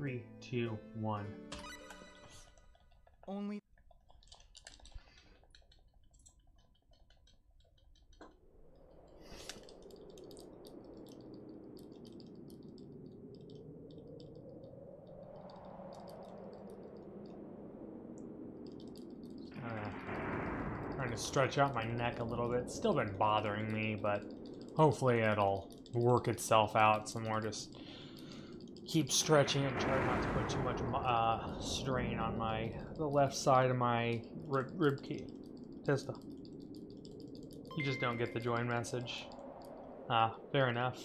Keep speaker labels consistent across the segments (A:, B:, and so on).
A: 3, 2, 1.
B: Only.
A: Trying to stretch out my neck a little bit. It's still been bothering me, but hopefully it'll work itself out some more. Just keep stretching it, try not to put too much strain on the left side of my rib cage. Testa. You just don't get the join message. Ah, fair enough.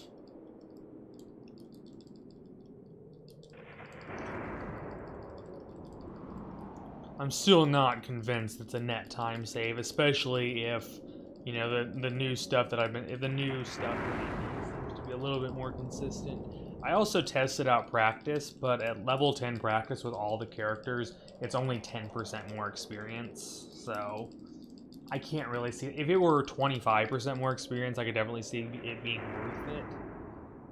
A: I'm still not convinced it's a net time save, especially if, you know, the new stuff that the new stuff seems to be a little bit more consistent. I also tested out practice, but at level 10 practice with all the characters, it's only 10% more experience, so I can't really see it. If it were 25% more experience, I could definitely see it being worth it,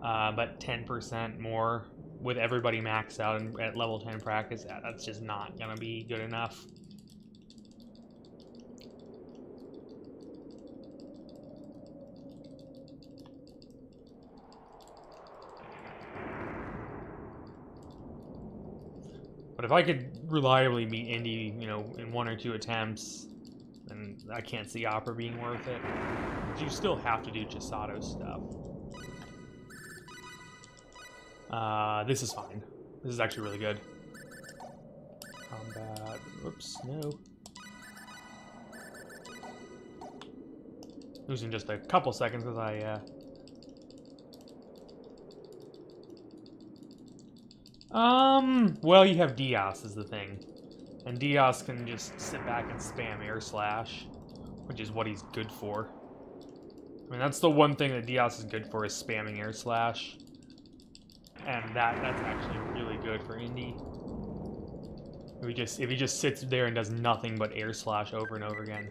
A: but 10% more with everybody maxed out at level 10 practice, that's just not gonna be good enough. But if I could reliably beat Indy, you know, in 1 or 2 attempts, then I can't see Opera being worth it. But you still have to do Chisato stuff. This is fine. This is actually really good. Combat. Whoops, no. Losing just a couple seconds as I, well, you have Diaz is the thing. And Diaz can just sit back and spam air slash, which is what he's good for. I mean, that's the one thing that Diaz is good for, is spamming air slash. And that's actually really good for Indy. If he just sits there and does nothing but air slash over and over again.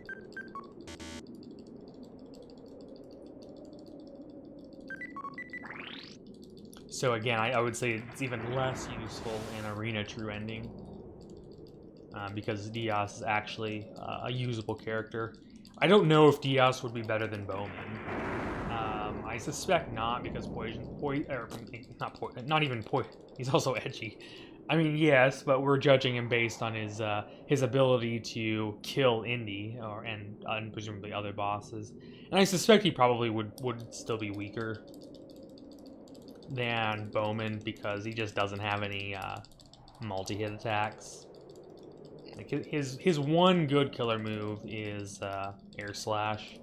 A: So again, I would say it's even less useful in Arena True Ending. Because Diaz is actually a usable character. I don't know if Diaz would be better than Bowman. I suspect not, because he's also edgy. I mean, yes, but we're judging him based on his ability to kill Indy and presumably other bosses. And I suspect he probably would still be weaker than Bowman, because he just doesn't have any multi-hit attacks. Like his one good killer move is air slash.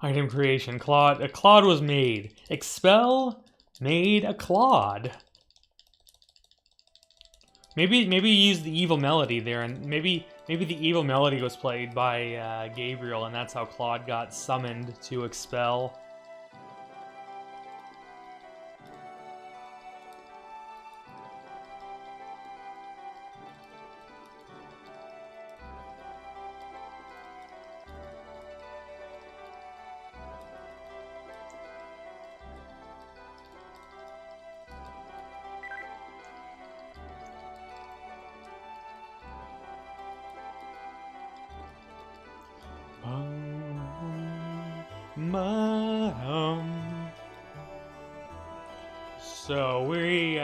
A: Item creation. Claude. A Claude was made. Expel made a Claude. Maybe you use the evil melody there, and maybe the evil melody was played by Gabriel, and that's how Claude got summoned to expel. My So we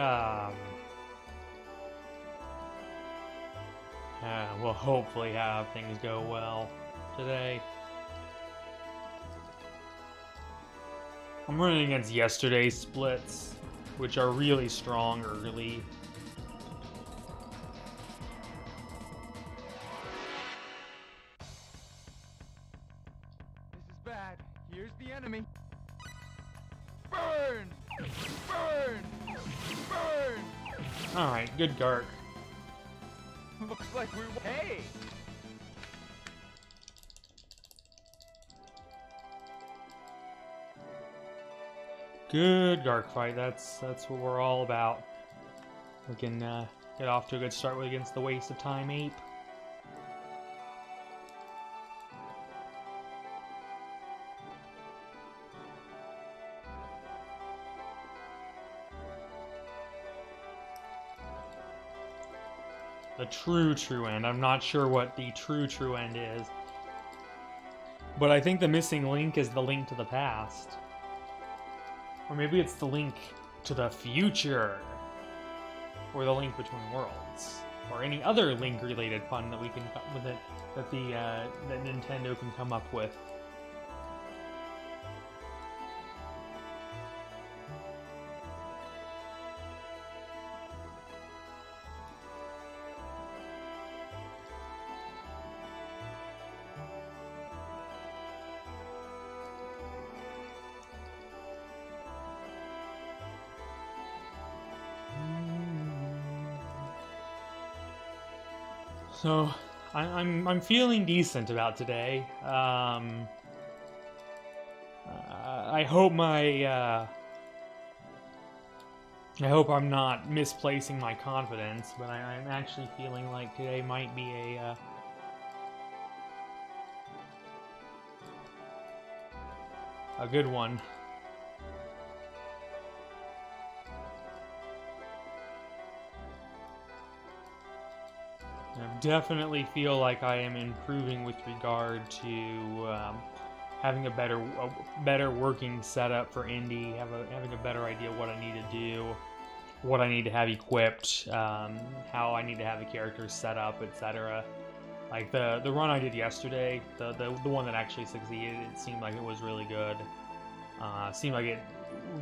A: will hopefully have things go well today. I'm running against yesterday's splits, which are really strong early.
B: This is bad. Here's the enemy. Burn! Burn! Burn!
A: Alright, good Gark.
B: Looks like we're... Hey!
A: Good Gark fight. That's what we're all about. We can get off to a good start against the Waste of Time Ape. The true end. I'm not sure what the true end is. But I think the missing link is the link to the past. Or maybe it's the link to the future. Or the link between worlds. Or any other link-related fun that we can with it that that Nintendo can come up with. So, I'm feeling decent about today. I hope I hope I'm not misplacing my confidence, but I'm actually feeling like today might be a good one. I definitely feel like I am improving with regard to having a better working setup for Indy, having a better idea what I need to do, what I need to have equipped, how I need to have the characters set up, etc. Like the run I did yesterday, the one that actually succeeded, it seemed like it was really good. Seemed like it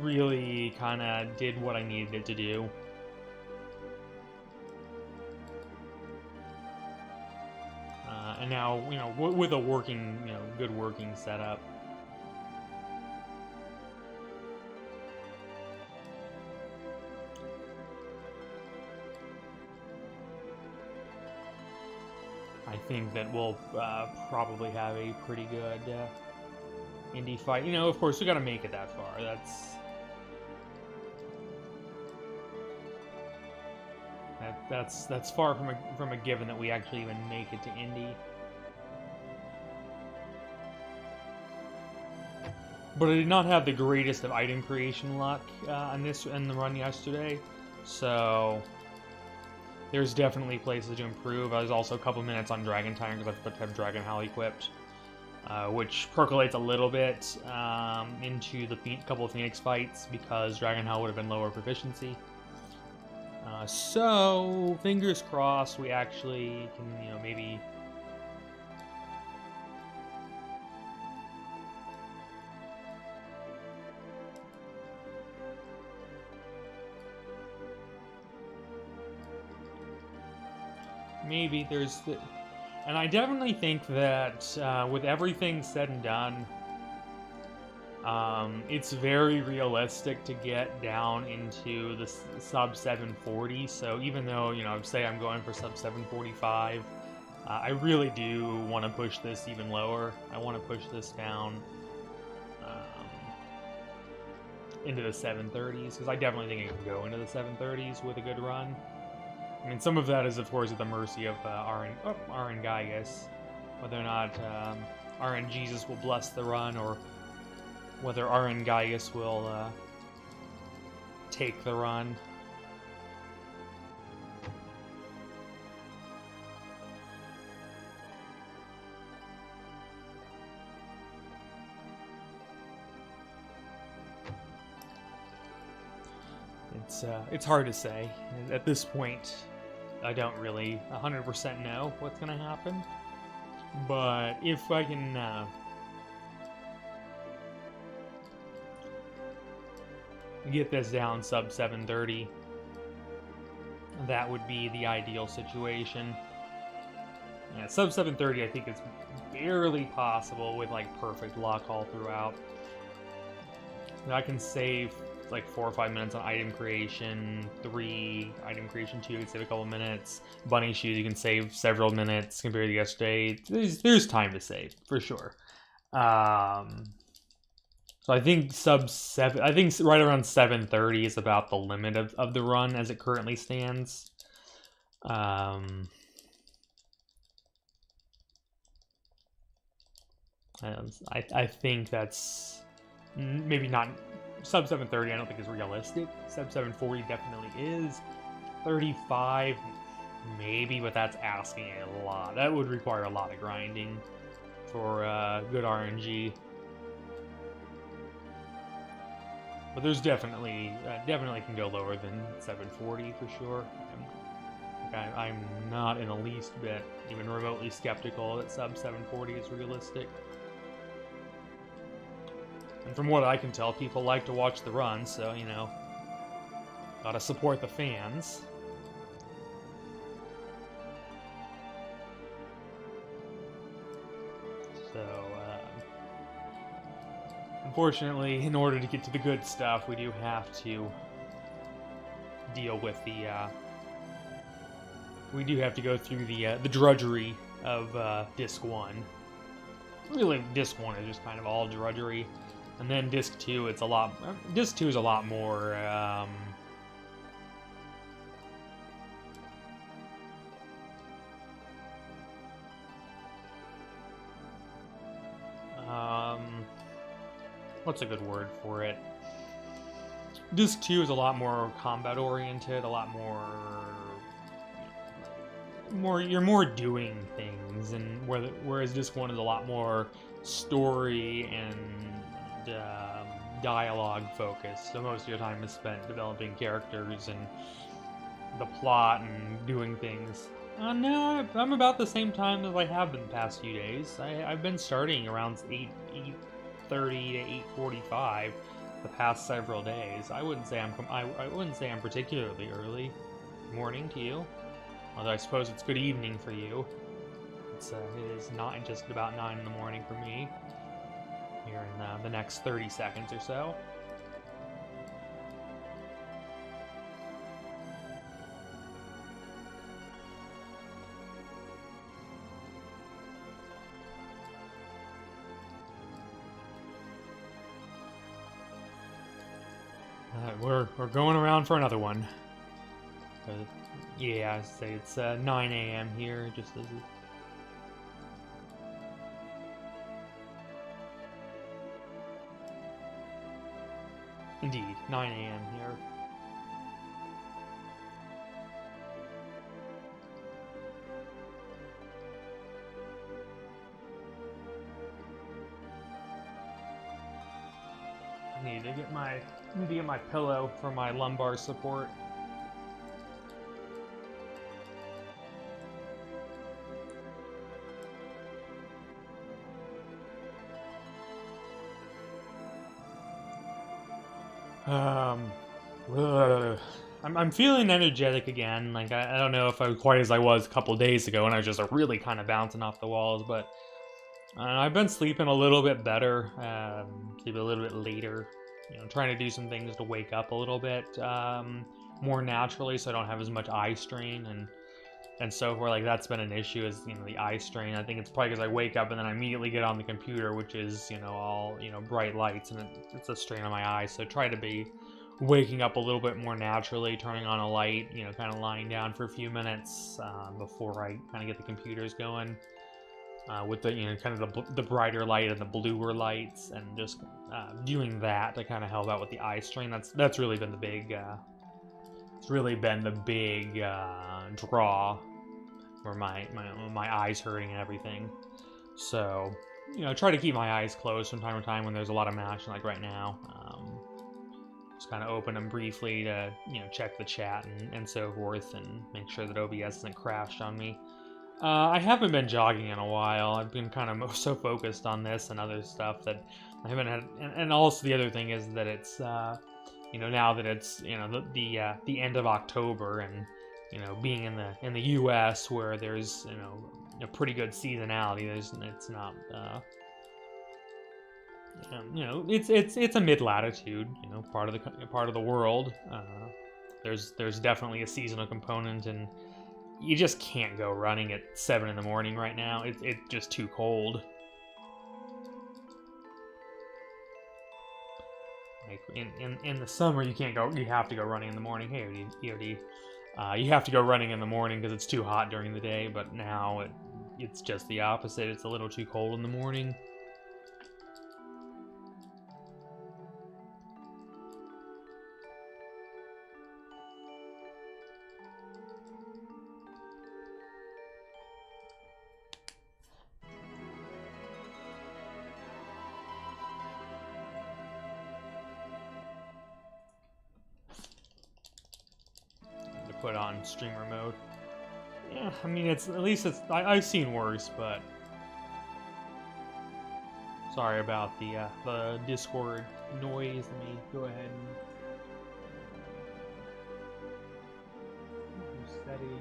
A: really kind of did what I needed it to do. And now, you know, with a working, good working setup. I think that we'll probably have a pretty good Indy fight. You know, of course, we got to make it that far. That's far from a given that we actually even make it to Indy. But I did not have the greatest of item creation luck on the run yesterday, so there's definitely places to improve. I was also a couple minutes on Dragon Time because I forgot to have Dragon Howl equipped, which percolates a little bit into the couple of Phoenix fights because Dragon Howl would have been lower proficiency. So fingers crossed we actually can, maybe. Maybe there's and I definitely think that with everything said and done, it's very realistic to get down into the sub 740. So even though, say I'm going for sub 745, I really do want to push this even lower. I want to push this down into the 730s because I definitely think it can go into the 730s with a good run. I mean, some of that is, of course, at the mercy of RN Gaius. Whether or not RN Jesus will bless the run, or whether RN Gaius will take the run. it's hard to say. At this point, I don't really 100% know what's gonna happen. But if I can get this down sub 730, that would be the ideal situation. Yeah, sub 730 I think is barely possible with like perfect luck all throughout. I can save like 4 or 5 minutes on item creation, 3 item creation 2, you can save a couple minutes. Bunny shoes you can save several minutes compared to yesterday. There's time to save for sure. So I think I think right around 730 is about the limit of the run as it currently stands. I think that's maybe not sub 730. I don't think is realistic. Sub 740 definitely is. 35 maybe, but that's asking a lot. That would require a lot of grinding for good RNG. But there's definitely can go lower than 740 for sure. I'm not in the least bit even remotely skeptical that sub 740 is realistic. And from what I can tell, people like to watch the run, so, you know, gotta support the fans. So, unfortunately, in order to get to the good stuff, we do have to deal with the, we do have to go through the drudgery of Disc 1. Really, Disc 1 is just kind of all drudgery. And then Disc 2, it's a lot... Disc 2 is a lot more, what's a good word for it? Disc 2 is a lot more combat-oriented, a lot more... You're more doing things, and whereas Disc 1 is a lot more story and dialogue focused, so most of your time is spent developing characters and the plot and doing things. No, I'm about the same time as I have been the past few days. I've been starting around 8:30 to 8:45 the past several days. I wouldn't say I'm particularly early morning to you, although I suppose it's good evening for you. It is not just about 9 in the morning for me. Here in the next 30 seconds or so. We're going around for another one. Yeah, I say it's 9 a.m. here, just as. Indeed, 9 a.m. here. I need to get my pillow for my lumbar support. I'm feeling energetic again. Like, I don't know if I'm quite as I was a couple days ago when I was just really kind of bouncing off the walls, but I've been sleeping a little bit better, sleeping a little bit later, you know, trying to do some things to wake up a little bit more naturally so I don't have as much eye strain and so forth. Like, that's been an issue, is, you know, the eye strain. I think it's probably because I wake up and then I immediately get on the computer, which is, you know, all, you know, bright lights, and it's a strain on my eyes. So try to be waking up a little bit more naturally, turning on a light, you know, kind of lying down for a few minutes before I kind of get the computers going with the, you know, kind of the brighter light and the bluer lights, and just doing that to kind of help out with the eye strain. That's really been the big it's really been the big draw, where my eyes hurting and everything. So, you know, try to keep my eyes closed from time to time when there's a lot of action, like right now. Just kind of open them briefly to, check the chat and so forth, and make sure that OBS hasn't crashed on me. I haven't been jogging in a while. I've been kind of so focused on this and other stuff that I haven't had. And also the other thing is that it's, now that it's, the end of October, and being in the U.S. where there's a pretty good seasonality. It's not. It's a mid-latitude, part of the world. There's definitely a seasonal component, and you just can't go running at 7 in the morning right now. It's just too cold. Like in the summer, you can't go. You have to go running in the morning. Hey, EOD, you have to go running in the morning because it's too hot during the day. But now it's just the opposite. It's a little too cold in the morning. Put on streamer mode. Yeah, I mean, I've seen worse, but sorry about the Discord noise. Let me go ahead and setting.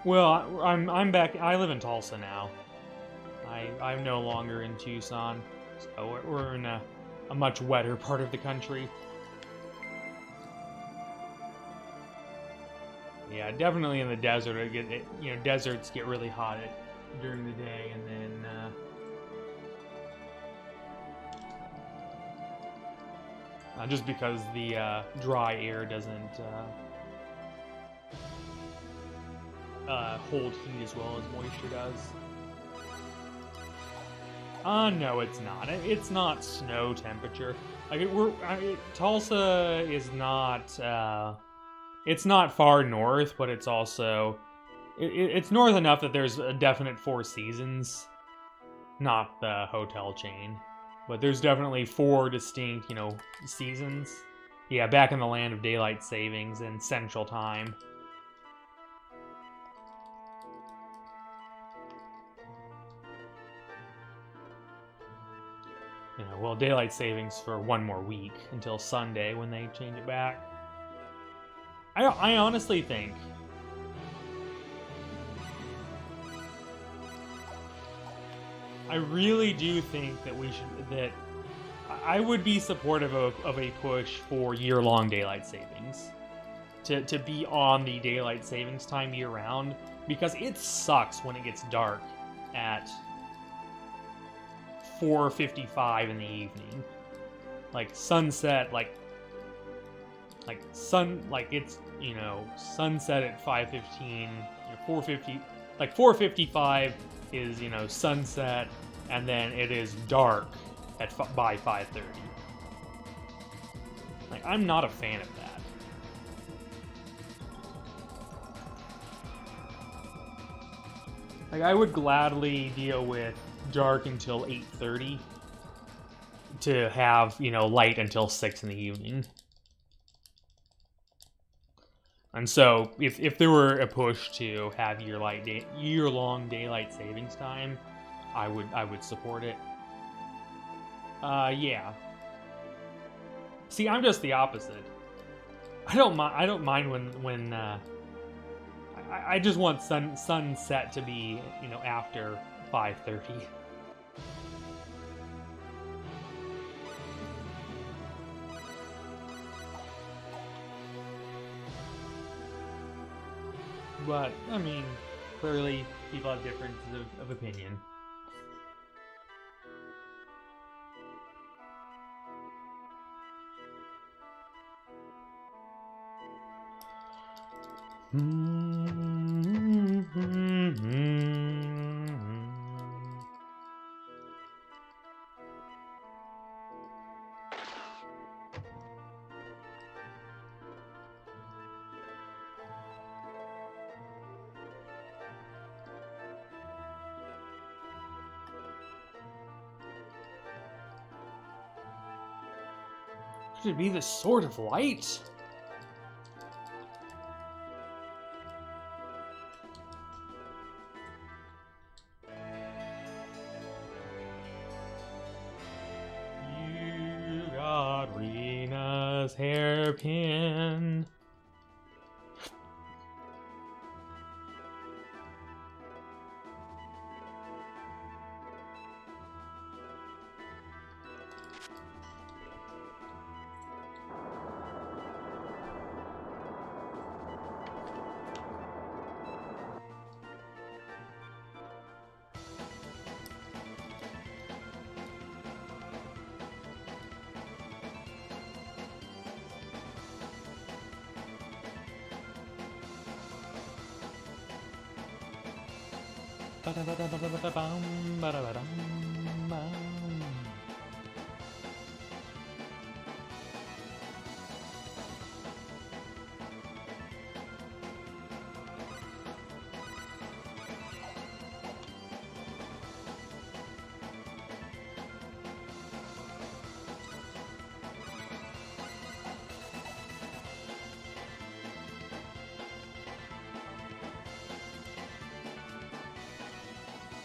A: Well, I'm back. I live in Tulsa now. I'm no longer in Tucson. So we're in a much wetter part of the country. Yeah, definitely in the desert. Deserts get really hot during the day, and then just because the dry air doesn't hold heat as well as moisture does. No, it's not. It's not snow temperature. Like Tulsa is not. It's not far north, but it's also it's north enough that there's a definite 4 seasons. Not the hotel chain, but there's definitely 4 distinct, seasons. Yeah, back in the land of daylight savings and Central Time. Well, daylight savings for 1 more week until Sunday when they change it back. I honestly think I really do think that I would be supportive of a push for year-long daylight savings. To be on the daylight savings time year-round, because it sucks when it gets dark at 4:55 in the evening. Like sunset, it's sunset at 5:15, 4:50, 4:55 is sunset, and then it is dark by 5:30. Like, I'm not a fan of that. Like, I would gladly deal with dark until 8:30 to have, light until 6 in the evening. And so, if there were a push to have year-long daylight savings time, I would support it. Yeah. See, I'm just the opposite. I don't mind when I just want sunset to be, after 5:30. But, I mean, clearly people have differences of opinion. Could it be the Sword of Light? You got Rena's hairpin.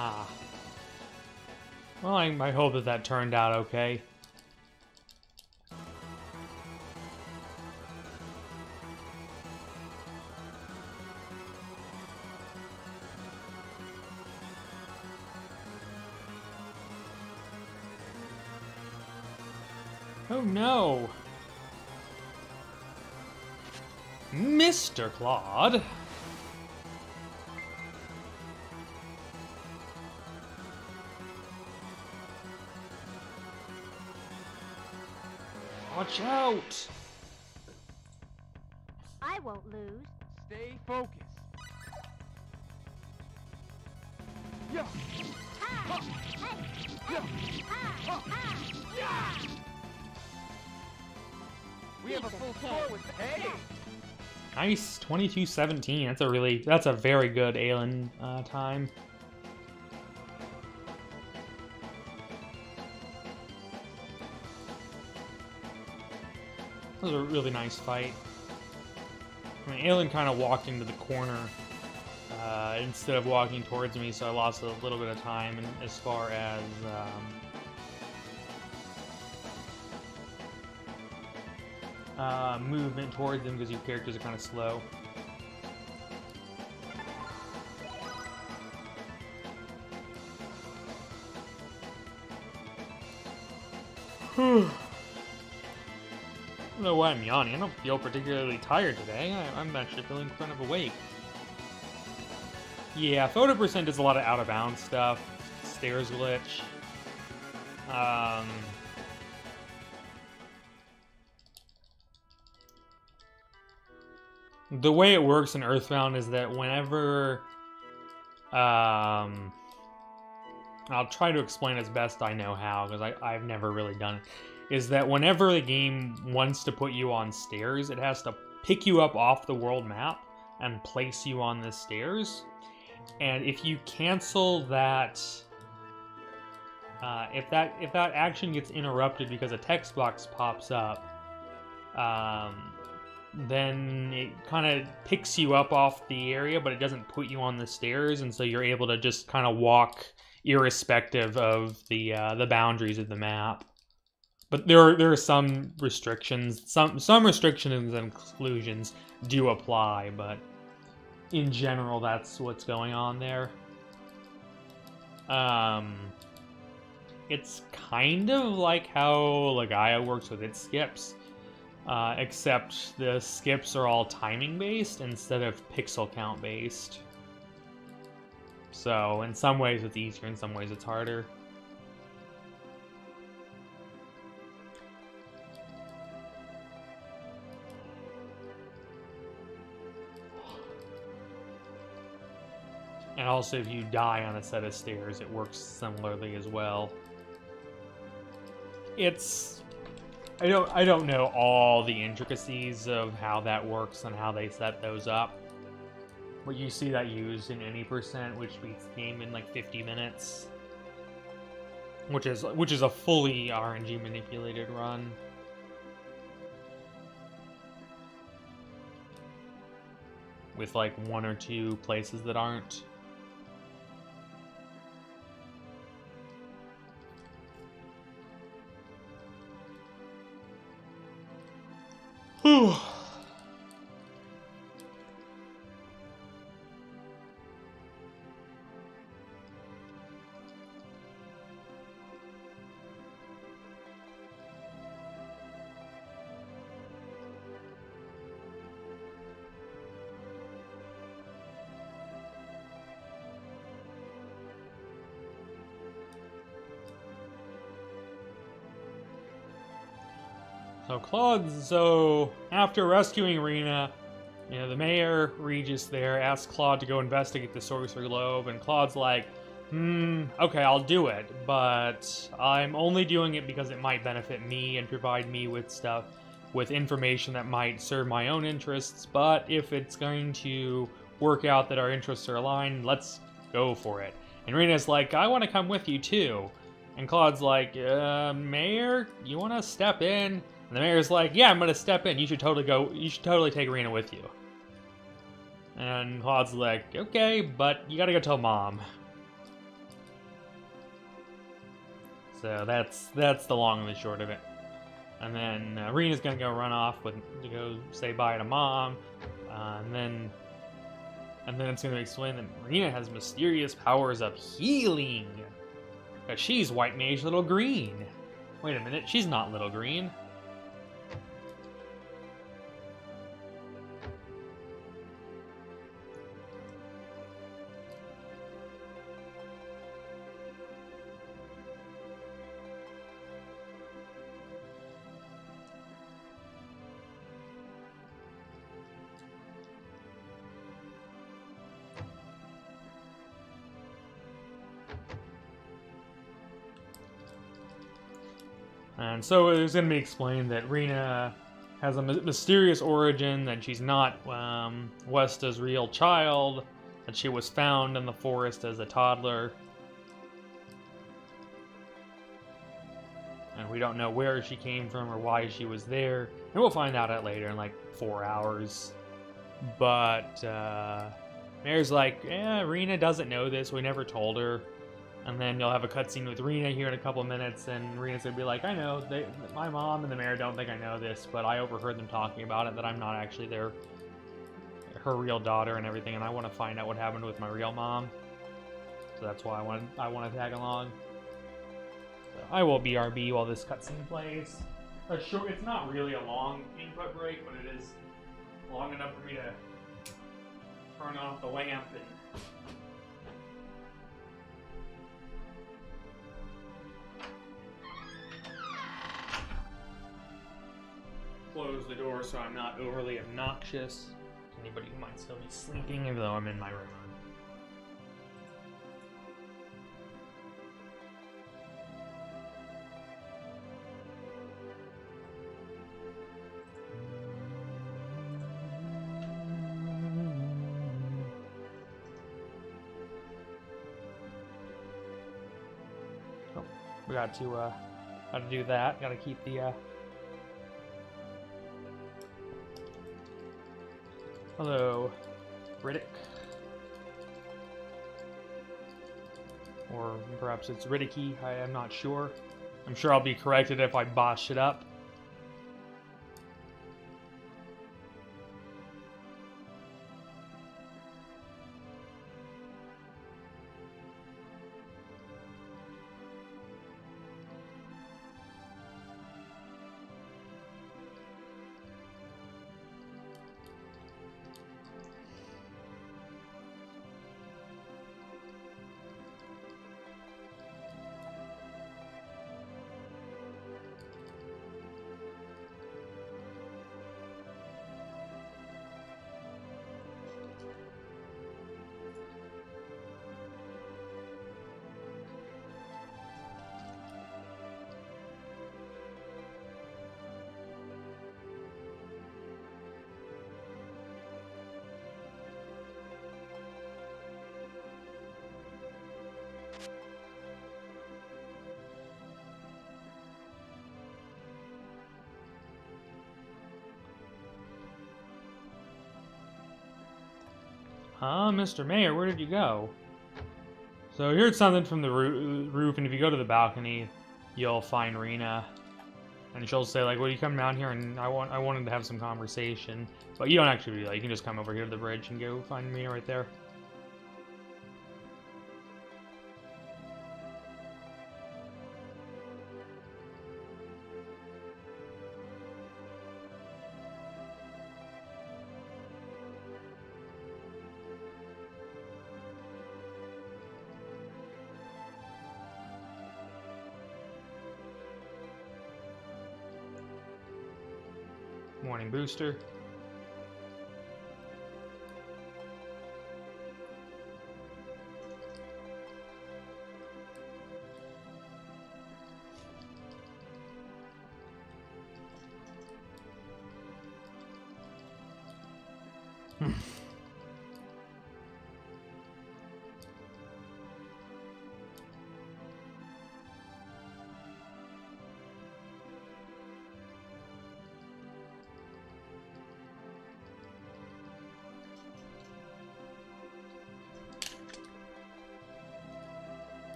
A: Ah. Well, I hope that that turned out okay. Oh no! Mr. Claude! Watch out!
C: I won't lose.
B: Stay focused. Yeah.
C: Ha! Hey!
B: Yeah.
C: Ha! Ha!
B: Yeah. We have a full score with hey.
A: Nice, 22-17. That's a very good Aelin time. That was a really nice fight. I mean, Aelin kind of walked into the corner instead of walking towards me, so I lost a little bit of time as far as movement towards them because your characters are kind of slow. I don't know why I'm yawning. I don't feel particularly tired today. I'm actually feeling kind of awake. Yeah, photo percent does a lot of out-of-bounds stuff. Stairs glitch. The way it works in Earthbound is that whenever... I'll try to explain as best I know how, because I've never really done it. Is that whenever the game wants to put you on stairs, it has to pick you up off the world map and place you on the stairs. And if you cancel that, if that action gets interrupted because a text box pops up, then it kind of picks you up off the area, but it doesn't put you on the stairs, and so you're able to just kind of walk irrespective of the boundaries of the map. But there are some restrictions. Some restrictions and exclusions do apply, but in general, that's what's going on there. It's kind of like how Legaia works with its skips, except the skips are all timing based instead of pixel count based. So in some ways it's easier, in some ways it's harder. And also, if you die on a set of stairs, it works similarly as well. I don't know all the intricacies of how that works and how they set those up. But you see that used in any percent, which beats the game in like 50 minutes. Which is a fully RNG manipulated run. with like 1 or 2 places that aren't. Whew. So after rescuing Rena, you know, the mayor, Regis there, asks Claude to go investigate the Sorcerer Globe, and Claude's like, okay, I'll do it, but I'm only doing it because it might benefit me and provide me with stuff, with information that might serve my own interests, but if it's going to work out that our interests are aligned, let's go for it. And Rena's like, I want to come with you too. And Claude's like, Mayor, you want to step in? And the mayor's like, yeah, I'm gonna step in. You should totally go. You should totally take Rena with you. And Claude's like, okay, but you gotta go tell Mom. So that's the long and the short of it. And then Rena's gonna go run off to go say bye to Mom. And then it's gonna explain that Rena has mysterious powers of healing. Because she's White Mage Little Green. Wait a minute, she's not Little Green. And so it was going to be explained that Rena has a mysterious origin, that she's not Westa's real child, that she was found in the forest as a toddler. And we don't know where she came from or why she was there. And we'll find out later in like 4 hours. But Mayor's like, Rena doesn't know this, we never told her. And then you'll have a cutscene with Rena here in a couple of minutes, and Rena's gonna be like, I know, my mom and the mayor don't think I know this, but I overheard them talking about it, that I'm not actually her real daughter and everything, and I want to find out what happened with my real mom. So that's why I want to tag along. So I will BRB while this cutscene plays. It's not really a long input break, but it is long enough for me to turn off the lamp and close the door so I'm not overly obnoxious to anybody who might still be sleeping, even though I'm in my room. Oh, we got to do that. Got to keep the hello, Riddick. Or perhaps it's Riddicky, I am not sure. I'm sure I'll be corrected if I botch it up. Mr. Mayor, where did you go? So I heard something from the roof, and if you go to the balcony, you'll find Rena. And she'll say, like, well, you come down here, and I wanted to have some conversation. But you don't actually do that. You can just come over here to the bridge and go find me right there. Morning, Booster.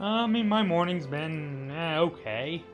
A: I mean, my morning's been okay.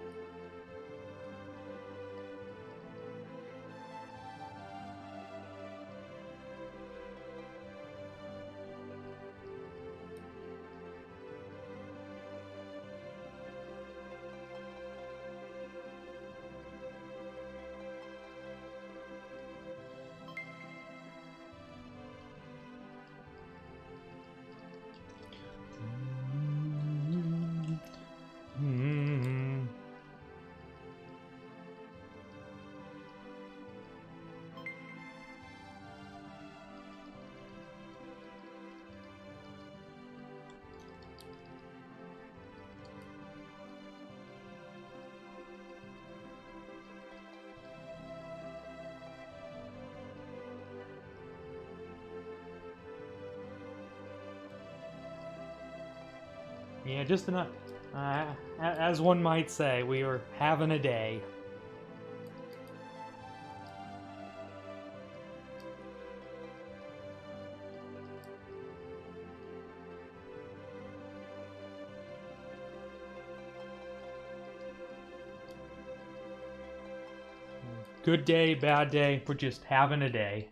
A: Yeah, just enough. As one might say, we were having a day. Good day, bad day, we're just having a day.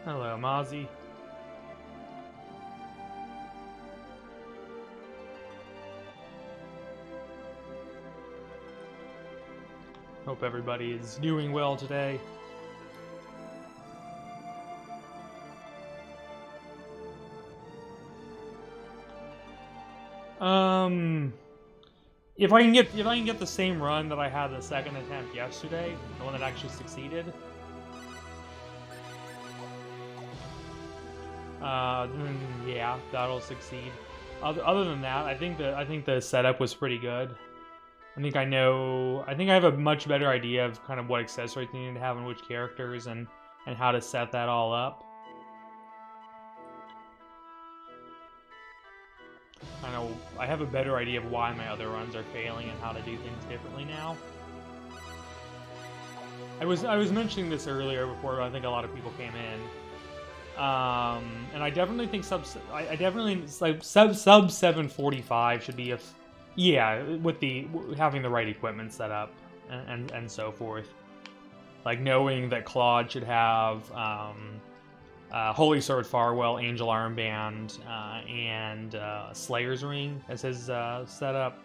A: Hello, Mozzie. Hope everybody is doing well today. If I can get the same run that I had the second attempt yesterday, the one that actually succeeded. Yeah, that'll succeed. Other than that, I think the setup was pretty good. I think I have a much better idea of kind of what accessories you need to have and which characters and how to set that all up. I know I have a better idea of why my other runs are failing and how to do things differently now. I was mentioning this earlier before I think a lot of people came in. And I definitely think sub 745 should be with having the right equipment set up and so forth. Like knowing that Claude should have Holy Sword Farwell, Angel Armband, and Slayer's Ring as his setup.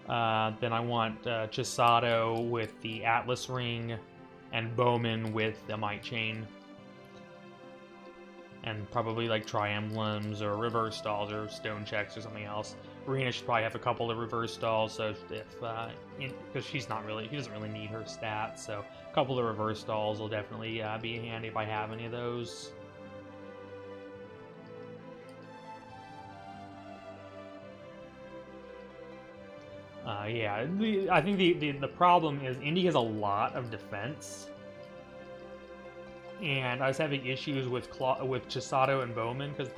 A: Then I want Chisato with the Atlas Ring, and Bowman with the Might Chain. And probably like Tri-Emblems or Reverse Stalls or Stone Checks or something else. Rena should probably have a couple of reverse stalls, so because she doesn't really need her stats, so a couple of reverse stalls will definitely be handy if I have any of those. Yeah, I think the problem is Indy has a lot of defense, and I was having issues with Chisato and Bowman because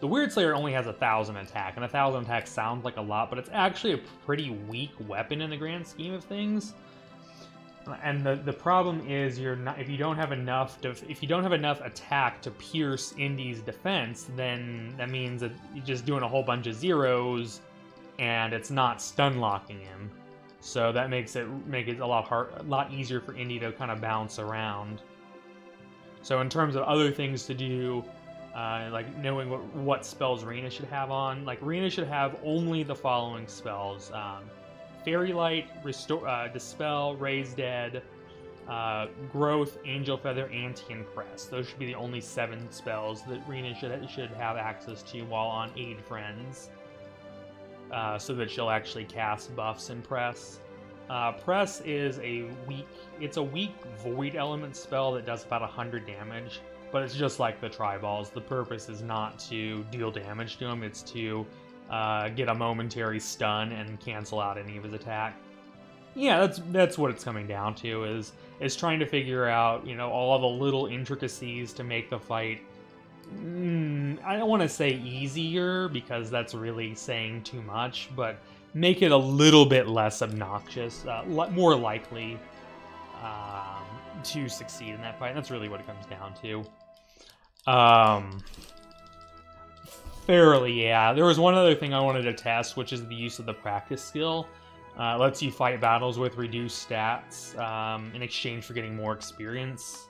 A: the Weird Slayer only has 1,000 attack, and 1,000 attack sounds like a lot, but it's actually a pretty weak weapon in the grand scheme of things. And the problem is if you don't have enough attack to pierce Indy's defense, then that means that you're just doing a whole bunch of zeros, and it's not stun locking him. So that makes it a lot easier for Indy to kind of bounce around. So in terms of other things to do, like knowing what spells Rena should have on, like Rena should have only the following spells: Fairy Light, Restore, Dispel, Raise Dead, Growth, Angel Feather, Anti-Impress. Those should be the only 7 spells that Rena should have access to while on Aid Friends, so that she'll actually cast buffs in Press. Press is a weak Void Element spell that does about 100 damage, but it's just like the Tri-Balls. The purpose is not to deal damage to him, it's to get a momentary stun and cancel out any of his attack. Yeah, that's what it's coming down to, is trying to figure out, all the little intricacies to make the fight, I don't want to say easier, because that's really saying too much, but make it a little bit less obnoxious, more likely to succeed in that fight. That's really what it comes down to. Fairly, yeah. There was one other thing I wanted to test, which is the use of the practice skill. Lets you fight battles with reduced stats in exchange for getting more experience.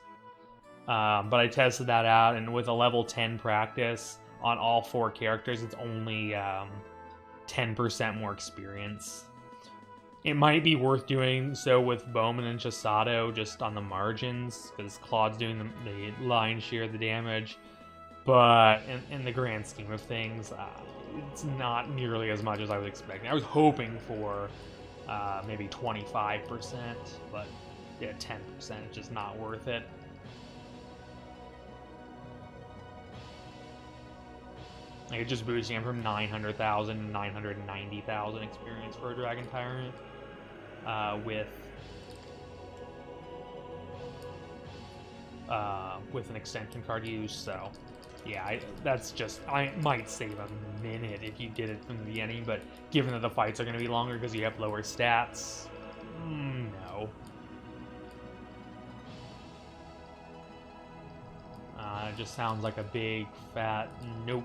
A: But I tested that out, and with a level 10 practice on all 4 characters, it's only 10% more experience. It might be worth doing so with Bowman and Chisato just on the margins, because Claude's doing the lion's share of the damage. But in the grand scheme of things, it's not nearly as much as I was expecting. I was hoping for maybe 25%, but yeah, 10% is just not worth it. Like, it just boosting him from 900,000 to 990,000 experience for a Dragon Tyrant with an extension card use, so yeah, I might save a minute if you did it from the beginning, but given that the fights are going to be longer because you have lower stats, no. It just sounds like a big, fat nope.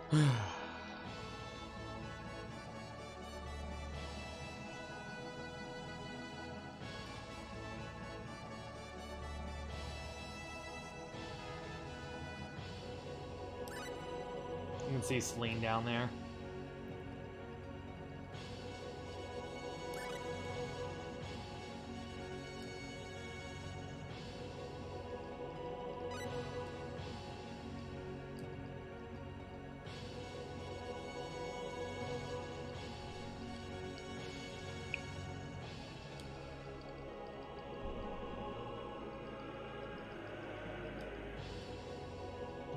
A: You can see Celine down there.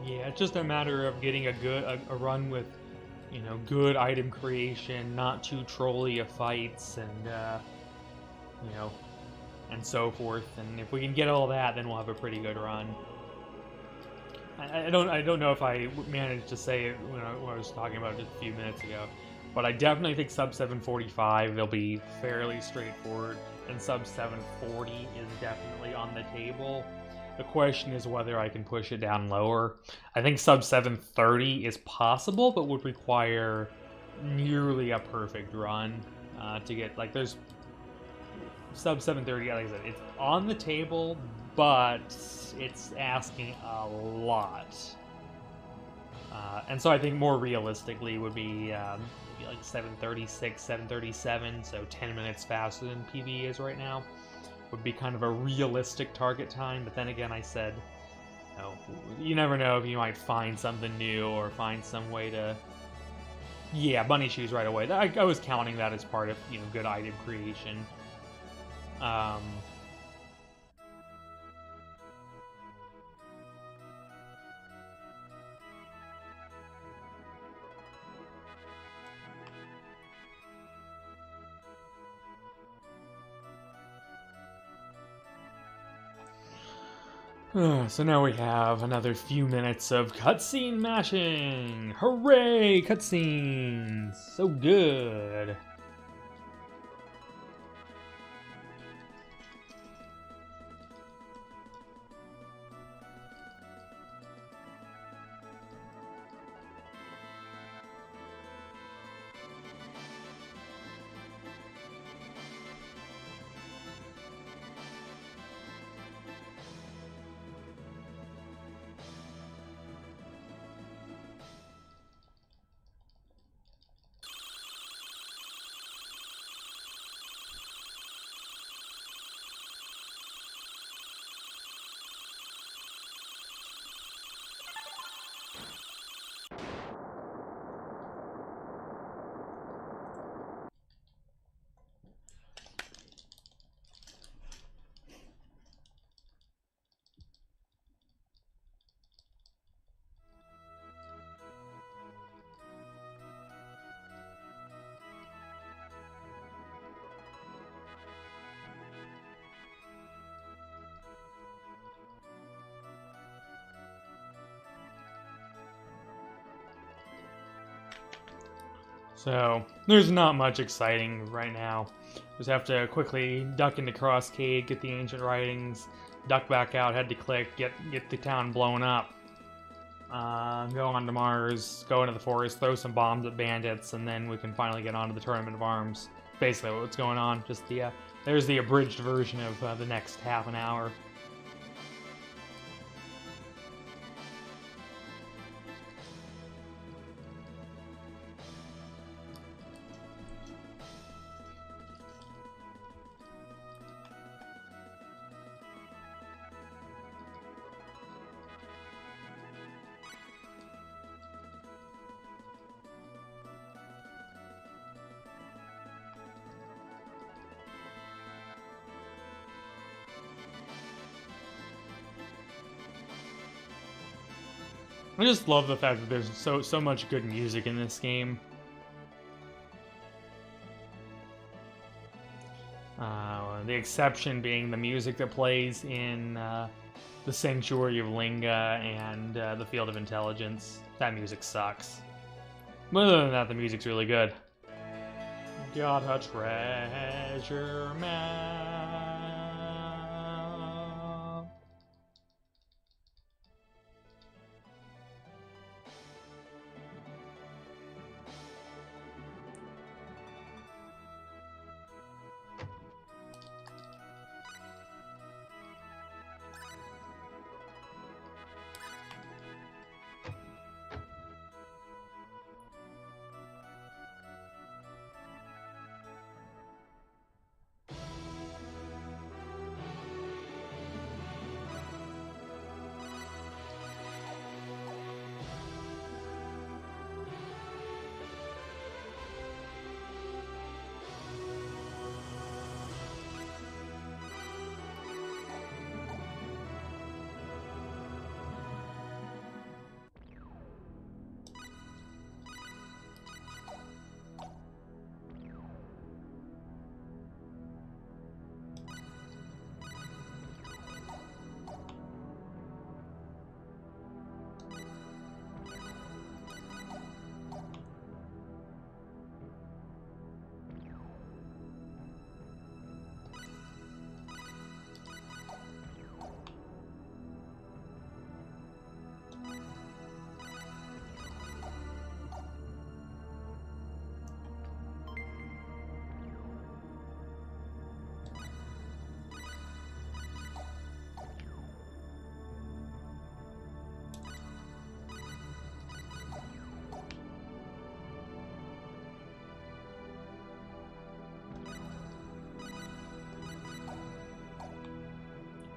A: Yeah, it's just a matter of getting a run with, good item creation, not too trolly of fights, and and so forth. And if we can get all that, then we'll have a pretty good run. I don't know if I managed to say it when I was talking about it just a few minutes ago, but I definitely think sub 745 they'll be fairly straightforward, and sub 740 is definitely on the table. The question is whether I can push it down lower. I think sub 730 is possible, but would require nearly a perfect run to get, like, there's sub 730, like I said, it's on the table, but it's asking a lot. And so I think more realistically would be maybe like 736, 737, so 10 minutes faster than PB is right now. Would be kind of a realistic target time, but then again, I said, you never know if you might find something new or find some way to... Yeah, bunny shoes right away. I was counting that as part of, good item creation. So now we have another few minutes of cutscene mashing! Hooray! Cutscenes! So good! So, there's not much exciting right now. Just have to quickly duck into Crosscade, get the ancient writings, duck back out, head to Click, get the town blown up. Go on to Mars, go into the forest, throw some bombs at bandits, and then we can finally get onto the Tournament of Arms. Basically what's going on. Just there's the abridged version of the next half an hour. I just love the fact that there's so much good music in this game. The exception being the music that plays in the Sanctuary of Linga and the Field of Intelligence. That music sucks. But other than that, the music's really good. Got a treasure map.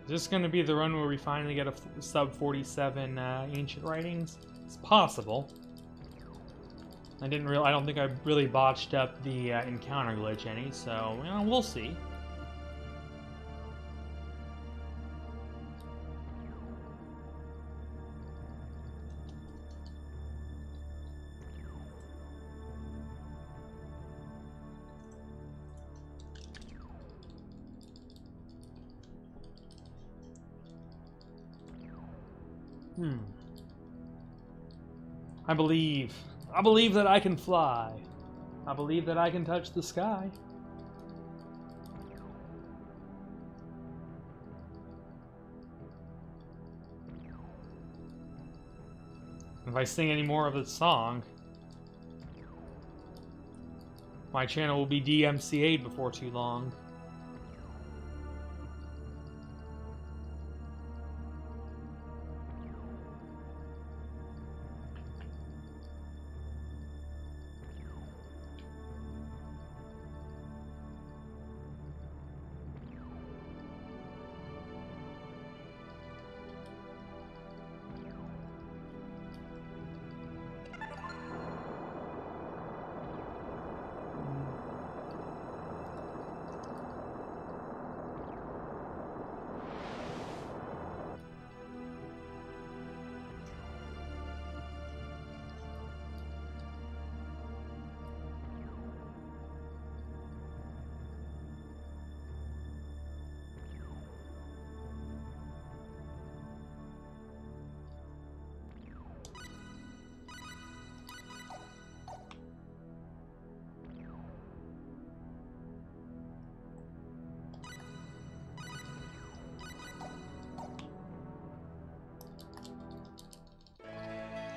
A: Is this going to be the run where we finally get a sub 47 ancient writings? It's possible. I don't think I really botched up the encounter glitch any, so you know, we'll see. I believe that I can fly. I believe that I can touch the sky. If I sing any more of this song, my channel will be DMCA'd before too long.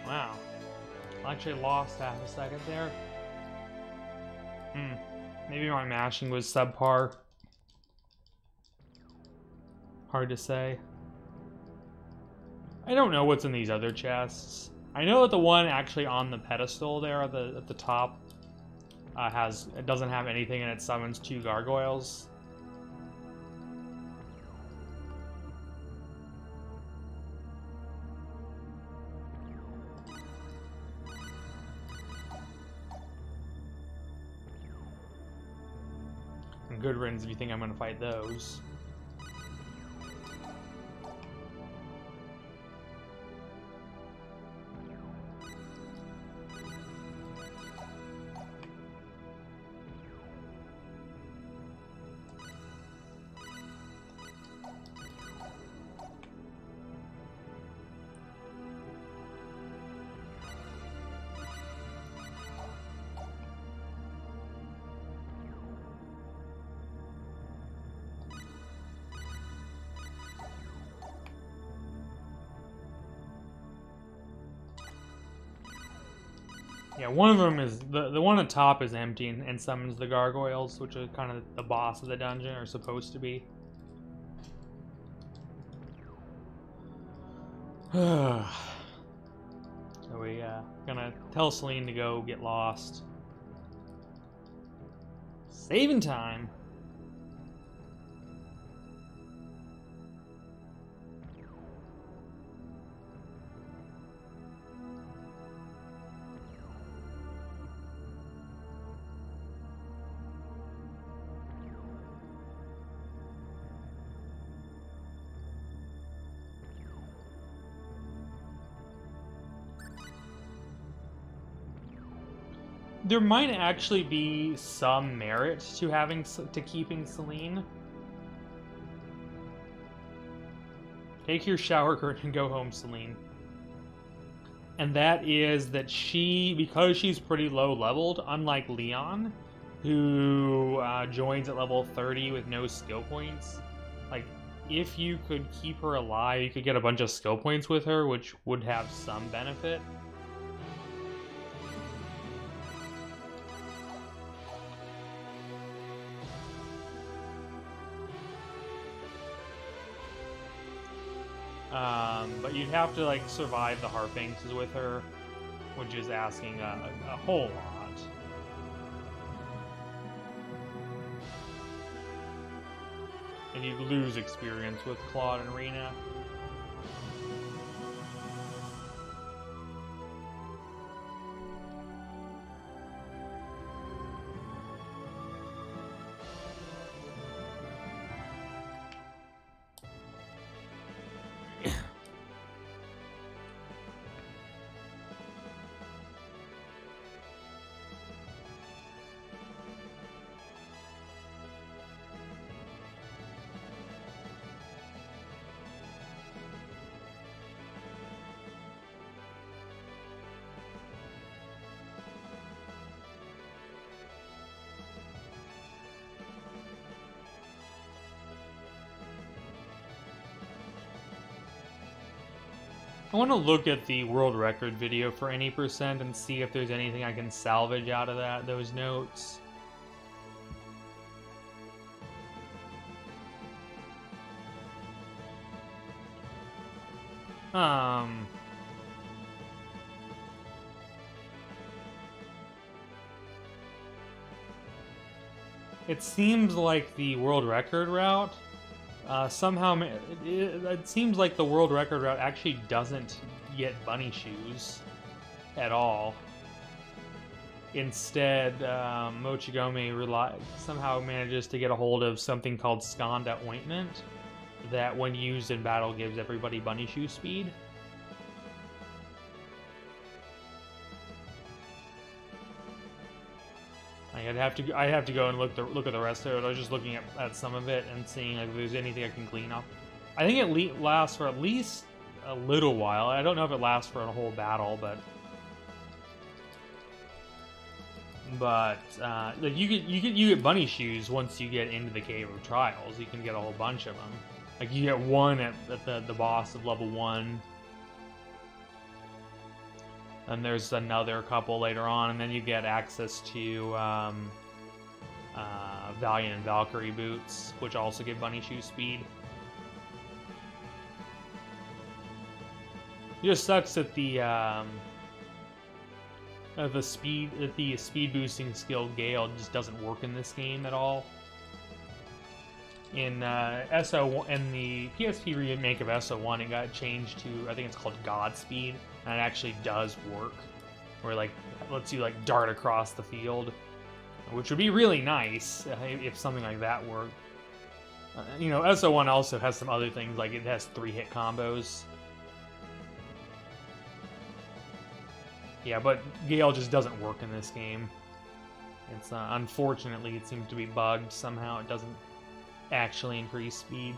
A: Wow. I actually lost half a second there. Maybe my mashing was subpar. Hard to say. I don't know what's in these other chests. I know that the one actually on the pedestal there at the top it doesn't have anything and it summons 2 gargoyles. And good riddance if you think I'm going to fight those. Yeah, one of them is the one at top is empty and summons the gargoyles, which are kind of the boss of the dungeon, or supposed to be. So we gonna tell Celine to go get lost. Saving time. There might actually be some merit to keeping Celine. Take your shower curtain and go home, Celine. And that is that because she's pretty low leveled, unlike Leon, who joins at level 30 with no skill points, like, if you could keep her alive, you could get a bunch of skill points with her, which would have some benefit. But you'd have to, like, survive the Harfainxes with her, which is asking a whole lot. and you lose experience with Claude and Rena. I want to look at the world record video for any percent and see if there's anything I can salvage out of those notes. It seems like the world record route somehow, it seems like the world record route actually doesn't get bunny shoes at all. Instead, Mochigome somehow manages to get a hold of something called Skanda Ointment that, when used in battle, gives everybody bunny shoe speed. I'd have to go and look at the rest of it. I was just looking at some of it and seeing if there's anything I can clean up. I think it lasts for at least a little while. I don't know if it lasts for a whole battle, but like you get bunny shoes once you get into the Cave of Trials. You can get a whole bunch of them. Like you get one at the boss of level 1. And there's another couple later on, and then you get access to Valiant and Valkyrie boots, which also give bunny shoe speed. It just sucks that the speed boosting skill Gale just doesn't work in this game at all. In in the PSP remake of SO1, it got changed to, I think it's called Godspeed, and it actually does work, where like lets you like dart across the field, which would be really nice if something like that worked. You know, SO1 also has some other things, like it has 3-hit combos. Yeah, but Gale just doesn't work in this game. It's unfortunately, it seems to be bugged somehow. It doesn't actually increase speed.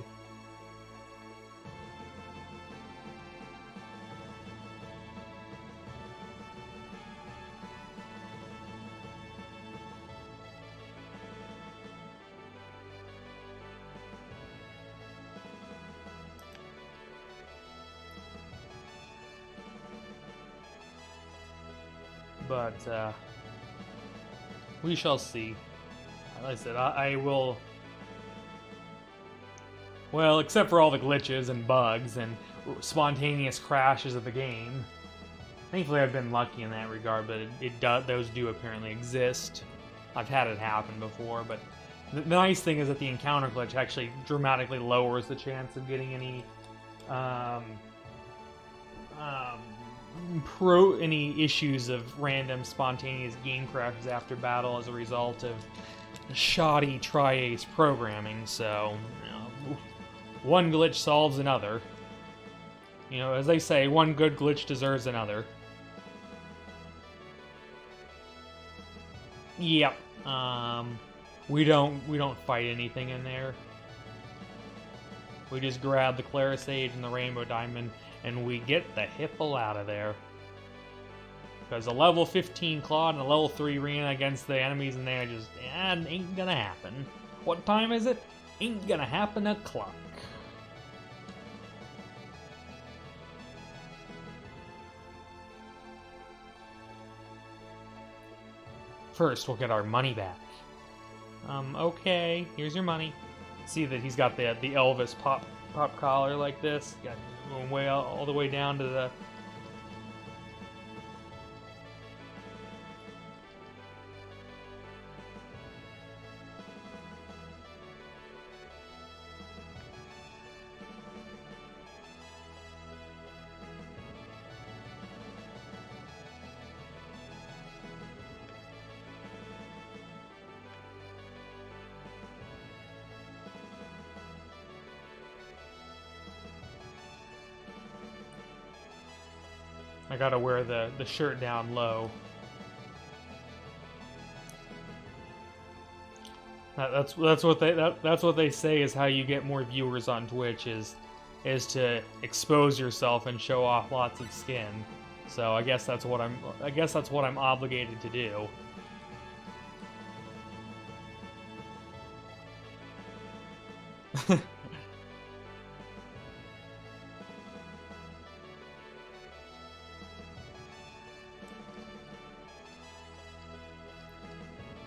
A: But we shall see. Like I said, I will. Well, except for all the glitches and bugs and spontaneous crashes of the game. Thankfully, I've been lucky in that regard, but those do apparently exist. I've had it happen before, but the nice thing is that the encounter glitch actually dramatically lowers the chance of getting any any issues of random spontaneous game crashes after battle as a result of shoddy Tri-Ace programming. So, you know, one glitch solves another. You know, as they say, one good glitch deserves another. Yep. We don't fight anything in there. We just grab the Clara Sage and the Rainbow Diamond, and we get the hipple out of there. Because a level 15 Claude and a level 3 Rena against the enemies in there just ain't gonna happen. What time is it? Ain't gonna happen o'clock. First, we'll get our money back. Okay, here's your money. See that he's got the Elvis pop collar like this. Got going way all the way down to the. I gotta wear the shirt down low. That's what they say is how you get more viewers on Twitch is to expose yourself and show off lots of skin. So I guess that's what I'm obligated to do.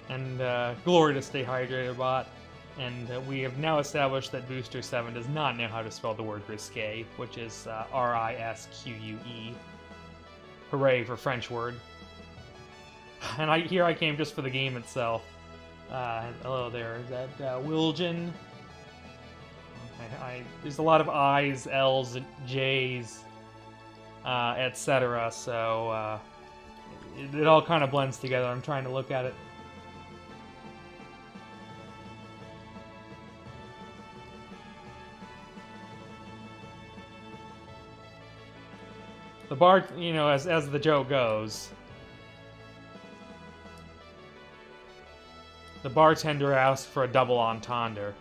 A: And glory to Stay Hydrated Bot. And we have now established that Booster 7 does not know how to spell the word risque, which is R-I-S-Q-U-E. Hooray for French word. And here I came just for the game itself. Hello there, is that Wilgen? There's a lot of I's, L's, J's, etc. So it all kind of blends together. I'm trying to look at it. The bar, you know, as the joke goes, the bartender asked for a double entendre,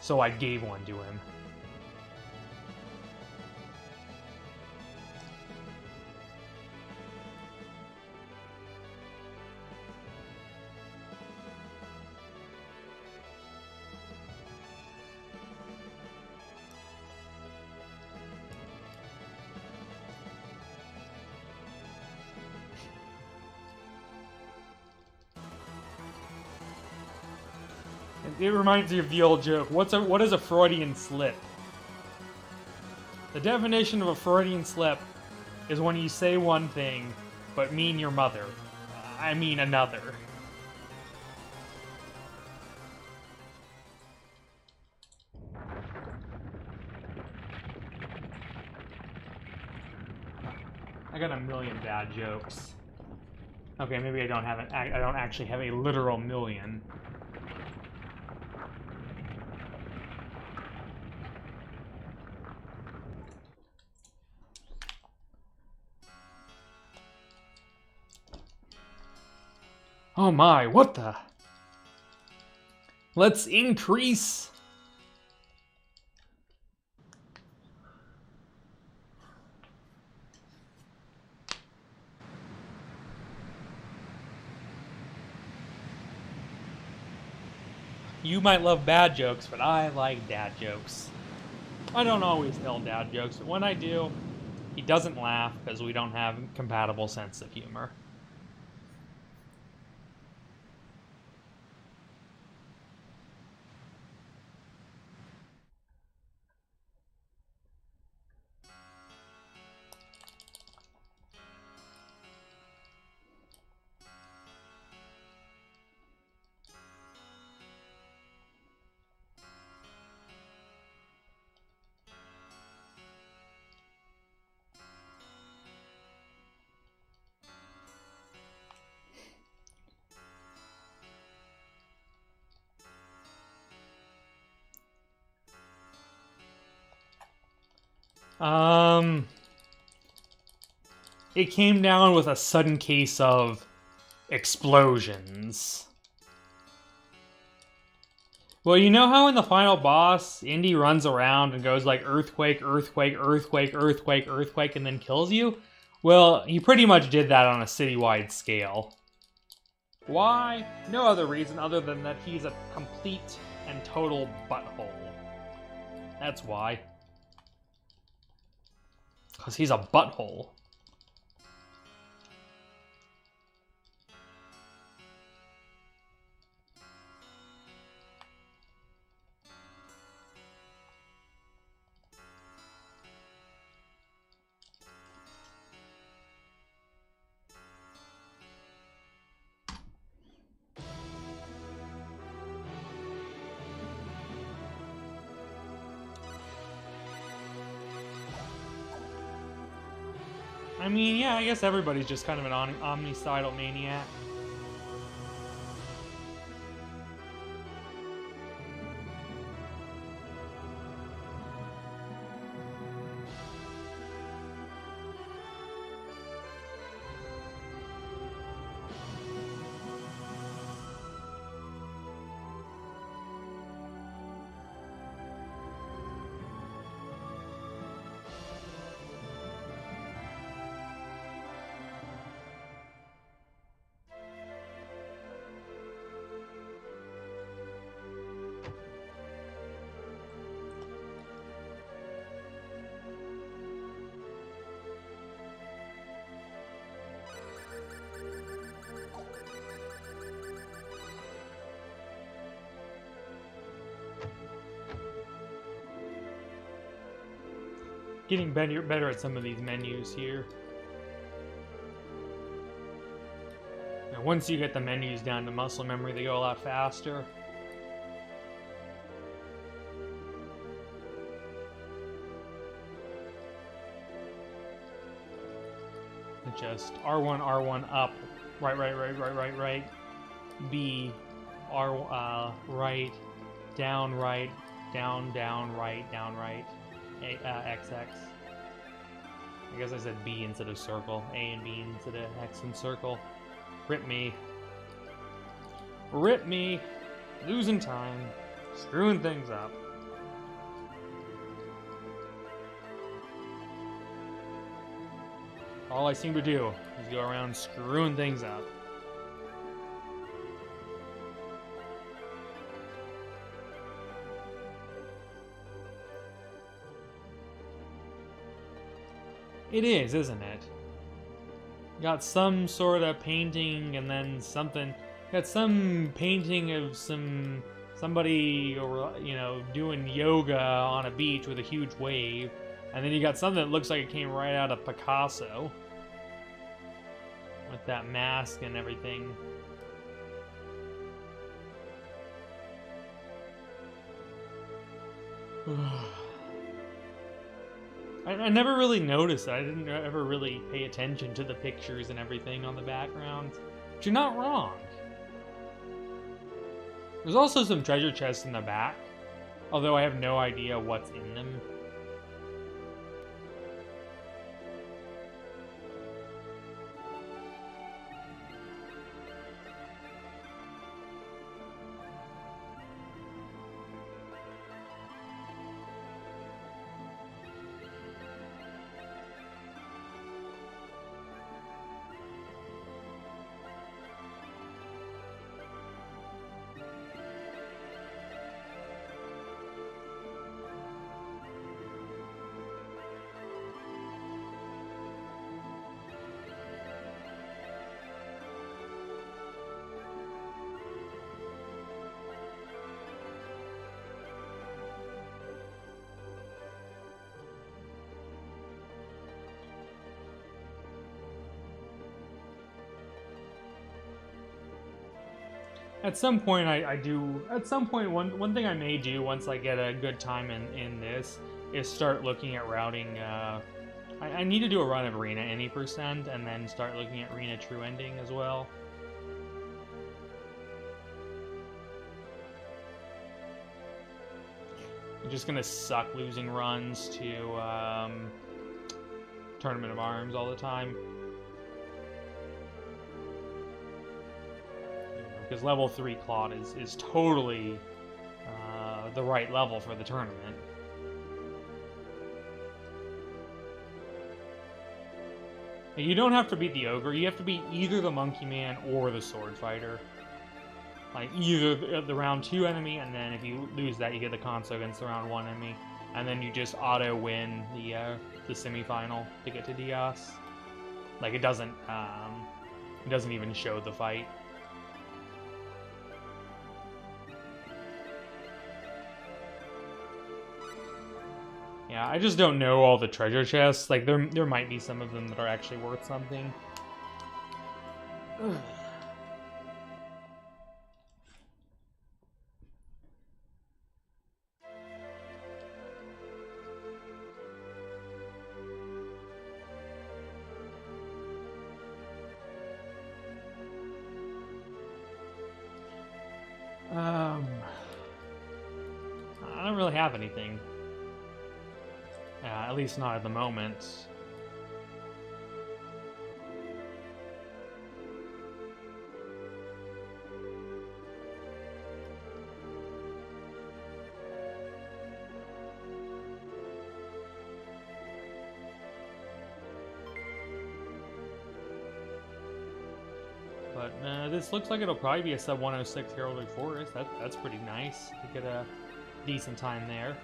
A: so I gave one to him. It reminds me of the old joke. What is a Freudian slip? The definition of a Freudian slip is when you say one thing, but mean your mother. I mean another. I got a million bad jokes. Okay, maybe I don't actually have a literal million. Oh my, what the? Let's increase. You might love bad jokes, but I like dad jokes. I don't always tell dad jokes, but when I do, he doesn't laugh because we don't have a compatible sense of humor. It came down with a sudden case of explosions. Well, you know how in the final boss, Indy runs around and goes like earthquake, earthquake, earthquake, earthquake, earthquake, and then kills you? Well, he pretty much did that on a citywide scale. Why? No other reason other than that he's a complete and total butthole. That's why. Because he's a butthole. I mean, yeah, I guess everybody's just kind of an omnicidal maniac. Getting better at some of these menus here. Now, once you get the menus down to muscle memory, they go a lot faster. Just R1, R1 up, right, B, R, right, down, right, down, right, A, XX. I guess I said B instead of circle, A and B instead of X and circle. Rip me. Rip me. Losing time. Screwing things up. All I seem to do is go around screwing things up. It is, isn't it? Got some sort of painting and then something. Got some painting of somebody, or you know, doing yoga on a beach with a huge wave. And then you got something that looks like it came right out of Picasso. With that mask and everything. I never really noticed it. I didn't ever really pay attention to the pictures and everything on the background. But you're not wrong. There's also some treasure chests in the back. Although I have no idea what's in them. At some point, one thing I may do once I get a good time in this is start looking at routing. I need to do a run of Arena any percent and then start looking at Arena True Ending as well. I'm just gonna suck losing runs to Tournament of Arms all the time. Because level 3 Claude is totally the right level for the tournament. And you don't have to beat the Ogre, you have to beat either the Monkey Man or the Sword Fighter. Like, either the round 2 enemy, and then if you lose that, you get the console against the round 1 enemy. And then you just auto-win the semi-final to get to Dios. Like, it doesn't even show the fight. Yeah, I just don't know all the treasure chests. Like, there might be some of them that are actually worth something. Ugh. I don't really have anything. At least not at the moment. But this looks like it'll probably be a sub 106 Heralded Forest. That's pretty nice to get a decent time there.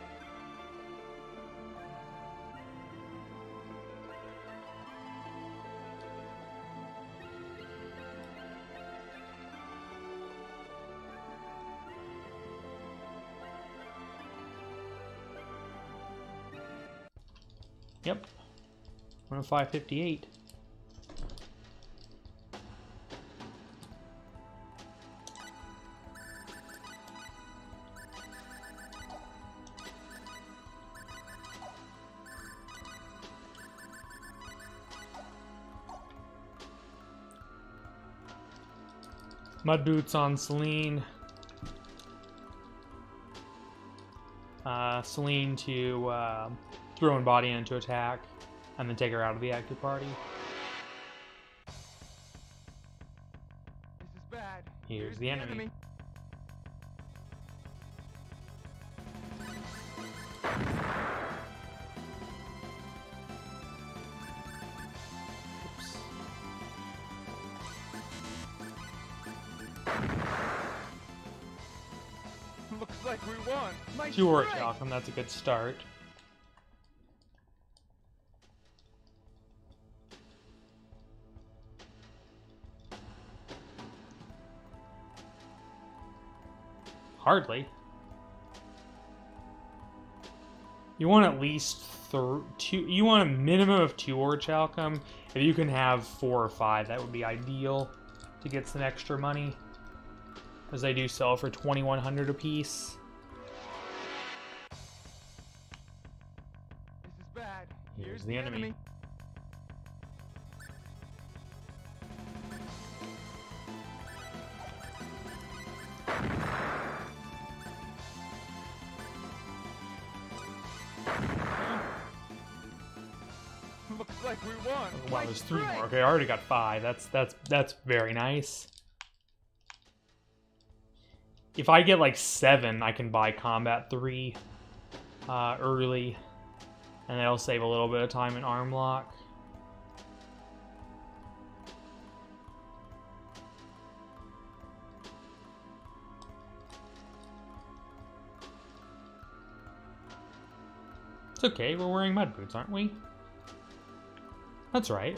A: Yep. 105.58. Mud boots on Celine. Celine to throw body into attack, and then take her out of the active party.
B: This is bad.
A: Here's the enemy. Oops.
B: Looks like we won. Nice
A: Two Aura
B: strike.
A: Chalcum, that's a good start. Hardly. You want at least two. You want a minimum of 2 Orichalcum. If you can have 4 or 5, that would be ideal to get some extra money, as they do sell for 2,100 apiece.
B: This is bad.
A: Here's the enemy.
B: Looks like we won.
A: Oh, wow,
B: Nice
A: there's 3
B: strike.
A: more. Okay, I already got 5. That's very nice. If I get like 7, I can buy combat 3 early, and that'll save a little bit of time in arm lock. It's okay, we're wearing mud boots, aren't we? That's right.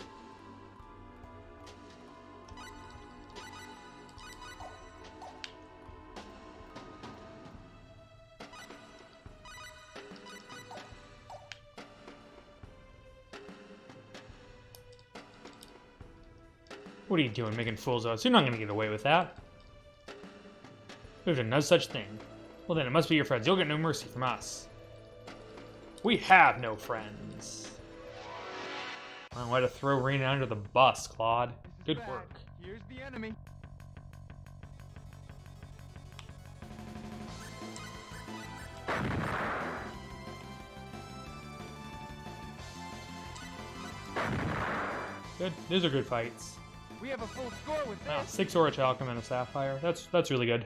A: What are you doing, making fools of us? You're not going to get away with that. We've done no such thing. Well then, it must be your friends. You'll get no mercy from us. We have no friends. Well, way to throw Rena under the bus, Claude. Good
B: Bad.
A: work.
B: Here's the enemy.
A: Good. These are good fights.
B: We have a full score with
A: Wow,
B: this.
A: 6 Orichalcum and a Sapphire. That's really good.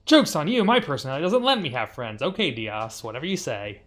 A: Joke's on you, my personality doesn't let me have friends. Okay, Diaz, whatever you say.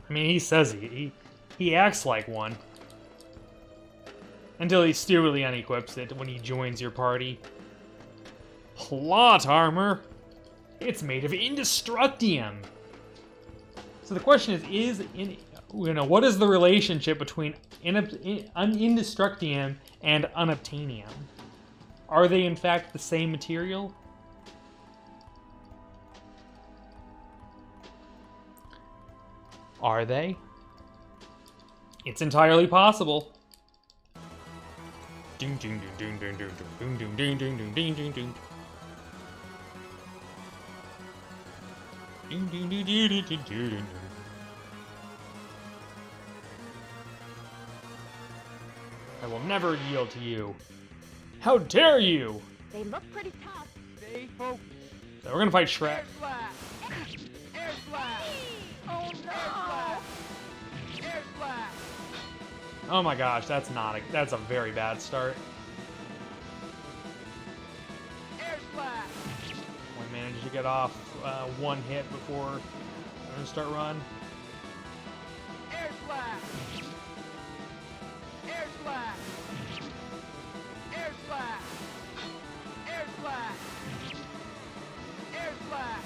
A: I mean, he says he acts like one. Until he stupidly unequips it when he joins your party. Plot armor! It's made of Indestructium! So the question is what is the relationship between Indestructium and Unobtainium? Are they in fact the same material? Are they? It's entirely possible. Ding ding ding ding ding ding ding ding ding ding ding ding ding. Ding ding ding ding ding ding ding. I will never yield to you. How dare you!
C: They look pretty tough.
B: Stay focused.
A: So we're gonna fight Shrek.
B: Air blast. Air blast.
C: Oh
B: Air blast. Air blast.
A: Oh my gosh, that's not a, that's a very bad start.
B: Air splash.
A: We managed to get off one hit before I'm gonna start run.
B: Air splash. Air splash. Air splash. Air splash. Air splash.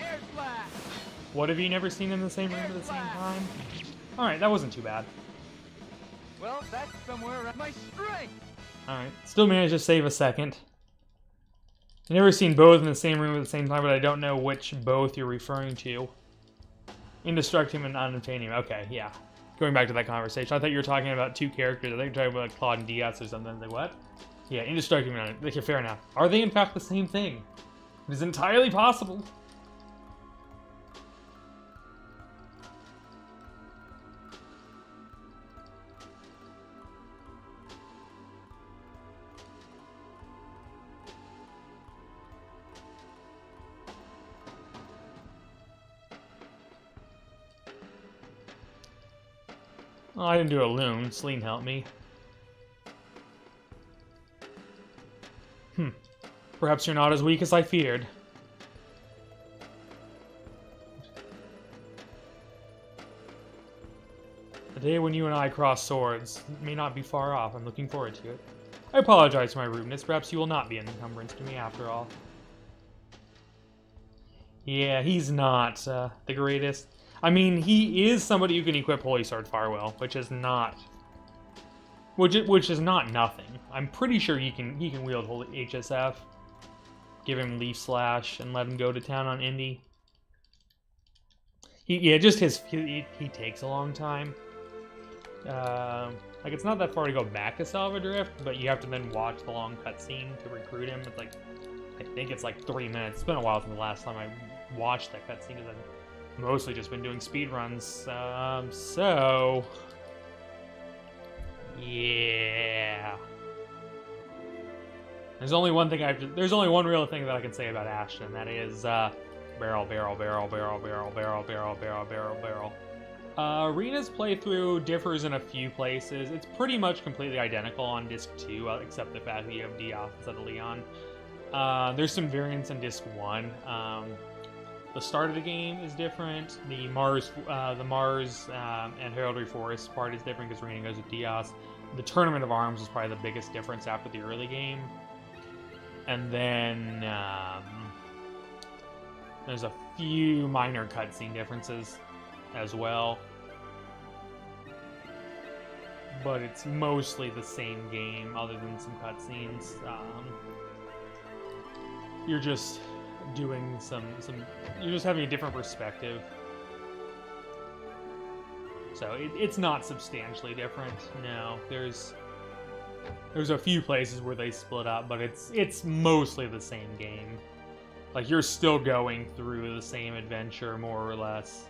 B: Air splash.
A: What have you never seen in the same room at the same time? Alright, that wasn't too bad.
B: Well, that's somewhere around my strength.
A: Alright, still managed to save a second. I've never seen both in the same room at the same time, but I don't know which both you're referring to. Indestructible and Unobtainium. Okay, yeah. Going back to that conversation, I thought you were talking about two characters. I think you were talking about like Claude and Diaz or something. Like, what? Yeah, Indestructible and Unobtainium. Okay, fair enough. Are they in fact the same thing? It is entirely possible. Well, I didn't do a loon. Celine helped me. Perhaps you're not as weak as I feared. The day when you and I cross swords may not be far off. I'm looking forward to it. I apologize for my rudeness. Perhaps you will not be an encumbrance to me after all. Yeah, he's not the greatest. I mean, he is somebody who can equip Holy Sword Farwell, which is not nothing. I'm pretty sure he can wield Holy HSF. Give him Leaf Slash and let him go to town on Indy. He takes a long time. Like, it's not that far to go back to Salvadrift, but you have to then watch the long cutscene to recruit him. It's like, I think it's like 3 minutes. It's been a while since the last time I watched that cutscene, because I've mostly just been doing speedruns. So... yeah. There's only one one real thing that I can say about Ashton, and that is, barrel, barrel, barrel, barrel, barrel, barrel, barrel, barrel, barrel, barrel. Rena's playthrough differs in a few places. It's pretty much completely identical on Disc 2, except the fact that you have Diaz instead of Leon. There's some variants in Disc 1. The start of the game is different. The Mars and Heraldry Forest part is different because Rena goes with Diaz. The Tournament of Arms is probably the biggest difference after the early game. And then there's a few minor cutscene differences as well. But it's mostly the same game, other than some cutscenes. You're just doing you're just having a different perspective. So it's not substantially different. No, there's a few places where they split up, but it's mostly the same game. Like, you're still going through the same adventure, more or less.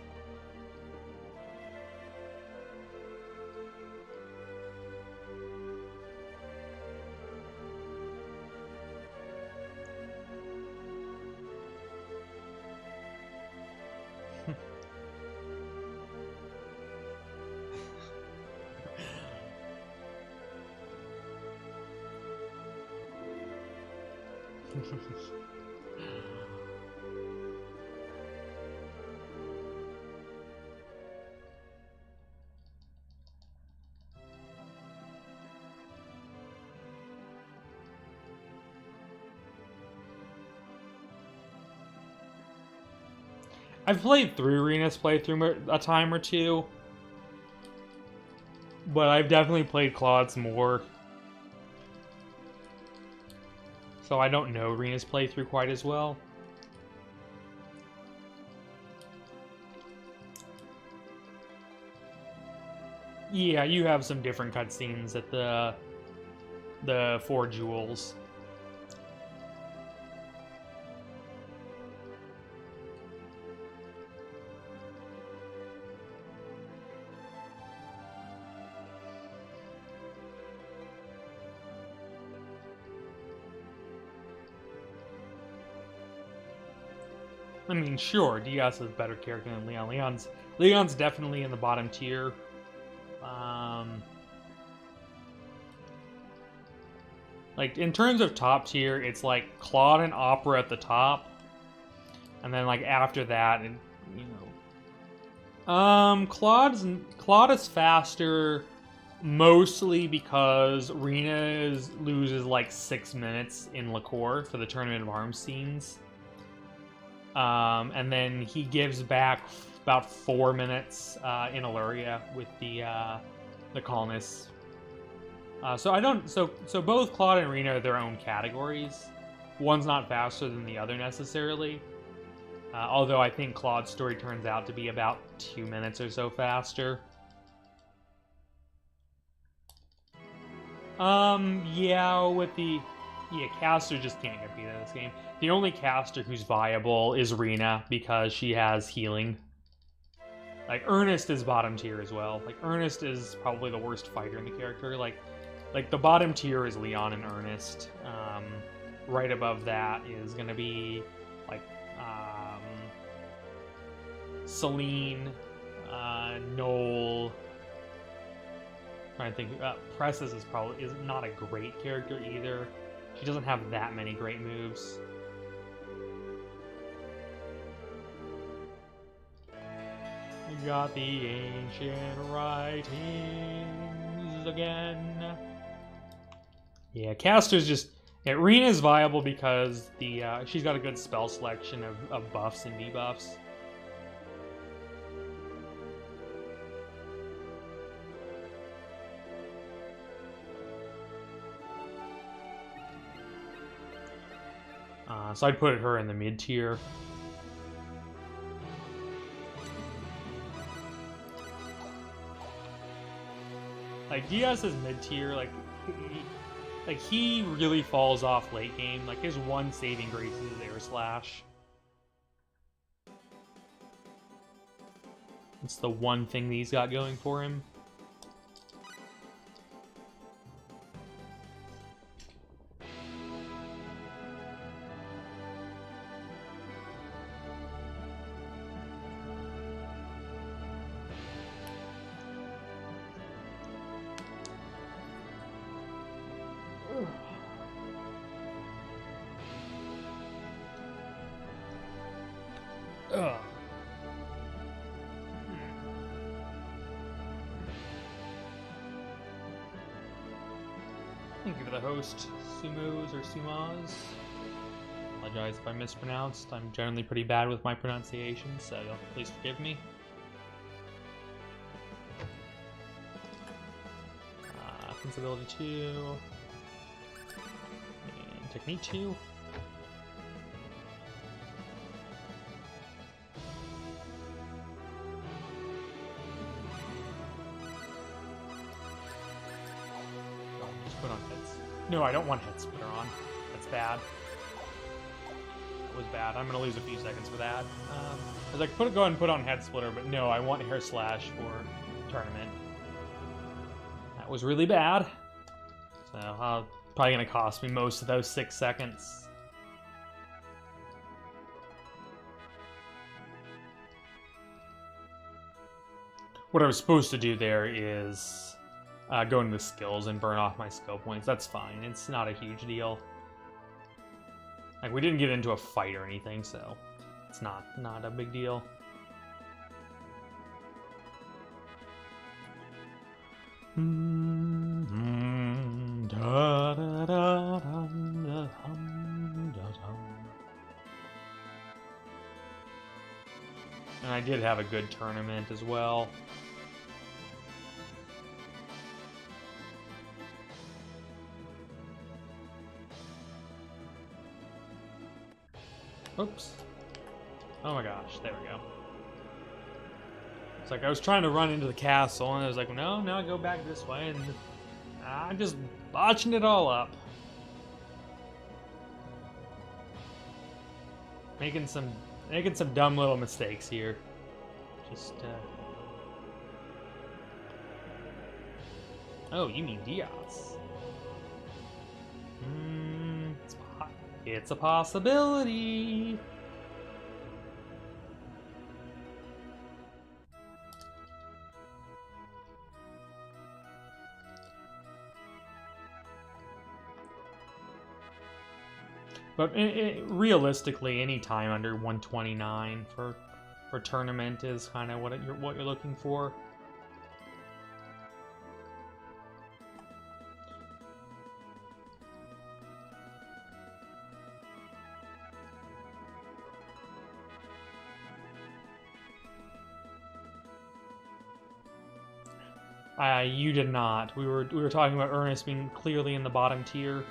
A: I've played through Rena's playthrough a time or two, but I've definitely played Claude's more. So I don't know Rena's playthrough quite as well. Yeah, you have some different cutscenes at the 4 jewels. I mean, sure, Diaz is a better character than Leon. Leon's definitely in the bottom tier. Like, in terms of top tier, it's like Claude and Opera at the top. And then, like, after that, and, you know... Claude is faster mostly because Rena loses, like, 6 minutes in Liqueur for the Tournament of Arms scenes. And then he gives back about 4 minutes in Illyria with the colonists. So both Claude and Rena are their own categories. One's not faster than the other necessarily. Although I think Claude's story turns out to be about 2 minutes or so faster. Caster just can't compete in this game. The only caster who's viable is Rena because she has healing. Like, Ernest is bottom tier as well. Like, Ernest is probably the worst fighter in the character. Like the bottom tier is Leon and Ernest. Right above that is gonna be, like, Celine, Noel. Trying to think. Presses is not a great character either. She doesn't have that many great moves. We got the ancient writings again. Yeah, Caster's just... Yeah, Rena's viable because she's got a good spell selection of buffs and debuffs. So I'd put her in the mid tier. Like, Diaz is mid tier. Like he really falls off late game. Like, his one saving grace is Air Slash. It's the one thing that he's got going for him. Thank you for the host, Sumos or Sumas. Apologize if I mispronounced. I'm generally pretty bad with my pronunciation, so please forgive me. Sensibility 2. And Technique 2. Put on heads. No, I don't want head splitter on. That's bad. That was bad. I'm gonna lose a few seconds for that. I was like, go ahead and put on head splitter, but no, I want hair slash for tournament. That was really bad. So probably gonna cost me most of those 6 seconds. What I was supposed to do there is go into the skills and burn off my skill points. That's fine. It's not a huge deal. Like, we didn't get into a fight or anything, so it's not a big deal. And I did have a good tournament as well. Oops. Oh my gosh, there we go. It's like I was trying to run into the castle, and I was like, no, I go back this way, and I'm just botching it all up. Making some dumb little mistakes here. Just, Oh, you mean Diaz. It's a possibility. But realistically, any time under 129 for tournament is kind of what you're looking for. You did not. We were talking about Ernest being clearly in the bottom tier.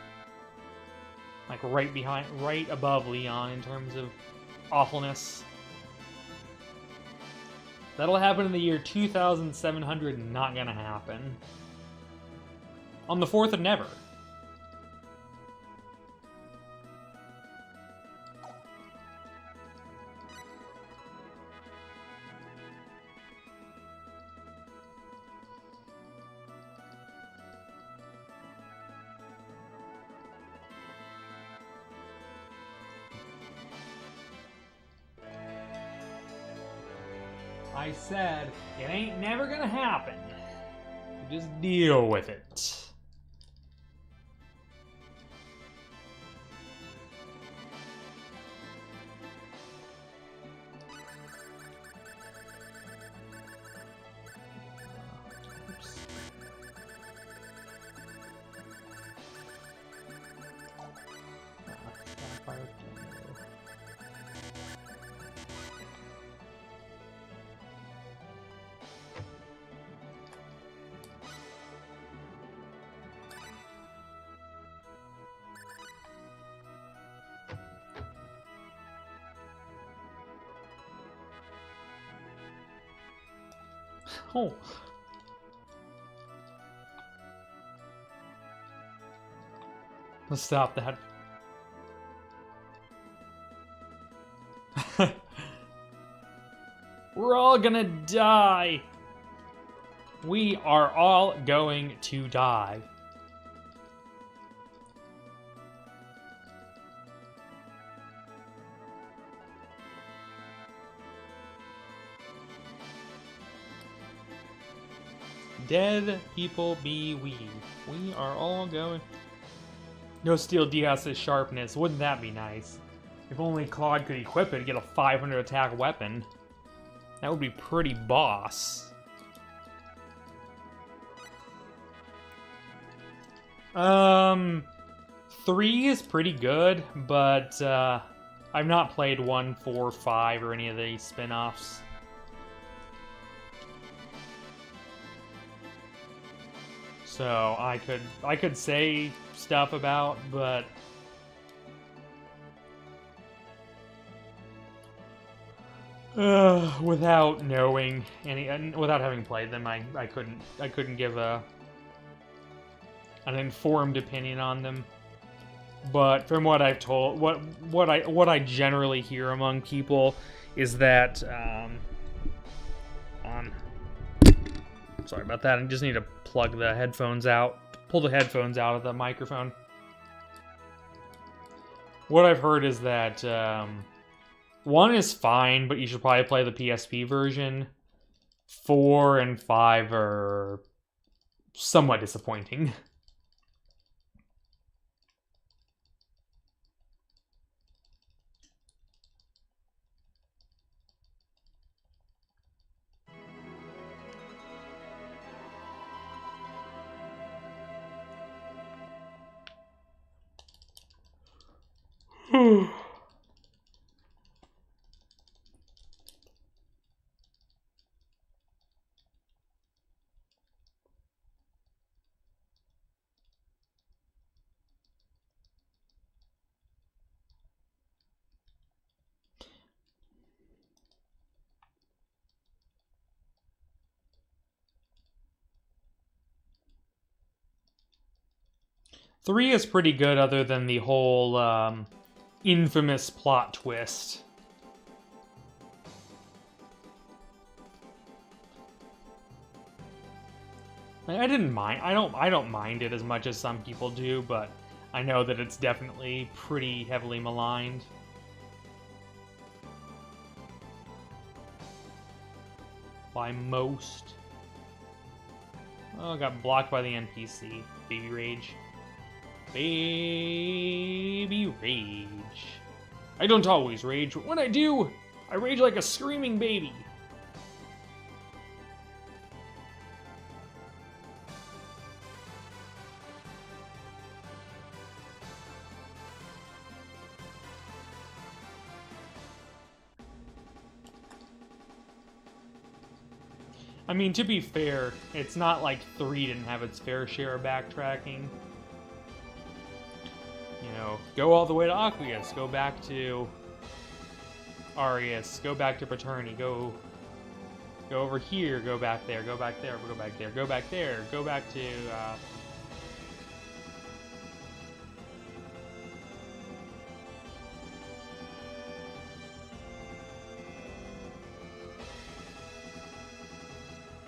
A: Like right above Leon in terms of awfulness. That'll happen in the year 2700, not gonna happen. On the 4th of never. I said, it ain't never gonna happen. You just deal with it. Oops. Oh. Let's stop that. We're all gonna die. We are all going to die. Dead people be we. We are all going... No Steel Diaz's sharpness. Wouldn't that be nice? If only Claude could equip it to get a 500 attack weapon. That would be pretty boss. 3 is pretty good, but I've not played 1, 4, 5, or any of the spin-offs. So I could say stuff about, but without knowing any, without having played them, I couldn't give an informed opinion on them. But from what I've told, what I generally hear among people is that sorry about that. I just need to plug the headphones out, pull the headphones out of the microphone. What I've heard is that 1 is fine, but you should probably play the PSP version. 4 and 5 are somewhat disappointing. Three is pretty good, other than the whole infamous plot twist. I didn't mind. I don't mind it as much as some people do, but I know that it's definitely pretty heavily maligned. By most. Oh, got blocked by the NPC. Baby rage. Baby rage. I don't always rage, but when I do, I rage like a screaming baby. I mean, to be fair, it's not like 3 didn't have its fair share of backtracking. You know, go all the way to Aqueous, go back to Arius, go back to Paterni, go over here, go back there, go back there, go back there, go back there, go back to,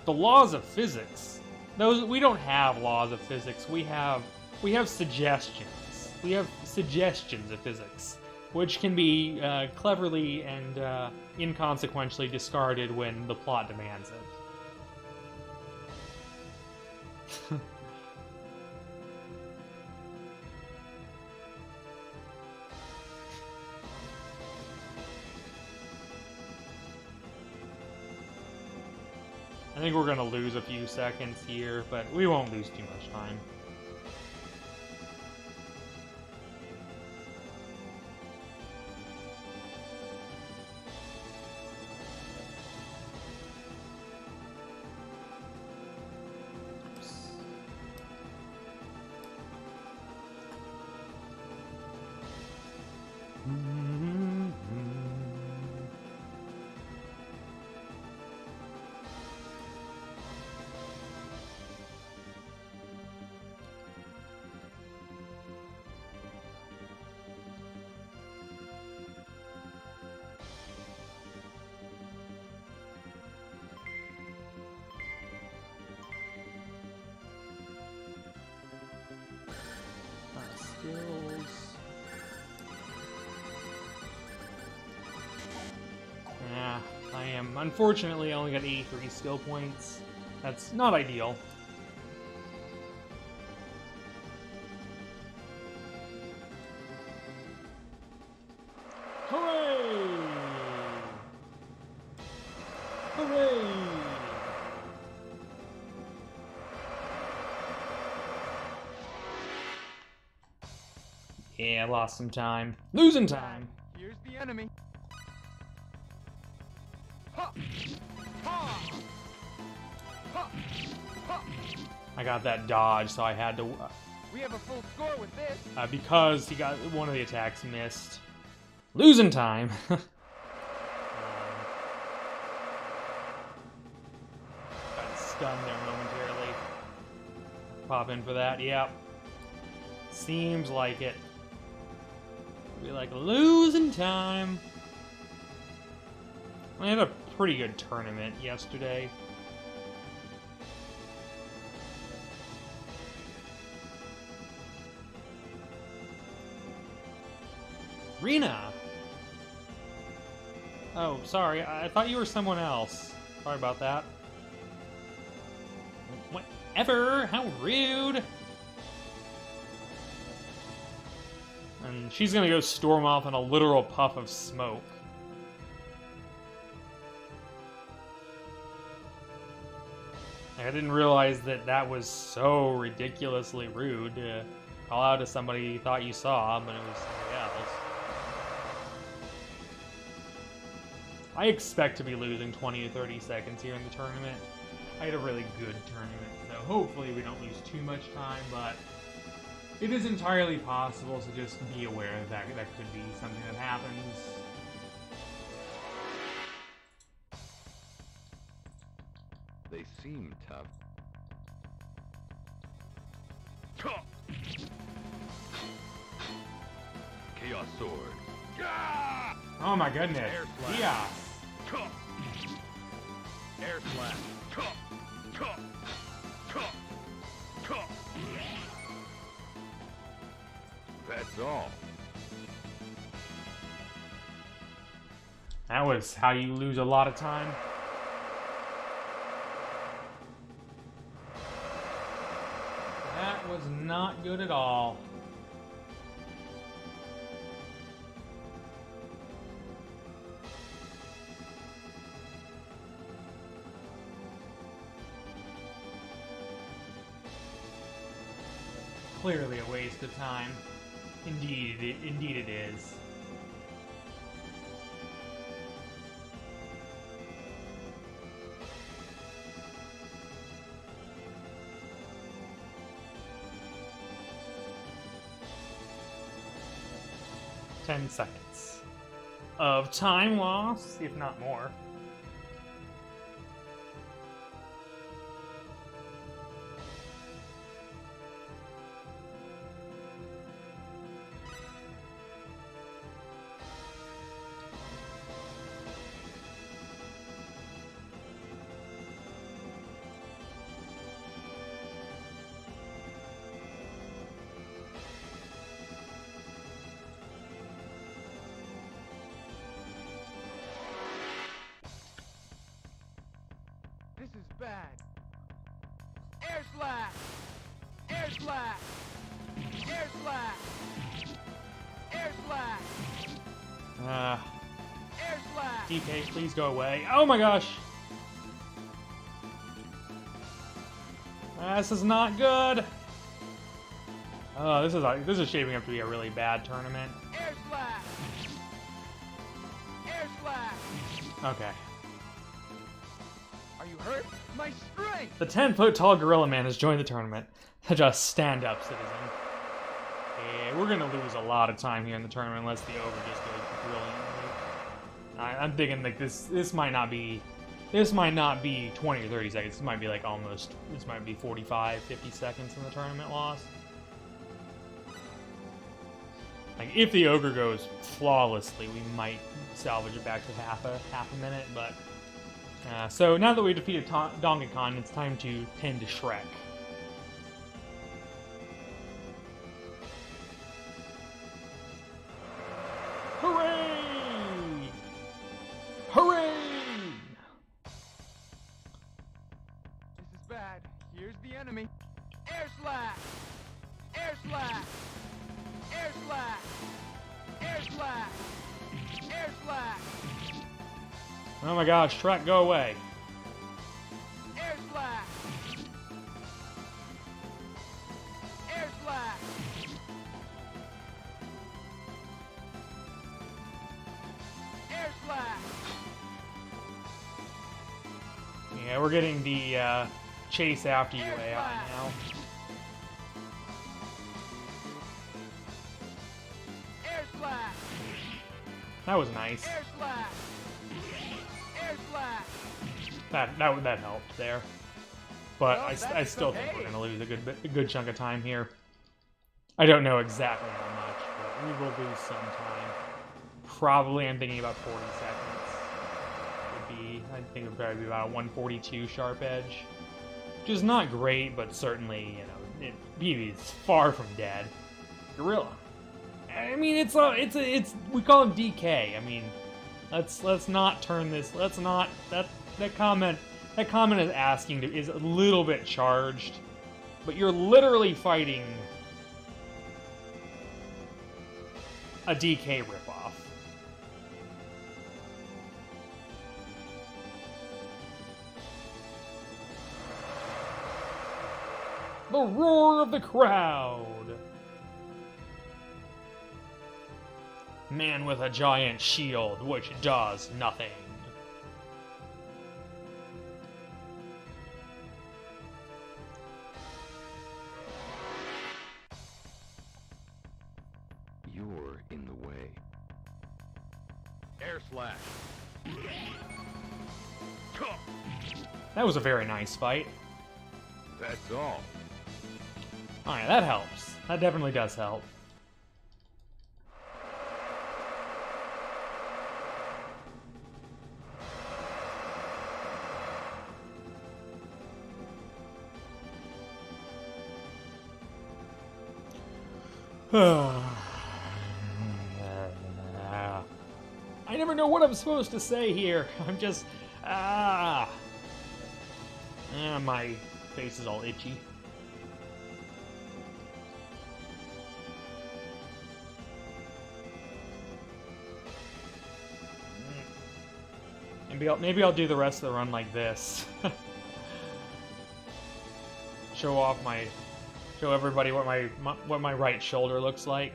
A: the laws of physics. Those, we don't have laws of physics. We have suggestions. We have suggestions of physics, which can be cleverly and inconsequentially discarded when the plot demands it. I think we're gonna lose a few seconds here, but we won't lose too much time. Skills. Yeah, I am. Unfortunately, I only got 83 skill points. That's not ideal. Hooray! Hooray! Yeah, I lost some time. Losing time.
B: Here's the enemy. Ha! Ha! Ha! Ha!
A: I got that dodge, so I had to...
B: We have a full score with this.
A: because he got one of the attacks missed. Losing time. Got stunned there momentarily. Pop in for that, yep. Seems like it. Be like losing time. I had a pretty good tournament yesterday. Rena! Oh, sorry. I thought you were someone else. Sorry about that. Whatever! How rude! And she's gonna go storm off in a literal puff of smoke. I didn't realize that that was so ridiculously rude to call out to somebody you thought you saw, but it was somebody else. I expect to be losing 20 to 30 seconds here in the tournament. I had a really good tournament, so hopefully we don't lose too much time, but it is entirely possible, so just be aware that that could be something that happens.
D: They seem tough. Chaos Sword.
A: Oh my goodness.
D: Air slash.
A: Yeah.
D: Air slash. That's all.
A: That was how you lose a lot of time. That was not good at all. clearly a waste of time. Indeed it is. Ten seconds of time loss, if not more.
B: This is bad. Air slash! Air slash! Air slash! Air slash! Air slash!
A: DK, please go away. Oh my gosh! This is not good. Oh, this is shaping up to be a really bad tournament.
B: Air slash! Air slash!
A: Okay.
B: Are you hurt? My strength!
A: The 10-foot tall gorilla man has joined the tournament. Such a stand-up citizen. Yeah, we're gonna lose a lot of time here in the tournament unless the ogre just goes brilliantly. I'm thinking like this might not be 20 or 30 seconds. This might be like this might be 45, 50 seconds in the tournament loss. Like if the ogre goes flawlessly, we might salvage it back to half a minute, but so now that we defeated Donkey Kong, it's time to tend to Shrek. Hooray! Hooray!
B: This is bad. Here's the enemy. Air slash! Air slash! Air slash! Air slash! Air slash!
A: Oh my gosh, Shrek, go away.
B: Air slash! Air slash! Air slash!
A: Yeah, we're getting the chase after you AI now.
B: Air slash!
A: That was nice.
B: Air slash! Air slash!
A: That helped there. But
B: Well,
A: I
B: that's
A: still think
B: okay.
A: we're gonna lose a good chunk of time here. I don't know exactly how much, but we will lose some time. Probably, I'm thinking about 40 seconds. I think it would probably be about a 142 sharp edge, which is not great, but certainly, you know, BB's far from dead. Gorilla. I mean, it's we call him DK. I mean, let's not turn this. Let's not that comment is asking is a little bit charged, but you're literally fighting a DK ripoff. The roar of the crowd. Man with a giant shield, which does nothing.
D: You're in the way. Air slash.
A: That was a very nice fight.
D: That's all.
A: Alright, that helps. That definitely does help. I never know what I'm supposed to say here. I'm just... my face is all itchy. Maybe I'll do the rest of the run like this. Show off Show everybody what my right shoulder looks like.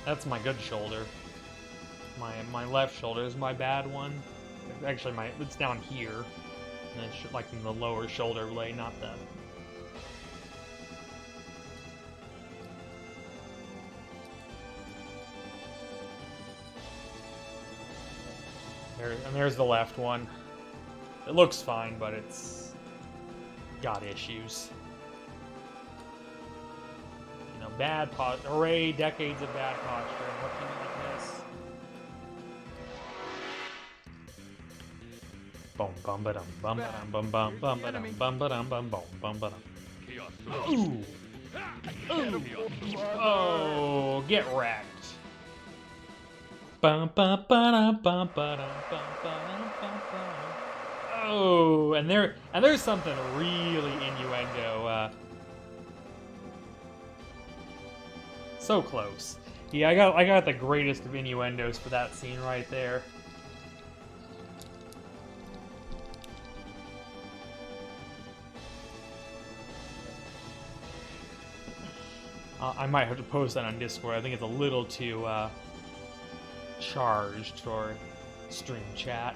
A: That's my good shoulder. My left shoulder is my bad one. Actually, it's down here, and it's like in the lower shoulder blade, not the. There's the left one. It looks fine, but it's got issues. You know, bad posture. Hooray, decades of bad posture. And what can you like this? Boom, bum, ba dum, bum, ba dum, bum, bum, bum, ba dum, bum, ba dum, bum, bum, ba dum. Ooh! Ooh! Oh, get wrecked. Bum, ba, ba, dum, bum, ba, dum, bum, ba, dum, bum, ba. Oh, and there's something really innuendo. So close. Yeah, I got the greatest of innuendos for that scene right there. I might have to post that on Discord. I think it's a little too charged for stream chat.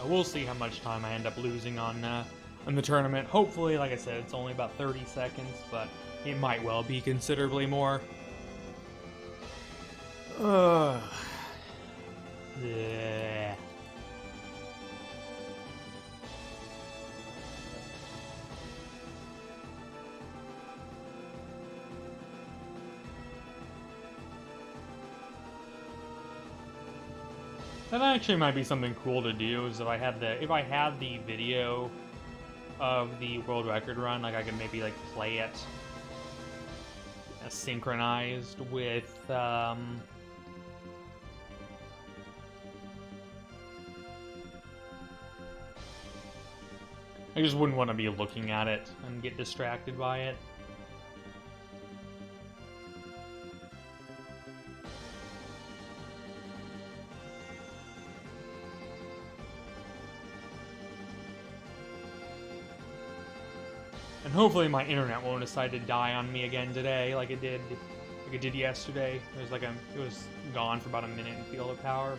A: We'll see how much time I end up losing on the tournament. Hopefully, like I said, it's only about 30 seconds, but it might well be considerably more. Yeah. That actually might be something cool to do. Is if I had the video of the world record run, like I could maybe like play it synchronized with I just wouldn't want to be looking at it and get distracted by it. And hopefully my internet won't decide to die on me again today, like it did yesterday. It was gone for about a minute in field of power.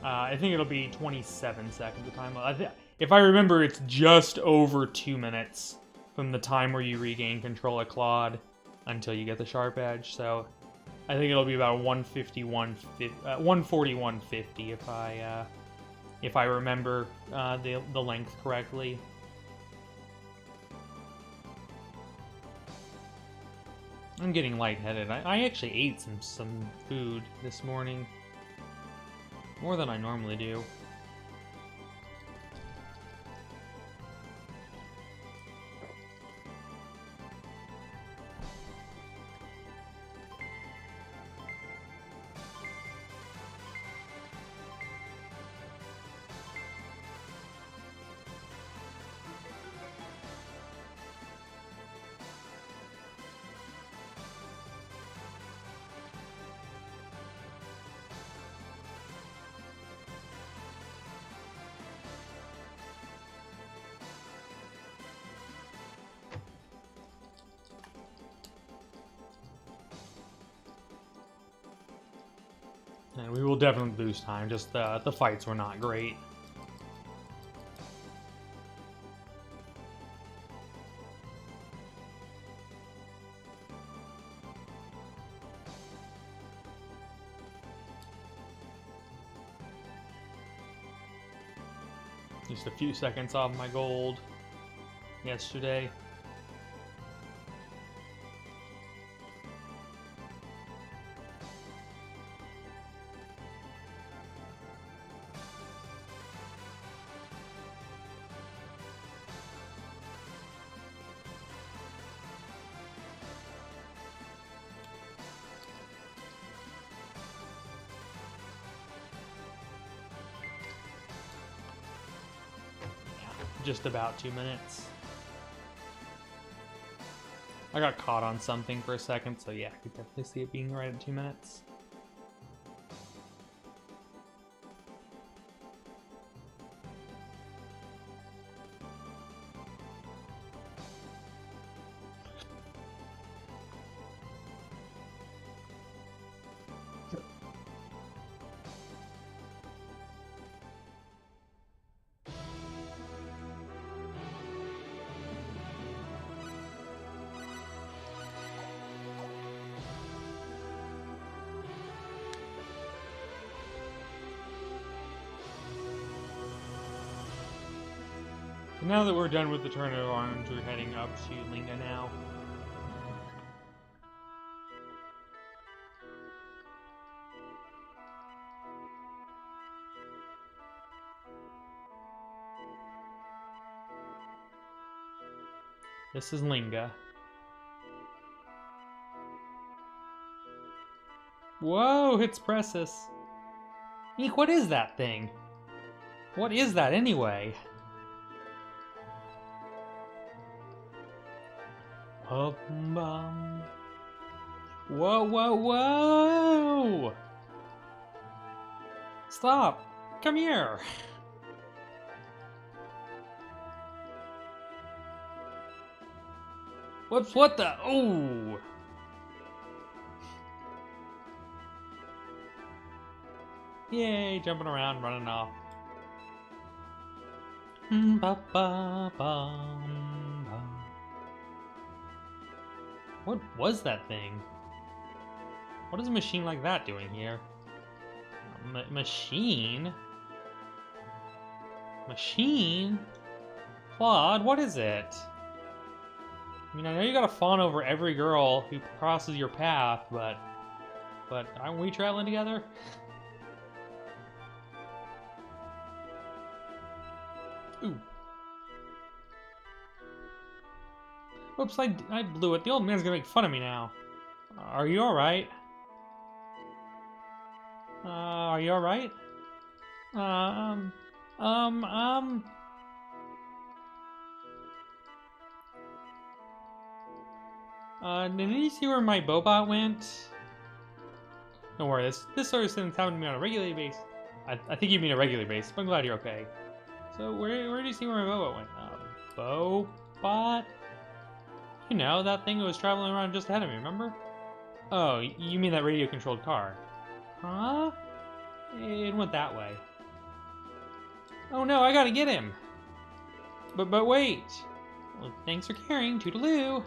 A: I think it'll be 27 seconds of time. If I remember, it's just over 2 minutes from the time where you regain control of Claude until you get the sharp edge. So I think it'll be about 140, 150 if I remember the length correctly. I'm getting lightheaded. I actually ate some food this morning. More than I normally do. And we will definitely lose time, just the fights were not great. Just a few seconds off my gold yesterday. Just about 2 minutes. I got caught on something for a second, so yeah, I could definitely see it being right at 2 minutes. Now that we're done with the turn of arms, we're heading up to Linga now. This is Linga. Whoa, it's Pressus. Eek, what is that thing? What is that anyway? Whoa, whoa, whoa! Stop! Come here! Whoops, what the? Oh! Yay, jumping around, running off. What was that thing? What is a machine like that doing here? Machine? Machine? Claude, what is it? I mean, I know you gotta fawn over every girl who crosses your path, but aren't we traveling together? Ooh. Oops, I blew it. The old man's gonna make fun of me now. Are you alright? Are you alright? Did you see where my Bobot went? Don't worry, this sort of thing's happening to me on a regular basis. I think you mean a regular basis, but I'm glad you're okay. So, where do you see where my Bobot went? Bobot? You know, that thing that was traveling around just ahead of me, remember? Oh, you mean that radio-controlled car? Huh? It went that way. Oh no, I gotta get him! But wait! Well, thanks for caring, toodaloo!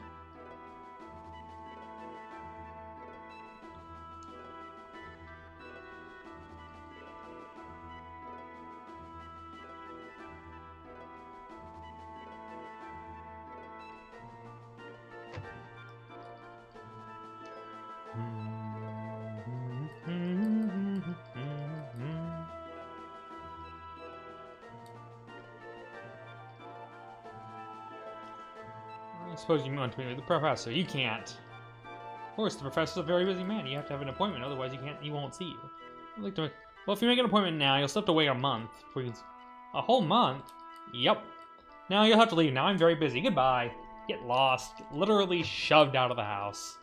A: I suppose you want to meet with the professor. You can't. Of course, the professor's a very busy man. You have to have an appointment, otherwise he won't see you. I'd like to. Well, if you make an appointment now, you'll still have to wait a month. Please. A whole month? Yep. Now you'll have to leave. Now I'm very busy. Goodbye. Get lost. Get literally shoved out of the house.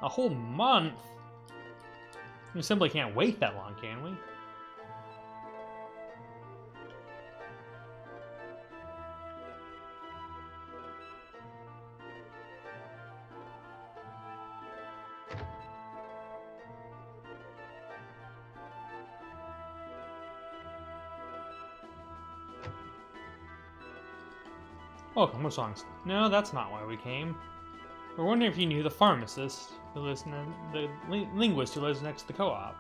A: A whole month? We simply can't wait that long, can we? Welcome, what songs? No, that's not why we came. We're wondering if you knew the pharmacist who lives the linguist who lives next to the co-op.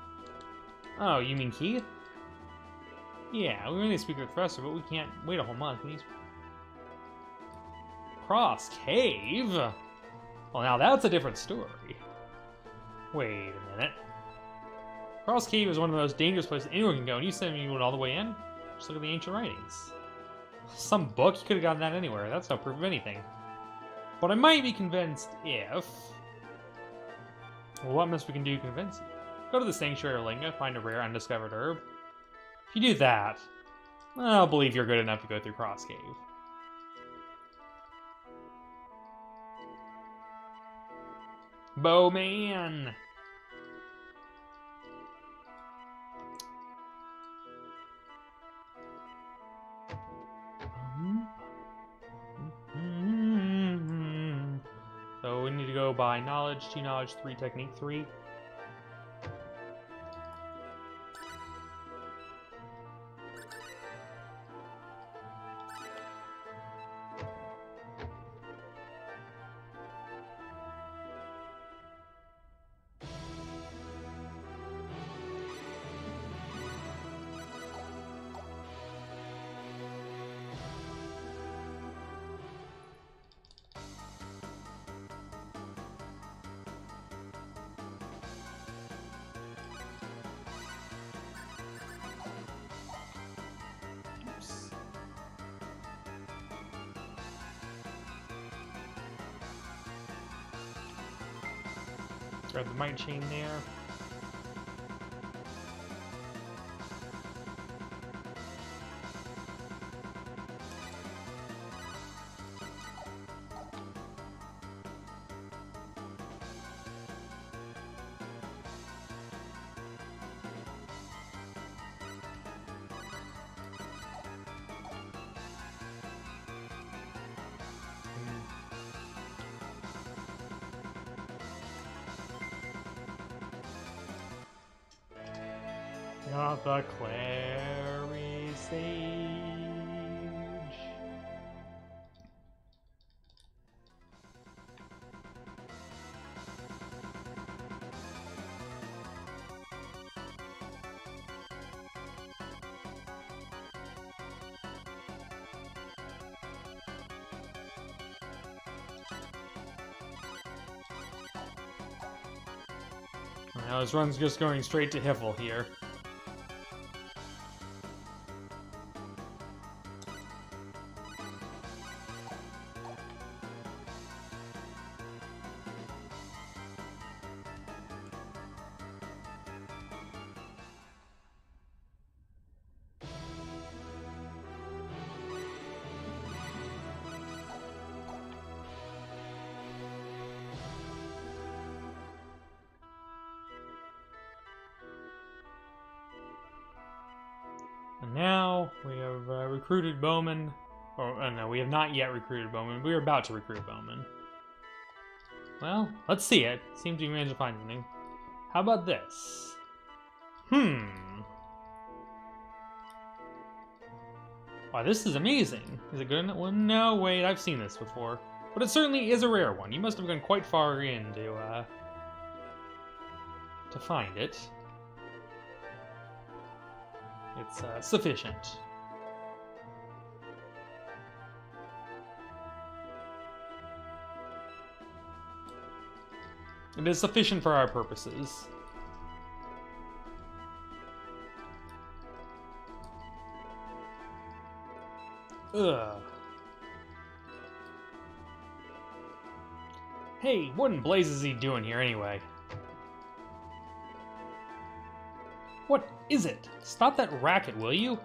A: Oh, you mean Keith? Yeah, we really speak with the professor, but we can't wait a whole month. Cross Cave? Well, now that's a different story. Wait a minute. Cross Cave is one of the most dangerous places anyone can go, and you said you went all the way in? Just look at the ancient writings. Some book? You could have gotten that anywhere. That's no proof of anything. But I might be convinced if... Well, what must we can do to convince you? Go to the Sanctuary of Linga, find a rare undiscovered herb. If you do that, I'll believe you're good enough to go through Cross Cave. Bowman! So we need to go by knowledge, 2 knowledge, 3 technique, 3. Grab the might chain there. Got the Clary Sage. Now this run's just going straight to Hiffle here. And now we have recruited Bowman. Oh, no, we have not yet recruited Bowman. We are about to recruit Bowman. Well, let's see it. Seems we managed to find something. How about this? Wow, this is amazing. Is it good enough? Well, no, wait, I've seen this before. But it certainly is a rare one. You must have gone quite far in to find it. It's sufficient. It is sufficient for our purposes. Ugh. Hey, what in blazes is he doing here anyway? What is it? Stop that racket, will you?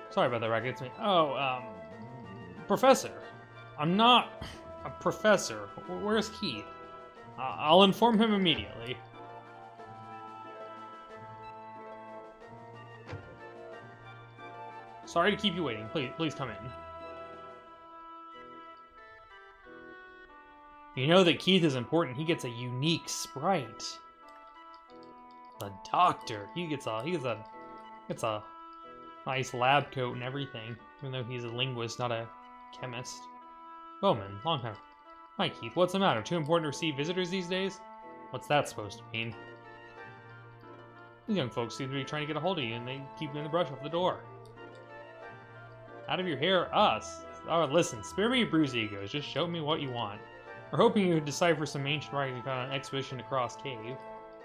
A: Sorry about that racket, it's me. Oh, Professor. I'm not a professor. Where's Keith? I'll inform him immediately. Sorry to keep you waiting. Please come in. You know that Keith is important. He gets a unique sprite. The doctor. He gets a nice lab coat and everything. Even though he's a linguist, not a chemist. Bowman, long time. Hi, Keith. What's the matter? Too important to receive visitors these days? What's that supposed to mean? These young folks seem to be trying to get a hold of you, and they keep getting the brush off the door. Out of your hair, us. Oh, listen, spare me your bruised egos. Just show me what you want. We're hoping you could decipher some ancient writings on an expedition to Cross Cave.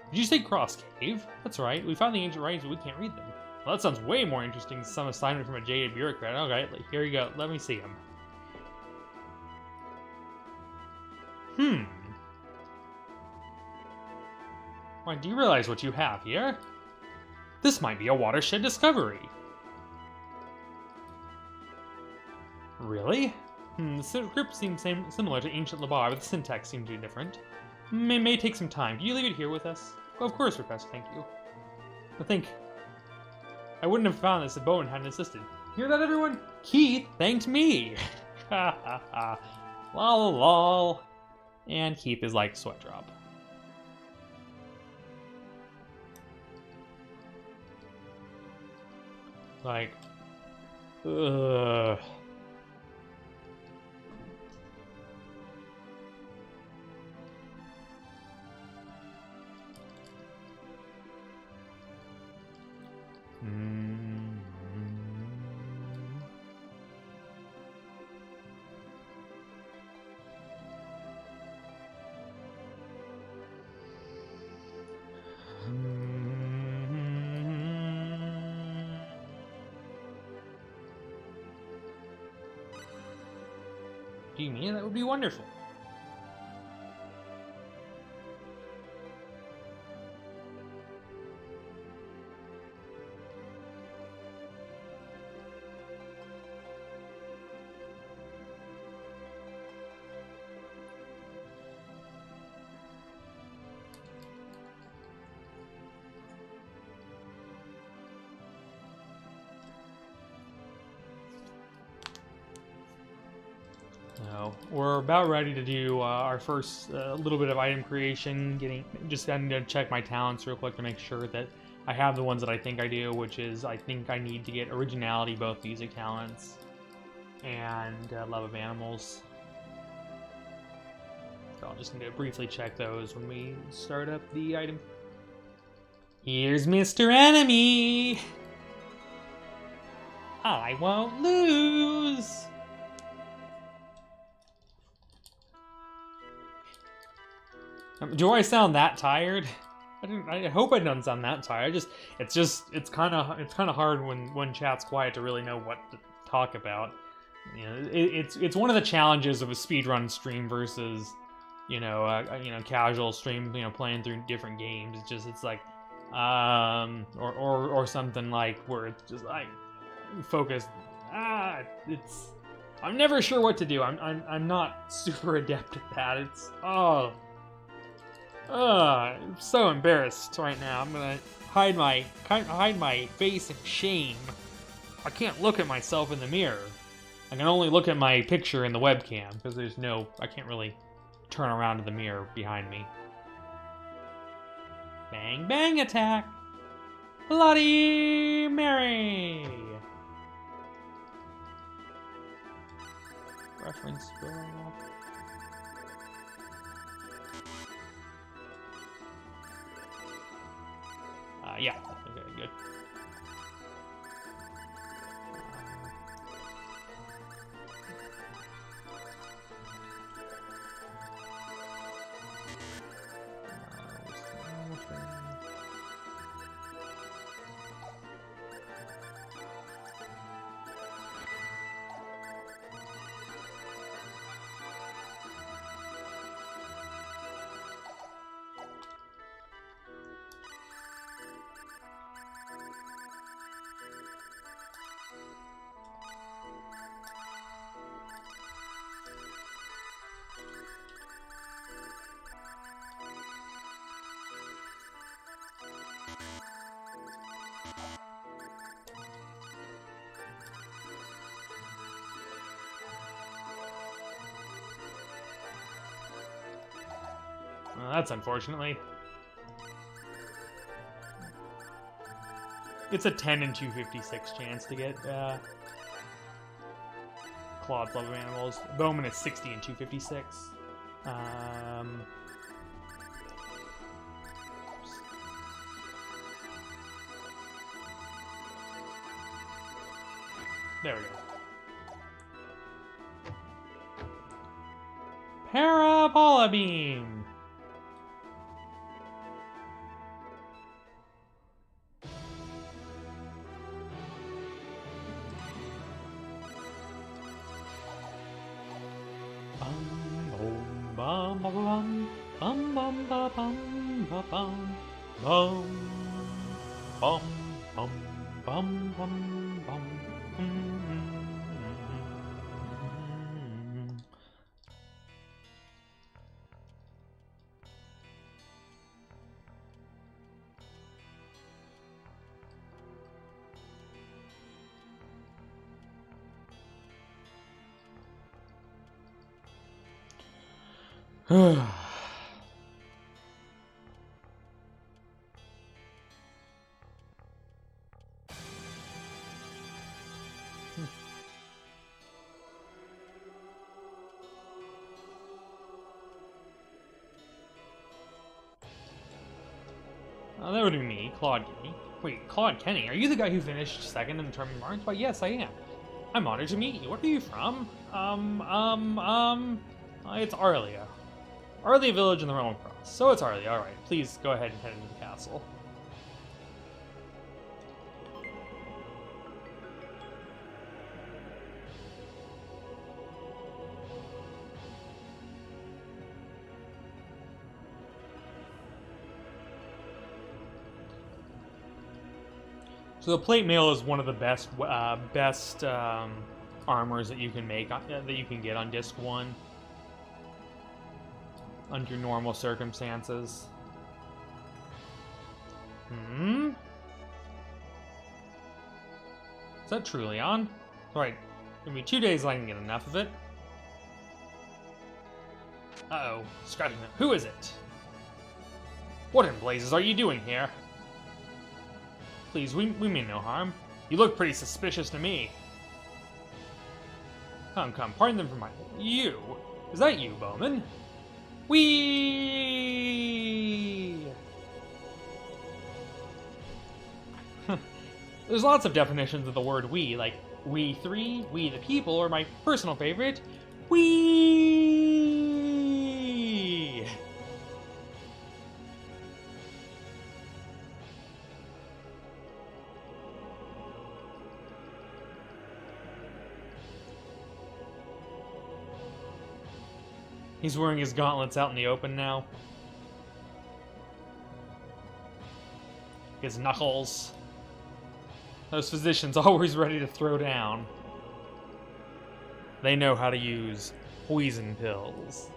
A: Did you say Cross Cave? That's right. We found the ancient writings, but we can't read them. Well, that sounds way more interesting than some assignment from a jaded bureaucrat. Okay, here you go. Let me see them. Why, do you realize what you have here? This might be a watershed discovery. Really? The script seems similar to ancient Labar, but the syntax seems to be different. May take some time. Can you leave it here with us? Oh, of course, Professor, thank you. I wouldn't have found this if Bowen hadn't assisted. Hear that, everyone? Keith thanked me! Ha ha ha. Lol lol. And Keith is like sweat drop. Like, ugh. Do you mean that would be wonderful? No, we're about ready to do our first little bit of item creation. I need to check my talents real quick to make sure that I have the ones that I think I do, which is I think I need to get originality, both music talents, and love of animals. So I'll just need to briefly check those when we start up the item. Here's Mr. Enemy! I won't lose! Do I sound that tired? I hope I don't sound that tired. It's kind of hard when chat's quiet to really know what to talk about. You know, it's one of the challenges of a speedrun stream versus casual stream, playing through different games. It's like or something like where it's just like focused. I'm never sure what to do. I'm not super adept at that. I'm so embarrassed right now. I'm gonna hide my face in shame. I can't look at myself in the mirror. I can only look at my picture in the webcam because I can't really turn around to the mirror behind me. Bang bang attack! Bloody Mary! Reference scroll. Yeah. Okay, good. Well, that's unfortunately. It's a 10 in 256 chance to get Claude's Love of Animals. Bowman is 60 in 256. Um, there we go. Parabola beam. Bum bum bum bum bum bum bum bum bum bum bum bum bum. Oh, that would be me, Claude Kenny. Wait, Claude Kenny? Are you the guy who finished second in the tournament March? Why, yes, I am. I'm honored to meet you. Where are you from? It's Arlia. Arlia Village in the Realm of Cross. So it's Arlia, alright. Please go ahead and head into the castle. So the plate mail is one of the best armors that you can make that you can get on disc 1 under normal circumstances. Is that truly on? Right. It'll be 2 days till I can get enough of it. Uh-oh. Scratching it. Who is it? What in blazes are you doing here? Please, we mean no harm. You look pretty suspicious to me. Come, pardon them for my... You? Is that you, Bowman? Whee! There's lots of definitions of the word we, like we three, we the people, or my personal favorite, we. He's wearing his gauntlets out in the open now. His knuckles. Those physicians always ready to throw down. They know how to use poison pills.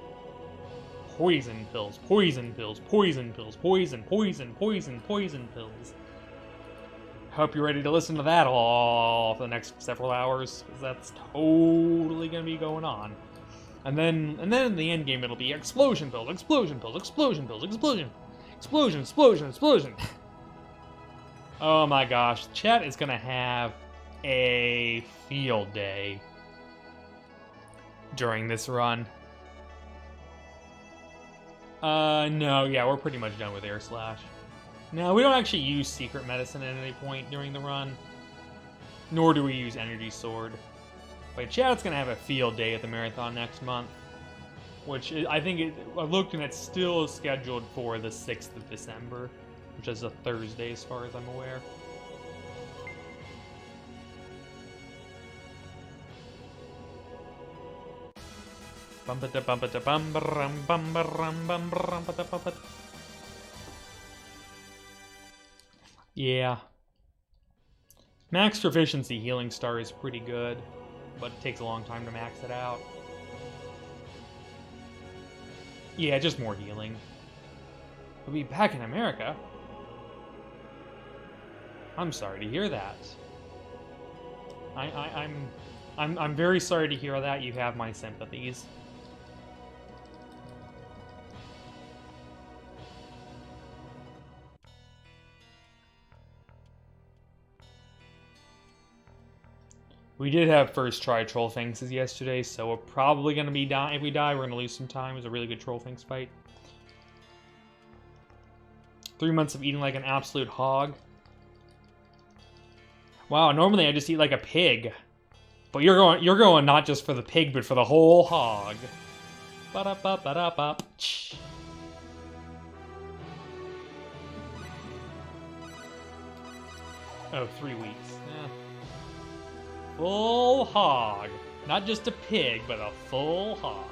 A: Poison pills, poison pills, poison pills, poison pills. Hope you're ready to listen to that all for the next several hours, because that's totally gonna be going on. And then in the end game it'll be explosion pills, explosion pills, explosion pills, explosion, explosion. Oh my gosh, chat is gonna have a field day during this run. No, yeah, we're pretty much done with Air Slash. No, we don't actually use Secret Medicine at any point during the run. Nor do we use Energy Sword. But chat's gonna have a field day at the marathon next month. Which I think I looked and it's still scheduled for the 6th of December. Which is a Thursday as far as I'm aware. Yeah. Max Proficiency Healing Star is pretty good, but it takes a long time to max it out. Yeah, just more healing. We'll be back in America. I'm sorry to hear that. I'm very sorry to hear that. You have my sympathies. We did have first try Trollfainxes yesterday, so we're probably going to be dying. If we die, we're going to lose some time. It was a really good Trollfainx fight. 3 months of eating like an absolute hog. Wow, normally I just eat like a pig. But you're going not just for the pig, but for the whole hog. Ba-da-ba-ba-da-ba. Oh, 3 weeks. Eh. Full hog. Not just a pig, but a full hog.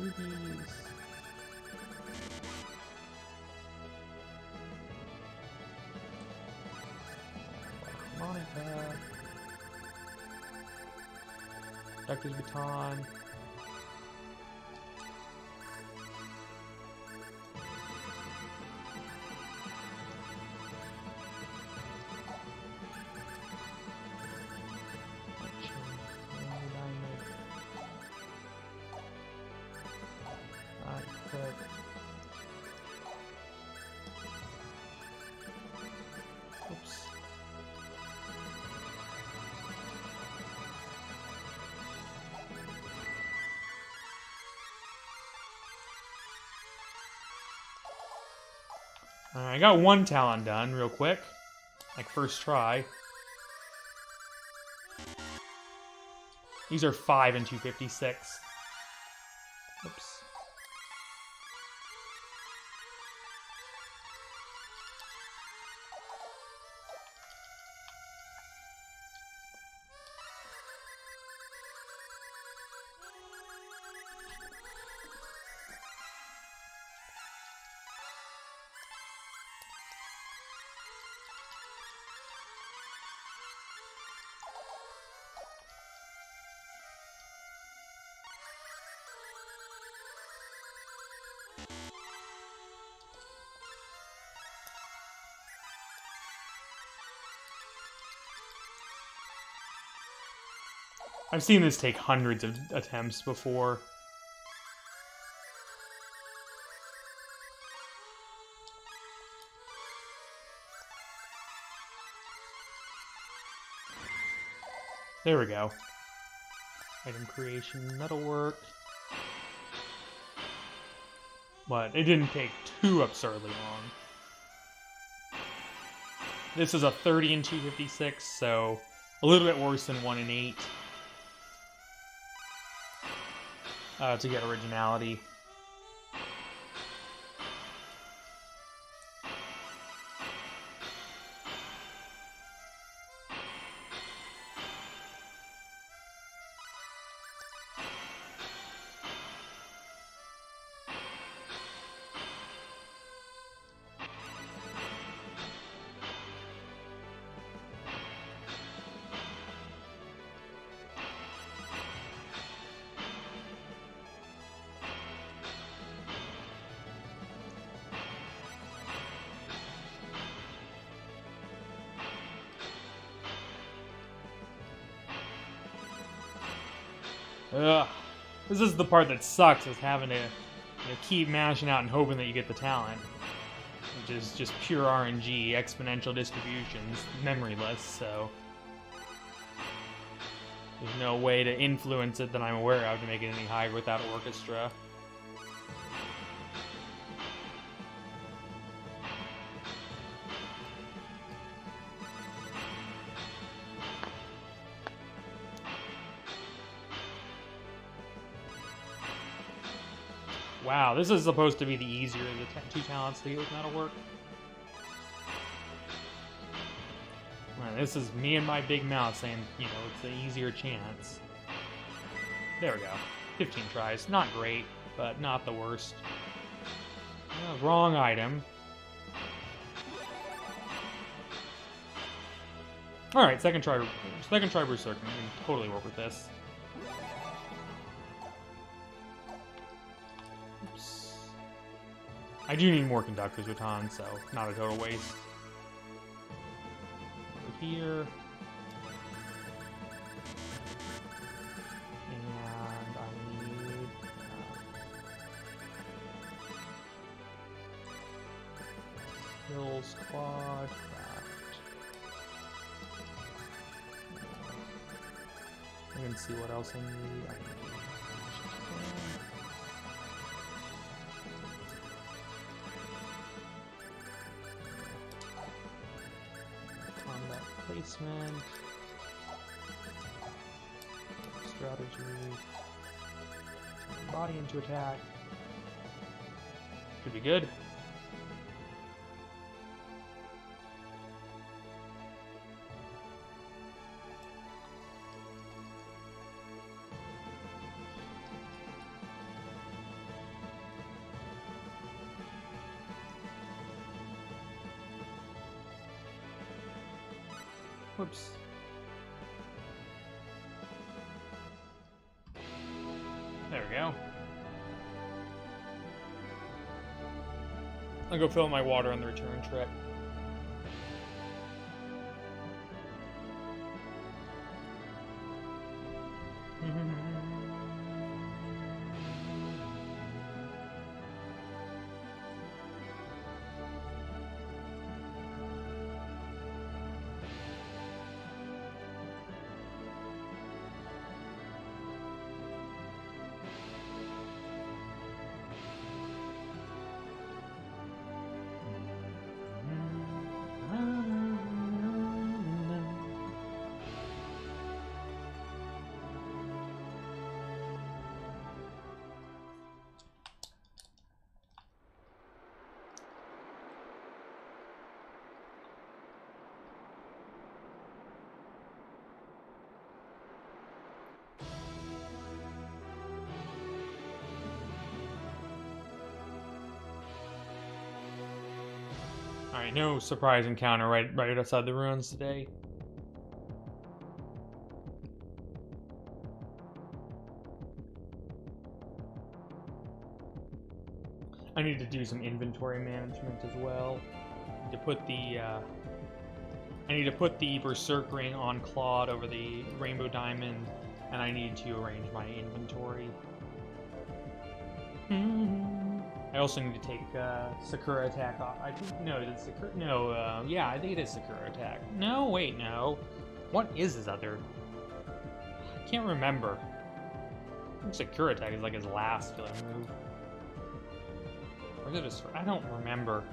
A: Rubies. Monica. Doctor's Baton. Oops. Alright, I got one talent done real quick. Like first try. These are 5 and 256. Oops. I've seen this take hundreds of attempts before. There we go. Item creation, metalwork. But it didn't take too absurdly long. This is a 30 and 256, so a little bit worse than 1 and 8. To get originality. Ugh. This is the part that sucks, is having to keep mashing out and hoping that you get the talent. Which is just pure RNG, exponential distributions, memoryless, so... There's no way to influence it that I'm aware of to make it any higher without orchestra. Wow, this is supposed to be the easier of the 2 talents to get with metalwork. Well, this is me and my big mouth saying, it's the easier chance. There we go. 15 tries. Not great, but not the worst. Wrong item. Alright, second try Berserk. I can totally work with this. Oops. I do need more Conductor's Baton, so not a total waste. Over here. And I need... Hills, Quad, I can see what else I need. Combat placement, strategy, body into attack. Should be good. Whoops. There we go. I'll go fill my water on the return trip. Alright, no surprise encounter right outside the ruins today. I need to do some inventory management as well. I need to put the Berserk ring on Claude over the Rainbow Diamond, and I need to arrange my inventory. I also need to take Sakura attack off. I think yeah, I think it is Sakura attack. No, wait, no. What is his other? I can't remember. I think Sakura attack is like his last killer move. Or is it his? I don't remember.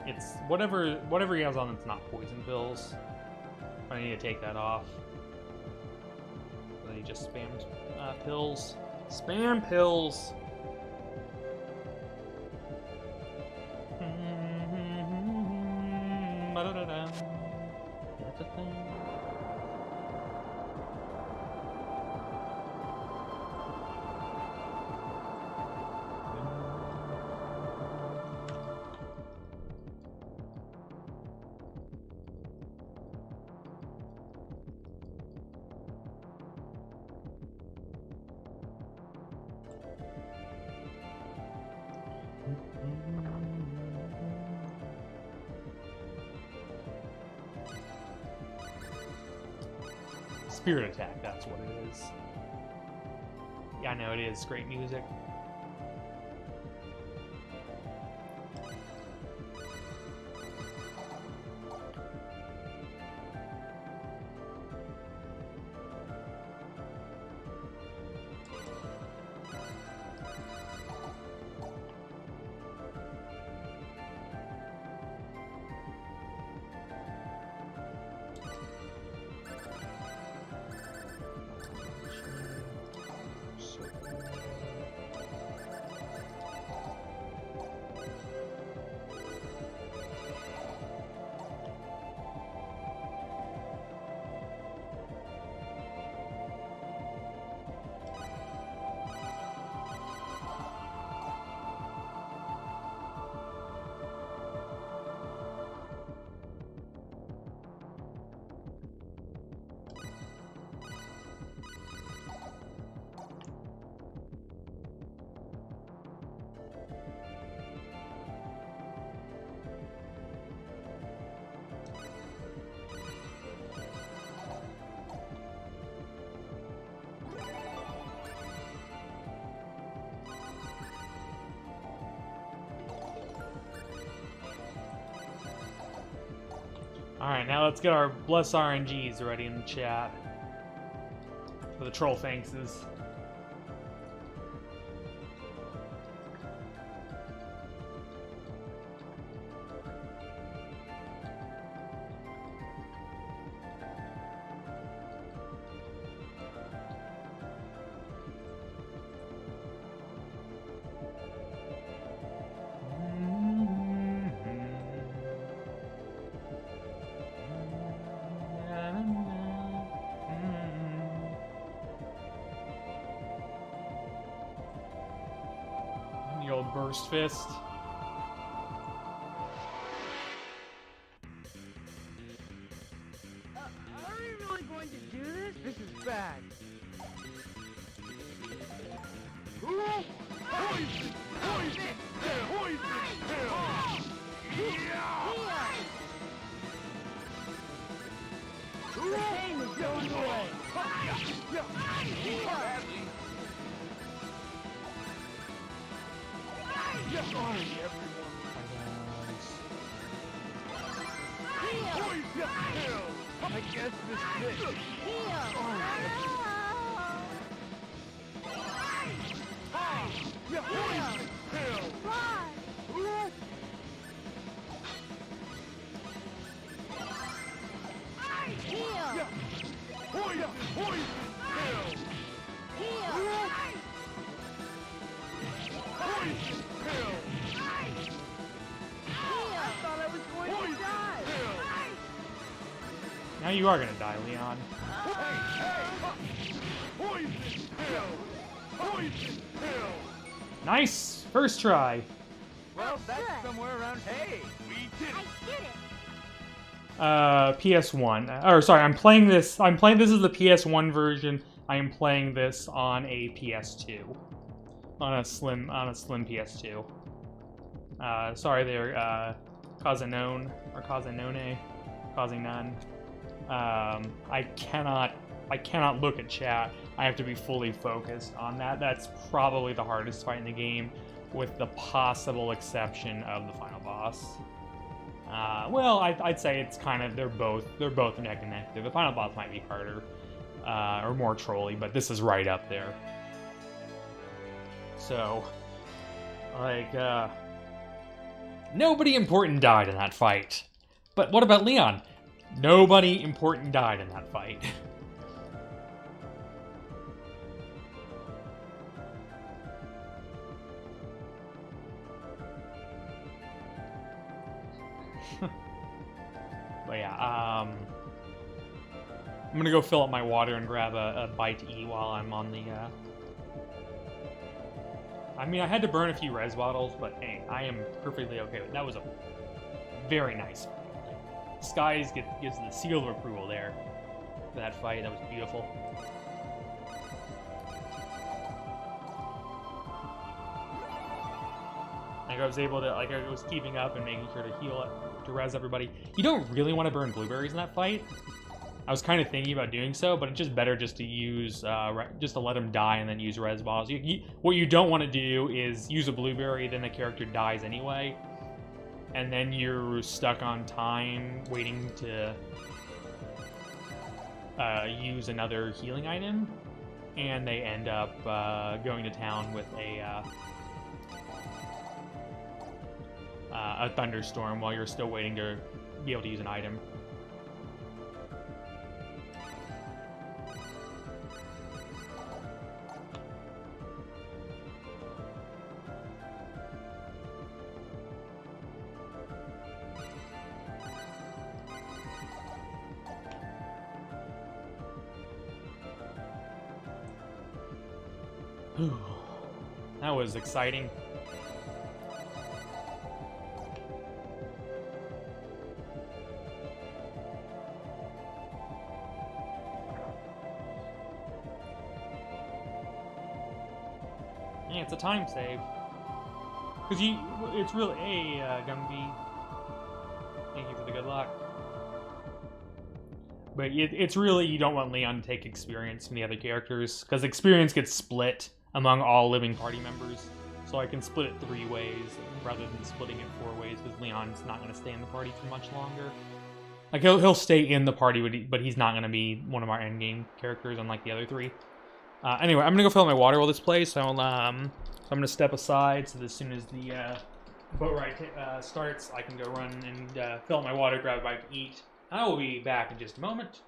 A: It's whatever he has on that's not poison pills. I need to take that off. He just spammed pills. Spam pills! That's a thing. Spirit attack, that's what it is. Yeah, I know it is. Great music. Alright, now let's get our Bless RNGs ready in the chat. For the troll Fainxes. The old burst fist.
B: Are we really going to do this? This is bad. Poison! Poison! Poison! The pain is going away. Sorry, everyone. Poison! I guess this fits.
A: Now you are gonna die, Leon. Nice! First try!
B: Well, that's somewhere around. Hey, we did
C: I
B: it.
C: did it.
A: PS1. Or sorry, I'm playing this as the PS1 version. I am playing this on a PS2. On a slim PS2. Sorry there, Kazanone or Kazanone. Kazinan. I cannot look at chat. I have to be fully focused on that. That's probably the hardest fight in the game, with the possible exception of the final boss. Well, I'd say it's kind of they're both neck and neck. The final boss might be harder or more trolly, but this is right up there. So, like, nobody important died in that fight. But what about Leon? Nobody important died in that fight. But yeah, I'm gonna go fill up my water and grab a bite to eat while I'm on the, I mean, I had to burn a few res bottles, but hey, I am perfectly okay with it. That was a very nice fight. Skies gives the seal of approval there for that fight. That was beautiful. Like, I was able to, like, I was keeping up and making sure to heal it, to res everybody. You don't really want to burn blueberries in that fight. I was kind of thinking about doing so, but it's just better just to use, just to let them die and then use res bottles. What you don't want to do is use a blueberry, then the character dies anyway, and then you're stuck on time waiting to use another healing item, and they end up going to town with a thunderstorm while you're still waiting to be able to use an item. That was exciting. Yeah, it's a time save. Because it's really, hey, Gumby. Thank you for the good luck. But it's really, you don't want Leon to take experience from the other characters, because experience gets split among all living party members. So I can split it 3 ways, rather than splitting it 4 ways, because Leon's not going to stay in the party for much longer. Like, he'll stay in the party, but he's not going to be one of our endgame characters, unlike the other three. Anyway, I'm going to go fill up my water while this plays, so, so I'm going to step aside so that as soon as the boat ride starts, I can go run and fill up my water, grab a bite to eat. I will be back in just a moment.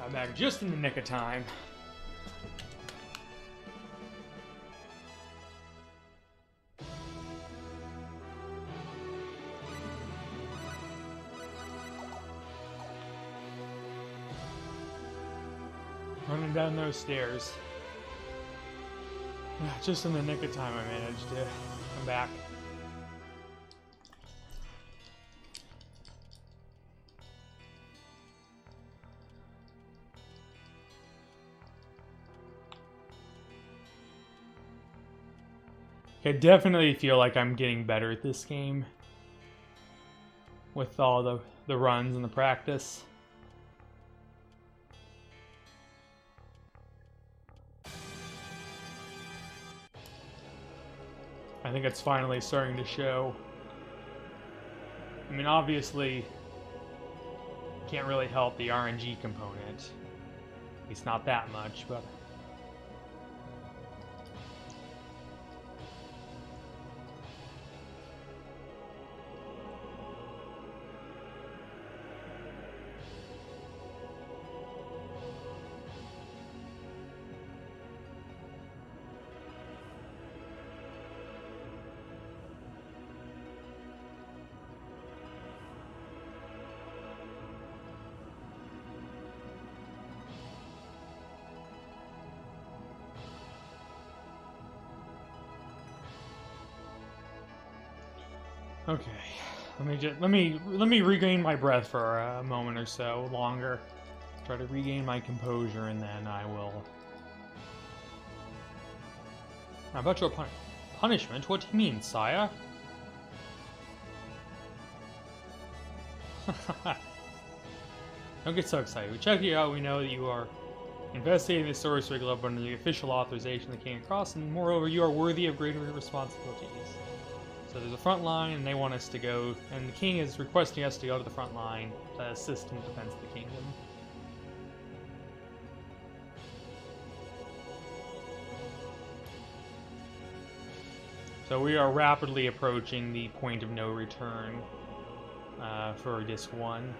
A: I'm back just in the nick of time. Running down those stairs. Just in the nick of time I managed to come back. I definitely feel like I'm getting better at this game with all the runs and the practice. I think it's finally starting to show. I mean, obviously, can't really help the RNG component. At least not that much, but... Okay, let me regain my breath for a moment or so longer. Try to regain my composure, and then I will. Now, about your punishment, what do you mean, sire? Don't get so excited. We checked you out. We know that you are investigating the sorcery glove under the official authorization that came across, and moreover, you are worthy of greater responsibilities. So there's a front line, and they want us to go, and the king is requesting us to go to the front line to assist in the defense of the kingdom. So we are rapidly approaching the point of no return for Disc 1.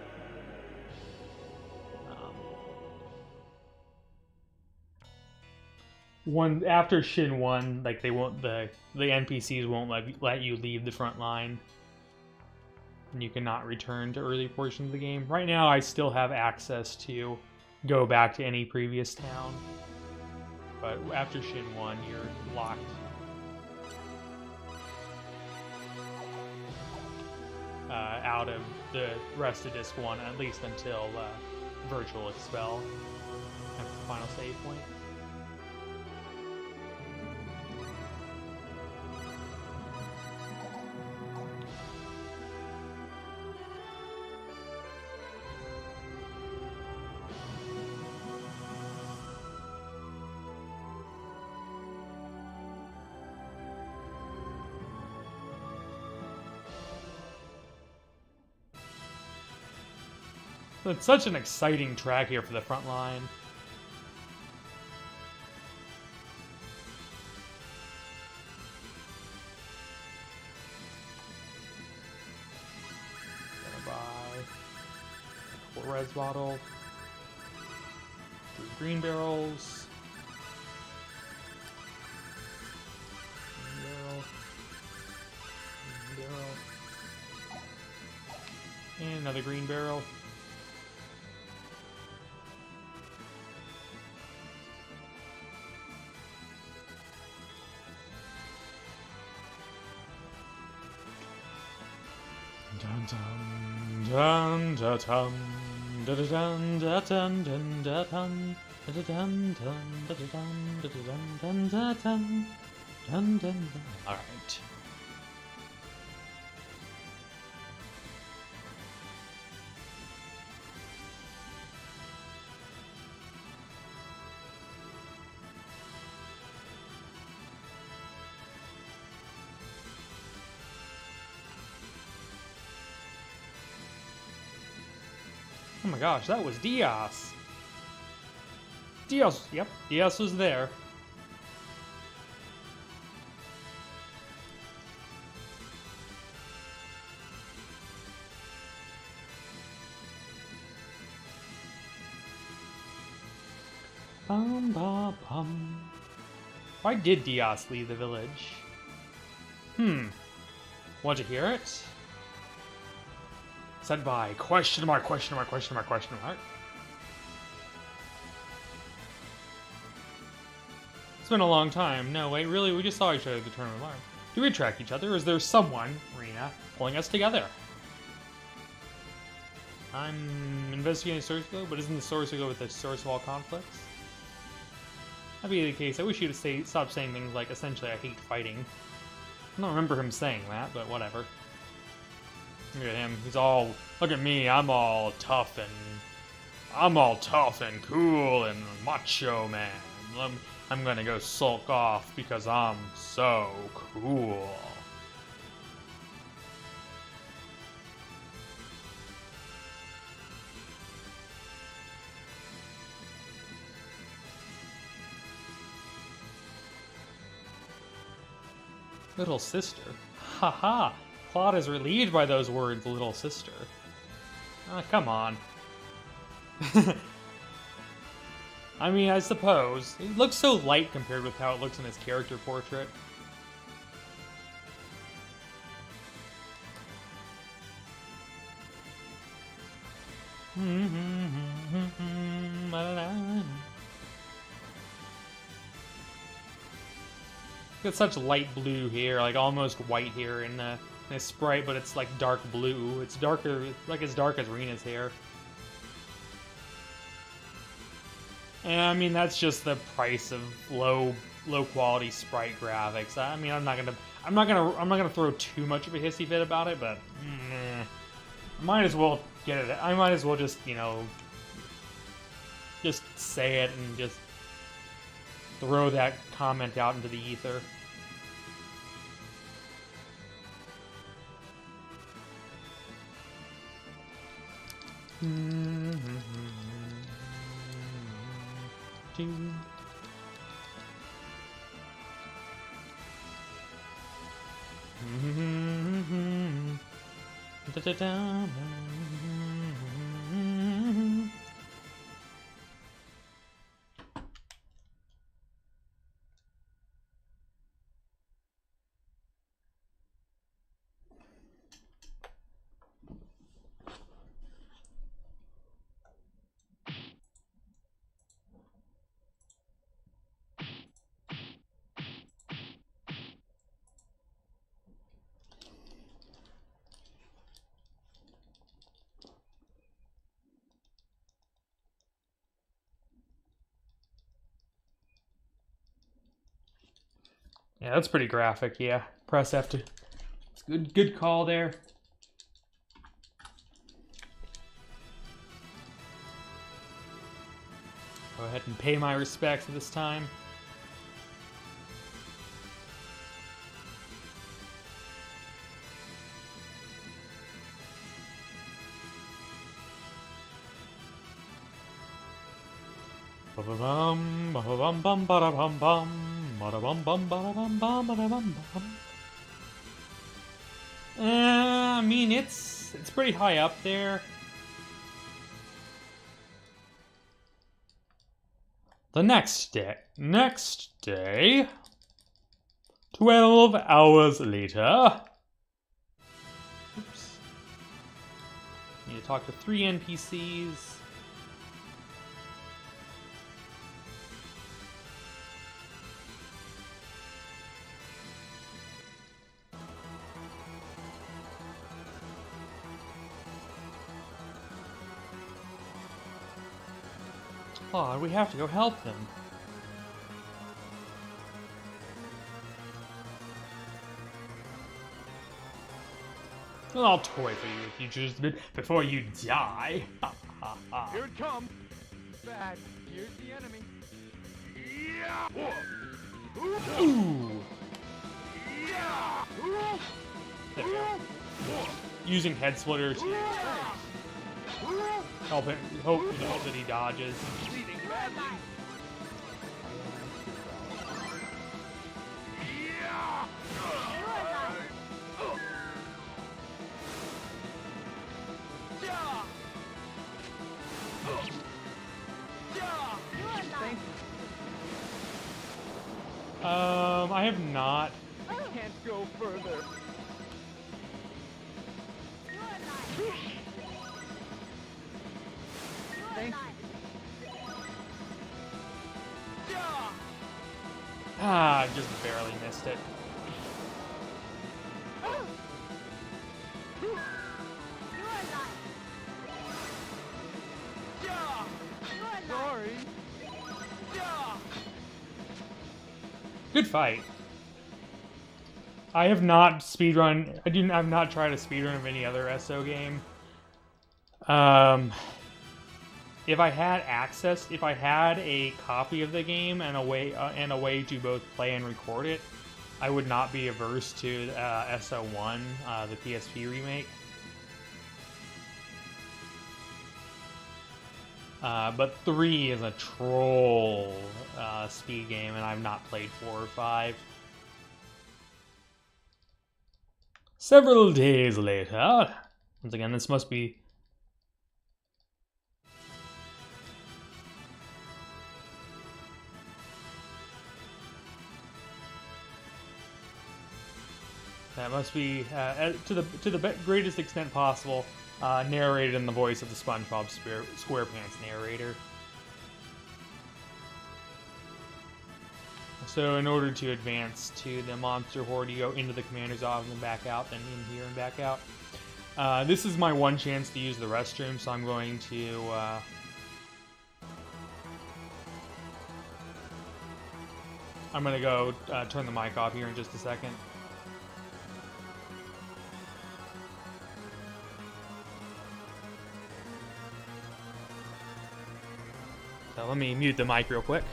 A: After Shin 1, like they won't the NPCs won't let you leave the front line, and you cannot return to early portions of the game. Right now, I still have access to go back to any previous town, but after Shin 1, you're locked. Out of the rest of Disc 1, at least until Virtual Expel at the final save point. It's such an exciting track here for the front line. res bottle. 3 green barrels. Green barrel. Green barrel. And another green barrel. Dun dun dun dun dun dun dun dun dun dun dun dun dun dun dun. All right. Oh my gosh, that was Diaz. Diaz, yep, Diaz was there. Bum, bum, bum. Why did Diaz leave the village? Want to hear it? Said by question mark, question mark, question mark, question mark. It's been a long time. No, wait, really? We just saw each other at the tournament alarm. Do we track each other, or is there someone, Rena, pulling us together? I'm investigating the source code, but isn't the source code with the source of all conflicts? That'd be the case. I wish you to stop saying things like, essentially, I hate fighting. I don't remember him saying that, but whatever. Look at him. He's all, look at me, I'm all tough and cool and macho, man. I'm gonna go sulk off because I'm so cool. Little sister. Haha. Plot is relieved by those words, little sister. Ah, come on. I mean, I suppose. It looks so light compared with how it looks in his character portrait. Got such light blue here, like almost white here in his sprite, but it's like dark blue. It's darker, like as dark as Rena's hair. And I mean, that's just the price of low quality sprite graphics. I mean, I'm not gonna throw too much of a hissy fit about it, but I might as well get it. I might as well just, you know, just say it and just throw that comment out into the ether. Yeah, that's pretty graphic, yeah. Press F to... It's good call there. Go ahead and pay my respects this time. Ba-ba-bum, ba-ba-bum-bum, ba-da-bum-bum, ba-da-bum-bum, ba-da-bum-bum, ba-da-bum-bum. I mean, it's pretty high up there. The next day, 12 hours later. Oops. Need to talk to 3 NPCs. Oh, we have to go help them. I'll toy for you if you choose to before you die.
B: Here it comes. Bad. Here's the enemy.
A: Ooh. There we go. Using head splitter to help him, hope that he dodges. I have not.
B: Can't go further. Thanks.
A: Ah, just barely missed it.
B: Sorry.
A: Good fight. I have not speedrun. I've not tried a speedrun of any other SO game. If I had access, if I had a copy of the game and a way to both play and record it, I would not be averse to SO1, the PSP remake. But 3 is a troll speed game, and I've not played 4 or 5. Several days later, once again, this must be... That must be, to the greatest extent possible, narrated in the voice of the SpongeBob SquarePants narrator. So in order to advance to the monster horde, you go into the commander's office and back out, then in here and back out. This is my one chance to use the restroom, so I'm going to... I'm going to go turn the mic off here in just a second. So let me mute the mic real quick.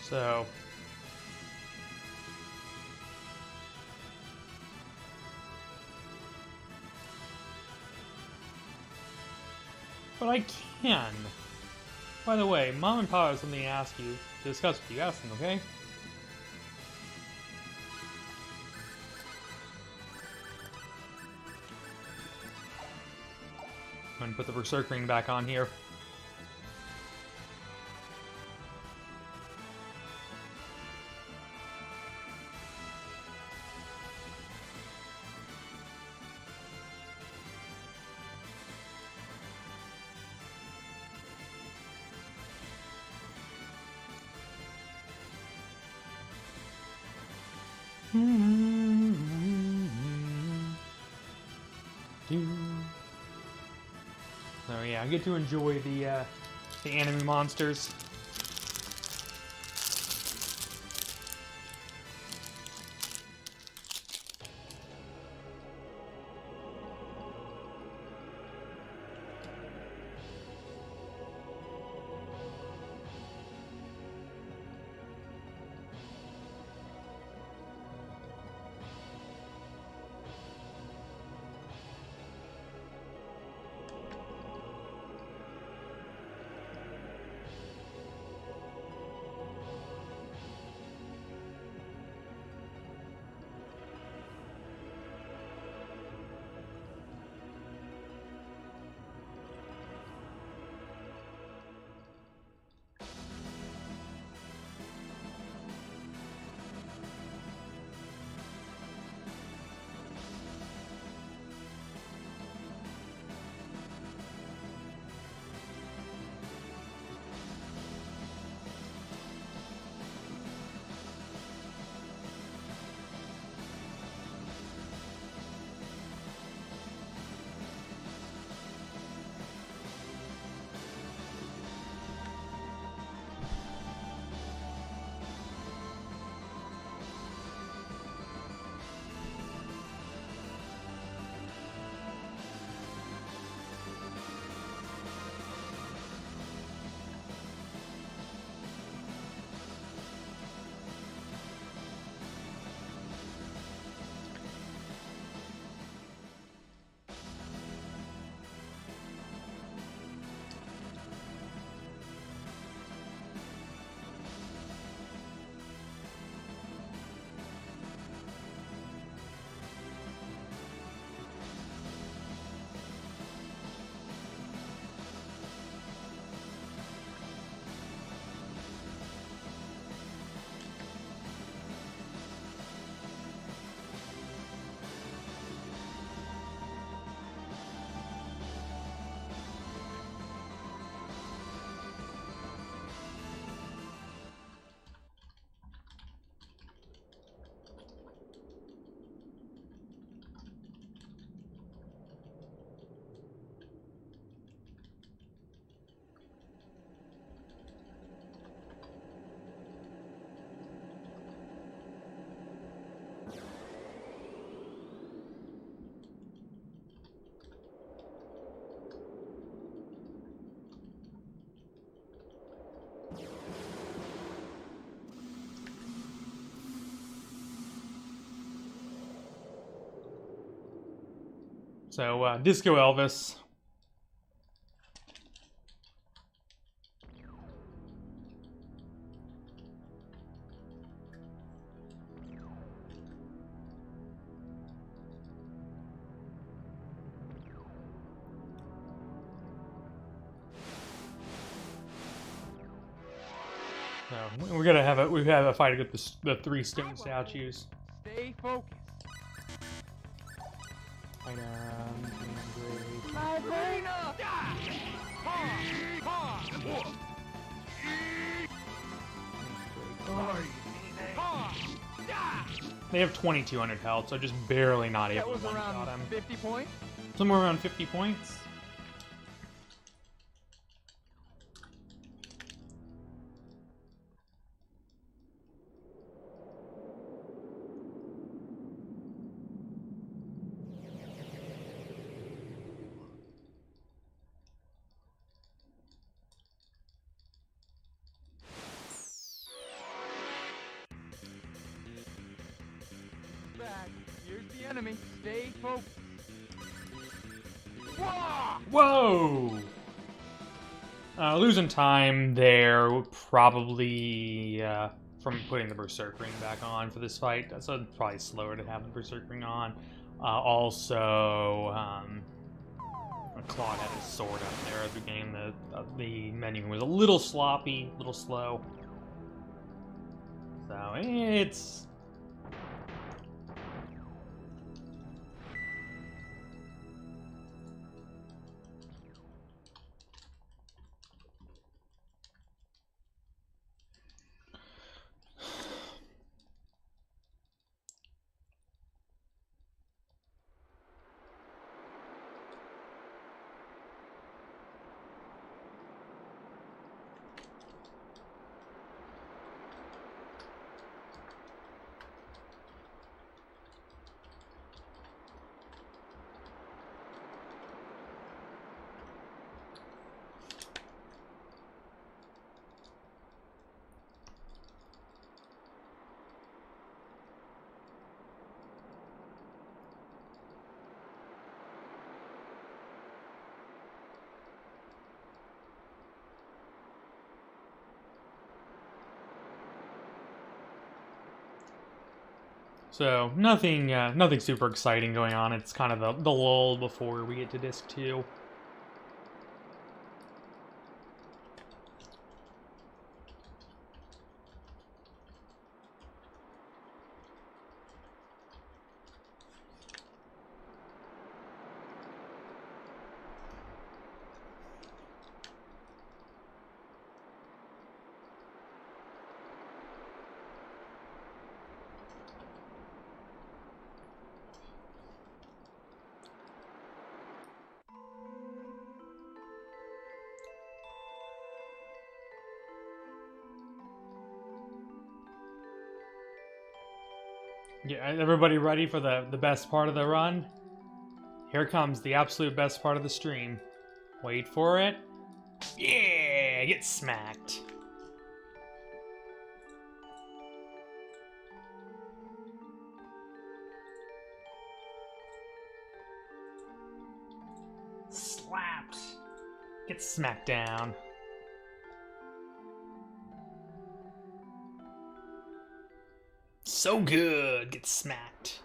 A: So But I can. By the way, Mom and Papa have something to ask you, to discuss with you. Ask them, okay? I'm gonna put the Berserk Ring back on here. So yeah, I get to enjoy the enemy monsters. So, Disco Elvis. So, we have a fight with the three stone statues.
B: Stay focused.
A: They have 2,200 health, so just barely not
B: That
A: able
B: was
A: to one-shot
B: around
A: him.
B: 50 points.
A: Somewhere around 50 points.
B: Back. Here's the enemy. Stay focused. Whoa!
A: Whoa! Losing time there would probably, from putting the Berserk Ring back on for this fight, so it's probably slower to have the Berserk Ring on. Also, Claude had his sword up there at the beginning. The menu was a little sloppy, a little slow. So, it's... So, nothing super exciting going on. It's kind of the lull before we get to Disc 2. Yeah, everybody ready for the best part of the run? Here comes the absolute best part of the stream. Wait for it. Yeah, get smacked. Slapped. Get smacked down. So good. Get smacked.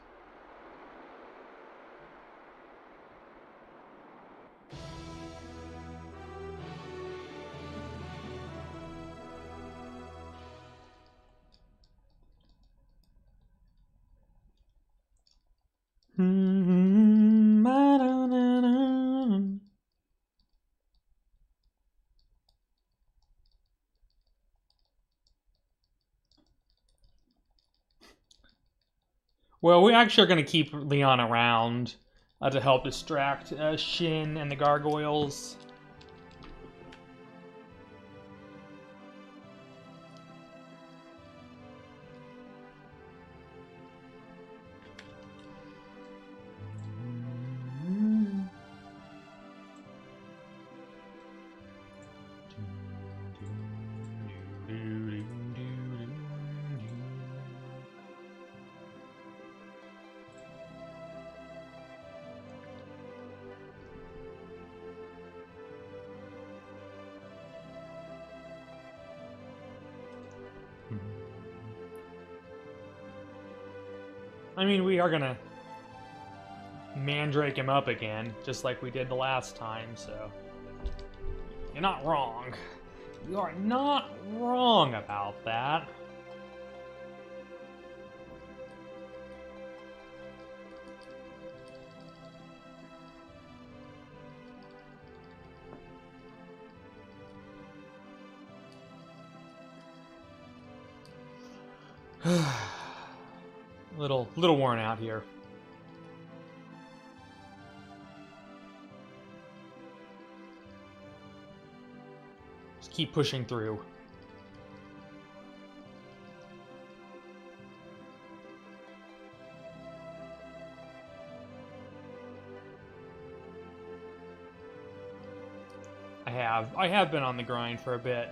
A: Well, we actually are going to keep Leon around to help distract Shin and the gargoyles. I mean, we are gonna mandrake him up again, just like we did the last time, so... You're not wrong. You are not wrong about that. little worn out here. Just keep pushing through. I have been on the grind for a bit.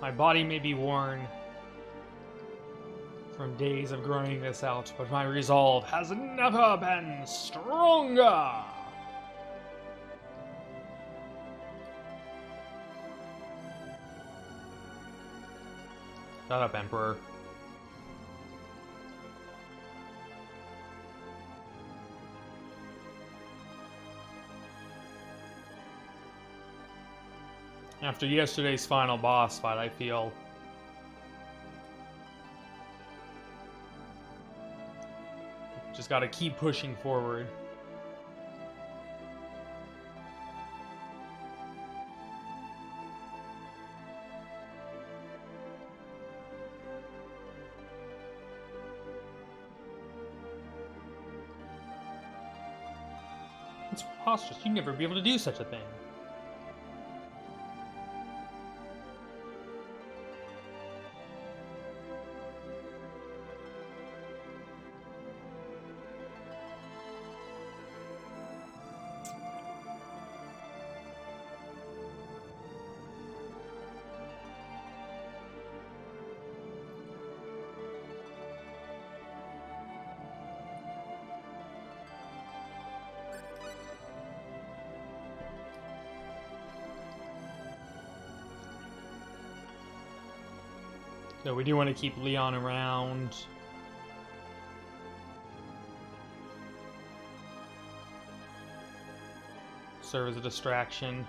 A: My body may be worn from days of grinding this out, but my resolve has never been stronger! Shut up, Emperor. After yesterday's final boss fight, I feel just gotta keep pushing forward. It's preposterous. You'd never be able to do such a thing. So we do want to keep Leon around. Serve as a distraction.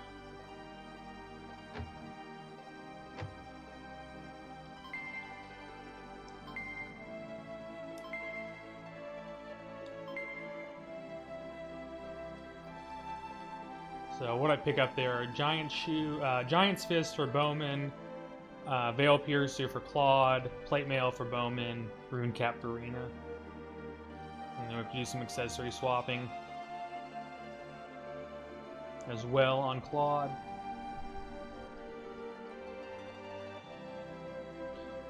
A: So what I pick up there are Giant's Fist for Bowman, Veil Piercer for Claude, Plate Mail for Bowman, Rune Cap for Rena. And then we have to do some accessory swapping as well on Claude.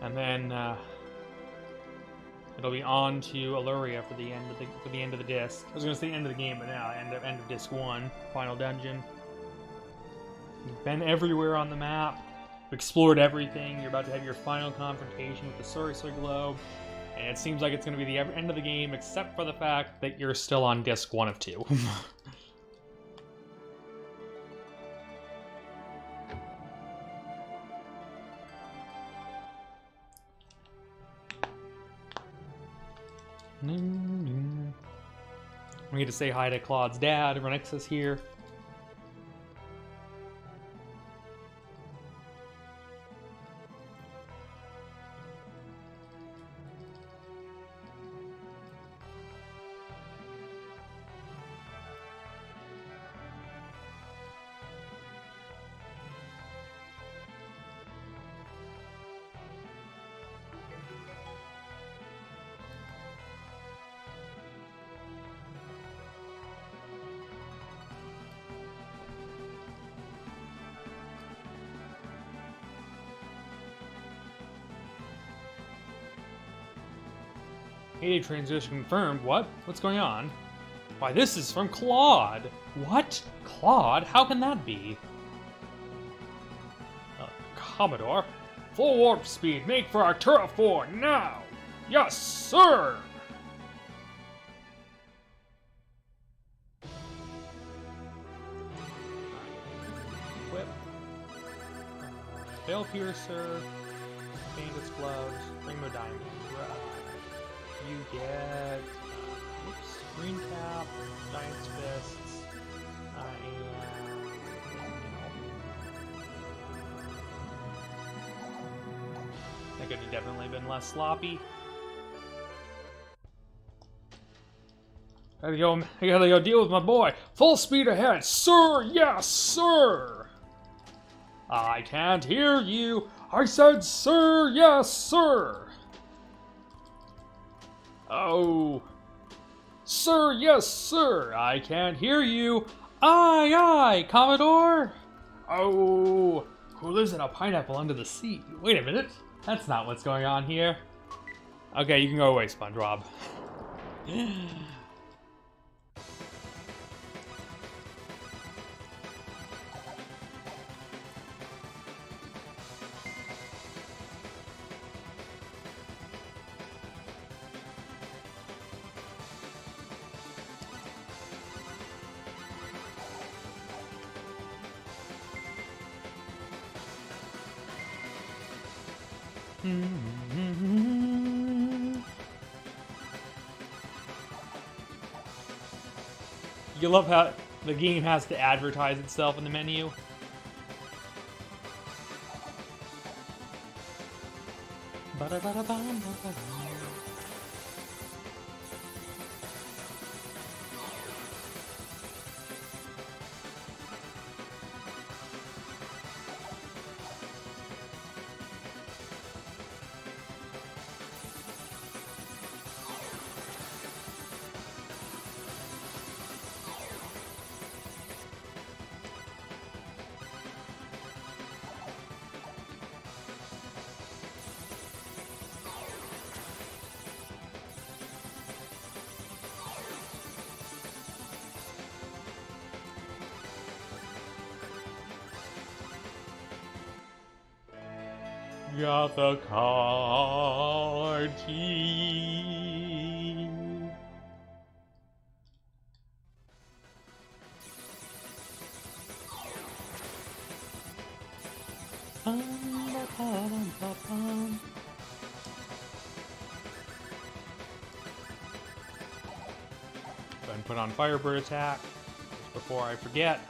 A: And then it'll be on to Alluria for the end of the disc. I was gonna say end of the game, but now end of disc 1, final dungeon. You've been everywhere on the map. You've explored everything. You're about to have your final confrontation with the Sorcerer Globe, and it seems like it's gonna be the end of the game, except for the fact that you're still on disc 1 of 2. We need to say hi to Claude's dad. Renexus here. Heyday transition confirmed. What? What's going on? Why, this is from Claude. What? Claude? How can that be? Commodore, full warp speed. Make for Artura 4 now. Yes, sir. Whip. Veil Piercer. Bandit's Gloves. Rainbow Diamond. You get Green Cap, Giant's Fists, and that could have definitely been less sloppy. I gotta go deal with my boy. Full speed ahead, sir. Yes, sir. I can't hear you. I said, sir. Yes, sir. Oh. Sir, yes, sir. I can't hear you. Aye, aye, Commodore. Oh. Who lives in a pineapple under the sea? Wait a minute. That's not what's going on here. Okay, you can go away, SpongeBob. You love how the game has to advertise itself in the menu. Got the card key. Go ahead and put on Firebird attack just before I forget.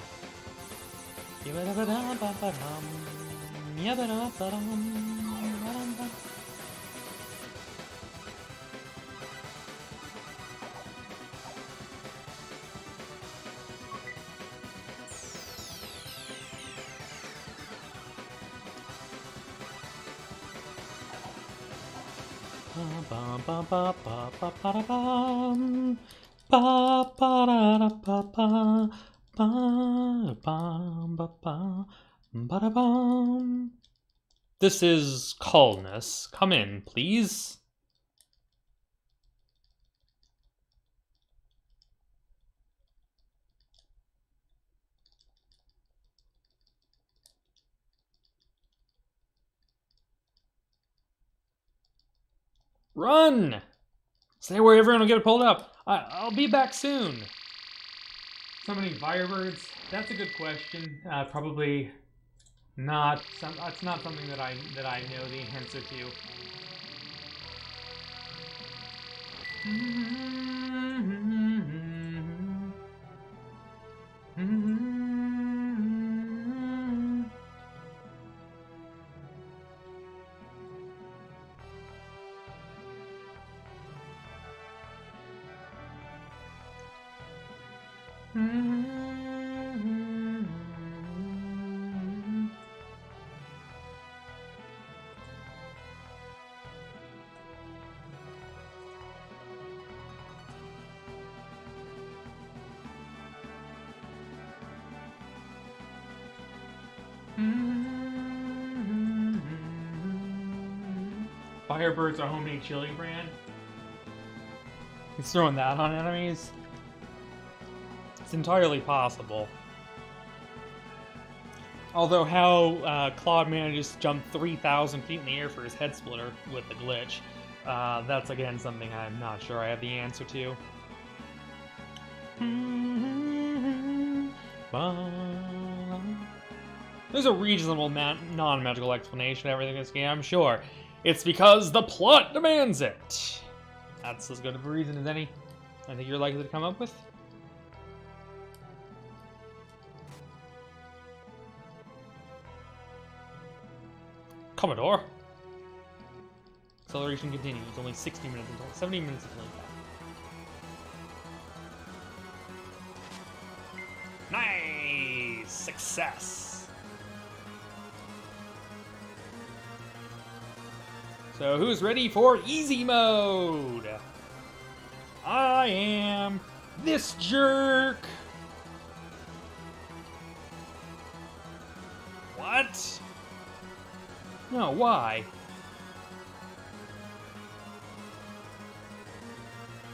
A: This is Calmness. Come in, please. Run! Stay where everyone will get pulled up. I'll be back soon. Summoning Firebirds? That's a good question. Probably not. It's not something that I know the answer to. Firebird's a homemade chili brand. He's throwing that on enemies. It's entirely possible. Although how Claude manages to jump 3,000 feet in the air for his head splitter with the glitch, that's again something I'm not sure I have the answer to. There's a reasonable non-magical explanation to everything in this game, I'm sure. It's because the plot demands it. That's as good of a reason as any I think you're likely to come up with. Commodore. Acceleration continues. Only 60 minutes until 70 minutes until that. Nice! Success! So who's ready for easy mode? I am this jerk! What? No, why?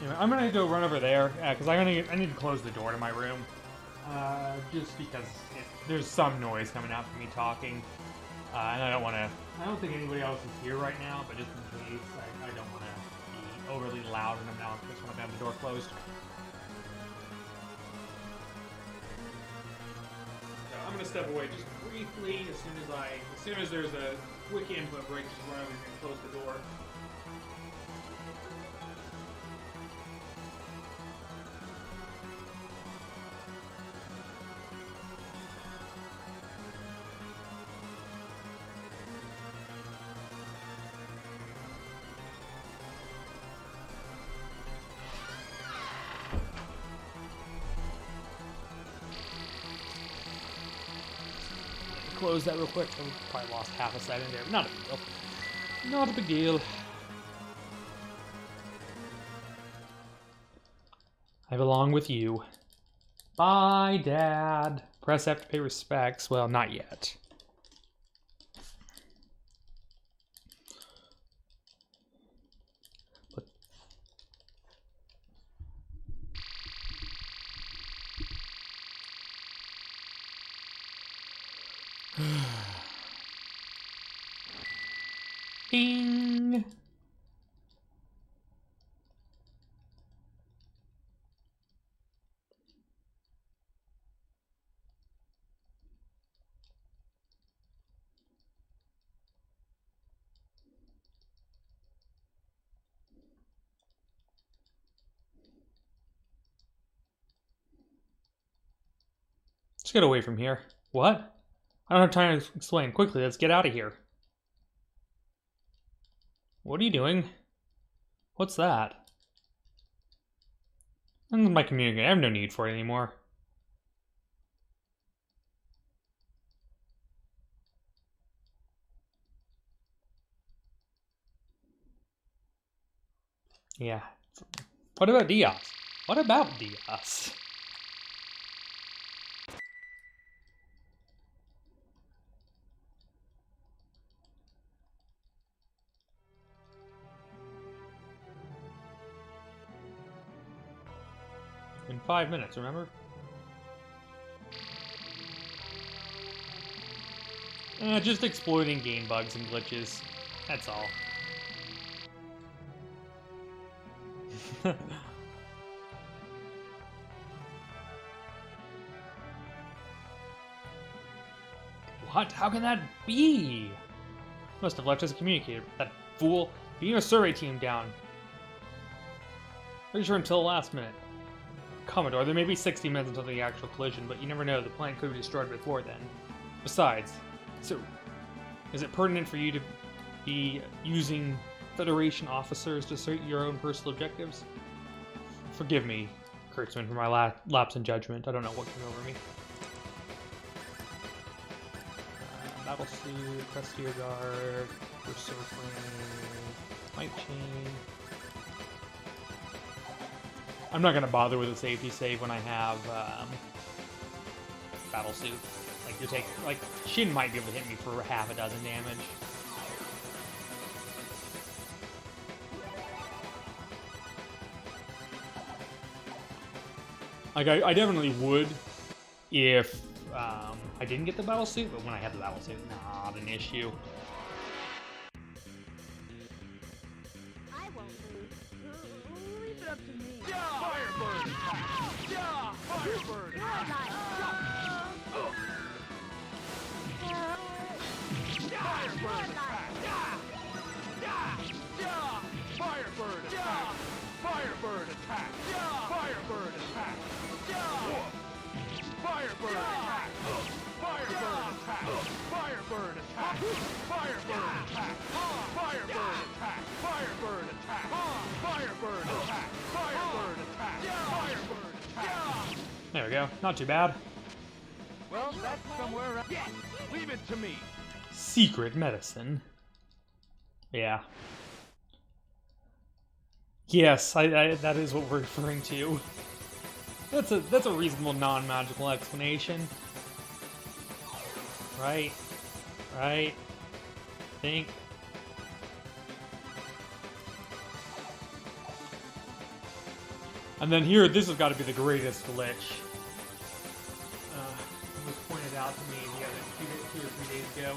A: Anyway, I'm gonna go run over there, because I need to close the door to my room. Just because there's some noise coming out from me talking. And I don't think anybody else is here right now, but just in case, I don't want to be overly loud and obnoxious when I have the door closed. So I'm going to step away just briefly as soon as there's a quick input break, just run over here and close the door. Close that real quick. I probably lost half a second there. Not a big deal. Not a big deal. I belong with you. Bye, Dad. Press F to pay respects. Well, not yet. But Bing. Let's get away from here. What? I don't have time to explain. Quickly, let's get out of here. What are you doing? What's that? This is my communicator. I have no need for it anymore. Yeah. What about Diaz? What about Diaz? In 5 minutes, remember? Just exploiting game bugs and glitches. That's all. What? How can that be? Must have left us a communicator. That fool. Being a survey team down. Pretty sure until the last minute. Commodore, there may be 60 minutes until the actual collision, but you never know. The plant could be destroyed before then. Besides, so is it pertinent for you to be using Federation officers to assert your own personal objectives? Forgive me, Kurtzman, for my lapse in judgment. I don't know what came over me. Battle suit, Crestier guard, Might chain. I'm not gonna bother with a safety save when I have battle suit. Like you take, like Shin might be able to hit me for half a dozen damage. Like I definitely would if I didn't get the battle suit, but when I have the battle suit, not an issue.
C: I won't lose.
B: Leave it up to me. Firebird attack. Firebird attack. Firebird attack. Firebird attack. Firebird attack. Firebird attack. Firebird attack. Firebird attack. Firebird attack. Firebird attack. Firebird attack. Firebird attack. Firebird attack. Firebird attack. Firebird attack.
A: There we go. Not too bad.
B: Well, that's somewhere around. Yes, leave it to me.
A: Secret medicine. Yeah. Yes, that is what we're referring to. That's a reasonable non-magical explanation. Right. Right. Think. And then here, this has got to be the greatest glitch. It was pointed out to me the other 2 or 3 days ago.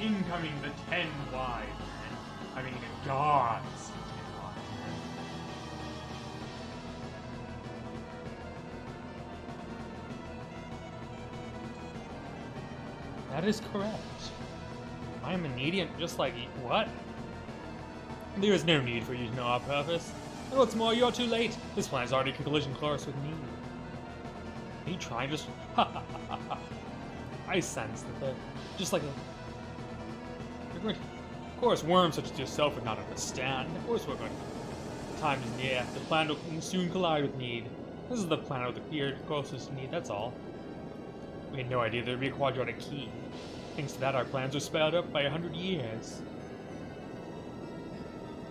A: incoming the 10 wide men. I mean, gods. 10 wide men. That is correct. I am an idiot just like you. What? There is no need for you to know our purpose. And what's more, you're too late. This plan is already collision course with me. Are you trying to just... I sense that they're just like a... Of course, worms such as yourself would not understand. Of course we're going to... The time is near. The planet will soon collide with need. This is the planet with the clear closest to need, that's all. We had no idea there would be a quadratic key. Thanks to that, our plans were sped up by 100 years.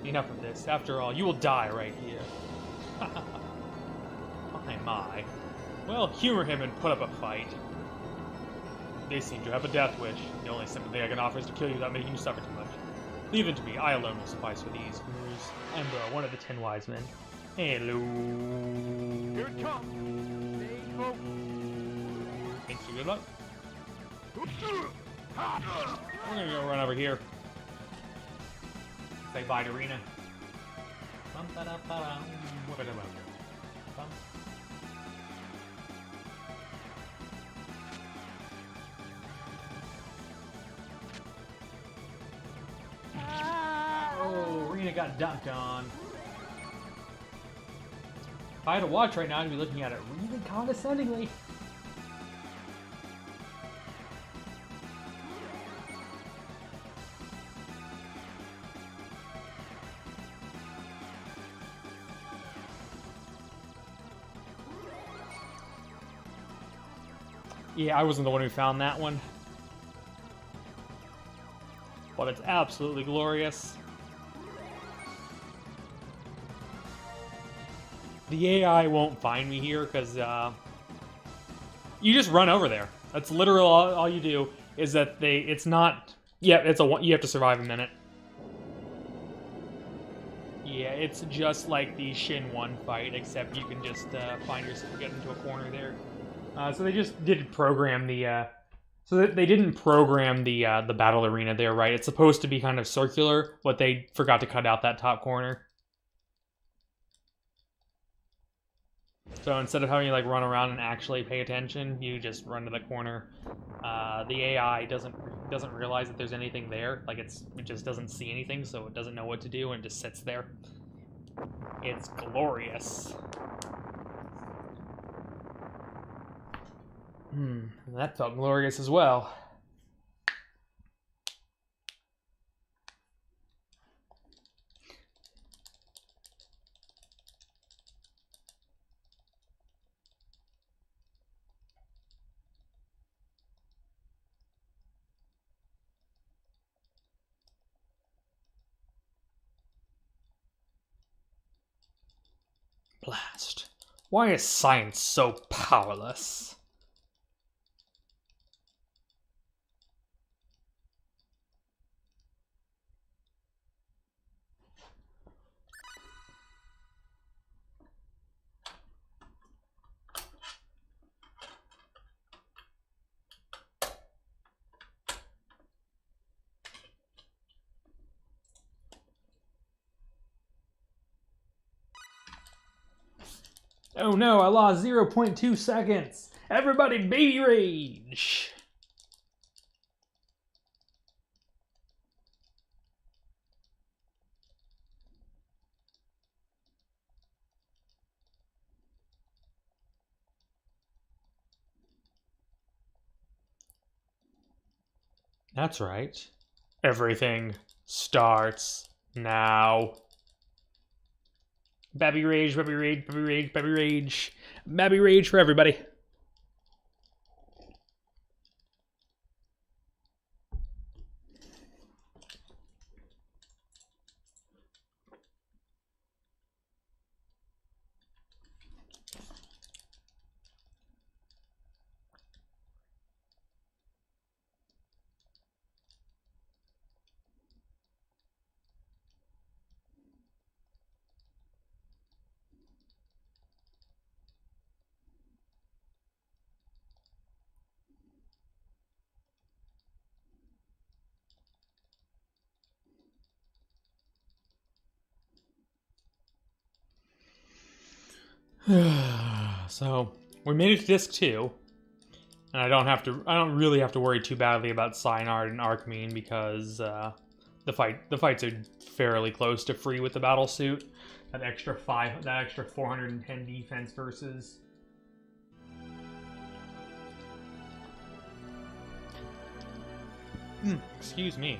A: Enough of this. After all, you will die right here. My. Well, humor him and put up a fight. They seem to have a death wish. The only sympathy I can offer is to kill you without making you suffer too much. Leave them to me. I alone will suffice for these. I'm one of the 10 wise men. Hello.
B: Here it comes. Stay focused.
A: Thanks for good luck. We're gonna go run over here. Say bye to Rena. Oh, Rena got dunked on. If I had to watch right now, I'd be looking at it really condescendingly. Yeah, I wasn't the one who found that one. But it's absolutely glorious. The AI won't find me here because you just run over there. That's literally all you do. Is that it's not. Yeah, it's you have to survive a minute. Yeah, it's just like the Shin 1 fight, except you can just find yourself get into a corner there. So they just didn't program the. So they didn't program the battle arena there, right? It's supposed to be kind of circular, but they forgot to cut out that top corner. So instead of having you like run around and actually pay attention, you just run to the corner. The AI doesn't realize that there's anything there. Like it just doesn't see anything, so it doesn't know what to do and just sits there. It's glorious. That felt glorious as well. Blast. Why is science so powerless? Oh no, I lost 0.2 seconds. Everybody baby rage. That's right. Everything starts now. Babby rage, babby rage, babby rage, babby rage. Babby rage for everybody. So we made it to disc 2, and I don't really have to worry too badly about Cyanard and Archmean because the fights are fairly close to free with the battle suit. That extra 410 defense versus. Excuse me.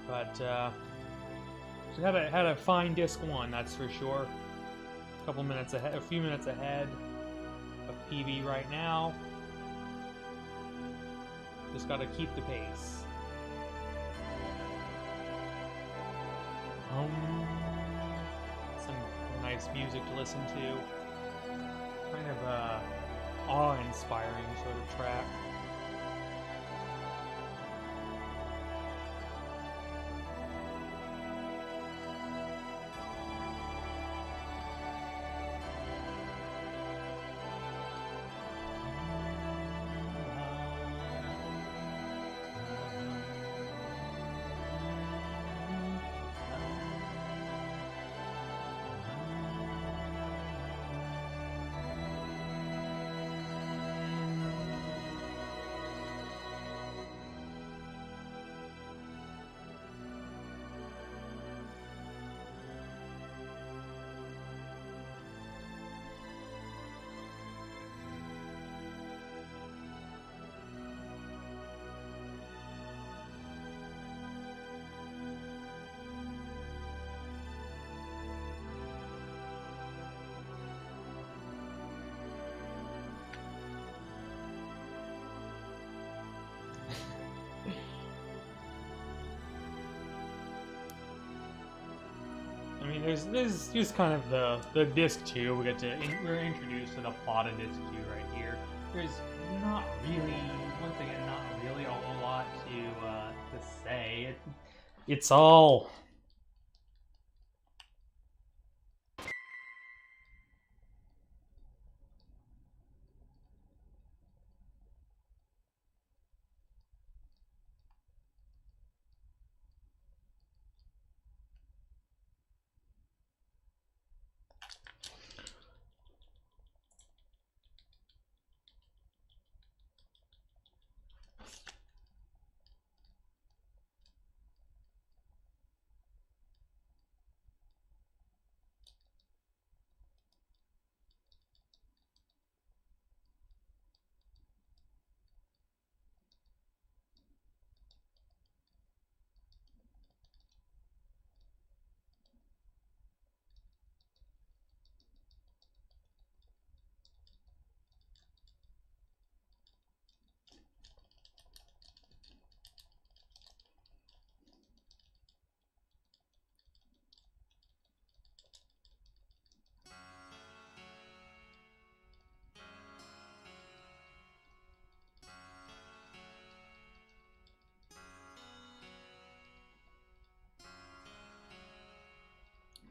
A: But so had a fine disc 1, that's for sure. A few minutes ahead of PV right now. Just got to keep the pace. Some nice music to listen to. Kind of awe-inspiring sort of track. I mean, there's just kind of the disc 2. We're introduced to the plot of disc 2 right here. There's not really, once again, not really a whole lot to say. It's all.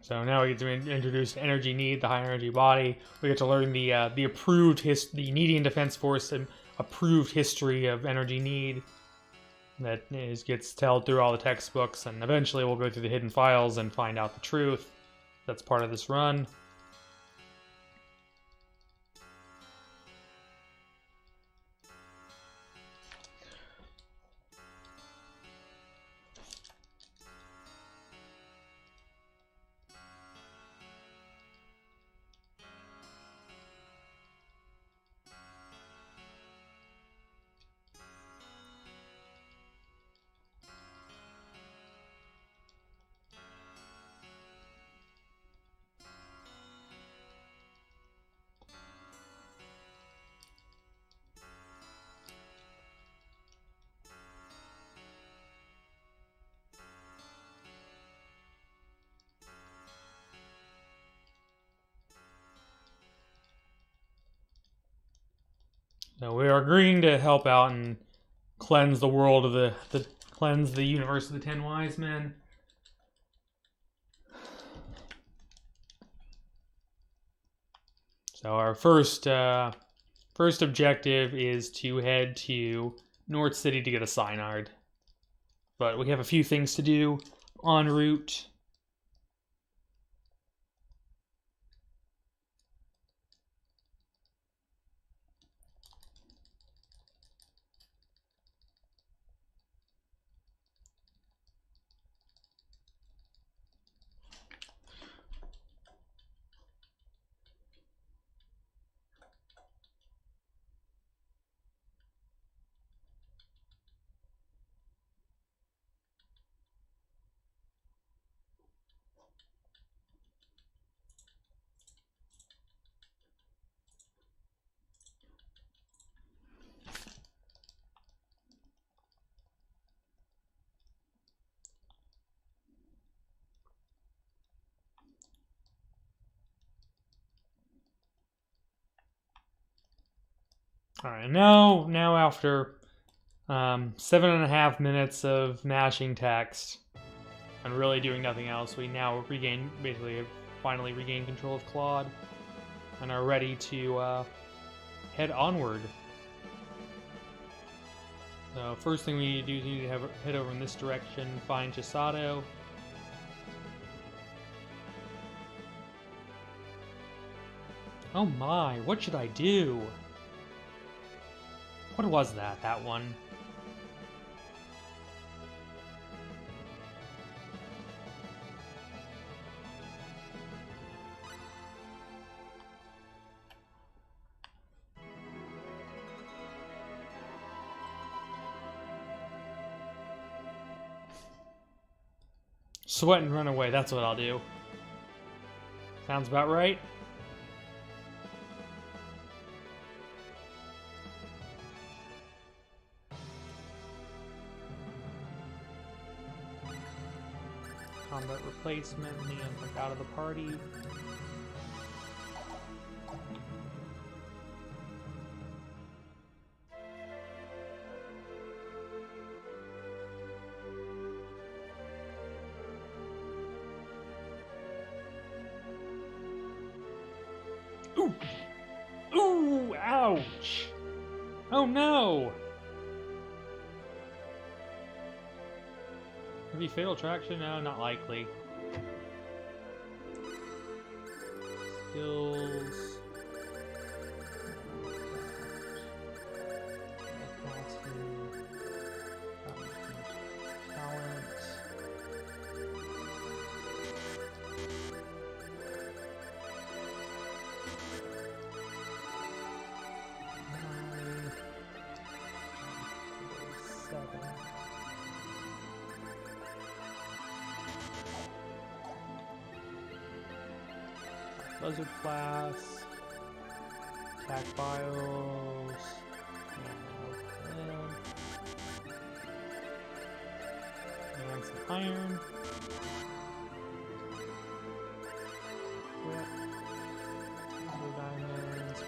A: So now we get to introduce energy need, the high energy body. We get to learn the Needian Defense Force approved history of energy need that gets told through all the textbooks, and eventually we'll go through the hidden files and find out the truth. That's part of this run. So we are agreeing to help out and cleanse the world of the Cleanse the universe of the 10 wise men. So our first objective is to head to North City to get a Synard. But we have a few things to do en route. Alright, now after 7.5 minutes of mashing text and really doing nothing else, we now finally regain control of Claude and are ready to head onward. So first thing we need to do is head over in this direction, find Chisato. Oh my, what should I do? What was that? That one? Sweat and run away, that's what I'll do. Sounds about right. Combat replacement, Neon out of the party. Ooh! Ooh! Ouch! Oh no! Maybe fatal traction? No, not likely. Skills. Talent. Buzzard class, attack bios, and some iron. Diamonds.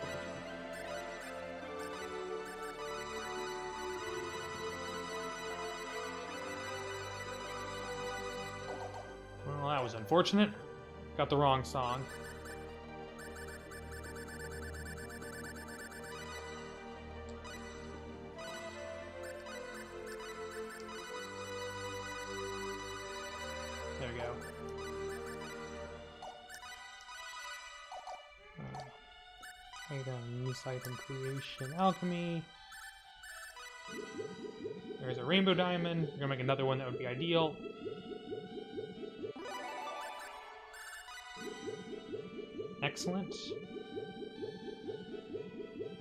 A: Well, that was unfortunate. Got the wrong song. There we go. Item, use item creation, alchemy. There's a rainbow diamond. We're gonna make another one that would be ideal. Excellent.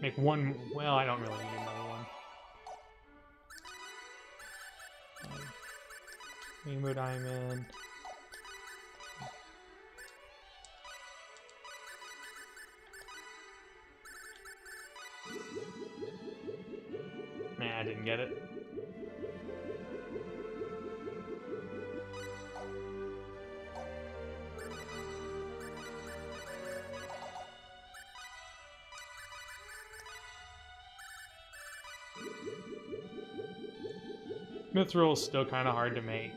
A: Make one. Well, I don't really need another one. Rainbow diamond. Nah, I didn't get it. Mithril is still kind of hard to make.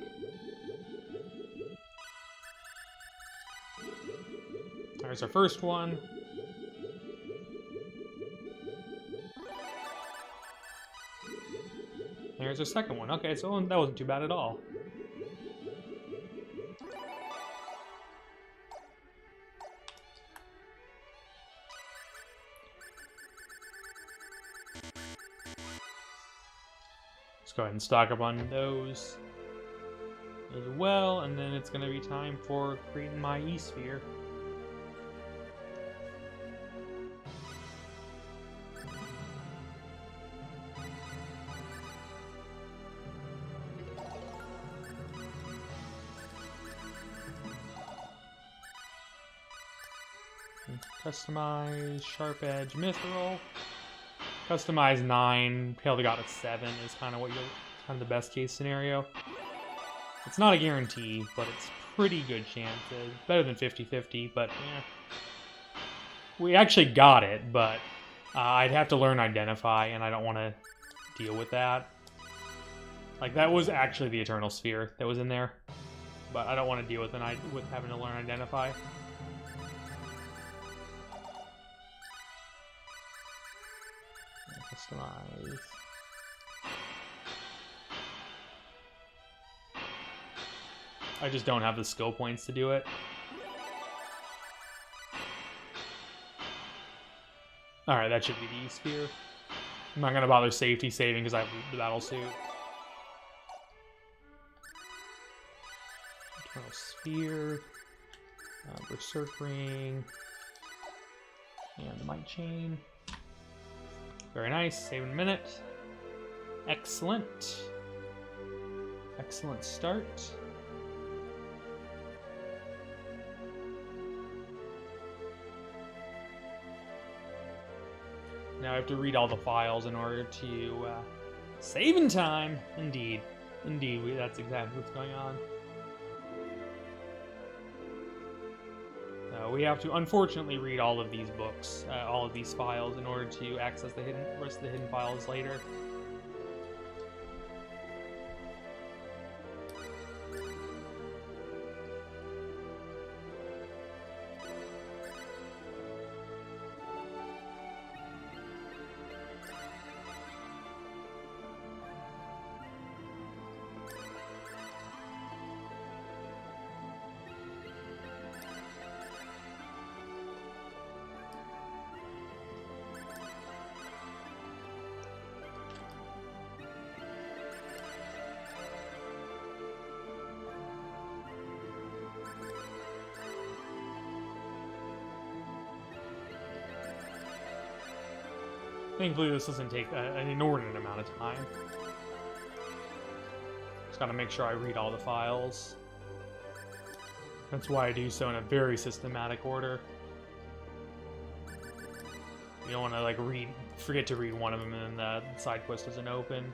A: There's our first one. There's our second one. Okay, so that wasn't too bad at all. Let's go ahead and stock up on those as well, and then it's going to be time for creating my E-sphere. Customize Sharp Edge Mithril. Customize 9, Hail the God of 7 is kind of what you're kind of the best case scenario. It's not a guarantee, but it's pretty good chances. Better than 50-50, but yeah. We actually got it, but I'd have to learn Identify, and I don't want to deal with that. Like, that was actually the Eternal Sphere that was in there, but I don't want to deal with having to learn Identify. Customize. I just don't have the skill points to do it. Alright, that should be the E-sphere. I'm not going to bother safety saving because I have the battle suit. Eternal Sphere. Berserk Ring. And the Might Chain. Very nice. Save in a minute. Excellent. Excellent start. Now I have to read all the files in order to save in time. Indeed. Indeed, that's exactly what's going on. We have to, unfortunately, read all of these books, all of these files, in order to access the rest of the hidden files later. Thankfully, this doesn't take an inordinate amount of time. Just gotta make sure I read all the files. That's why I do so in a very systematic order. You don't want to, like, forget to read one of them and then the side quest isn't open.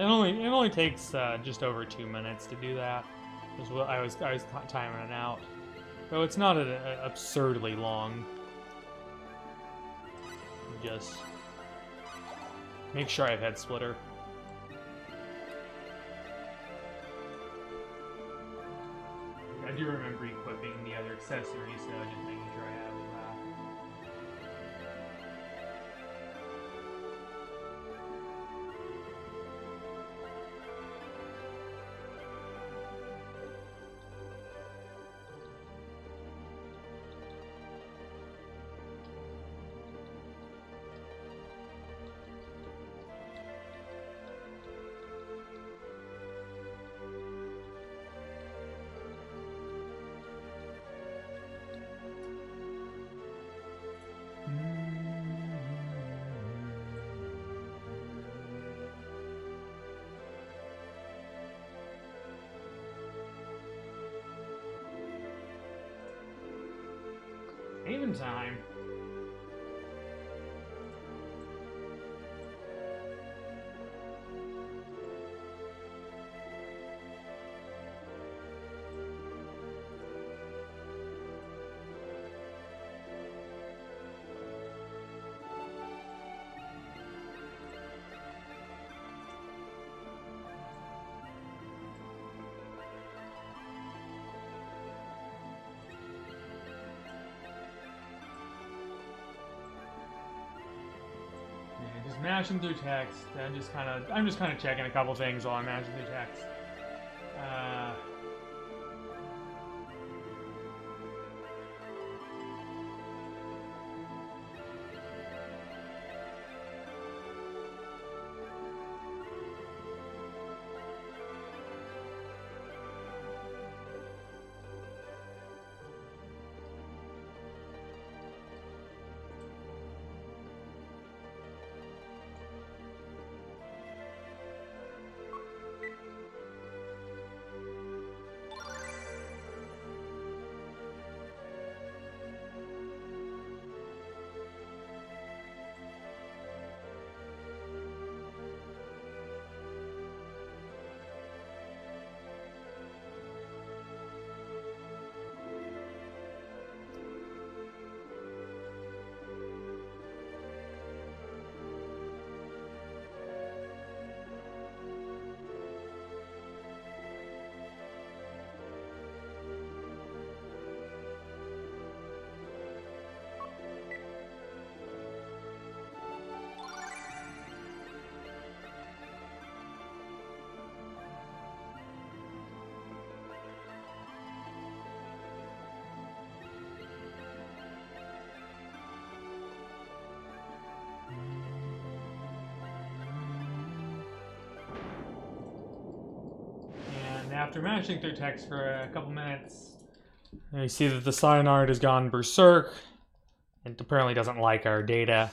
A: It only takes just over 2 minutes to do that. I was timing it out, so it's not an absurdly long. Just make sure I have head splitter. I do remember equipping the other accessories, so just making sure I have burden time. Just mashing through text. I'm just kind of checking a couple things while I'm mashing through text. After mashing through text for a couple minutes, you see that the cyanide has gone berserk. It apparently doesn't like our data.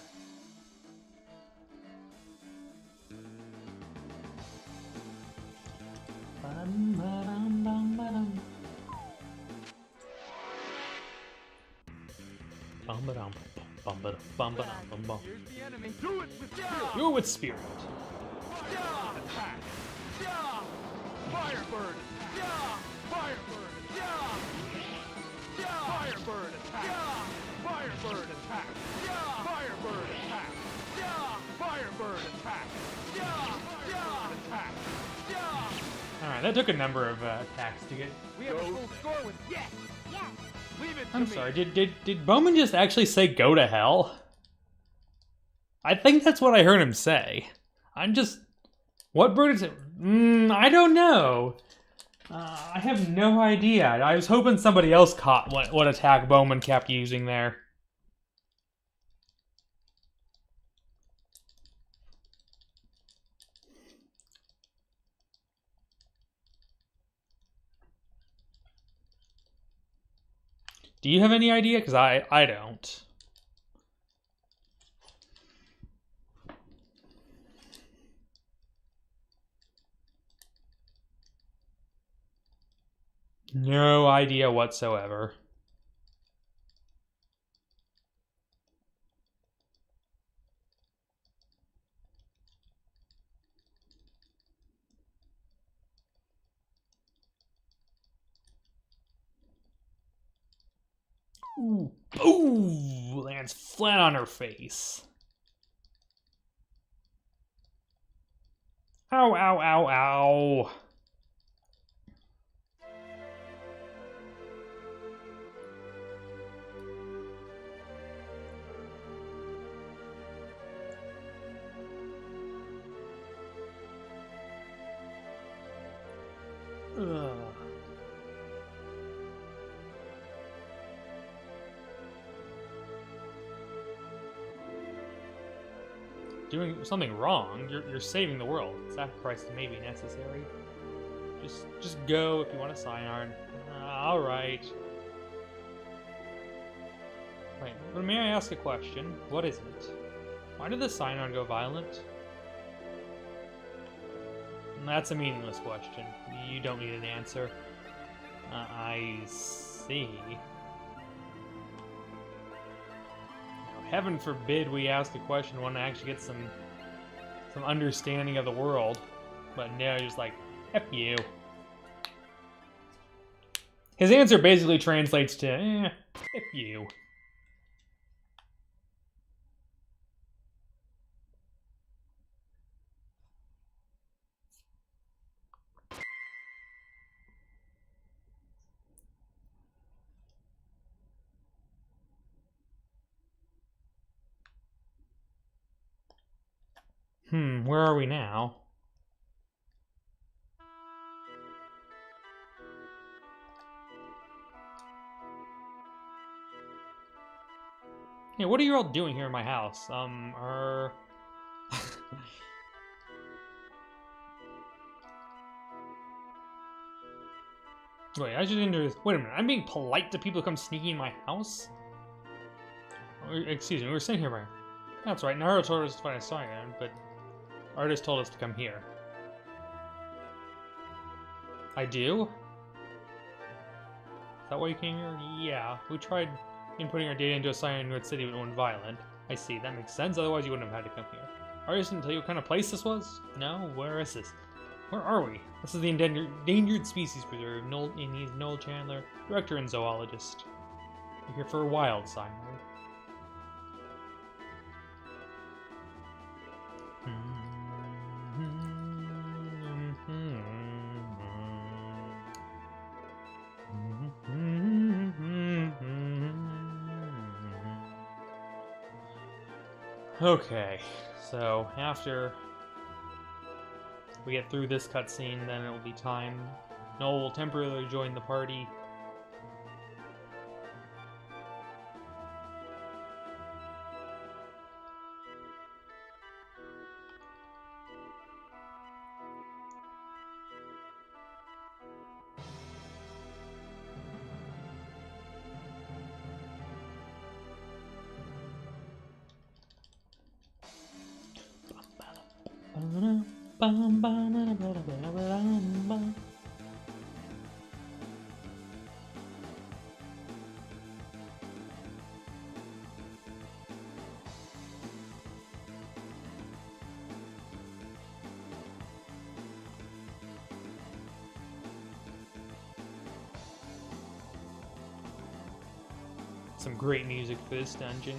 B: Here's the enemy. Do it with
A: Do it with spirit.
B: Attack. Firebird. Firebird. Firebird attack. Firebird attack. Firebird attack. Firebird attack. Firebird attack.
A: Alright, that took a number of attacks to get.
B: We have a full score with yes.
C: Yes.
B: Leave it to
A: I'm
B: me.
A: sorry, did Bowman just actually say go to hell? I think that's what I heard him say. What bird is it? I don't know. I have no idea. I was hoping somebody else caught what attack Bowman kept using there. Do you have any idea? Because I don't. No idea whatsoever. Ooh. Ooh! Lands flat on her face. Ow, ow, ow, ow. Ugh. Doing something wrong, you're saving the world. Sacrifice may be necessary. Just go if you want a cyanide. All right. Wait, but may I ask a question? What is it? Why did the cyanide go violent? That's a meaningless question. You don't need an answer. I see. heaven forbid we ask a question one to actually get some understanding of the world. But no, he's just like, F you. His answer basically translates to, F you. Where are we now? Hey, what are you all doing here in my house? Wait, I just didn't. Wait a minute, I'm being polite to people who come sneaking in my house? Excuse me, we were sitting here, right? That's right, Naruto told us to find a song, but artist told us to come here. I do? Is that why you came here? Yeah, we tried inputting our data into a cyanide city but it went violent. I see, that makes sense, otherwise you wouldn't have had to come here. Artist didn't tell you what kind of place this was? No? Where is this? Where are we? This is the Endangered Species Preserve, and he's Noel Chandler, director and zoologist. We're here for a wild cyanide. Okay, so after we get through this cutscene, then it will be time. Noel will temporarily join the party. Some great music for this dungeon.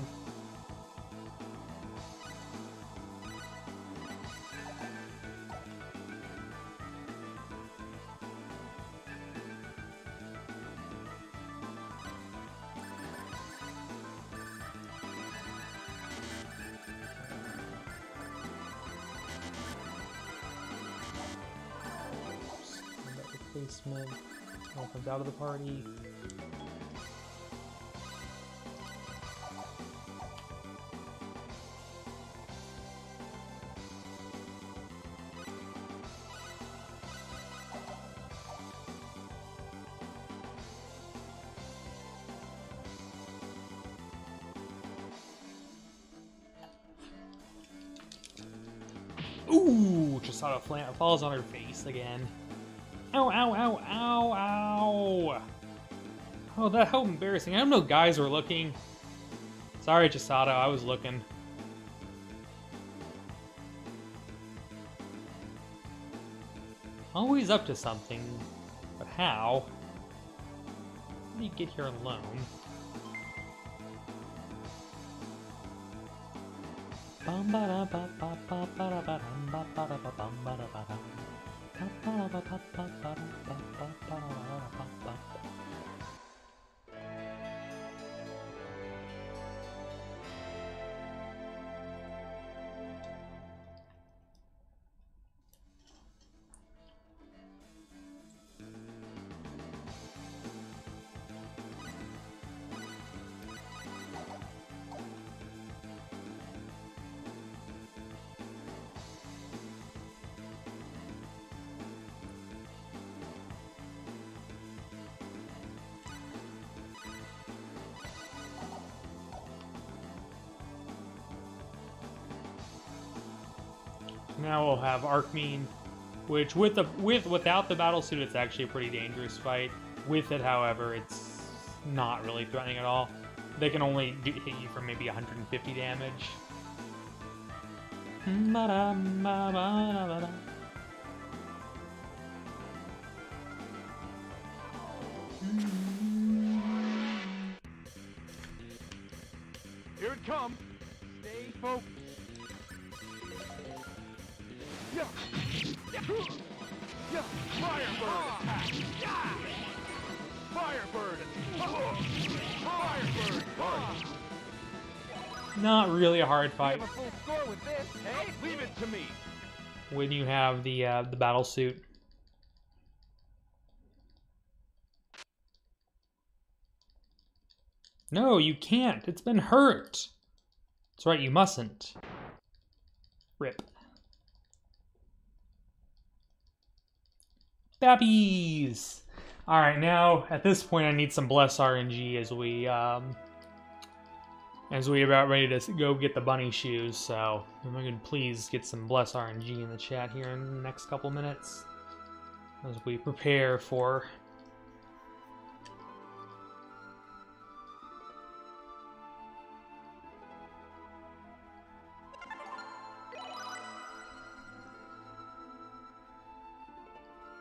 A: Replacement. All comes out of the party. Ooh, Chisato falls on her face again. Ow, ow, ow, ow, ow! Oh, how embarrassing. I don't know guys were looking. Sorry, Chisato, I was looking. Always up to something, but how? How do you get here alone? Now we'll have Arcmean, which without the battle suit, it's actually a pretty dangerous fight. With it, however, it's not really threatening at all. they can only hit you for maybe 150 damage.
B: Here it comes. Stay focused. Yeah. Yeah. Firebird attack. Yeah. Firebird attack. Firebird.
A: Not really a hard
B: We
A: fight
B: have a full score with this. Hey, leave it to me.
A: when you have the battle suit. No, you can't. It's been hurt. That's right, you mustn't. Rip. Babbies! Alright, now, at this point, I need some Bless RNG as we about ready to go get the bunny shoes, so if I could please get some Bless RNG in the chat here in the next couple minutes as we prepare for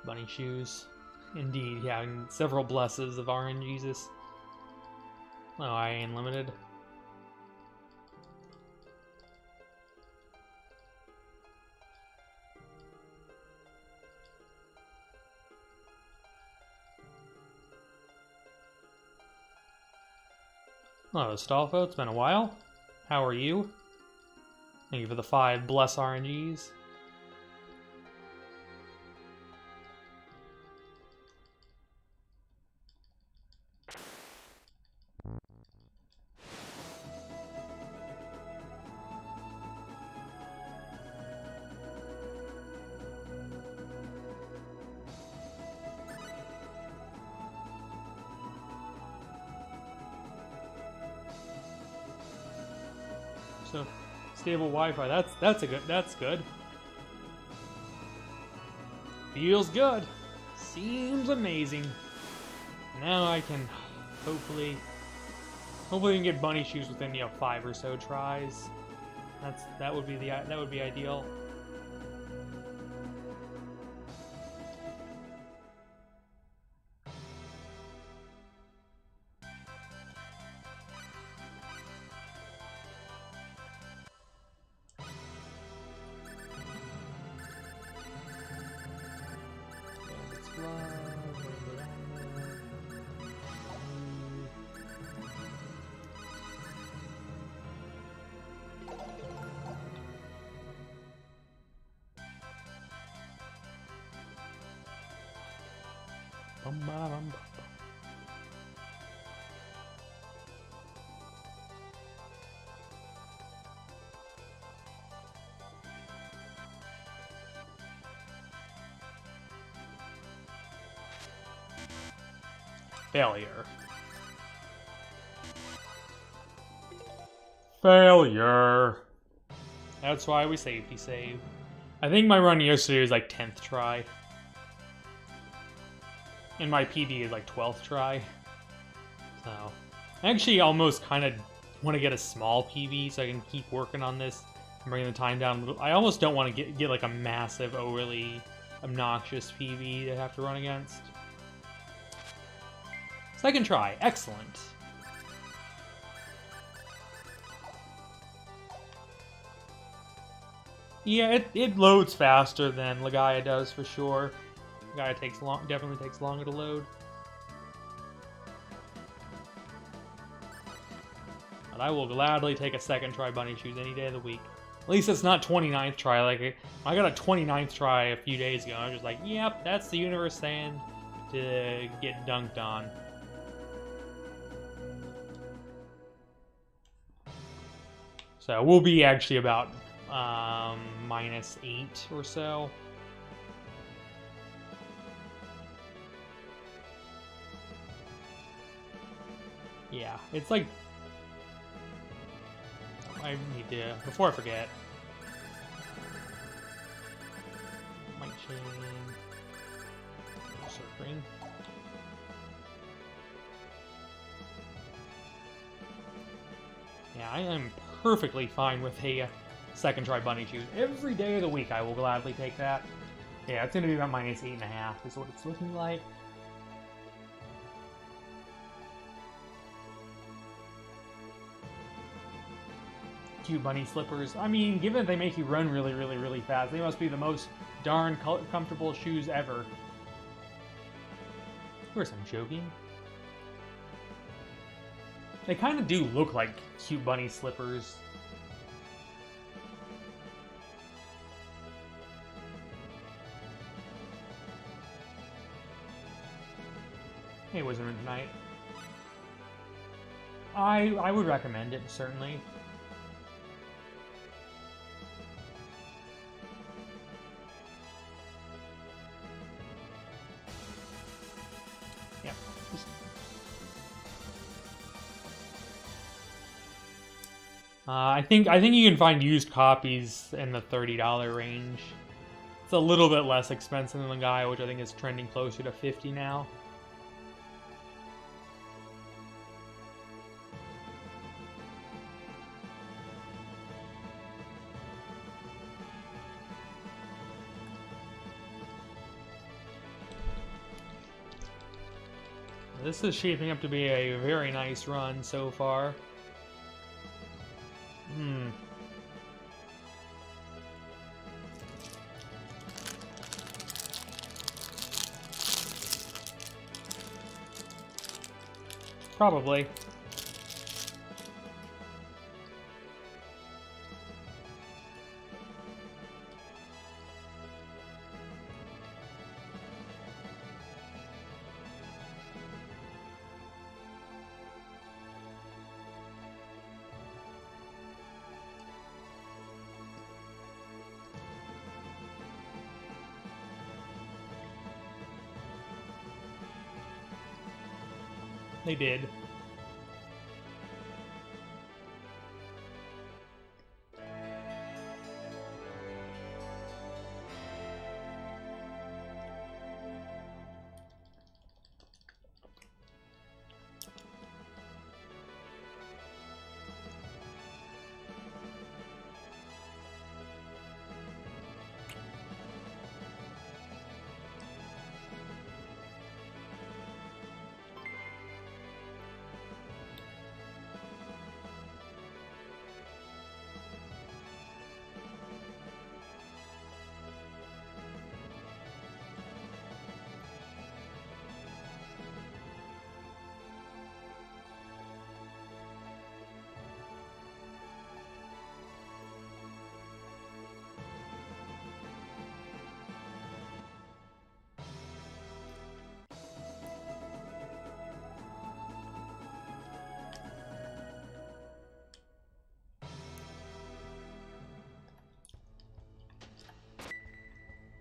A: bunny shoes. Indeed, yeah, and several blesses of RNGesus. Oh, I ain't limited. Hello, Stolfo. It's been a while. How are you? Thank you for the 5 Bless RNGs. So, stable Wi-Fi. That's good. Feels good. Seems amazing. Now I can hopefully I can get bunny shoes within 5 or so tries. That would be ideal. Failure. Failure. That's why we safety save. I think my run yesterday was like 10th try. And my PD is like 12th try. So, I actually almost kind of want to get a small PB so I can keep working on this and bring the time down a little. I almost don't want to get like a massive, overly obnoxious PB to have to run against. Second try, excellent. Yeah, it loads faster than Legaia does for sure. Legaia definitely takes longer to load. But I will gladly take a second try bunny shoes any day of the week. At least it's not 29th try. Like, I got a 29th try a few days ago. I was just like, yep, that's the universe saying to get dunked on. So we'll be actually about -8 or so. Yeah, it's like I need to, before I forget, might change surfing. Yeah, I am perfectly fine with a second try bunny shoot. Every day of the week I will gladly take that. Yeah, it's gonna be about minus 8.5 is what it's looking like. Cute bunny slippers. I mean, given that they make you run really, really, really fast, they must be the most darn comfortable shoes ever. Of course, I'm joking. They kind of do look like cute bunny slippers. Hey, Wizardman tonight. I would recommend it, certainly. Yeah. I think you can find used copies in the $30 range. It's a little bit less expensive than the guy, which I think is trending closer to $50 now. This is shaping up to be a very nice run so far. Probably. They did.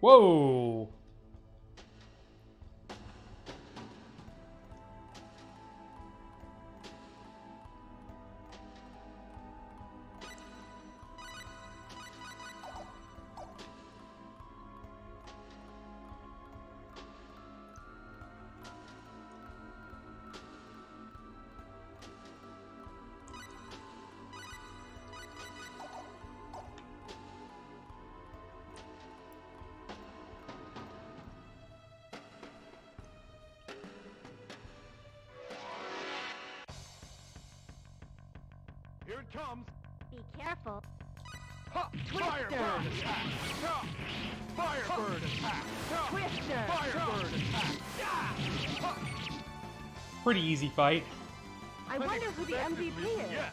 A: Whoa!
B: Here it comes.
C: Be careful.
B: Ha! Firebird attack! Ha! Firebird attack! Ha!
C: Twister.
B: Firebird attack! Yeah! Ha!
A: Pretty easy fight.
C: I wonder who the MVP is.
B: Yeah.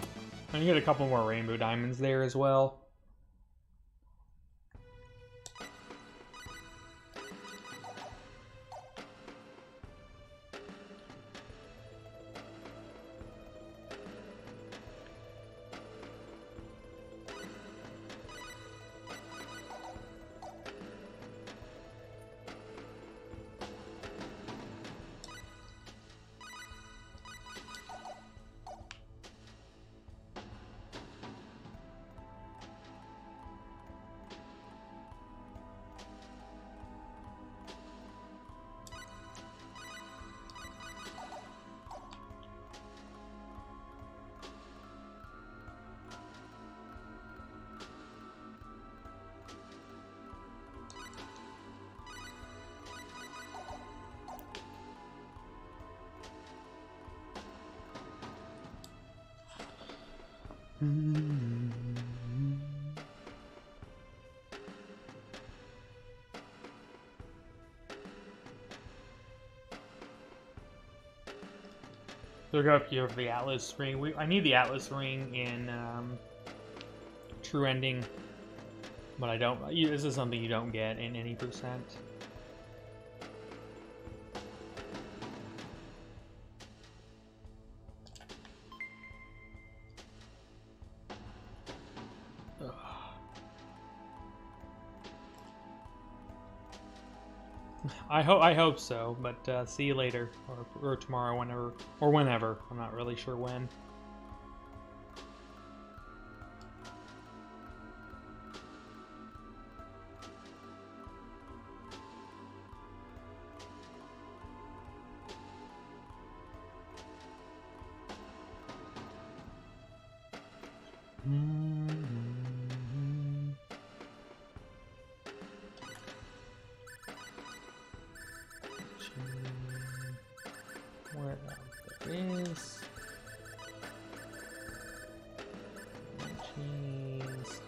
A: And you get a couple more rainbow diamonds there as well. So go up here for the Atlas ring. I need the Atlas ring in True Ending, but I don't. This is something you don't get in any percent. I hope so, but see you later, or tomorrow, whenever. I'm not really sure when. Where there is cheese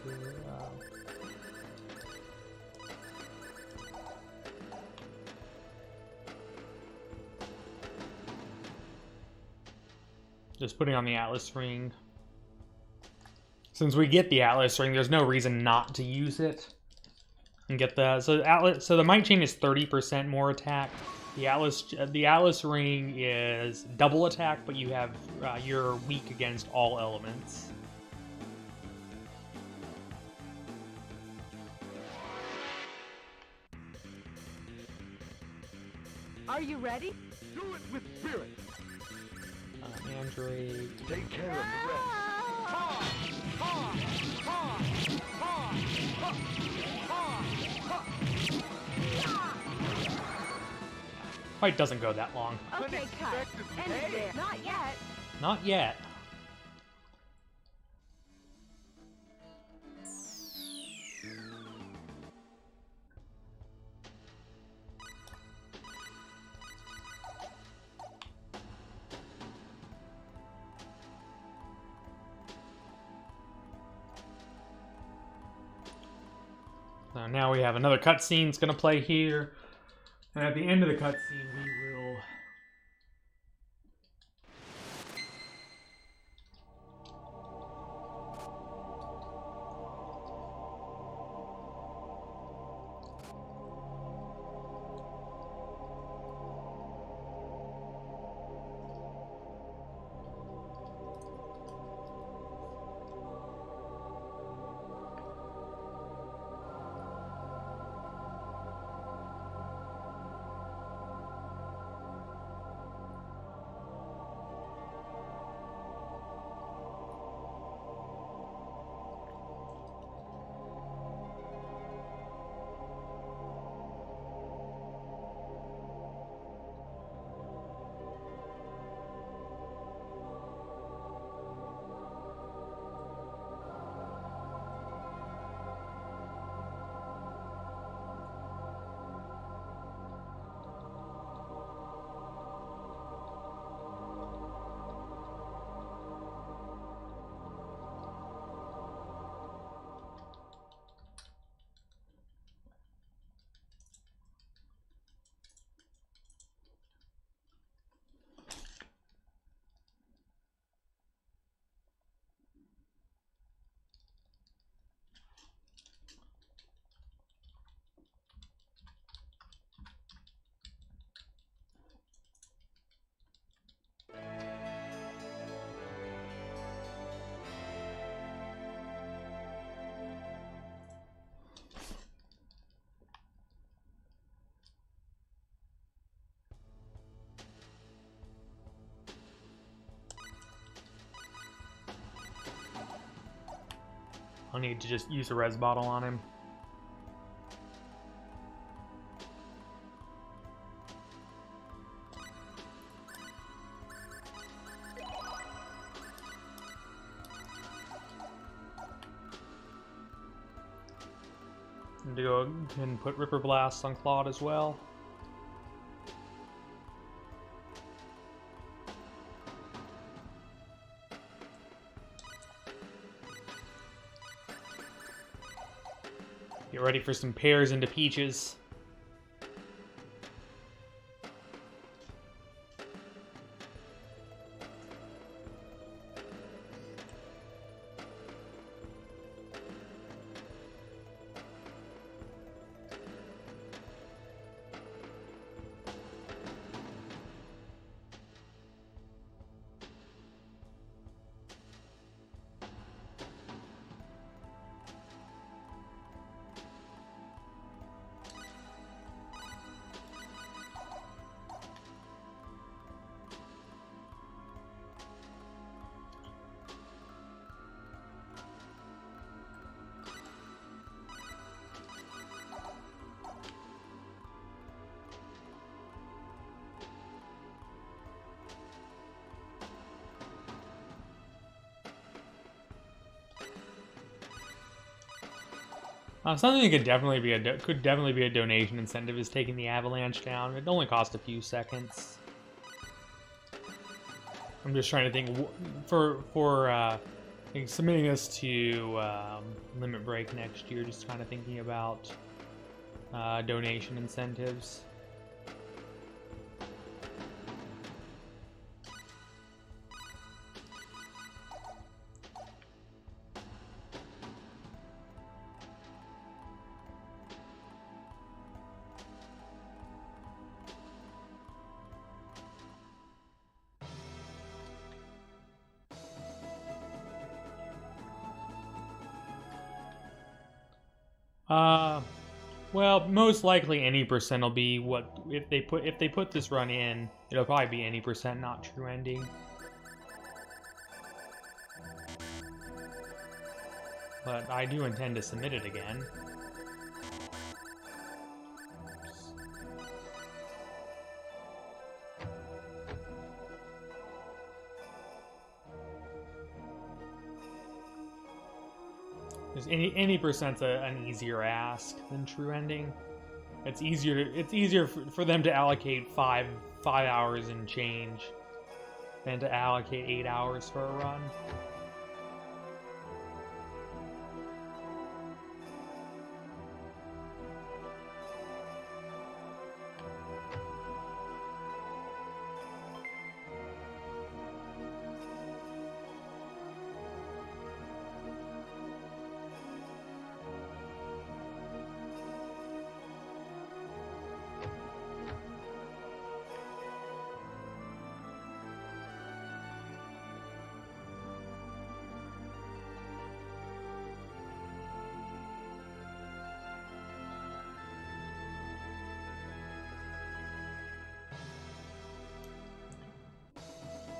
A: just putting on the Atlas ring. Since we get the Atlas ring, there's no reason not to use it and get the so the might chain is 30% more attack. The Atlas ring is double attack, but you have you're weak against all elements.
B: Are you ready?
D: Do it with spirit.
A: Android.
D: Take care of the rest.
A: Fight doesn't go that long.
C: Okay, cut. End it there. Not yet.
A: Not yet. So now we have another cutscene that's gonna play here. And at the end of the cutscene, we will I'll need to just use a res bottle on him. And to go and put Ripper Blast on Claude as well. ready for some pears into peaches. Something that could definitely be a donation incentive is taking the avalanche down. It only costs a few seconds. I'm just trying to think for submitting this to Limit Break next year. Just kind of thinking about donation incentives. Well, most likely any percent will be what if they put this run in, it'll probably be any percent, not true ending. But I do intend to submit it again. Because any percent's an easier ask than true ending. It's easier for them to allocate five hours and change than to allocate 8 hours for a run.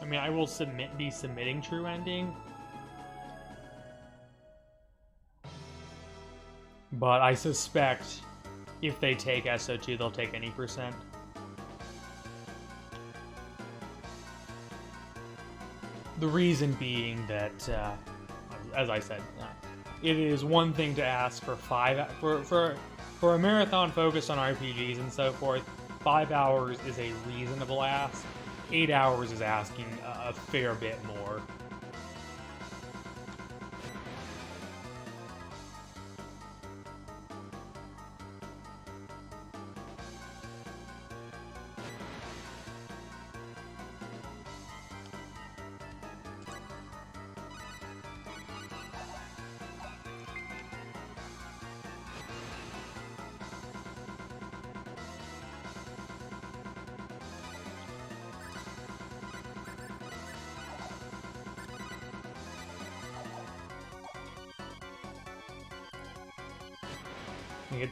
A: I mean, I will be submitting true ending, but I suspect if they take SO2, they'll take any percent. The reason being that, as I said, it is one thing to ask for for a marathon focused on RPGs and so forth. 5 hours is a reasonable ask. 8 hours is asking a fair bit more.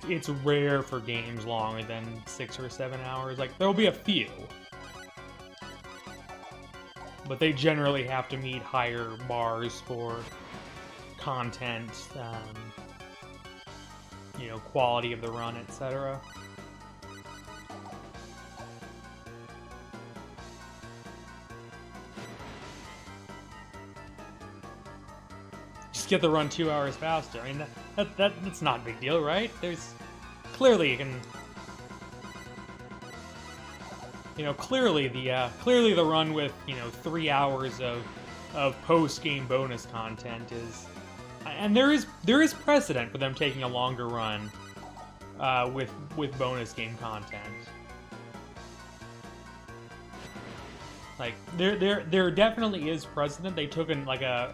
A: It's rare for games longer than 6 or 7 hours. Like, there'll be a few, but they generally have to meet higher bars for content, you know, quality of the run, etc. Just get the run 2 hours faster. I mean, that's not a big deal, right? There's clearly you can, you know, clearly the run with, you know, 3 hours of post-game bonus content is, and there is precedent for them taking a longer run with bonus game content. Like there definitely is precedent. They took in like a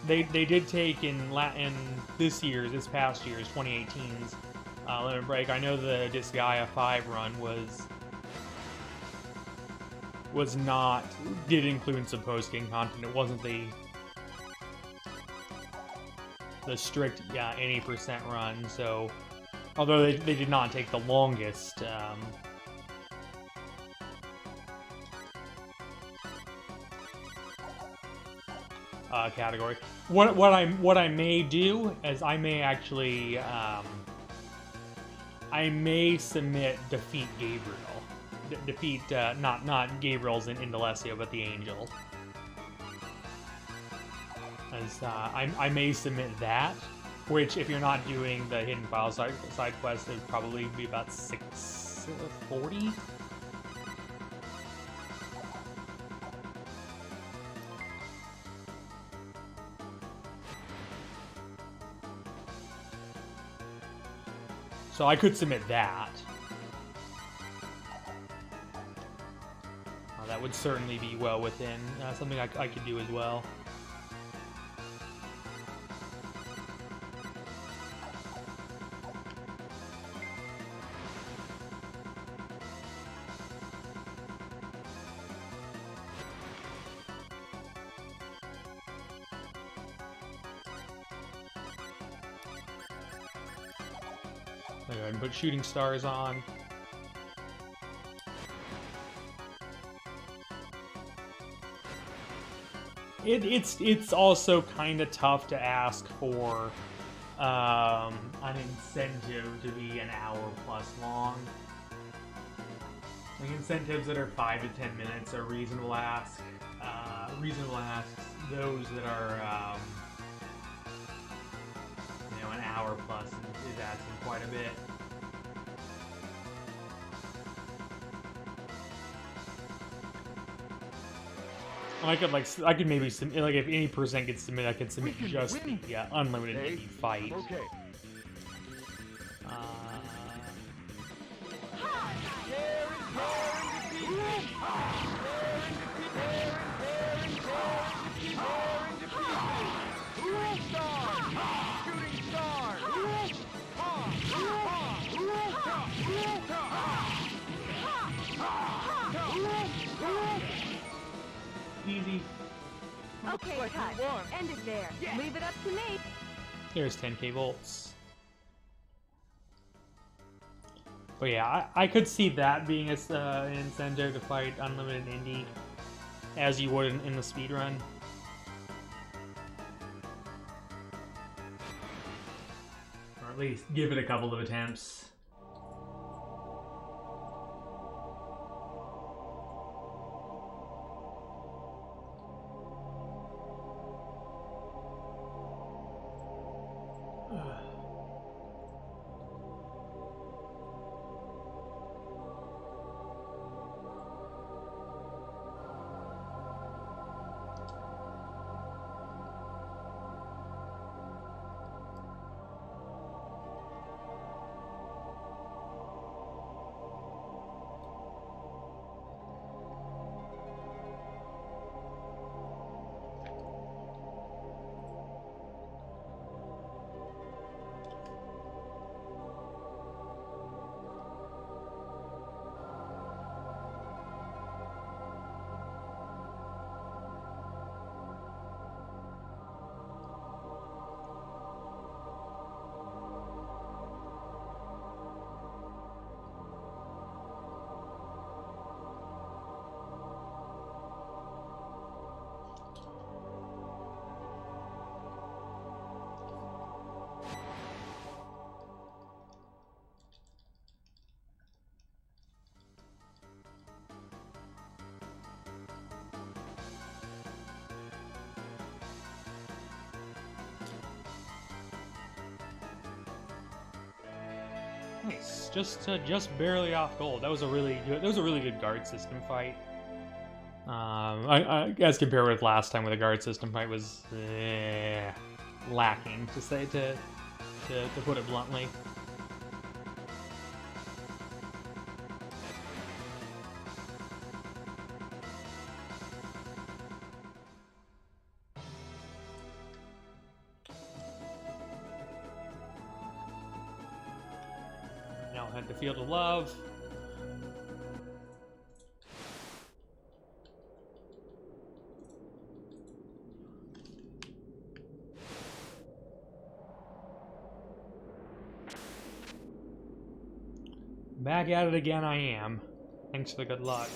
A: they did take in this past year's 2018's Limit Break. I know the Disgaea 5 run did include some post game content. It wasn't the strict 80% run. So although they did not take the longest. Category. What I may do is I may actually I may submit Defeat Gabriel, defeat not Gabriel's in Indalecio, but the Angel. As I may submit that, which if you're not doing the hidden file side quest, it would probably be about 640. So I could submit that. That would certainly be well within something I could do as well. Go ahead and put shooting stars on. It's also kind of tough to ask for an incentive to be an hour plus long. Like incentives that are 5 to 10 minutes are reasonable asks. Reasonable asks. Those that are an hour plus is asking quite a bit. I could maybe submit, like if any percent gets submitted, I could submit just the unlimited Indy fight.
D: Okay.
A: Easy.
C: Okay, cut. End it there.
B: Yeah.
C: Leave it up to me.
A: There's 10k volts. But yeah, I could see that being an incentive to fight unlimited Indy, as you would in the speedrun. Or at least give it a couple of attempts. Nice, just barely off gold. That was a really good guard system fight. I as compared with last time, where the guard system fight was, lacking, to say to put it bluntly. Now head to Field of Love. Back at it again I am. Thanks for the good luck.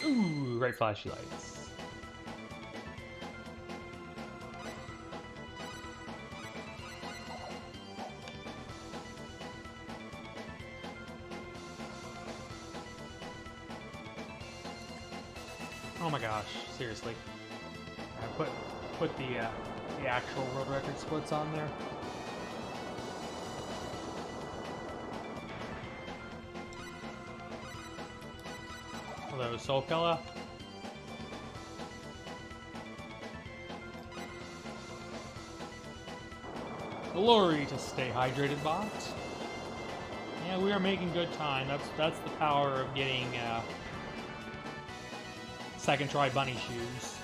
A: Ooh, right flashy lights. Oh my gosh, seriously. I put the actual world record splits on there. Hello, Soulkilla. Glory to stay hydrated, bot. Yeah, we are making good time. That's the power of getting second try bunny shoes.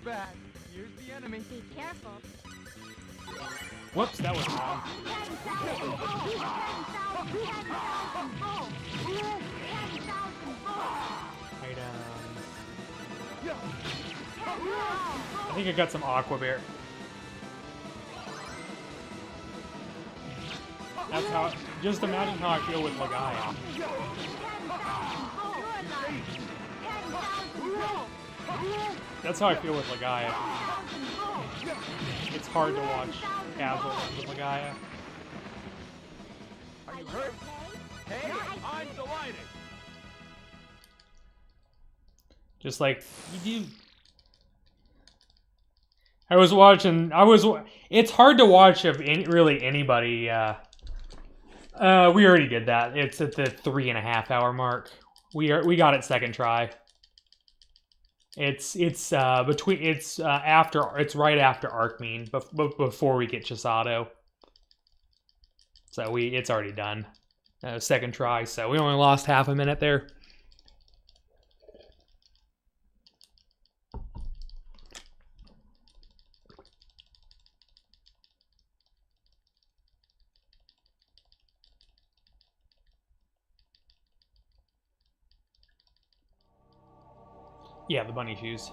B: Bad. Here's the enemy.
C: Be careful.
A: Whoops, that was wrong.
C: 10,000
A: I think I got some Aqua Bear. That's how. Just imagine how I feel with Legaia. That's how I feel with Legaia. It's hard to watch casual runs with Legaia.
B: Are you hurt? Hey, I'm delighted.
A: Just like you do. It's hard to watch of really anybody. We already did that. It's at the 3.5 hour mark. We got it second try. It's right after Arcmean, but before we get Chisato. So it's already done. Second try, so we only lost half a minute there. Yeah, the bunny shoes.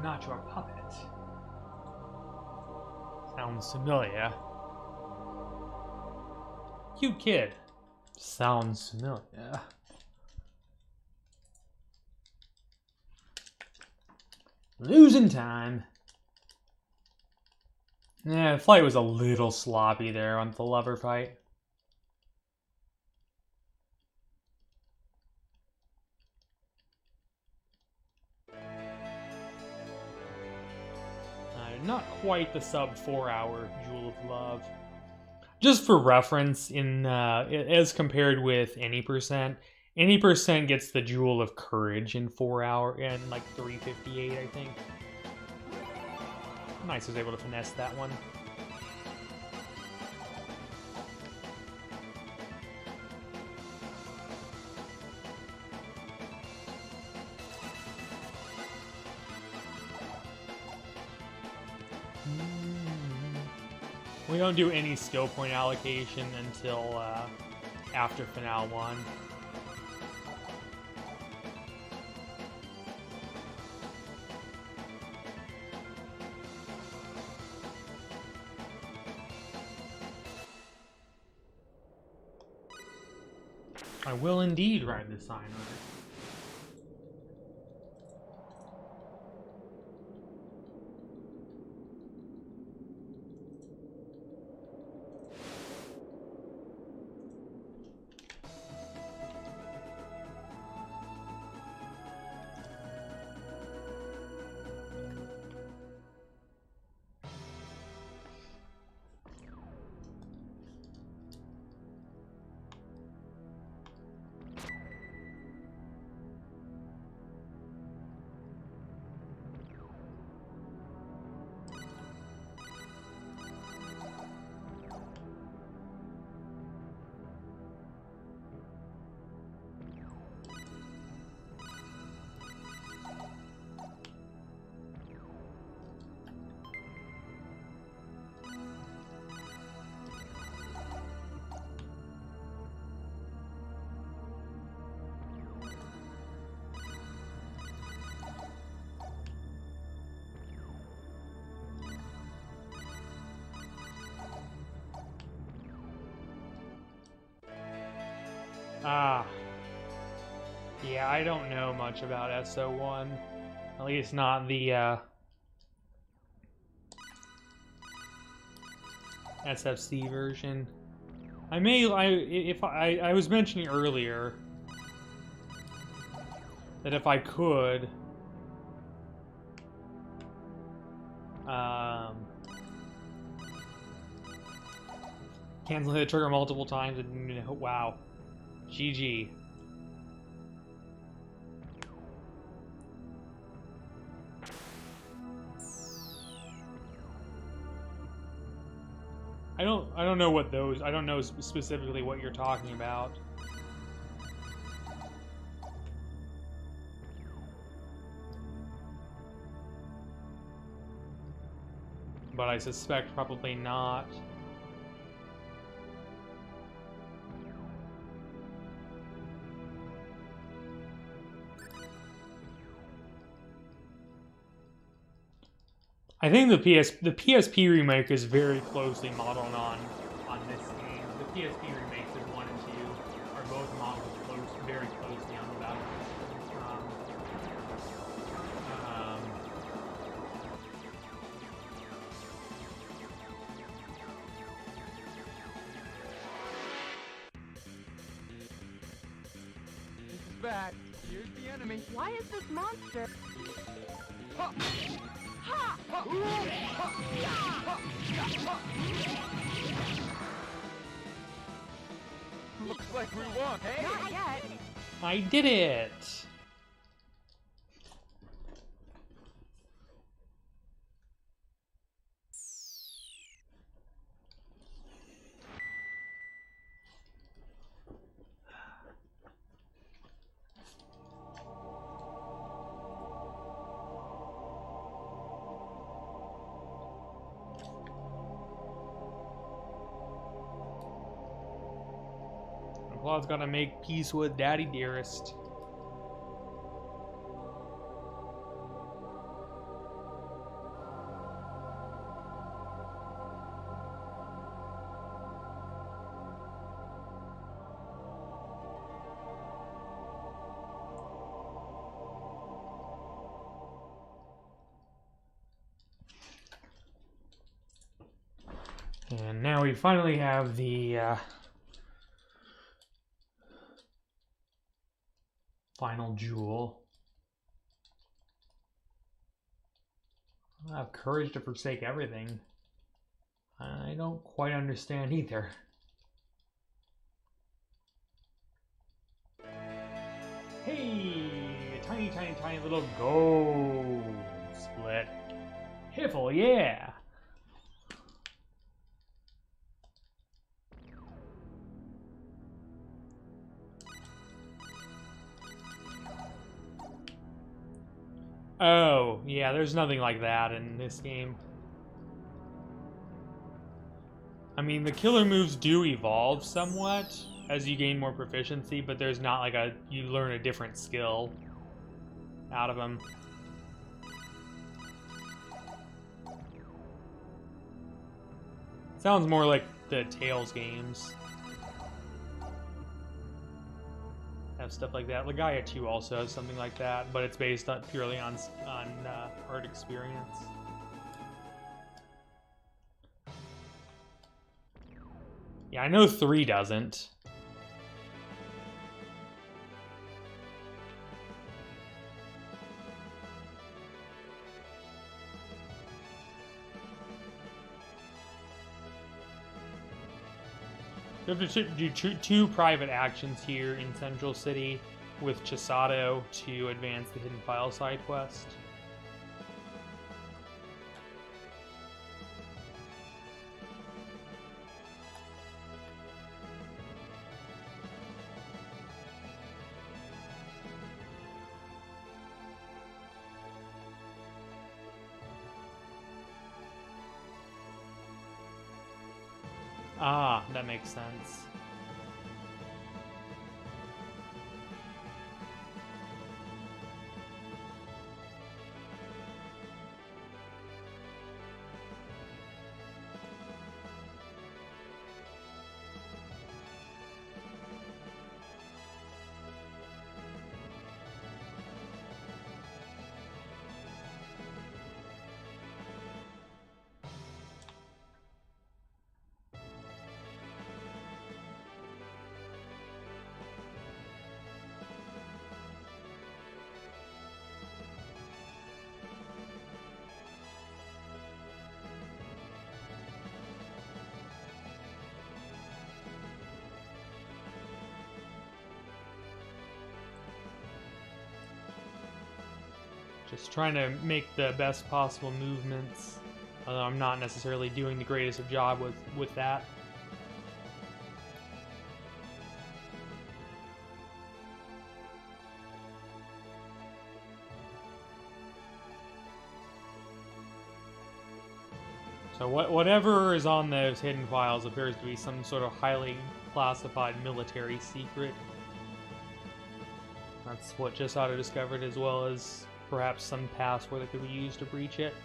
A: not your puppet. Sounds familiar. Cute kid. Sounds familiar. Losing time. Yeah, the flight was a little sloppy there on the lover fight. Not quite the sub 4 hour Jewel of Love. Just for reference, in as compared with any percent gets the Jewel of Courage in 4 hour and like 358, I think. Nice was able to finesse that one. We don't do any skill point allocation until after Finale 1. I will indeed ride the sign. Yeah, I don't know much about SO1. At least not the SFC version. I was mentioning earlier that if I could cancel the trigger multiple times and wow. GG. I don't know what those, I don't know specifically what you're talking about. But I suspect probably not. I think the PSP remake is very closely modeled on this game. The PSP remakes of 1 and 2 are both modeled very closely on the battle system.
B: This is bad. Here's the enemy.
C: Why is this monster?
B: Ha!
C: Ha!
B: Looks like we won. Hey!
C: Not yet.
A: I did it! Claude's gotta make peace with Daddy Dearest. And now we finally have the final jewel. I have courage to forsake everything. I don't quite understand either. Hey, a tiny, tiny, tiny little gold split. Hiffle, yeah. Oh, yeah, there's nothing like that in this game. I mean, the killer moves do evolve somewhat as you gain more proficiency, but there's not like you learn a different skill out of them. Sounds more like the Tales games. Have stuff like that. Legaia 2 also has something like that, but it's based purely on art experience. Yeah, I know 3 doesn't. You have to do two private actions here in Central City with Chisato to advance the Hidden File side quest. Ah, that makes sense. Just trying to make the best possible movements, although I'm not necessarily doing the greatest of job with that. So whatever is on those hidden files appears to be some sort of highly classified military secret. That's what Chisato discovered, as well as perhaps some password that could be used to breach it.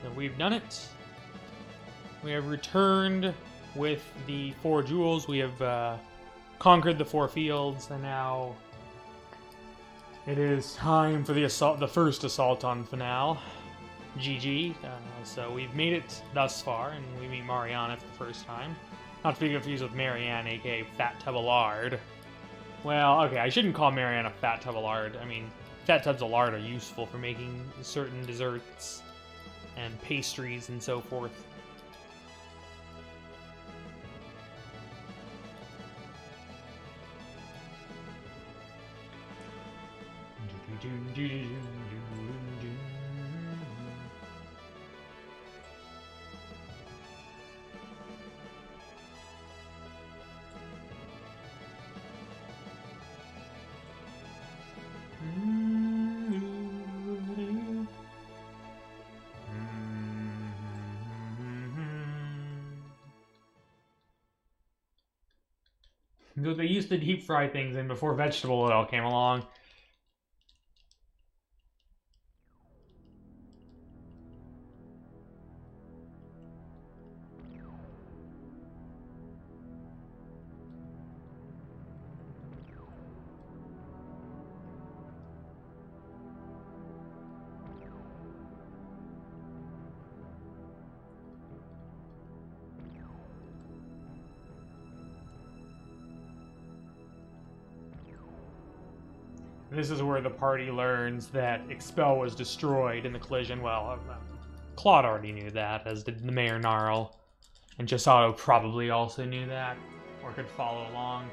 A: And we've done it. We have returned with the 4 jewels. We have conquered the 4 fields, and now it is time for the first assault on Finale. GG. So we've made it thus far, and we meet Mariana for the first time. Not to be confused with Marianne, aka Fat Tub of Lard. Well, okay, I shouldn't call Marianne a Fat Tub of Lard. I mean, fat tubs of lard are useful for making certain desserts and pastries and so forth. They used to deep fry things in before vegetable oil came along. This is where the party learns that Expel was destroyed in the collision. Well, Claude already knew that, as did the Mayor Gnarl. And Chisato probably also knew that, or could follow along.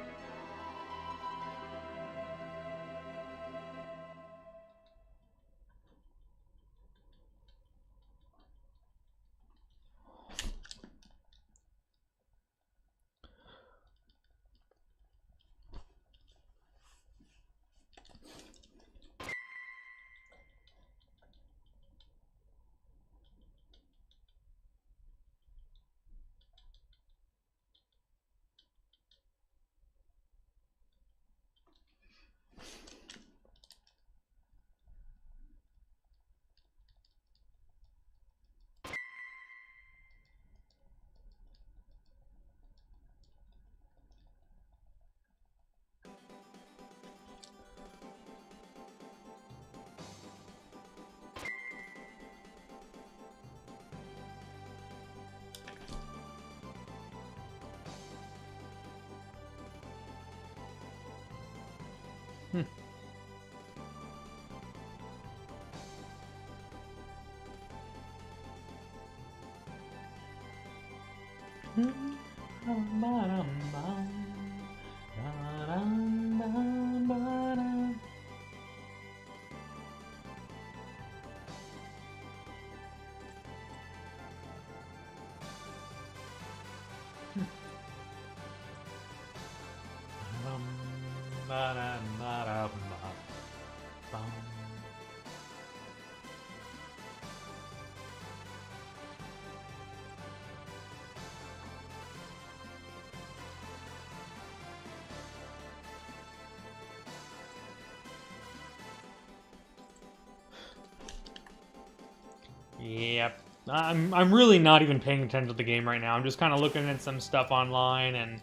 A: Yep. I'm really not even paying attention to the game right now. I'm just kind of looking at some stuff online and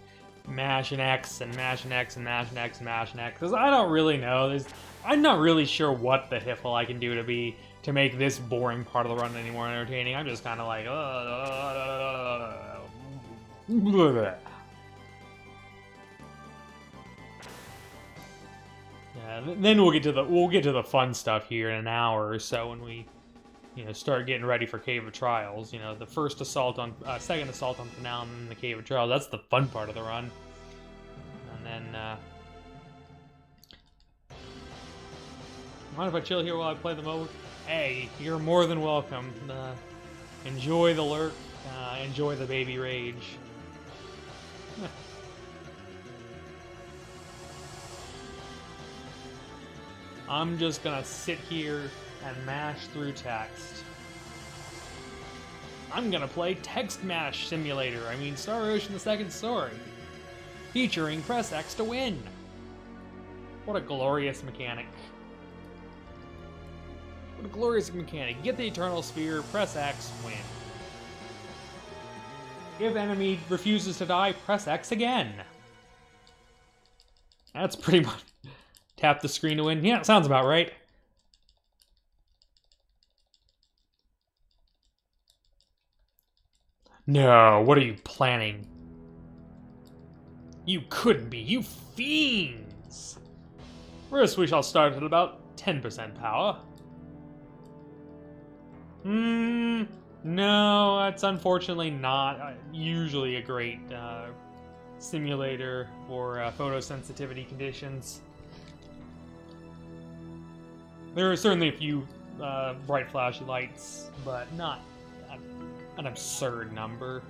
A: mashing X and mashing X and mashing X and mashing X, because I don't really know. I'm not really sure what the hiffle I can do to make this boring part of the run any more entertaining. I'm just kind of like, yeah. Then we'll get to the fun stuff here in an hour or so when we, start getting ready for Cave of Trials. The first assault on, second assault on Finale, and then the Cave of Trials. That's the fun part of the run. And then, mind if I chill here while I play the mode? Hey, you're more than welcome. Enjoy the lurk. Enjoy the baby rage. I'm just gonna sit here and mash through text. I'm gonna play Text Mash Simulator. Star Ocean the Second Story. Featuring Press X to win. What a glorious mechanic. What a glorious mechanic. Get the Eternal Sphere, press X, win. If enemy refuses to die, press X again. That's pretty much... Tap the screen to win. Yeah, sounds about right. No, what are you planning? You couldn't be, you fiends! First, we shall start at about 10% power. No, that's unfortunately not usually a great simulator for photosensitivity conditions. There are certainly a few bright flashy lights, but not an absurd number.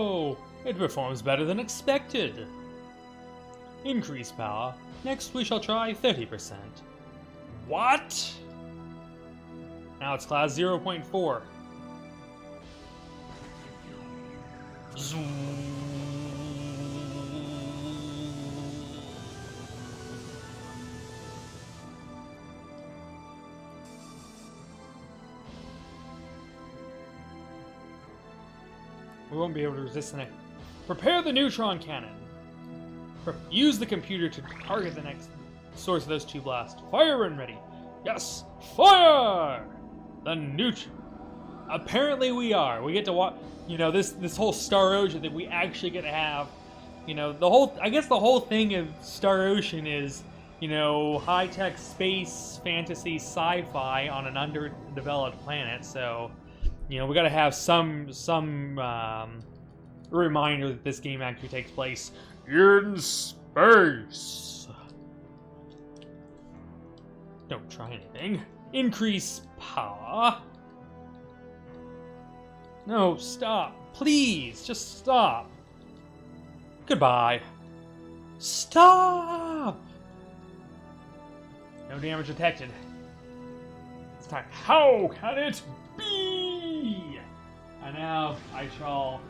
A: Whoa! It performs better than expected. Increase power. Next we shall try 30%. What? Now it's class 0.4. We won't be able to resist the next. Prepare the neutron cannon. Use the computer to target the next source of those two blasts. Fire when ready. Yes, fire! The neutron. Apparently we are. We get to watch. You know, this whole Star Ocean that we actually get to have. You know, the whole. I guess the whole thing of Star Ocean is, you know, high-tech space fantasy sci-fi on an underdeveloped planet. So, you know, we got to have some reminder that this game actually takes place in space. Don't try anything. Increase power. No, stop. Please, just stop. Goodbye. Stop! No damage detected. It's time. How can it be? And now I shall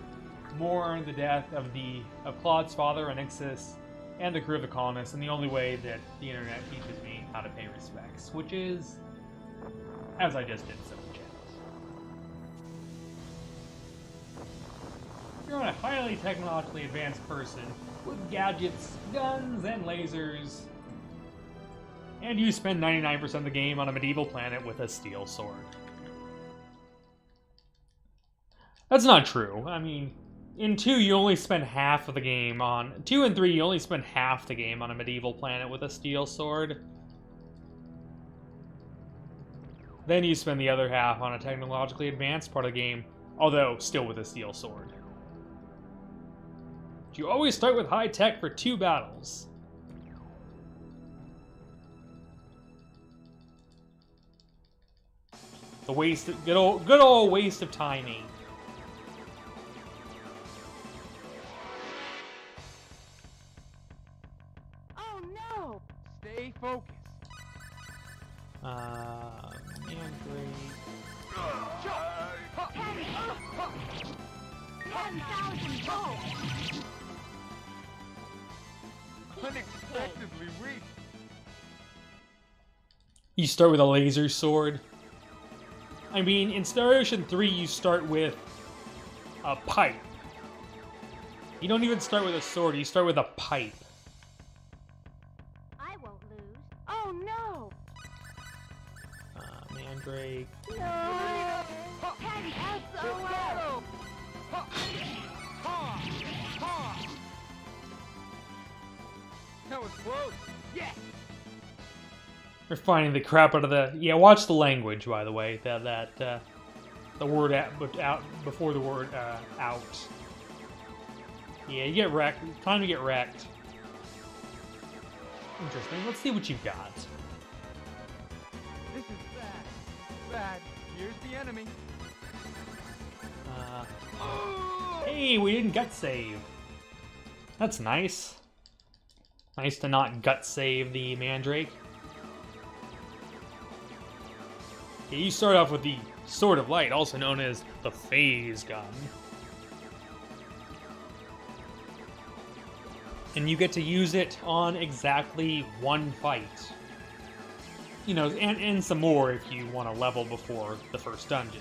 A: mourn the death of Claude's father, Anixis, and the crew of the colonists in the only way that the internet teaches me how to pay respects, which is, as I just did so in chat. You're a highly technologically advanced person with gadgets, guns, and lasers, and you spend 99% of the game on a medieval planet with a steel sword. That's not true. I mean, in 2, you only spend half of the game on... 2 and 3, you only spend half the game on a medieval planet with a steel sword. Then you spend the other half on a technologically advanced part of the game, although still with a steel sword. But you always start with high tech for 2 battles. The waste of, good old waste of timing.
C: Oh no!
B: Stay focused.
A: Man, great.
C: 10,000 volts!
B: Unexpectedly weak.
A: You start with a laser sword. I mean, in Star Ocean 3, you start with a pipe. You don't even start with a sword, you start with a pipe.
C: I won't lose. Oh no!
A: Mandrake.
C: No! 10 SOL!
B: That was close. Yes.
A: We're finding the crap out of the... Yeah, watch the language, by the way. The word out before the word out. Yeah, you get wrecked. Time to get wrecked. Interesting. Let's see what you've got.
B: This is bad. Bad. Here's the enemy.
A: Hey, we didn't gut save. That's nice. Nice to not gut save the Mandrake. Yeah, you start off with the Sword of Light, also known as the Phase Gun. And you get to use it on exactly 1 fight. You know, and some more if you want to level before the first dungeon.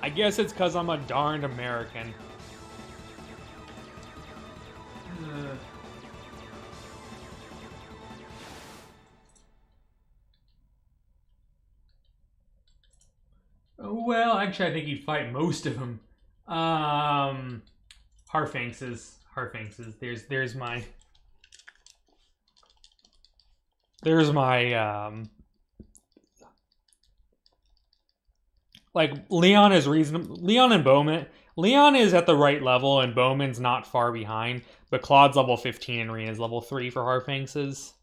A: I guess it's because I'm a darned American. Well, actually, I think you'd fight most of them. Harfainx's. There's my like, Leon is reasonable. Leon and Bowman. Leon is at the right level, and Bowman's not far behind. But Claude's level 15 and Rena's level 3 for Harfainx's.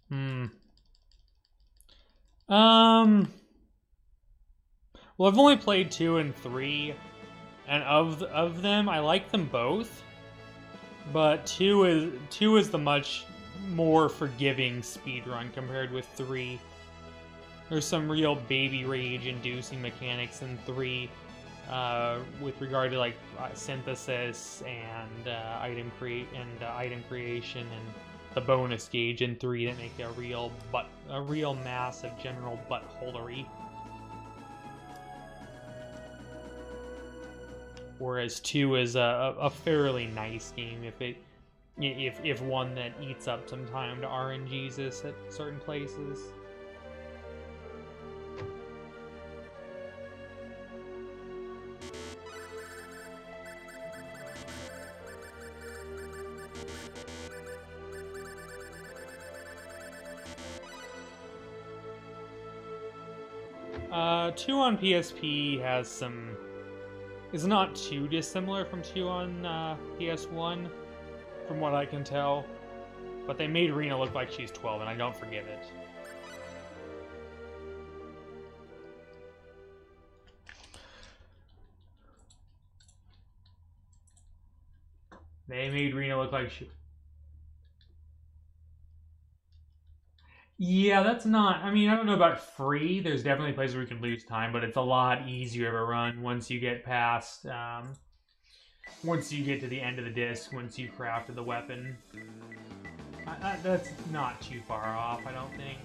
A: Hmm. Well, I've only played 2 and 3, and of them, I like them both. But 2 is the much more forgiving speedrun compared with 3. There's some real baby rage inducing mechanics in 3, with regard to like synthesis and item creation and the bonus gauge in 3 that make a real massive general buttholery. Whereas 2 is a fairly nice game if one that eats up some time to RNGesus at certain places. Two on PSP is not too dissimilar from 2 on PS1, from what I can tell. But they made Rena look like she's 12, and I don't forgive it. They made Rena look like she... Yeah, that's not... I mean, I don't know about free. There's definitely places where you can lose time, but it's a lot easier of a run once you get past... once you get to the end of the disc, once you've crafted the weapon. That's not too far off, I don't think.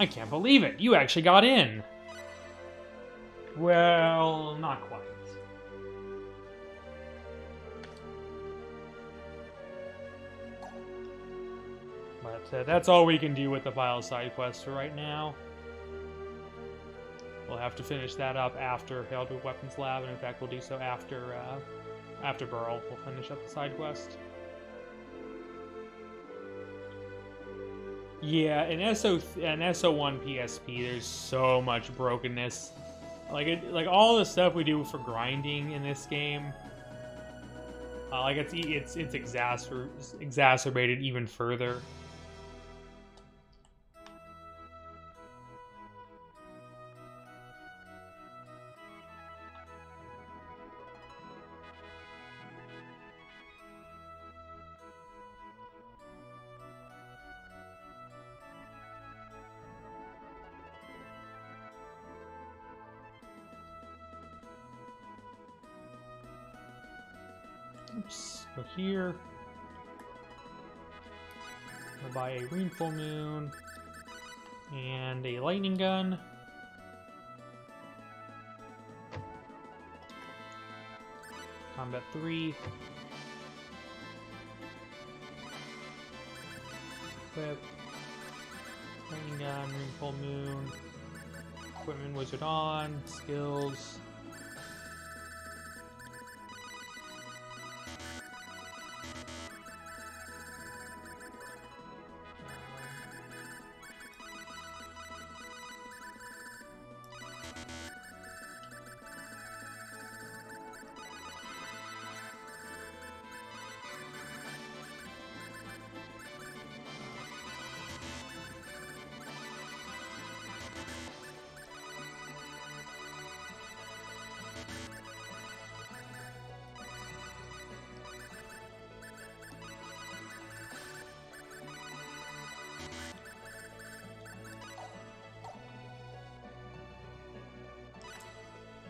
A: I can't believe it! You actually got in! Well, not quite. But that's all we can do with the file side quest for right now. We'll have to finish that up after Hailed with Weapons Lab, and in fact we'll do so after Burl. We'll finish up the side quest. Yeah, in SO1 PSP, there's so much brokenness. Like all the stuff we do for grinding in this game, it's exacerbated even further. Oops, go here. I'll buy a green full moon and a lightning gun. Combat 3. Equip. Lightning gun, green full moon. Equipment wizard on. Skills.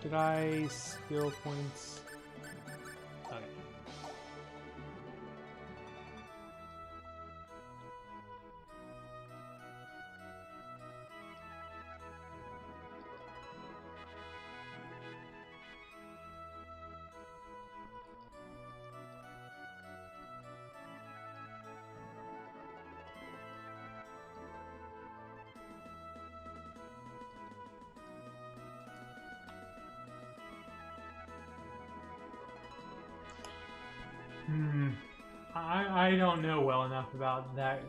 A: Did I skill points? Okay. I don't know well enough about that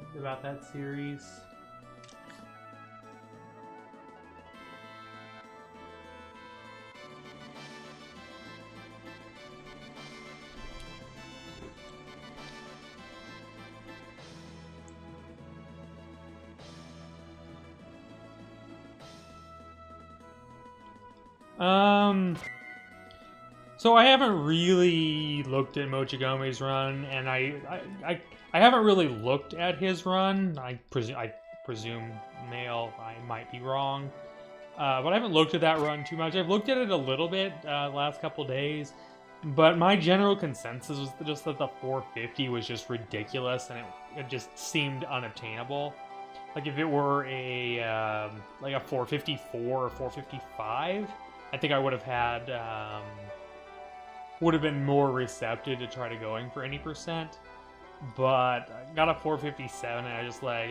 A: series. So I haven't really looked at Mochigome's run, and I haven't really looked at his run. I presume male. I might be wrong, but I haven't looked at that run too much. I've looked at it a little bit the last couple days, but my general consensus was just that the 450 was just ridiculous, and it just seemed unobtainable. Like if it were a like a 454 or 455, I think I would have had would have been more receptive to try to going for any percent. But I got a 457 and I just like,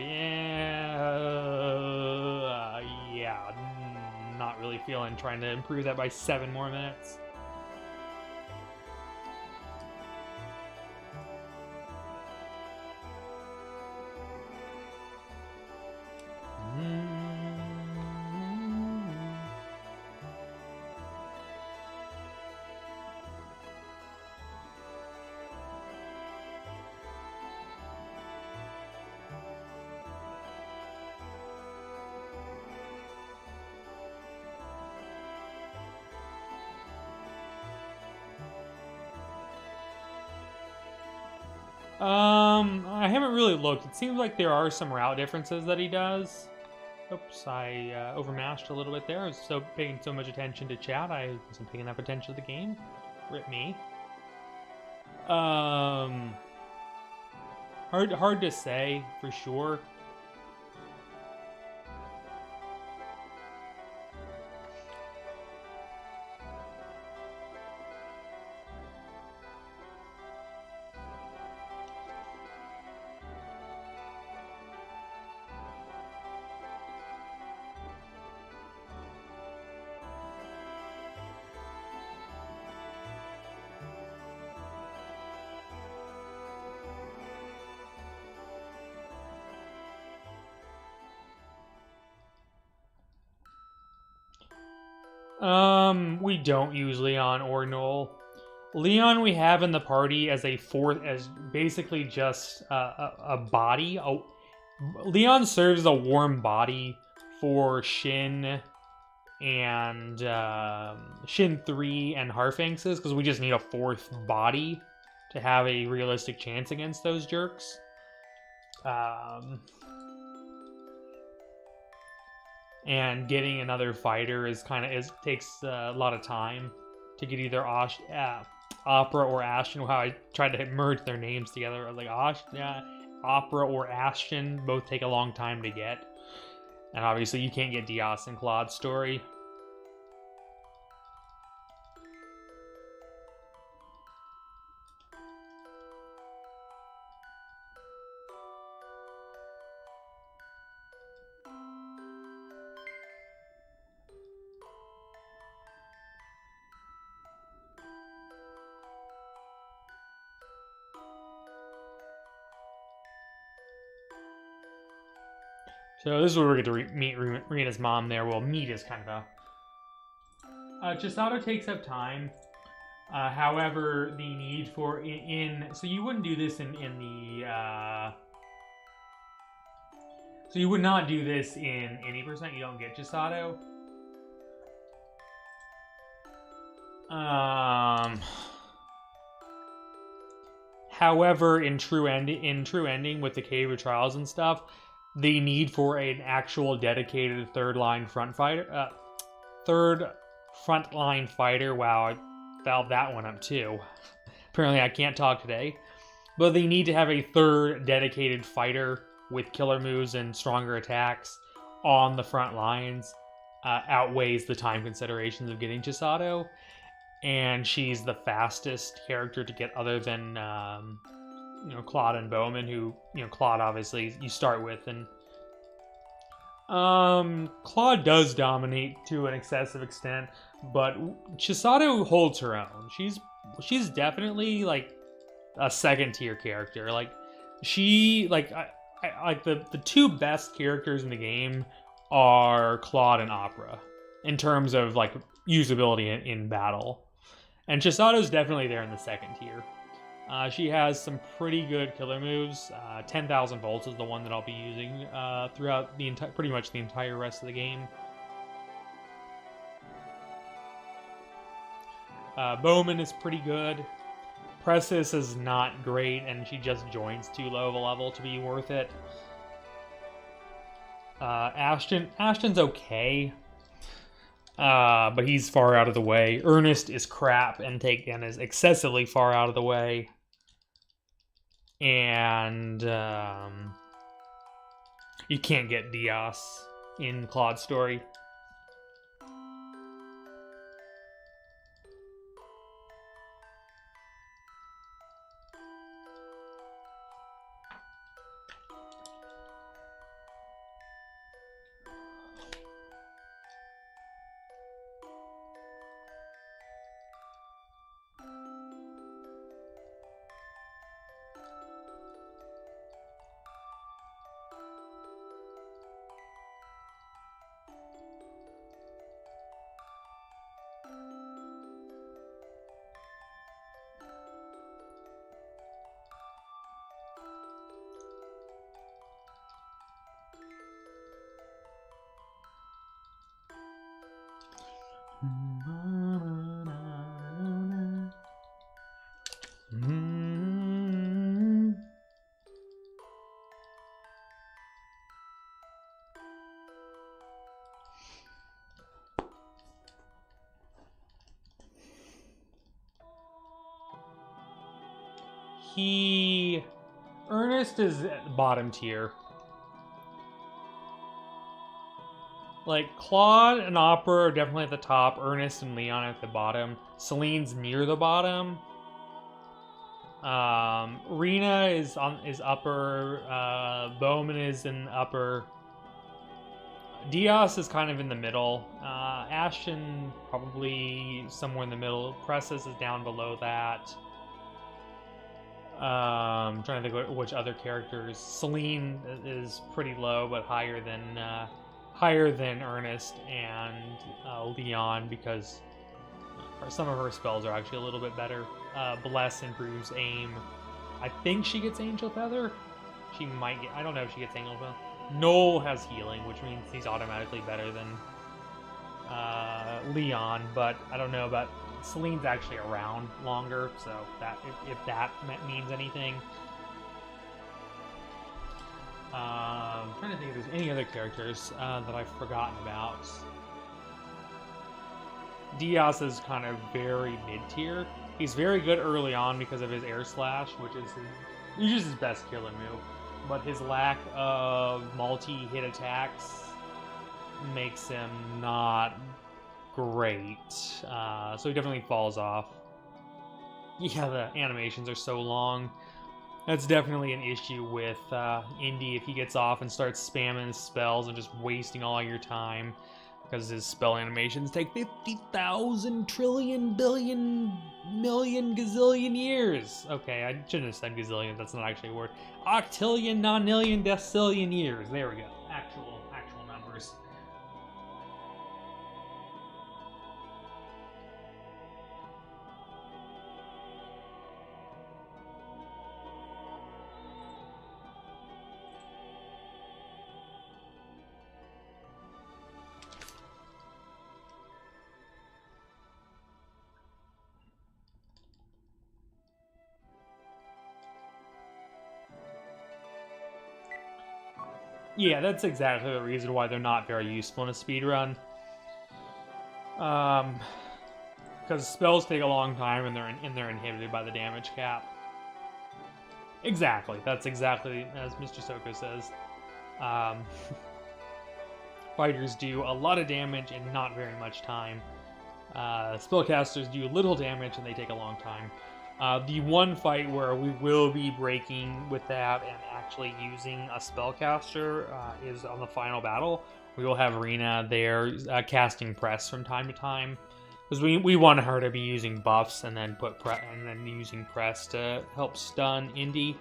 A: yeah, not really feeling trying to improve that by 7 more minutes. I haven't really looked. It seems like there are some route differences that he does. Oops, I overmashed a little bit there. I was so paying so much attention to chat, I wasn't paying enough attention to the game. Rip me. Hard to say for sure. We don't use Leon or Noel. Leon we have in the party as as basically just a body. Leon serves as a warm body for Shin and Shin 3 and Harfainx's, because we just need a 4th body to have a realistic chance against those jerks. And getting another fighter takes a lot of time to get either Opera or Ashton. How I tried to merge their names together, like Opera or Ashton, both take a long time to get. And obviously you can't get Diaz and Claude's story. So this is where we get to meet Rena's mom there. Well, meet is kind of a... Chisato takes up time. However, the need for... So you wouldn't do this in the... So you would not do this in any percent. You don't get Chisato. However, in True Ending with the Cave of Trials and stuff, the need for an actual dedicated third frontline fighter. Wow, I fouled that one up too. Apparently I can't talk today. But they need to have a third dedicated fighter with killer moves and stronger attacks on the front lines. Outweighs the time considerations of getting Chisato. And she's the fastest character to get, other than Claude and Bowman, who, Claude obviously you start with, and Claude does dominate to an excessive extent, but Chisato holds her own. She's definitely, like, a second tier character. Like she like like the two best characters in the game are Claude and Opera in terms of like usability in battle. And Chisato's definitely there in the second tier. She has some pretty good killer moves. 10,000 volts is the one that I'll be using throughout the pretty much the entire rest of the game. Bowman is pretty good. Pressis is not great, and she just joins too low of a level to be worth it. Ashton's okay, but he's far out of the way. Ernest is crap and is excessively far out of the way. And you can't get Diaz in Claude's story. Ernest is at the bottom tier. Like, Claude and Opera are definitely at the top, Ernest and Leon at the bottom. Celine's near the bottom. Rena is upper. Bowman is in upper. Diaz is kind of in the middle. Ashton probably somewhere in the middle. Pressis is down below that. I'm trying to think which other characters. Celine is pretty low, but higher than Ernest and Leon, because some of her spells are actually a little bit better. Bless improves aim. I think she gets Angel Feather. She might get. I don't know if she gets Angel Feather. Noel has healing, which means he's automatically better than Leon, but I don't know about. Celine's actually around longer, so that if that means anything. I'm trying to think if there's any other characters that I've forgotten about. Diaz is kind of very mid-tier. He's very good early on because of his air slash, which is usually his best killer move. But his lack of multi-hit attacks makes him not great. So he definitely falls off. Yeah, the animations are so long. That's definitely an issue with Indy if he gets off and starts spamming his spells and just wasting all your time, because his spell animations take 50,000 trillion billion million gazillion years. Okay, I shouldn't have said gazillion, that's not actually a word. Octillion, nonillion, decillion years. There we go. Actual numbers. Yeah, that's exactly the reason why they're not very useful in a speedrun. Because spells take a long time and they're inhibited by the damage cap. Exactly, that's exactly as Mr. Soko says. Fighters do a lot of damage in not very much time. Spellcasters do little damage and they take a long time. The one fight where we will be breaking with that and actually using a spellcaster is on the final battle. We will have Rena there casting press from time to time. Because we want her to be using buffs and then using press to help stun Indy.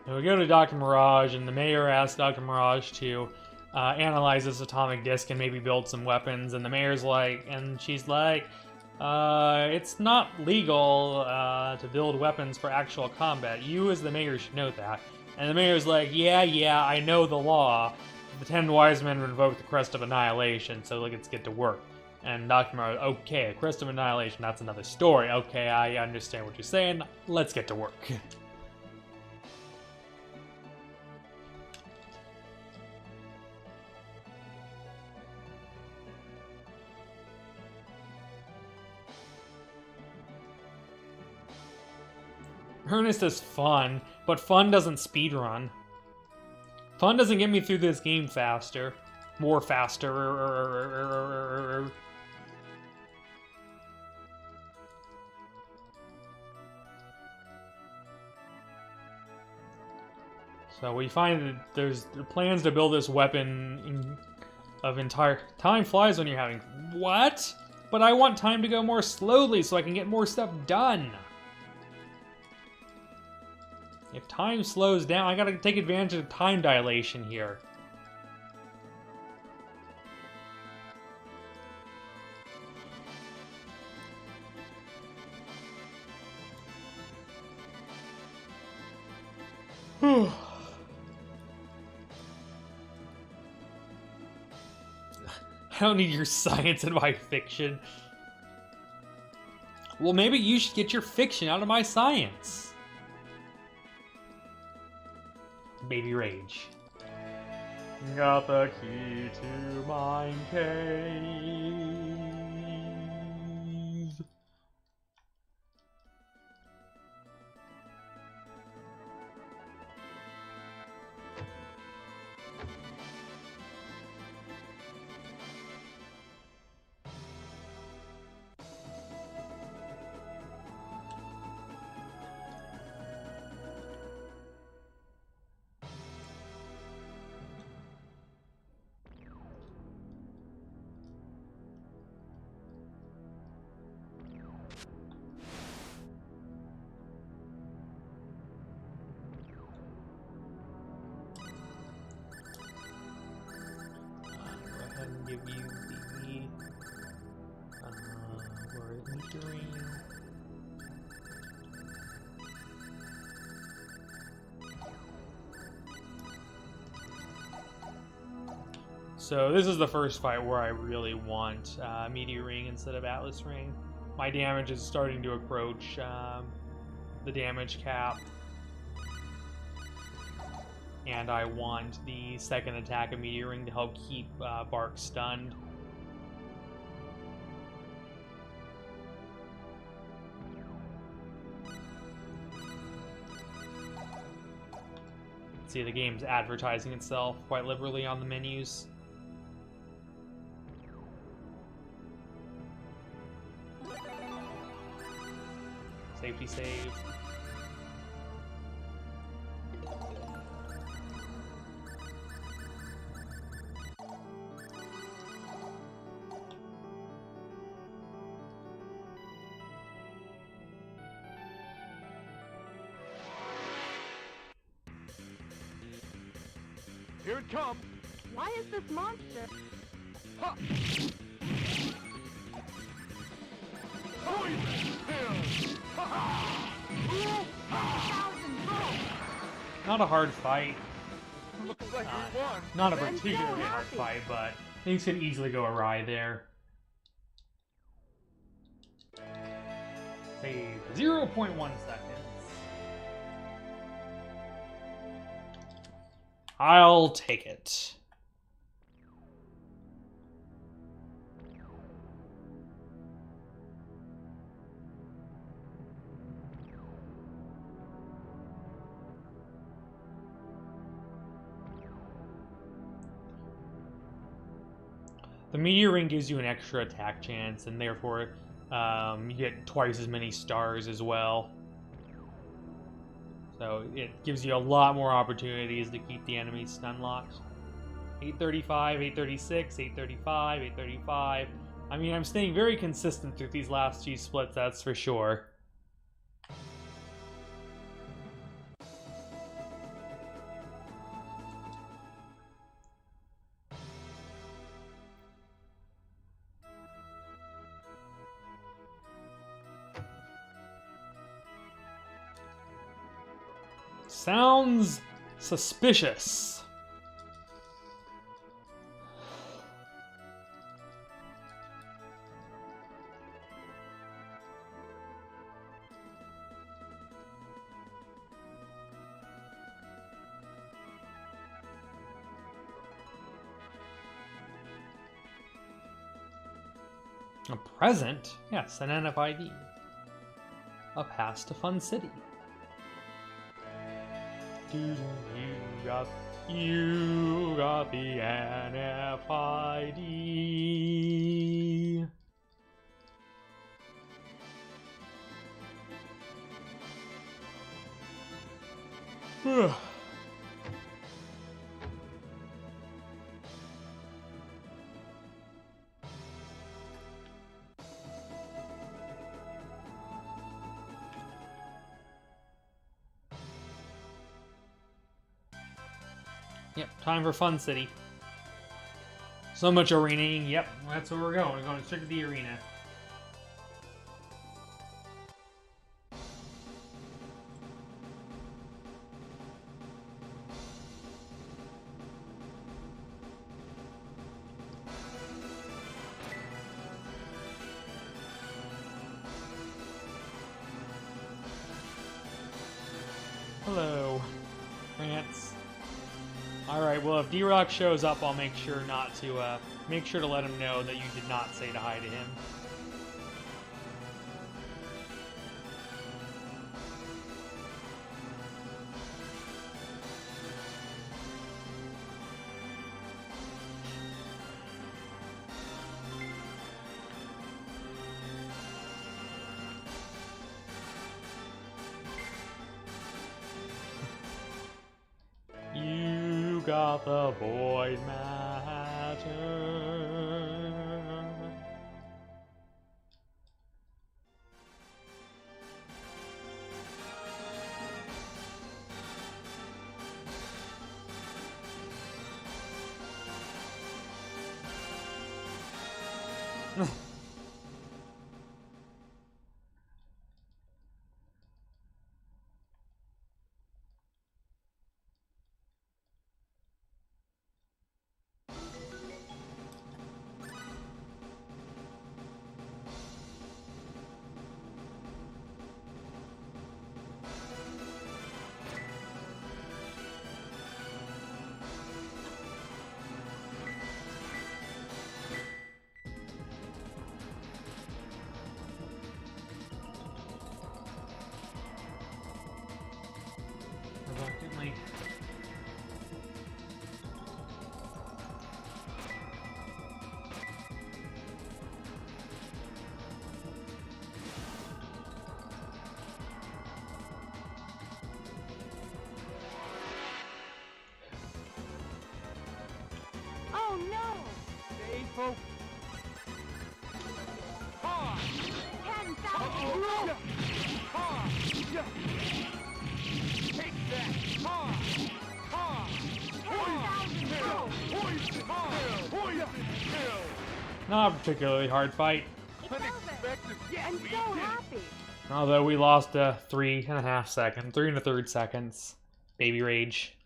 A: And we go to Dr. Mirage, and the mayor asks Dr. Mirage to analyze this atomic disc and maybe build some weapons. And the mayor's like, and she's like, it's not legal to build weapons for actual combat. You, as the mayor, should know that. And the mayor's like, yeah, I know the law. The 10 wise men invoked the Crest of Annihilation, so let's get to work. And Dr. Mirage, okay, Crest of Annihilation, that's another story. Okay, I understand what you're saying. Let's get to work. Ernest is fun, but fun doesn't speedrun. Fun doesn't get me through this game faster. More faster. So we find that there's plans to build this weapon of entire... Time flies when you're having... What? But I want time to go more slowly so I can get more stuff done. If time slows down, I gotta take advantage of time dilation here. I don't need your science in my fiction. Well, maybe you should get your fiction out of my science. Baby rage. Got the key to mine cave. Give you the where is metering? So this is the first fight where I really want Meteor Ring instead of Atlas Ring. My damage is starting to approach the damage cap. And I want the second attack of Meteor Ring to help keep Bark stunned. See, the game's advertising itself quite liberally on the menus. Safety save.
D: Here it comes.
C: Why is this monster?
D: Ha! Poison pill! Ha ha!
C: 1,000 volts!
A: Not a hard fight.
D: Looks like we won.
A: Not a
C: I'm so
A: particularly hard
C: happy.
A: fight, but things could easily go awry there. Save 0.1 seconds. I'll take it. The meteor ring gives you an extra attack chance, and therefore you get twice as many stars as well. So it gives you a lot more opportunities to keep the enemies stun locked. 835, 836, 835, 835. I mean, I'm staying very consistent through these last few splits, that's for sure. Sounds suspicious. A present? Yes, an NFID. A pass to Fun City. You got the NFID. Yep, time for Fun City. So much arenaing. Yep, that's where we're going. We're going straight to the arena. Hello, France. Alright, well if D-Rock shows up, I'll make sure to let him know that you did not say to hi to him. You got the void matter. Reluctantly.
C: Oh no!
D: Stay focused. Ha!
C: 10,000
D: Uh-oh. Yeah. Ha! Yeah. Take that. Ha! Ha! Poison pill. Poison pill. Poison pill.
A: Not a particularly hard fight,
D: Unexpected. Yes,
C: I'm
D: we
C: so
D: did it.
C: happy.
A: although we lost 3.5 seconds, 3 1/3 seconds. Baby rage.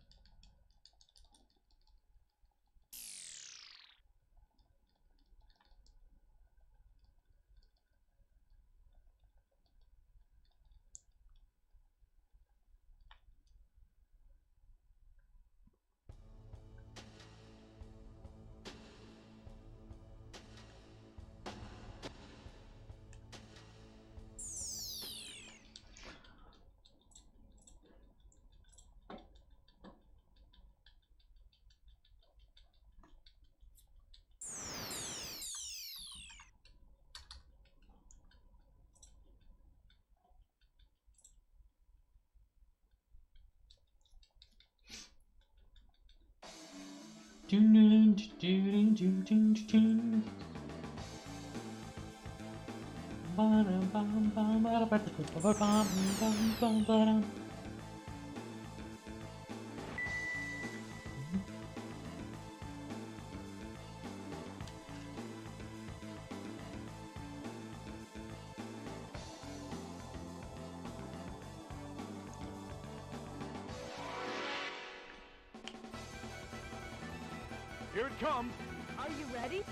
D: Here it comes.
C: Are you ready?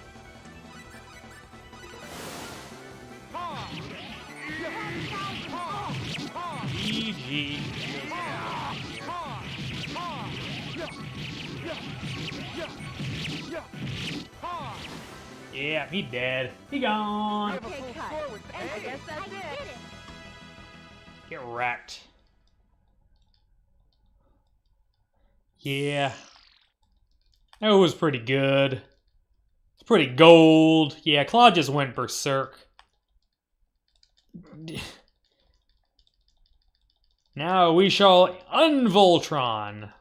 D: Ha! Yeah.
C: 10,000
D: Ha! Ha!
A: GG.
D: Ha! Ha! Ha! Yeah! Yeah! Yeah! Yeah! Ha!
A: Yeah, he dead. He
D: We
A: gone.
D: have a
C: Okay,
D: full
C: cut.
D: score with
C: And I
D: A.
C: guess that's it.
A: Get wrecked. Yeah. That was pretty good. It's pretty gold. Yeah, Claw just went berserk. Now we shall unvoltron.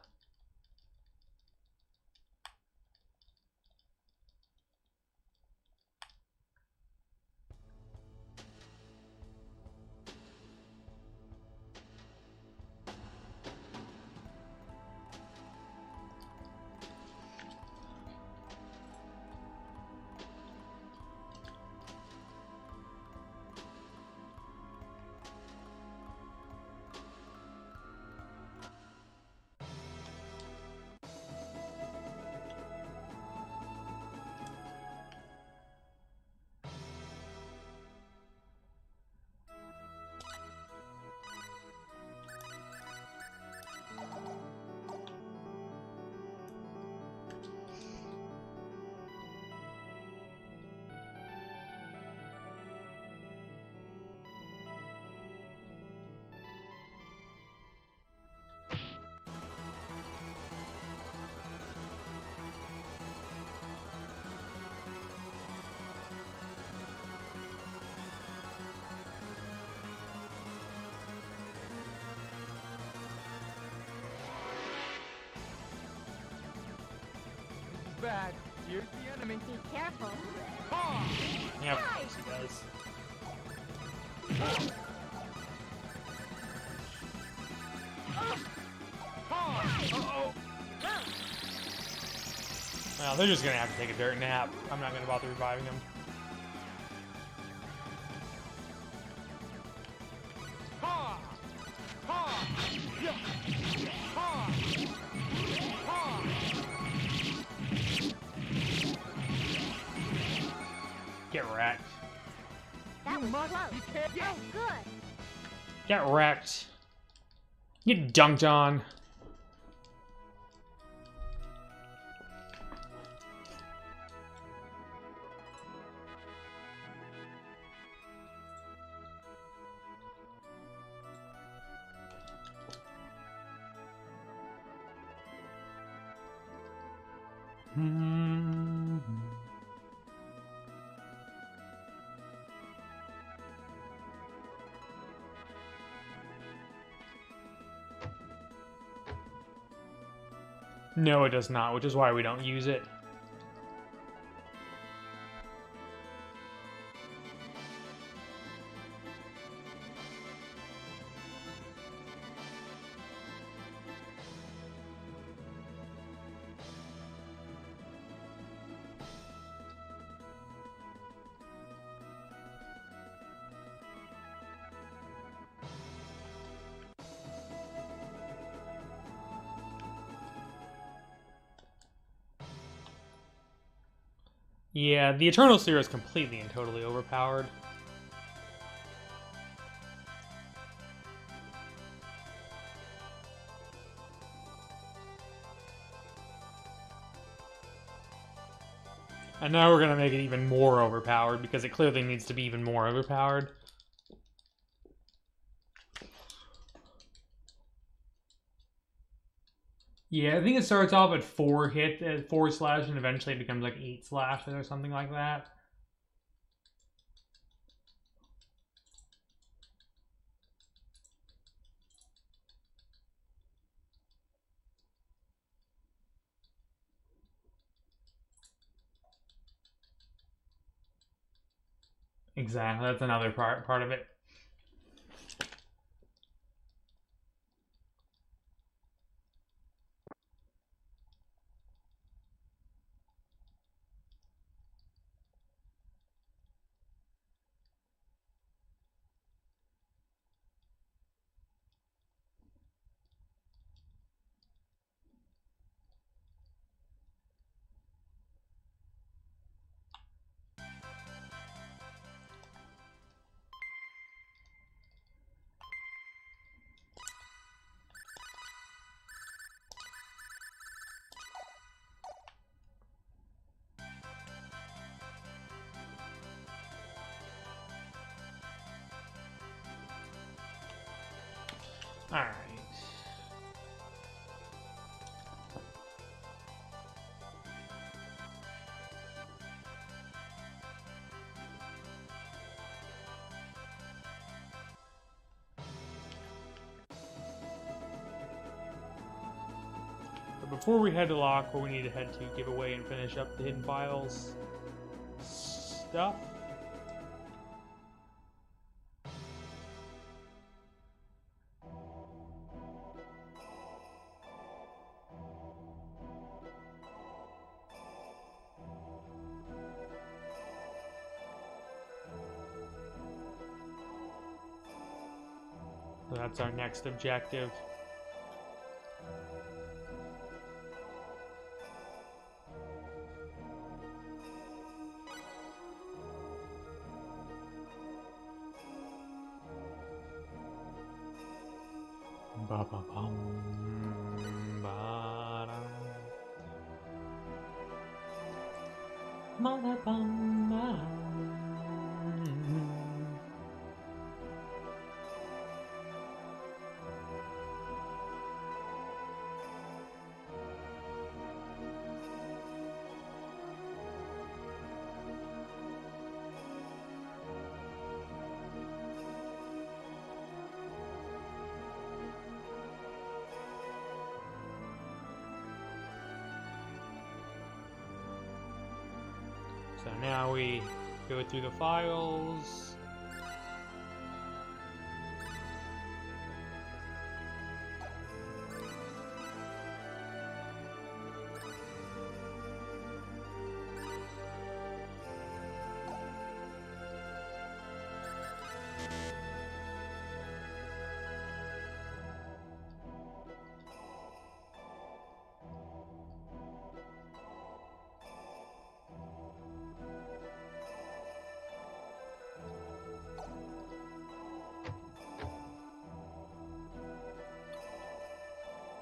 D: Bad. Here's the enemy.
C: Be careful.
D: Ha!
A: Yeah, of course he does.
D: Ha! Uh-oh.
A: Well, they're just gonna have to take a dirt nap. I'm not gonna bother reviving them.
D: Ha! Ha! Yeah! Ha! Ha!
A: Get wrecked.
C: That was
D: must
C: close.
D: be careful.
C: Oh, good.
A: Get wrecked. Get dunked on. No, it does not, which is why we don't use it. Yeah, the Eternal Seer is completely and totally overpowered. And now we're gonna make it even more overpowered because it clearly needs to be even more overpowered. Yeah, I think it starts off at 4 hit, at 4 slash, and eventually it becomes like 8 slash or something like that. Exactly, that's another part of it. Alright. But before we head to lock, where we need to head to give away and finish up the hidden files stuff. So that's our next objective. Ba-ba-bum, ba-dum. Ba-da-bum, ba-dum. So now we go through the files.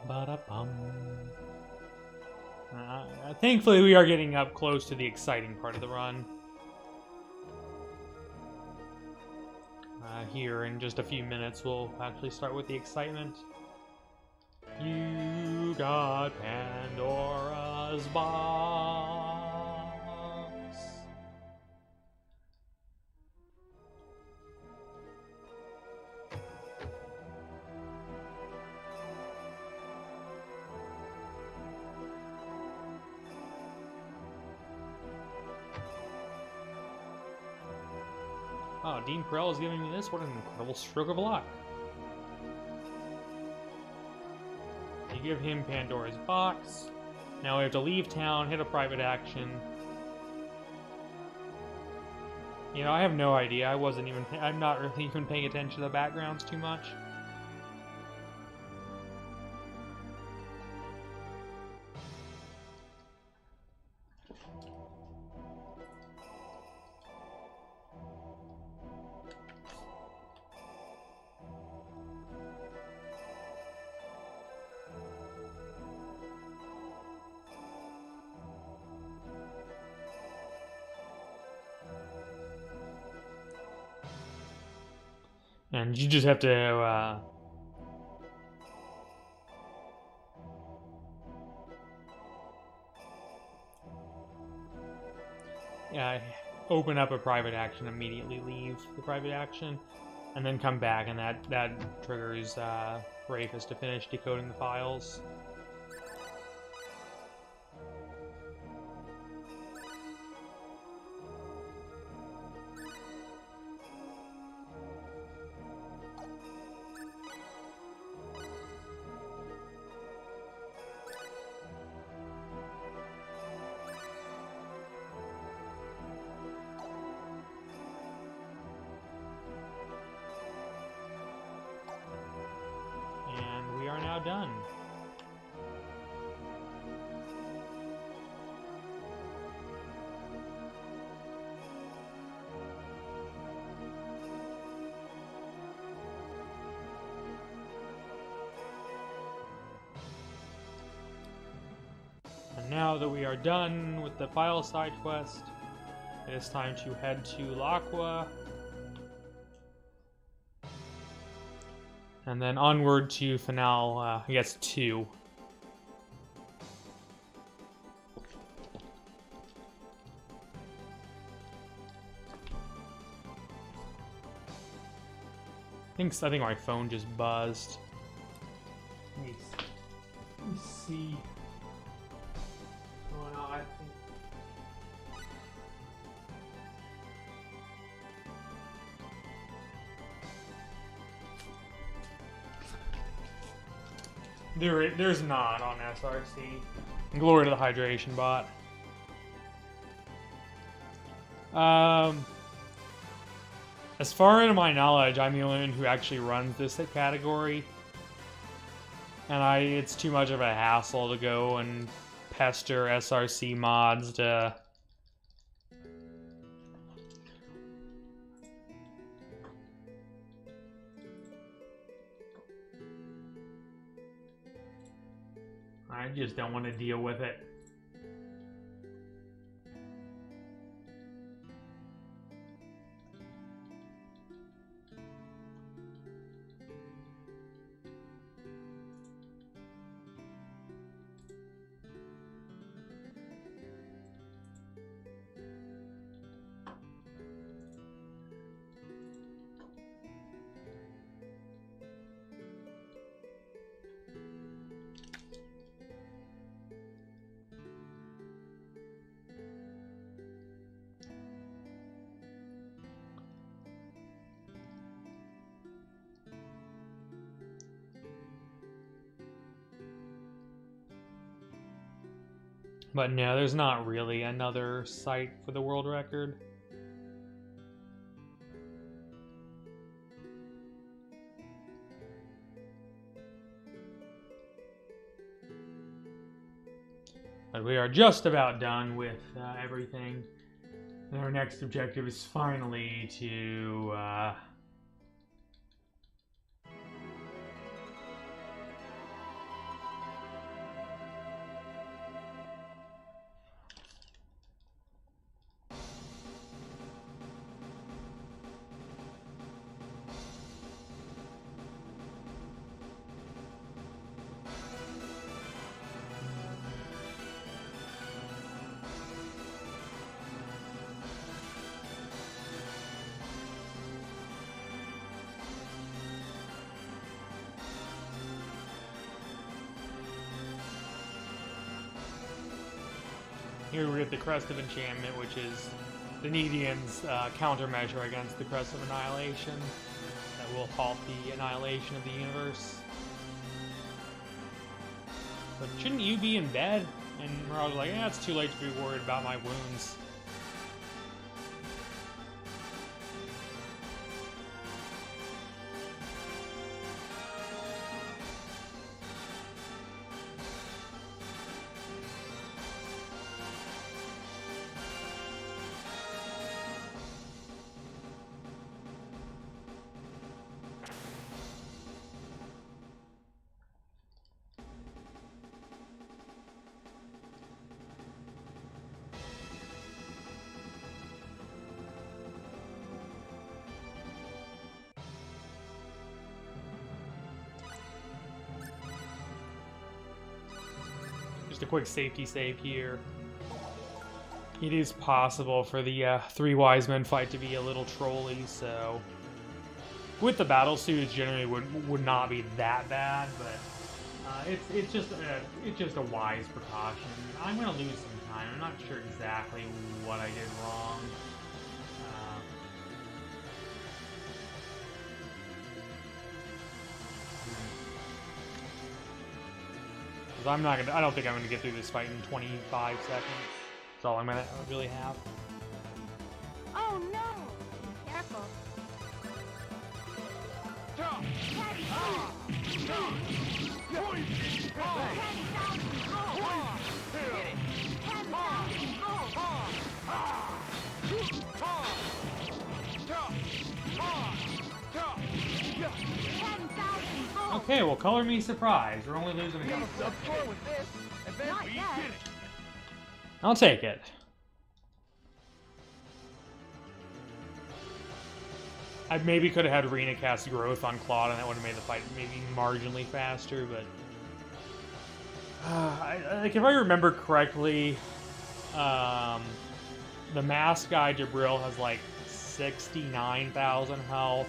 A: Ba-da-bum. Thankfully, we are getting up close to the exciting part of the run. Here in just a few minutes, we'll actually start with the excitement. You got Pandora's box. Oh, Dean Carell is giving me this. What an incredible stroke of luck. You give him Pandora's box. Now we have to leave town, hit a private action. You know, I have no idea. I'm not really even paying attention to the backgrounds too much. And you just have to, open up a private action, immediately leave the private action, and then come back, and that triggers Rafus to finish decoding the files. done. And now that we are done with the final side quest, it is time to head to L'Aqua. And then onward to Finale, I guess 2. I think my phone just buzzed. Let me see. Oh no, I think. There's not on SRC. Glory to the hydration bot. As far as my knowledge, I'm the only one who actually runs this category. And it's too much of a hassle to go and pester SRC mods to... I just don't want to deal with it. But no, there's not really another site for the world record. But we are just about done with everything. And our next objective is finally to... Here we get the Crest of Enchantment, which is the Nedian's countermeasure against the Crest of Annihilation that will halt the annihilation of the universe. But shouldn't you be in bed? And Mirage was like, yeah, it's too late to be worried about my wounds. A quick safety save here. It is possible for the Three Wise Men fight to be a little trolly, so with the battle suits generally would not be that bad, but it's just a wise precaution. I'm gonna lose some time. I'm not sure exactly what I did wrong. I don't think I'm gonna get through this fight in 25 seconds. That's all I'm gonna really have.
C: Oh no! Careful.
A: Okay, well, color me surprised. We're only losing a
D: We have
A: couple.
D: a sub score with this, and then
C: Not
D: we
C: yet.
D: did it.
A: I'll take it. I maybe could have had Rena cast growth on Claude, and that would have made the fight maybe marginally faster, but like if I remember correctly, the mask guy Jabril has like 69,000 health.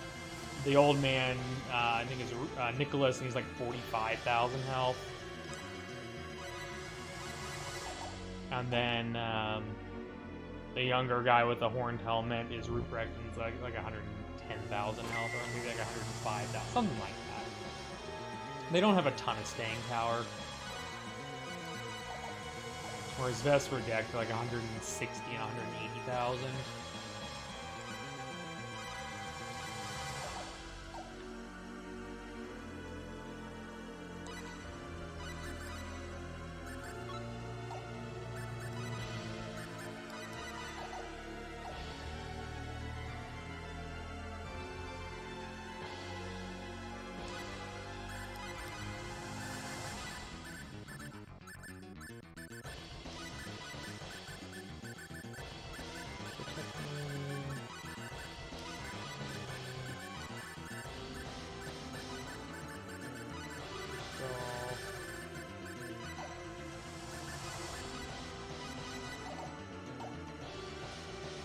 A: The old man, I think is Nicholas, and he's like 45,000 health. And then the younger guy with the horned helmet is Ruprecht, and it's like 110,000 health, or maybe like 105,000, something like that. They don't have a ton of staying power. Whereas Vesper decked like 160 and 180,000.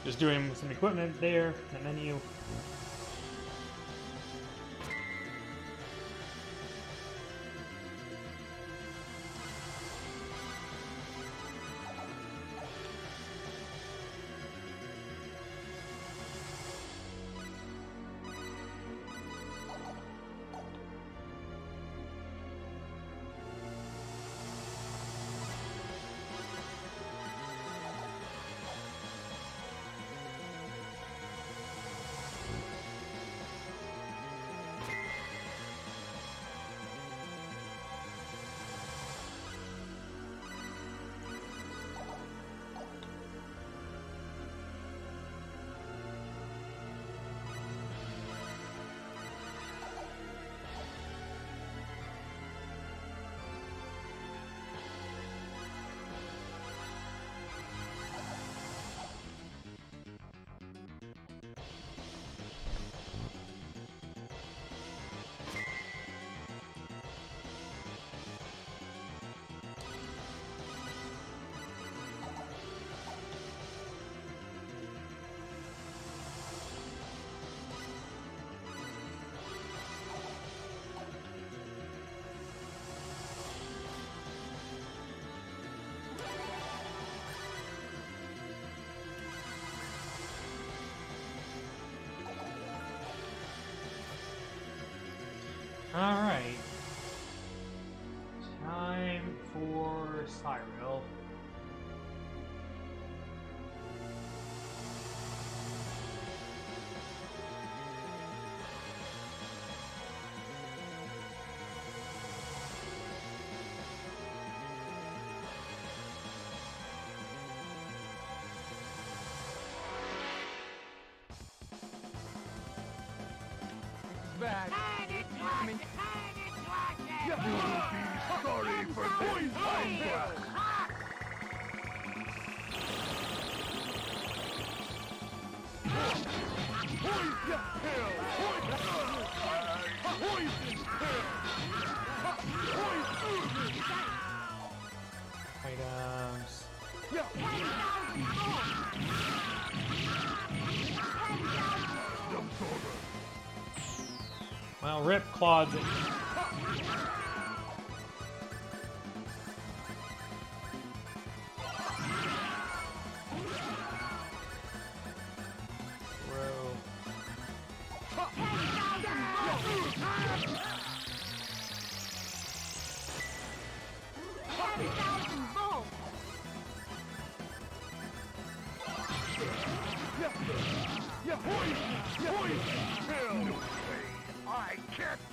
A: Just doing some equipment there, and menu. Alright. Time for Cyril.
D: Bad. I mean, you will be sorry for this, my friend. Poison pill! Poison pill! Poison!
A: Items. Well, rip Claude's it.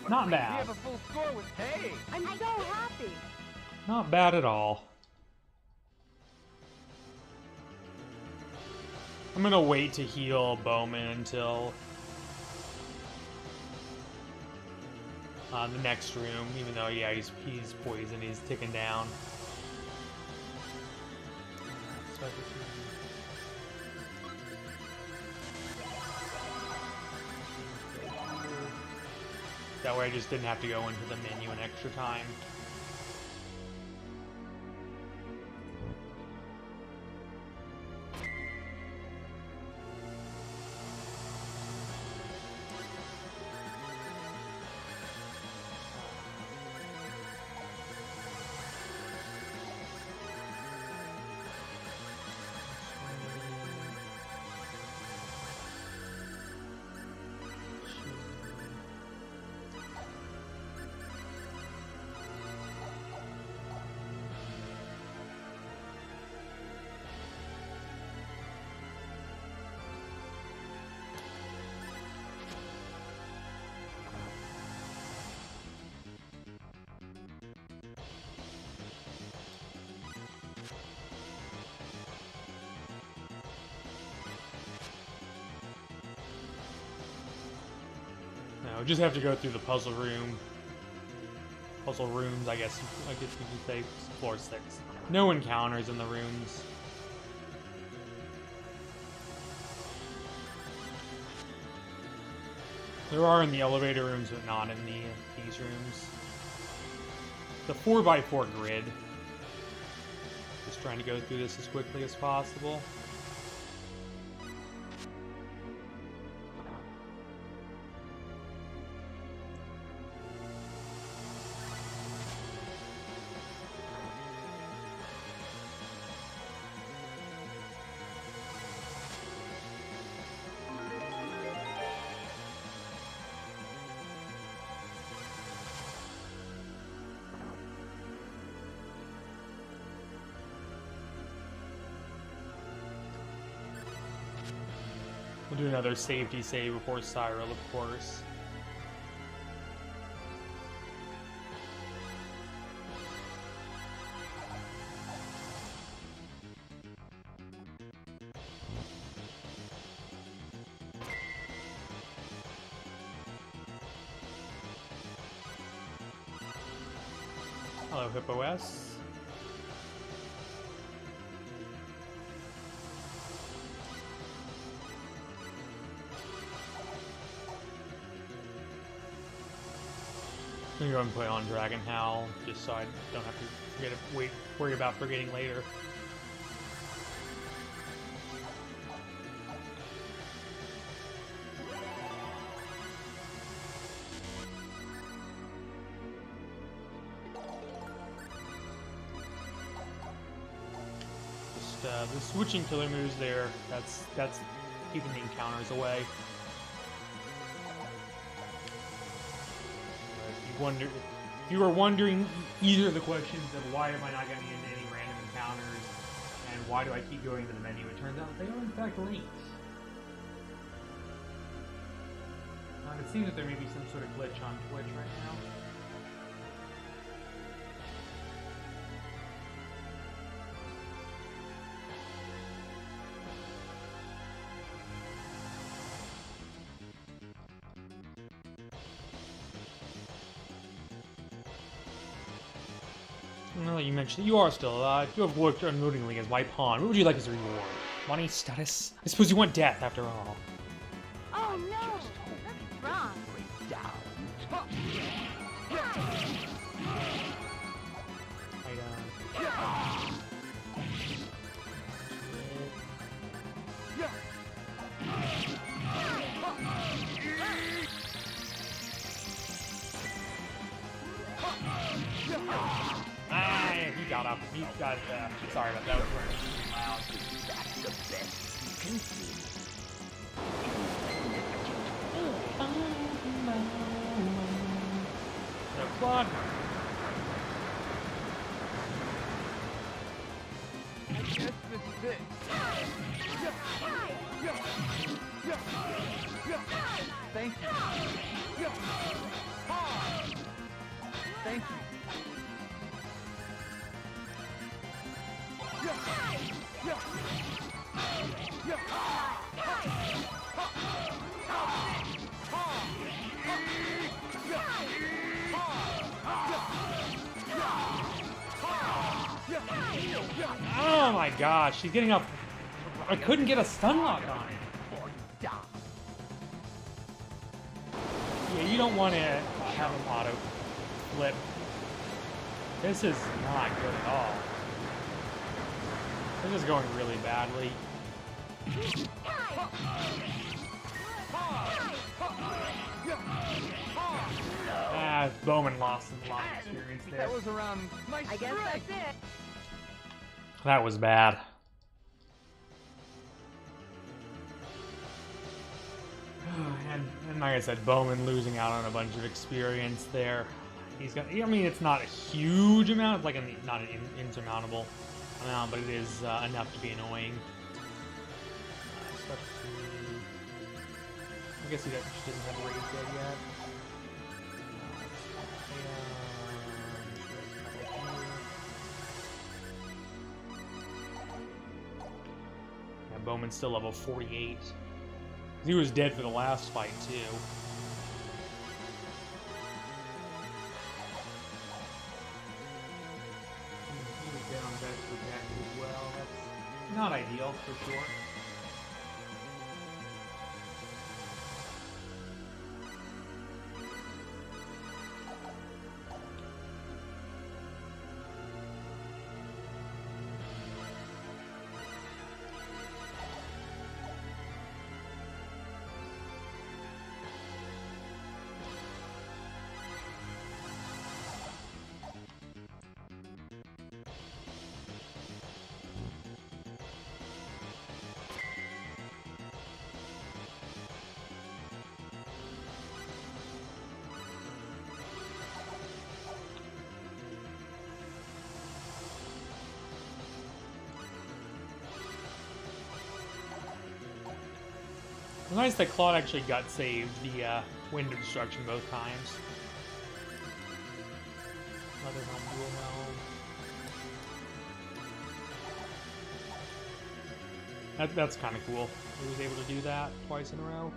A: Not
D: We
A: bad.
D: have a full score with hay.
C: I'm so happy.
A: Not bad at all. I'm gonna wait to heal Bowman until the next room, even though, yeah, he's poisoned, he's ticking down. That way I just didn't have to go into the menu an extra time. No, just have to go through the puzzle room. Puzzle rooms, I guess you could say, floor 6. No encounters in the rooms. There are in the elevator rooms, but not in these rooms. The 4x4 grid. Just trying to go through this as quickly as possible. We'll do another safety save before Cyril, of course. Hello, Hippo S. I'm gonna go and play on Dragon Howl, just so I don't have to worry about forgetting later. Just the switching killer moves there. That's keeping the encounters away. If you were wondering either of the questions of why am I not getting into any random encounters and why do I keep going to the menu, it turns out they are in fact linked. It seems that there may be some sort of glitch on Twitch right now. Well, you mentioned you are still alive. You have worked unwittingly as my pawn. What would you like as a reward? Money? Status? I suppose you want death, after all.
C: Oh no! That's wrong.
A: He got up. He got, sorry about that. That was very loud.
D: That's the best you can see.
A: No quad.
D: I guess this is it. Thank you. Thank you.
A: Oh my gosh, she's getting up. I couldn't get a stun lock on it. Yeah, you don't want to have him auto flip. This is not good at all. This is going really badly. Ah, Bowman lost a lot of experience there.
D: That was around my
C: I guess that's it.
A: That was bad. And like I said, Bowman losing out on a bunch of experience there. He's got, I mean, it's not a huge amount, it's like not an insurmountable amount, but it is enough to be annoying. I guess he doesn't have a raise dead yet. Yeah, Bowman's still level 48. He was dead for the last fight, too. He was dead on Best Protect as well. That's not ideal, for sure. It's nice that Claude actually got saved the wind of destruction both times. Leather helm, dual helm. That's kind of cool. He was able to do that twice in a row.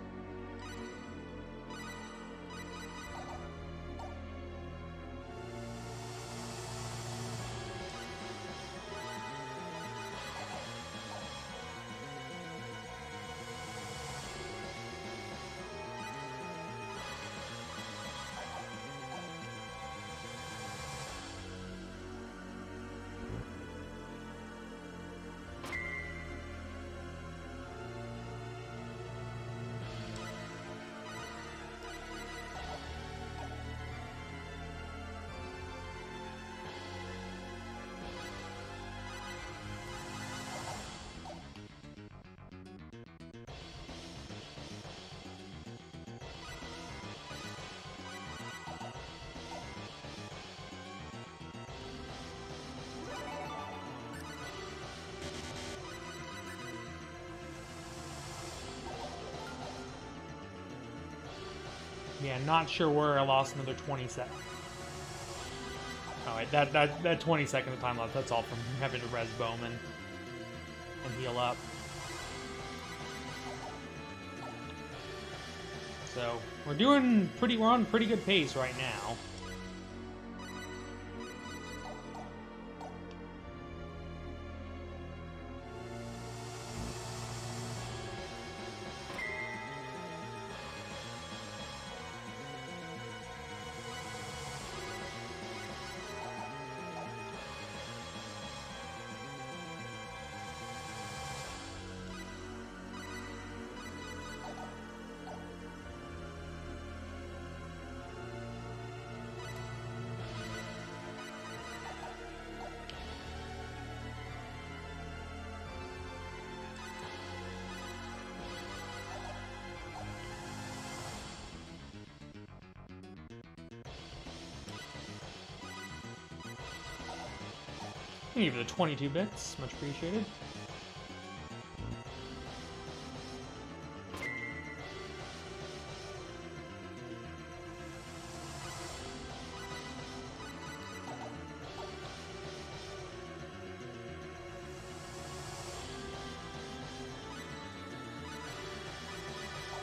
A: Yeah, not sure where I lost another 20 seconds. Alright, that 20 seconds of time loss, that's all from having to res Bowman and heal up. So, we're on pretty good pace right now. Thank you for the 22 bits, much appreciated.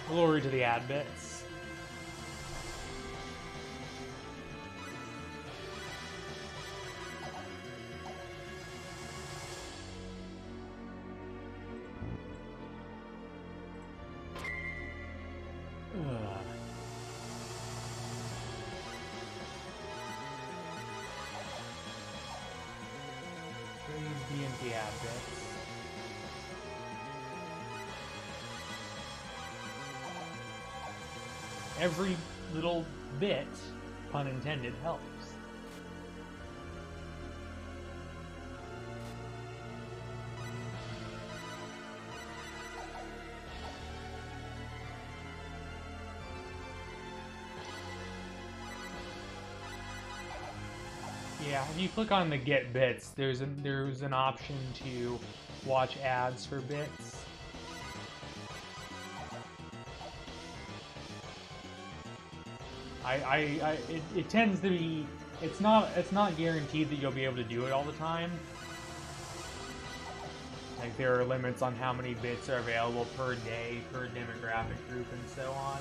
A: Glory to the ad bits. BMP ad bits. Every little bit, pun intended, helps. Yeah, if you click on the get bits, there's an option to watch ads for bits. It tends to be, it's not guaranteed that you'll be able to do it all the time. Like there are limits on how many bits are available per day, per demographic group, and so on.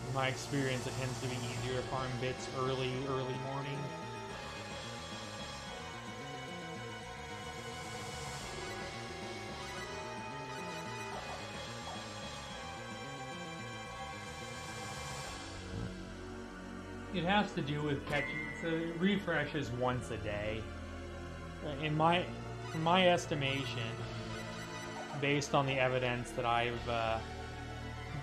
A: In my experience, it tends to be easier to farm bits early morning. It has to do with catching, so it refreshes once a day. In my estimation, based on the evidence that I've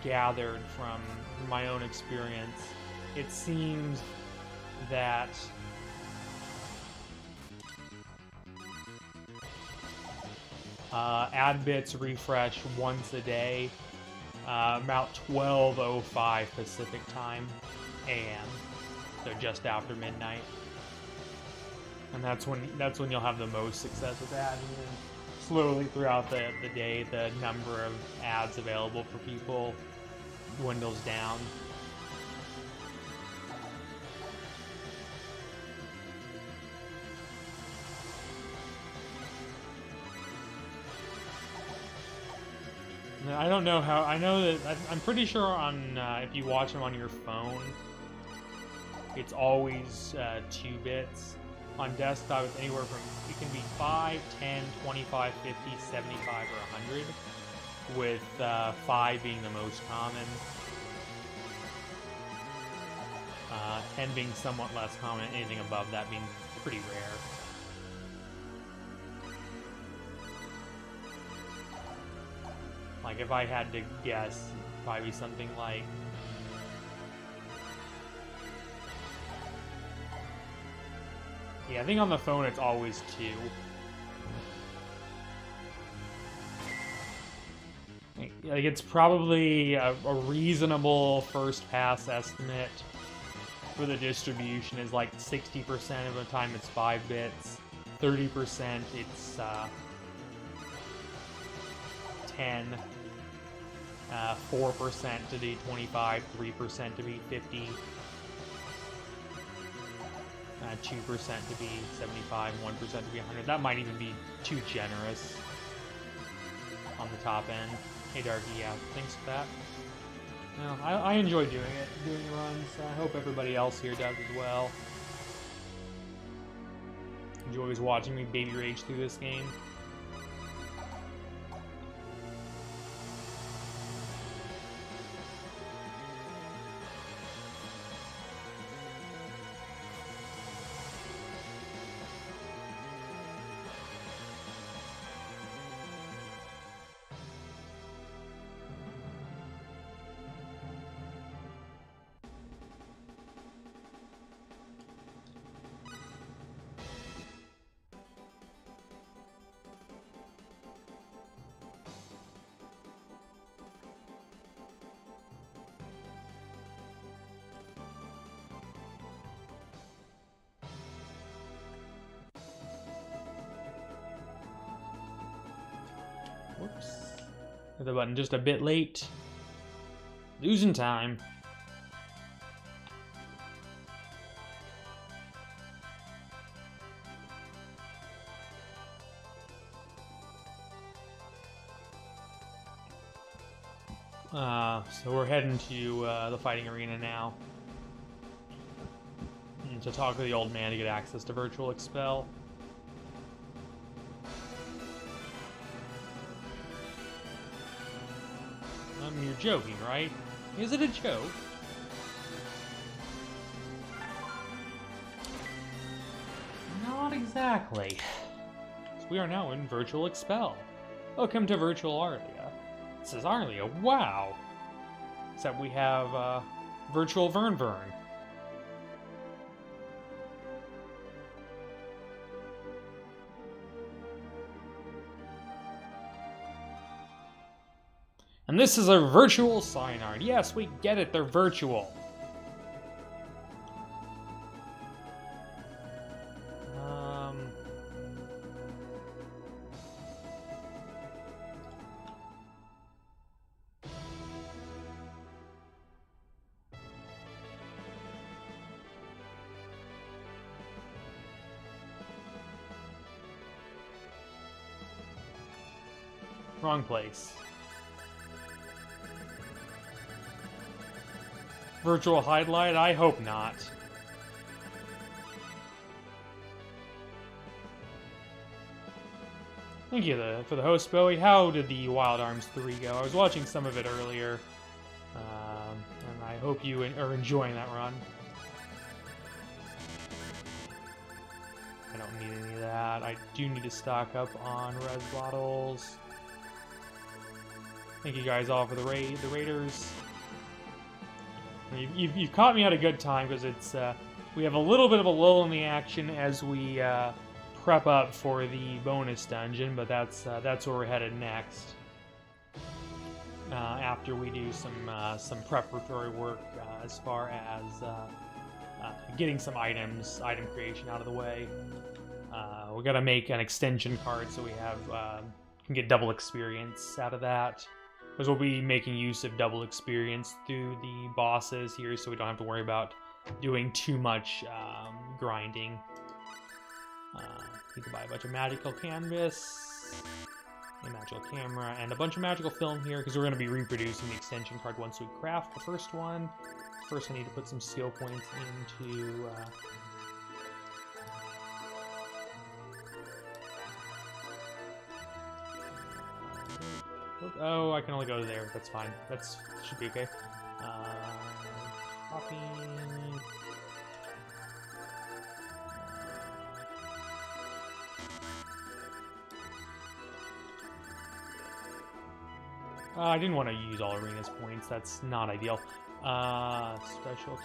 A: gathered from my own experience, it seems that ad bits refresh once a day, about 12:05 Pacific time AM, so just after midnight, and that's when you'll have the most success with ads. And then slowly throughout the day, the number of ads available for people dwindles down. I don't know how. I know that I'm pretty sure on if you watch them on your phone, it's always 2 bits. On desktop, it's anywhere from, it can be 5, 10, 25, 50, 75, or 100, with 5 being the most common, 10 being somewhat less common, anything above that being pretty rare. Like if I had to guess, it'd probably be something like I think on the phone it's always 2. Like it's probably a reasonable first pass estimate for the distribution is like 60% of the time it's 5 bits, 30% it's 10, 4% to be 25, 3% to be 50. 2% to be 75, 1% to be 100. That might even be too generous on the top end. Hey Darky, yeah, thanks for that. No, I enjoy doing the runs. I hope everybody else here does as well. Enjoys watching me baby rage through this game. Whoops. Hit the button just a bit late. Losing time. So we're heading to the fighting arena now. And to talk to the old man to get access to Virtual Expel. You're joking, right? Is it a joke? Not exactly. We are now in Virtual Expel. Welcome to Virtual Arlia. This is Arlia. Wow! Except we have Virtual Vern. And this is a virtual sign art. Yes, we get it, they're virtual. Wrong place. Virtual highlight? I hope not. Thank you for the host, Bowie. How did the Wild Arms 3 go? I was watching some of it earlier, and I hope you are enjoying that run. I don't need any of that. I do need to stock up on res bottles. Thank you guys all for the raiders. You've caught me at a good time because it's we have a little bit of a lull in the action as we prep up for the bonus dungeon, but that's where we're headed next. After we do some preparatory work as far as getting some item creation out of the way. We got to make an extension card so we have can get double experience out of that. Because we'll be making use of double experience through the bosses here, so we don't have to worry about doing too much grinding. Need to buy a bunch of magical canvas, a magical camera, and a bunch of magical film here, because we're going to be reproducing the extension card once we craft the first one. First, I need to put some skill points into... oh, I can only go there. That's fine. That should be okay. Copy. I didn't want to use all Arena's points. That's not ideal. Specialty.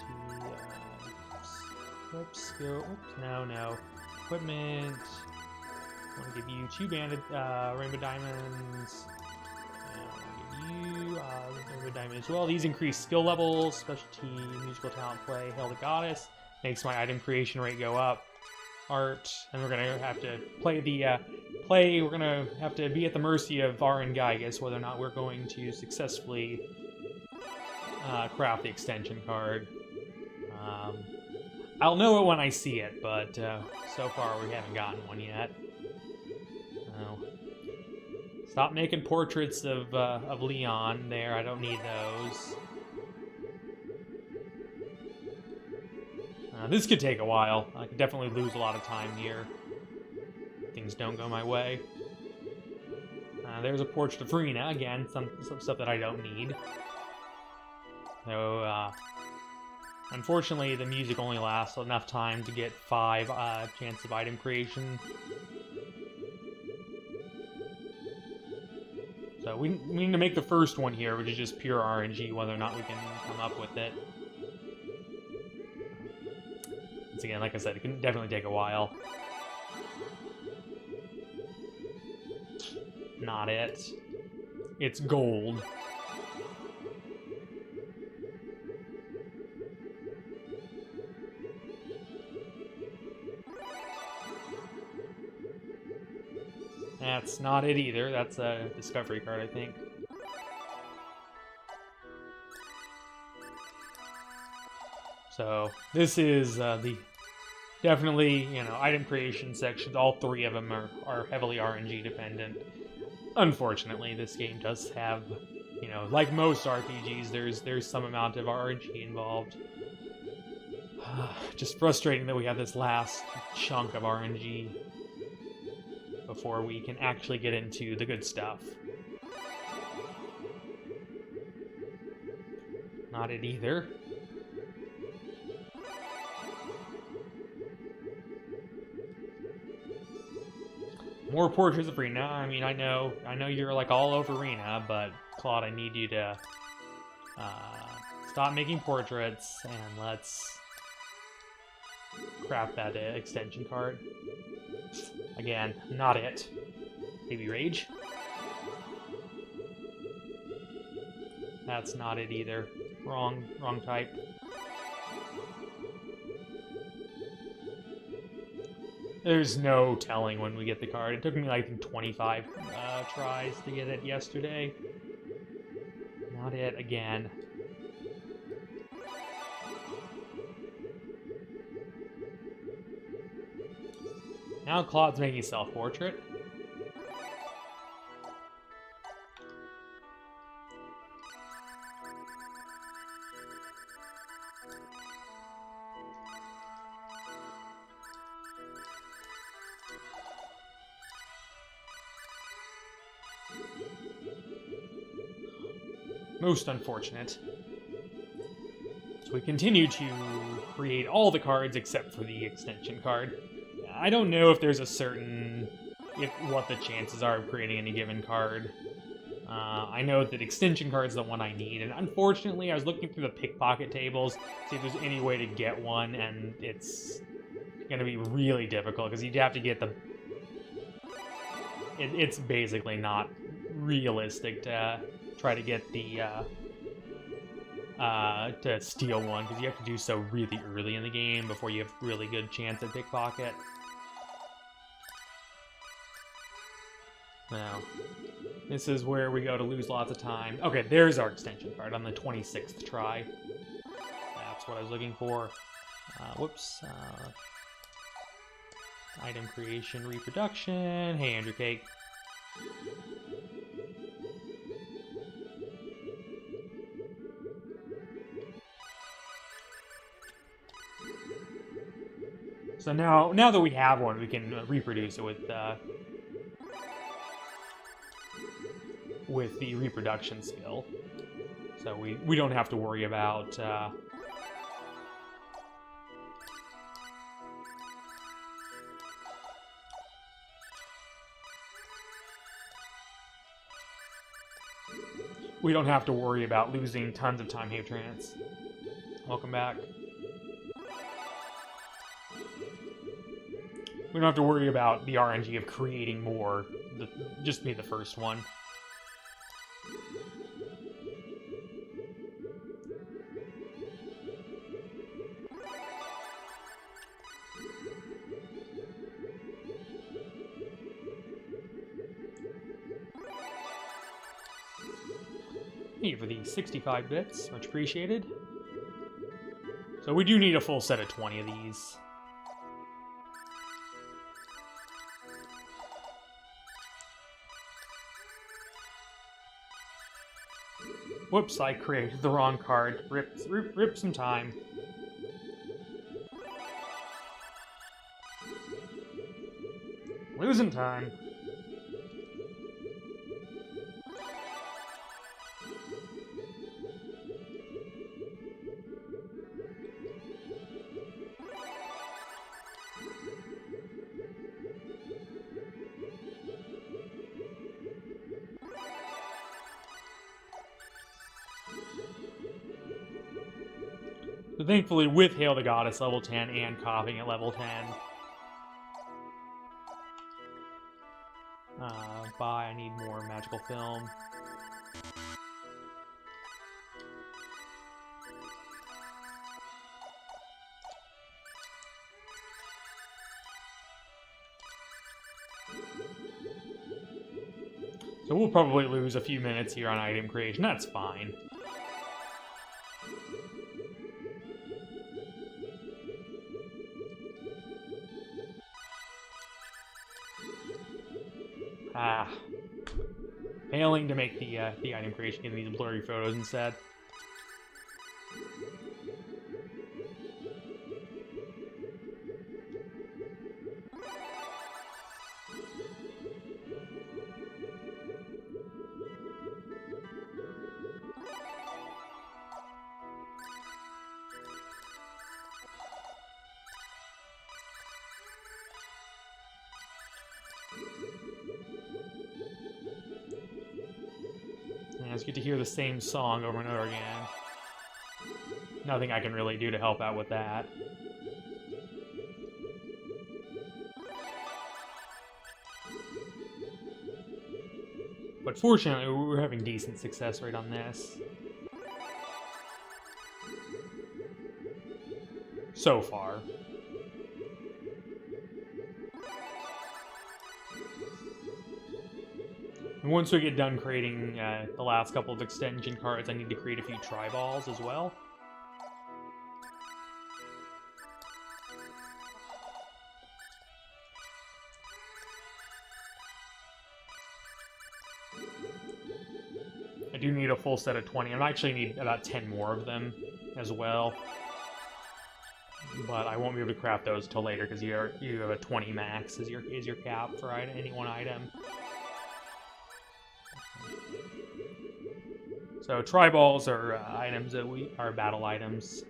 A: Oops. Skill. Oops. No. Equipment. I want to give you 2 banded rainbow diamonds. Rainbow diamond as well. These increase skill levels, specialty, musical talent, play, hail the goddess. Makes my item creation rate go up. Art, and we're gonna have to play the we're gonna have to be at the mercy of RN Gygas whether or not we're going to successfully craft the extension card. I'll know it when I see it, but so far we haven't gotten one yet. Stop making portraits of Leon there. I don't need those. This could take a while. I could definitely lose a lot of time here. Things don't go my way. There's a portrait of Rena. Again, some stuff that I don't need. So, unfortunately, the music only lasts enough time to get 5 chance of item creation. So we need to make the first one here, which is just pure RNG, whether or not we can come up with it. Once again, like I said, it can definitely take a while. Not it. It's gold. That's not it either. That's a discovery card, I think. So this is the definitely, item creation section. All 3 of them are heavily RNG dependent. Unfortunately, this game does have, like most RPGs, there's some amount of RNG involved. Just frustrating that we have this last chunk of RNG before we can actually get into the good stuff. Not it either. More portraits of Rena. I mean, I know you're like all over Rena, but Claude, I need you to stop making portraits and let's craft that extension card. Again, not it. Baby Rage. That's not it either. Wrong type. There's no telling when we get the card. It took me like 25 tries to get it yesterday. Not it again. Now Claude's making self-portrait. Most unfortunate. So we continue to create all the cards except for the extension card. I don't know if there's a certain... what the chances are of creating any given card. I know that extension card is the one I need, and unfortunately I was looking through the pickpocket tables to see if there's any way to get one, and it's going to be really difficult, because you'd have to get the... It's basically not realistic to try to get the... to steal one, because you have to do so really early in the game before you have a really good chance at pickpocket. Now, this is where we go to lose lots of time. Okay, there's our extension card on the 26th try. That's what I was looking for. Whoops. Item creation, reproduction. Hey, Andrew Cake. So now that we have one, we can reproduce it with the reproduction skill. So we don't have to worry about losing tons of time. Hey, Trance. Welcome back. We don't have to worry about the RNG of creating more. Just be the first one. Thank you for the 65 bits, much appreciated. So we do need a full set of 20 of these. Whoops, I created the wrong card. Rip some time. Losing time. So thankfully, with Hail the Goddess level 10 and coughing at level 10. I need more magical film. So we'll probably lose a few minutes here on item creation. That's fine. Failing to make the item creation in these blurry photos instead. And it's good to hear the same song over and over again. Nothing I can really do to help out with that. But fortunately, we're having decent success rate on this. So far. And once we get done creating the last couple of extension cards, I need to create a few tri-balls as well. I do need a full set of 20. I actually need about 10 more of them as well. But I won't be able to craft those till later because you have a 20 max is your cap for any one item. So tri-balls are items that are battle items.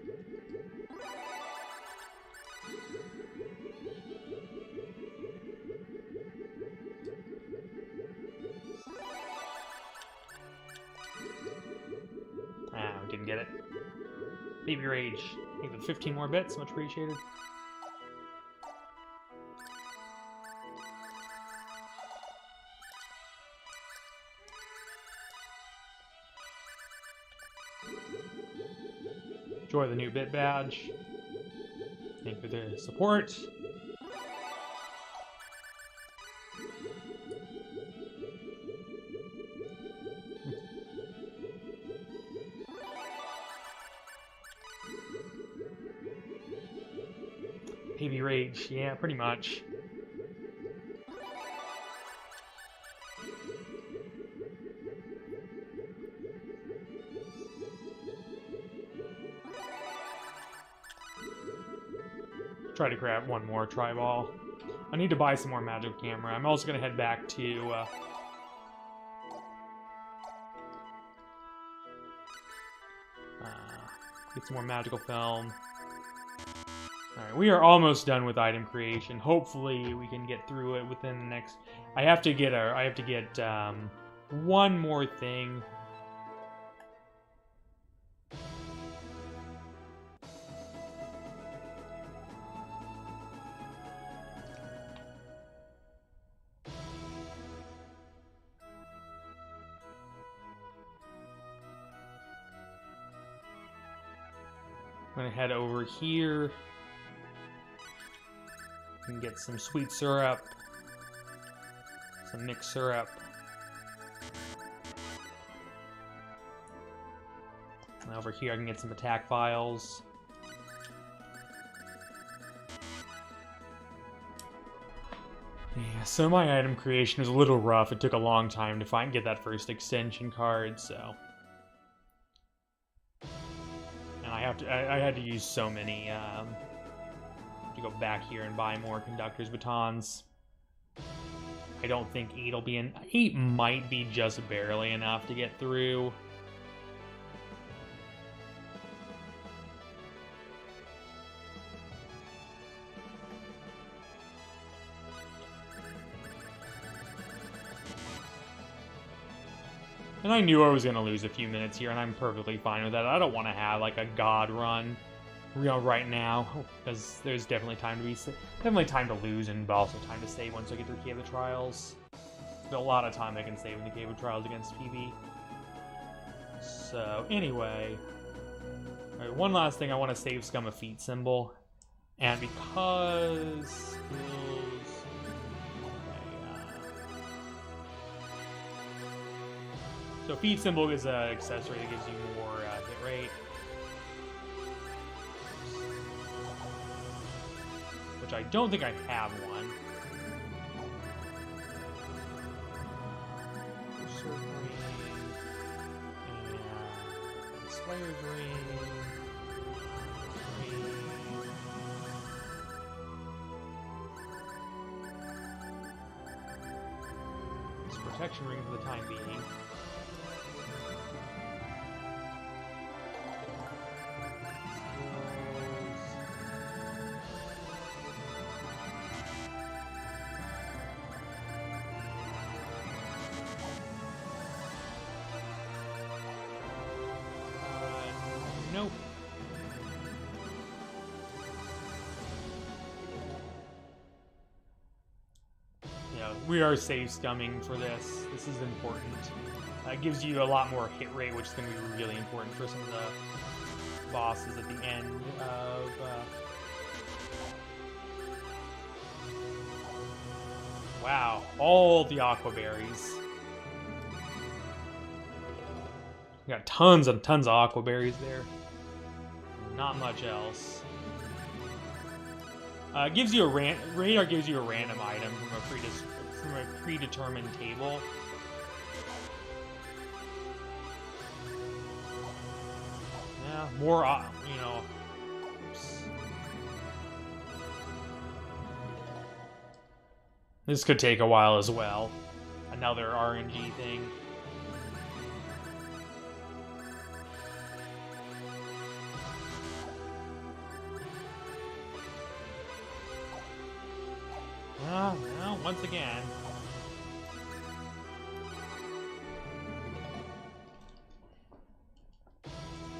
A: Didn't get it. Baby Rage. Thank you for 15 more bits. Much appreciated. Enjoy the new bit badge. Thank you for the support. Baby Rage, yeah, pretty much. Try to grab one more tri-ball. I need to buy some more magic camera. I'm also going to head back to get some more magical film. Alright, we are almost done with item creation. Hopefully we can get through it within the next... I have to get one more thing. I'm gonna head over here and get some sweet syrup, some mixed syrup. And over here I can get some attack files. Yeah, so my item creation was a little rough. It took a long time to get that first extension card, so. And I had to use so many, to go back here and buy more conductor's batons. I don't think 8 will be 8 might be just barely enough to get through. And I knew I was going to lose a few minutes here, and I'm perfectly fine with that. I don't want to have, like, a god run, right now, because there's definitely time to lose, and also time to save once I get to the Cave of Trials. There's a lot of time I can save in the Cave of Trials against PB. So, anyway. Alright, one last thing, I want to save Scum of Feet symbol. And because... So feed symbol is an accessory that gives you more hit rate. Which I don't think I have one. And Slayer's Ring. It's protection ring for the time being. we are save scumming for this. This is important. It gives you a lot more hit rate, which is going to be really important for some of the bosses at the end of... Wow, all the aqua berries. We got tons and tons of aqua berries there. Not much else. Gives you a radar gives you a random item from a predetermined table. Yeah, more you know. Oops. This could take a while as well. Another RNG thing. Well, once again.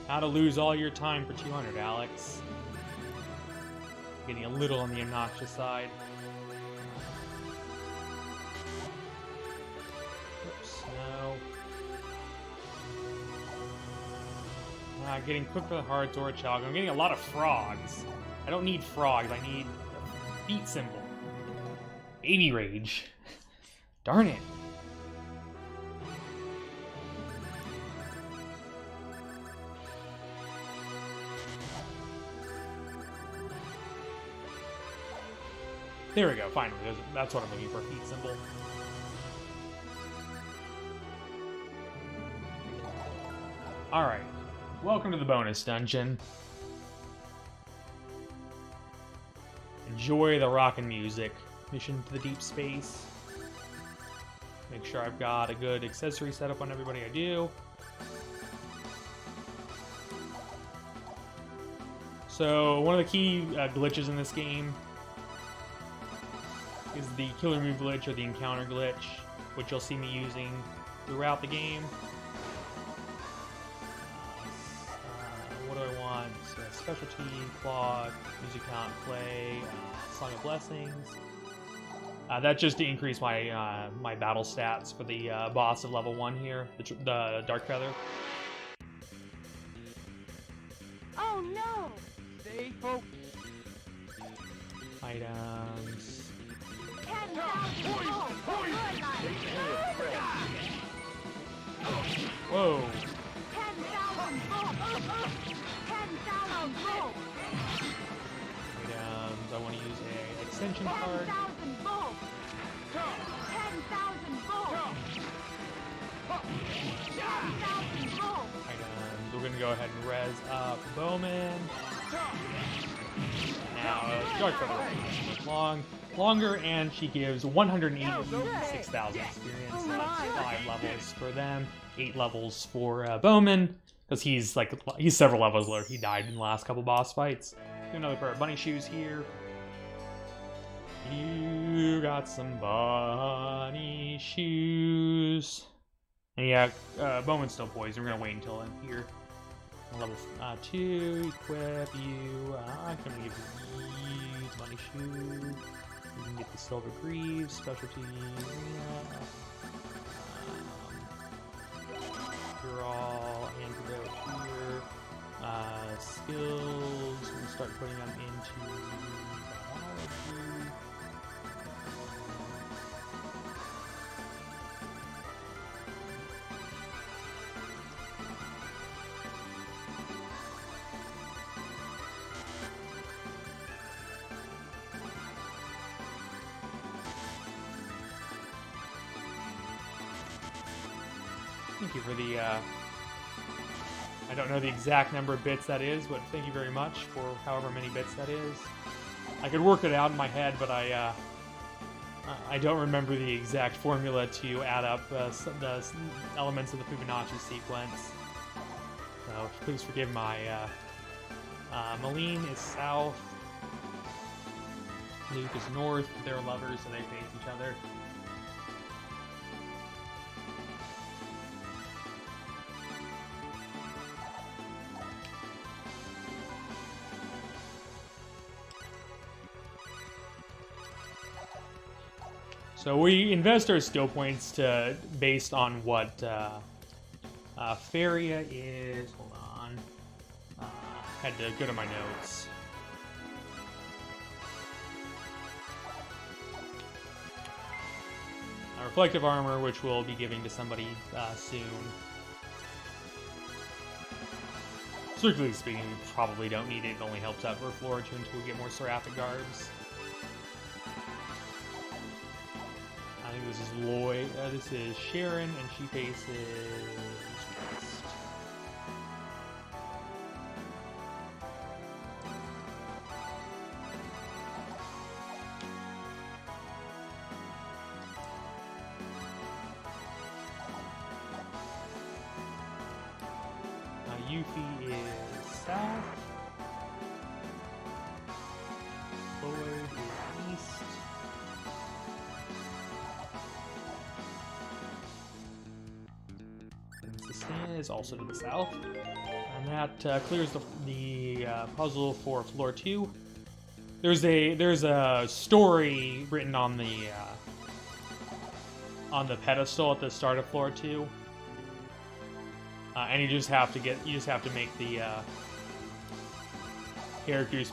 A: How to lose all your time for 200, Alex. Getting a little on the obnoxious side. Oops, no. Getting quick for the hearts or a chug. I'm getting a lot of frogs. I don't need frogs, I need a feet symbol. Baby rage. Darn it. There we go, finally. That's what I'm looking for, a feet symbol. Alright. Welcome to the bonus dungeon. Enjoy the rockin' music. Mission to the deep space. Make sure I've got a good accessory setup on everybody I do. So, one of the key glitches in this game is the killer move glitch or the encounter glitch, which you'll see me using throughout the game. What do I want? Specialty, clock, music count, play, Song of Blessings. That's just to increase my my battle stats for the boss of level 1 here, the Dark Feather.
C: Oh no!
D: Stay focused.
A: Items.
C: 10,000 volts for good life.
A: Whoa!
C: 10,000 volts. 10,000 volts.
A: Items. I want to use a extension card.
C: 10,000 volts. 10,000 volts. 10,000 volts.
A: Items. We're gonna go ahead and res up Bowman. Now, Dark Feather longer, and she gives 186,000 experience. So that's 5 levels for them, 8 levels for Bowman, because he's several levels lower. He died in the last couple boss fights. Do another pair of bunny shoes here. You got some bunny shoes. And yeah, Bowman's still poised. We're gonna wait until I'm here. Level 2, equip you. I'm gonna give you bunny shoes. You can get the silver greaves, specialty. Draw, antidote here. Skills. We're gonna start putting them into biology. Thank you for the, I don't know the exact number of bits that is, but thank you very much for however many bits that is. I could work it out in my head, but I don't remember the exact formula to add up the elements of the Fibonacci sequence. So please forgive my, Malene is south, Luke is north, they're lovers, so they face each other. So we invest our skill points based on what Feria is. Hold on. Had to go to my notes. Reflective armor, which we'll be giving to somebody soon. Strictly speaking, we probably don't need it. It only helps out for floor 2 until we get more seraphic guards. I think this is Lloyd. This is Sharon, and she faces West. Yuffie is south. Lloyd is east. And Sistina is also to the south. And that clears the puzzle for floor 2. There's a story written on the pedestal at the start of floor 2. And you just have to make the characters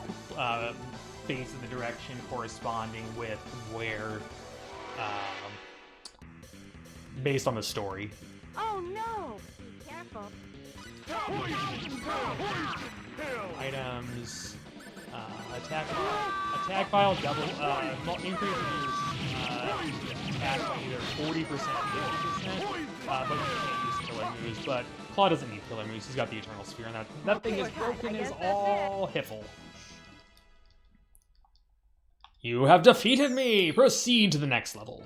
A: face in the direction corresponding with where, based on the story.
C: Oh no! Be careful.
A: Items, attack file, double, increase reduce attack by either 40% or 50%, but you can't use killer moves, but Claw doesn't need killer moves, he's got the Eternal Sphere, and that thing is broken as all hiffle. You have defeated me! Proceed to the next level.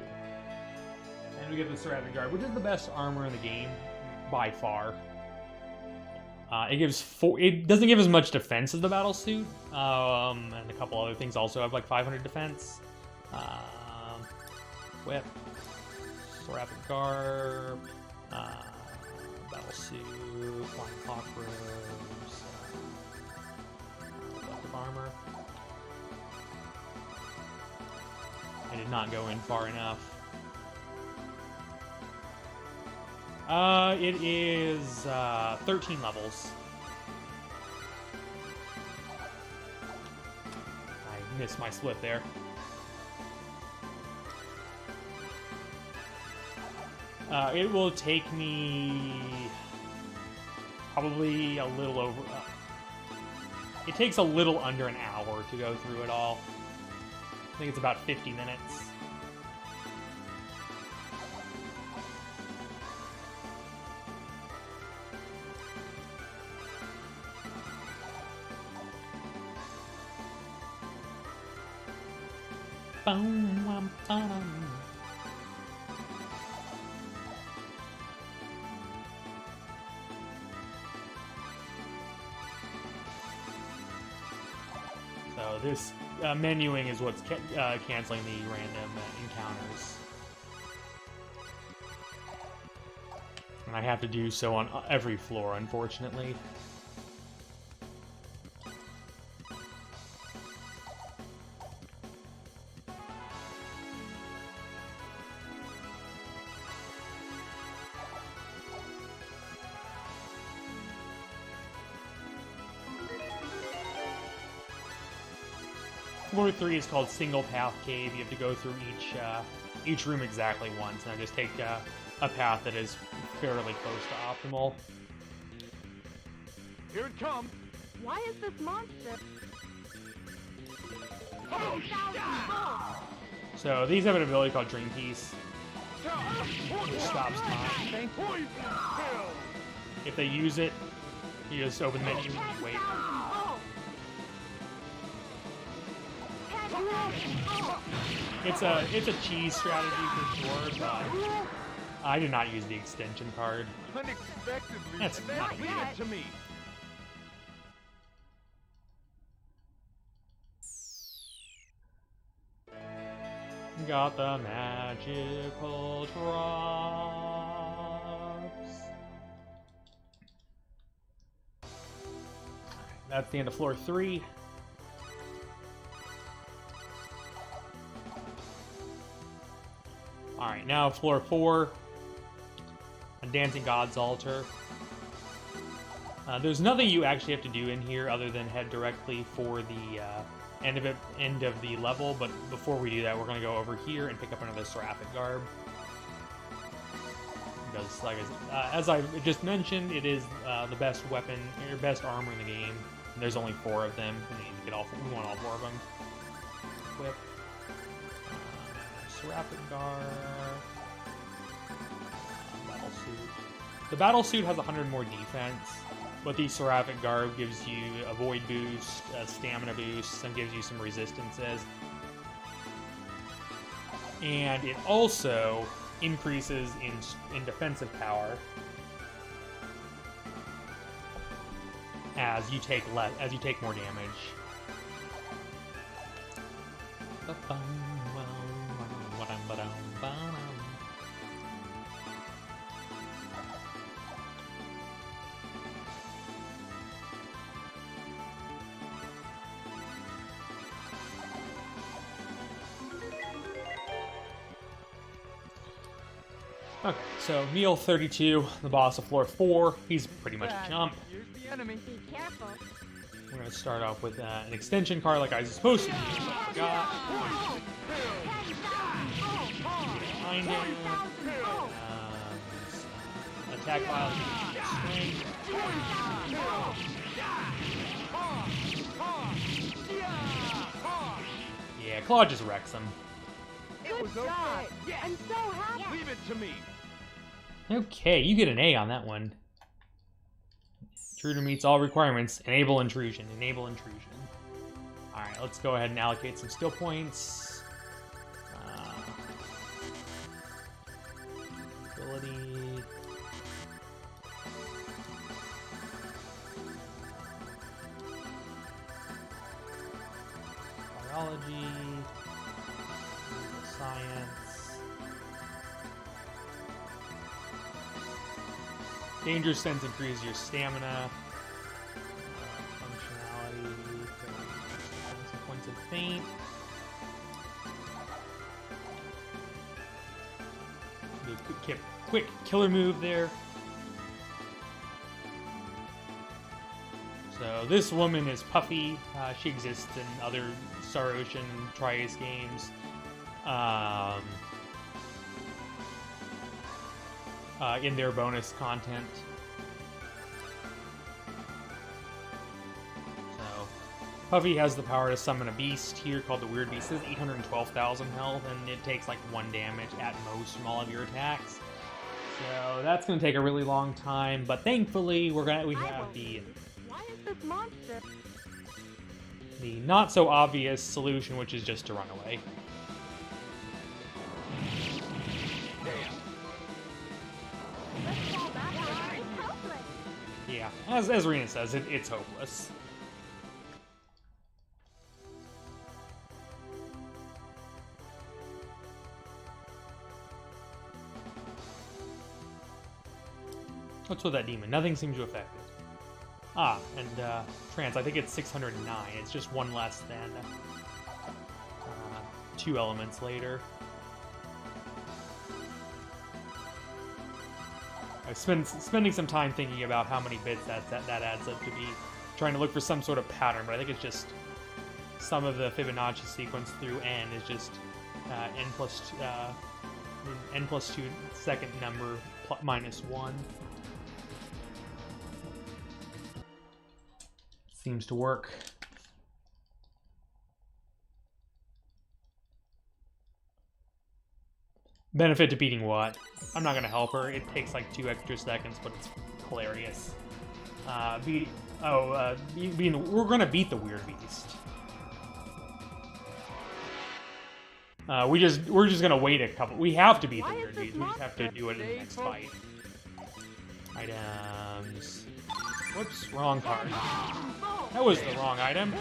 A: And we get the Seraphic Guard, which is the best armor in the game, by far. It doesn't give as much defense as the battle suit, and a couple other things also have like 500 defense. Whip, Seraphic Garb, battle suit, flying cockroach, reflective armor. I did not go in far enough. It is 13 levels. I missed my split there. It will take me probably a little over... it takes a little under an hour to go through it all. I think it's about 50 minutes. So this menuing is what's canceling the random encounters. And I have to do so on every floor, unfortunately. Floor 3 is called Single Path Cave. You have to go through each room exactly once, and I just take a path that is fairly close to optimal.
B: Here it comes.
C: Why is this monster?
B: Oh,
C: 10,000 volts!
A: So these have an ability called Dream Piece, which stops time.
B: Poison kill.
A: If they use it, you just open the menu and you wait.
C: 10,000 volts!
A: It's a cheese strategy for sure, but I did not use the extension card.
B: Unexpectedly,
A: That's
B: and then
A: not
B: leave
C: yet.
B: it to me.
A: Got the magical drops. That's the end of floor 3. Alright, now floor 4. A Dancing God's Altar. There's nothing you actually have to do in here other than head directly for the end of the level, but before we do that, we're going to go over here and pick up another Seraphic Garb. Because, like as I just mentioned, it is the best weapon, or best armor in the game. And there's only 4 of them. We need to get all. We want all 4 of them. Equip. Seraphic Garb. Battle Suit. The Battle Suit has 100 more defense, but the Seraphic Garb gives you a Void boost, a Stamina boost, and gives you some resistances. And it also increases in defensive power as you take more damage. Okay, so Neil 32, the boss of floor 4. He's pretty much a jump.
D: Here's the enemy.
C: Be careful.
A: We're gonna start off with an extension card like I was supposed to do, but I forgot. Behind him. Attack while strength. Yeah, Claw just wrecks him.
D: It was
C: Good job.
D: okay.
C: I'm so happy.
D: Leave it to me.
A: Okay, you get an A on that one. Intruder meets all requirements. Enable intrusion. Enable intrusion. Alright, let's go ahead and allocate some skill points. Ability. Biology. Science. Danger sense increases your stamina. Functionality. Some points of faint. Do a quick killer move there. So this woman is Puffy. She exists in other Star Ocean and Tri-Ace games. In their bonus content. So, Puffy has the power to summon a beast here called the Weird Beast. It has 812,000 health, and it takes like 1 damage at most from all of your attacks. So that's going to take a really long time, but thankfully we have the
C: Why is this monster?
A: not so obvious solution, which is just to run away.
C: Let's fall back. It's hopeless.
A: Yeah, as Rena says, it's hopeless. What's with that demon? Nothing seems to affect it. Ah, and trance, I think it's 609. It's just 1 less than 2 elements later. I was spending some time thinking about how many bits that adds up to be, trying to look for some sort of pattern, but I think it's just some of the Fibonacci sequence through n is just n plus 2 second number minus 1. Seems to work. Benefit to beating what? I'm not gonna help her. It takes like 2 extra seconds, but it's hilarious. We're gonna beat the Weird Beast. We're just gonna wait a couple. We have to beat the Weird Beast. We just have to do it in the next fight. Items. Whoops, wrong card. That was the wrong item.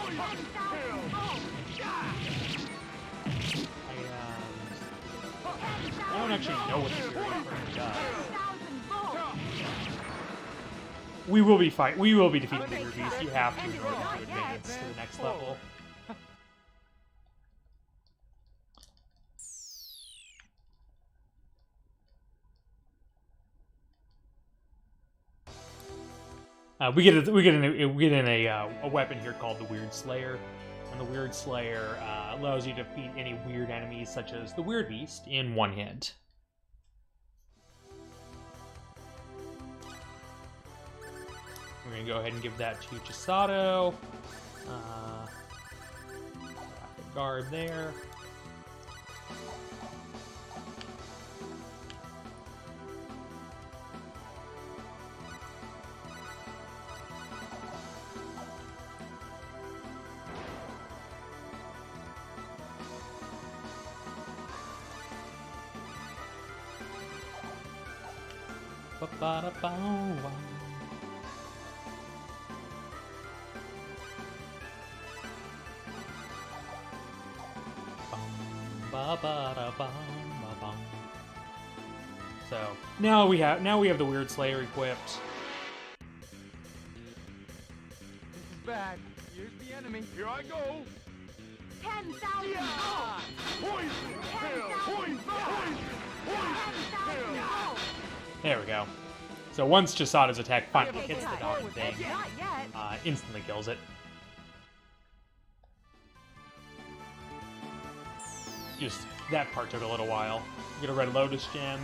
A: I don't actually know what the Fury Inferno does. We will be defeating the Weird Beast. You have to in order to advance to the next level. We get a weapon here called the Weird Slayer, and the Weird Slayer allows you to defeat any weird enemies such as the Weird Beast in one hit. We're gonna go ahead and give that to Chisato. Guard there. Ba-ba-da-bow-wow. Ba-ba-da-bum-ba-bum. So now we have the Weird Slayer equipped.
D: This is bad. Here's the enemy.
B: Here I go.
C: 10,000
B: Yeah! Poison pill! Poison! Poison! Poison pill!
A: There we go. So once Chisato's attack finally
C: Okay,
A: hits the
C: good.
A: darn thing,
C: Not yet.
A: instantly kills it. Just that part took a little while. Get a red lotus gem.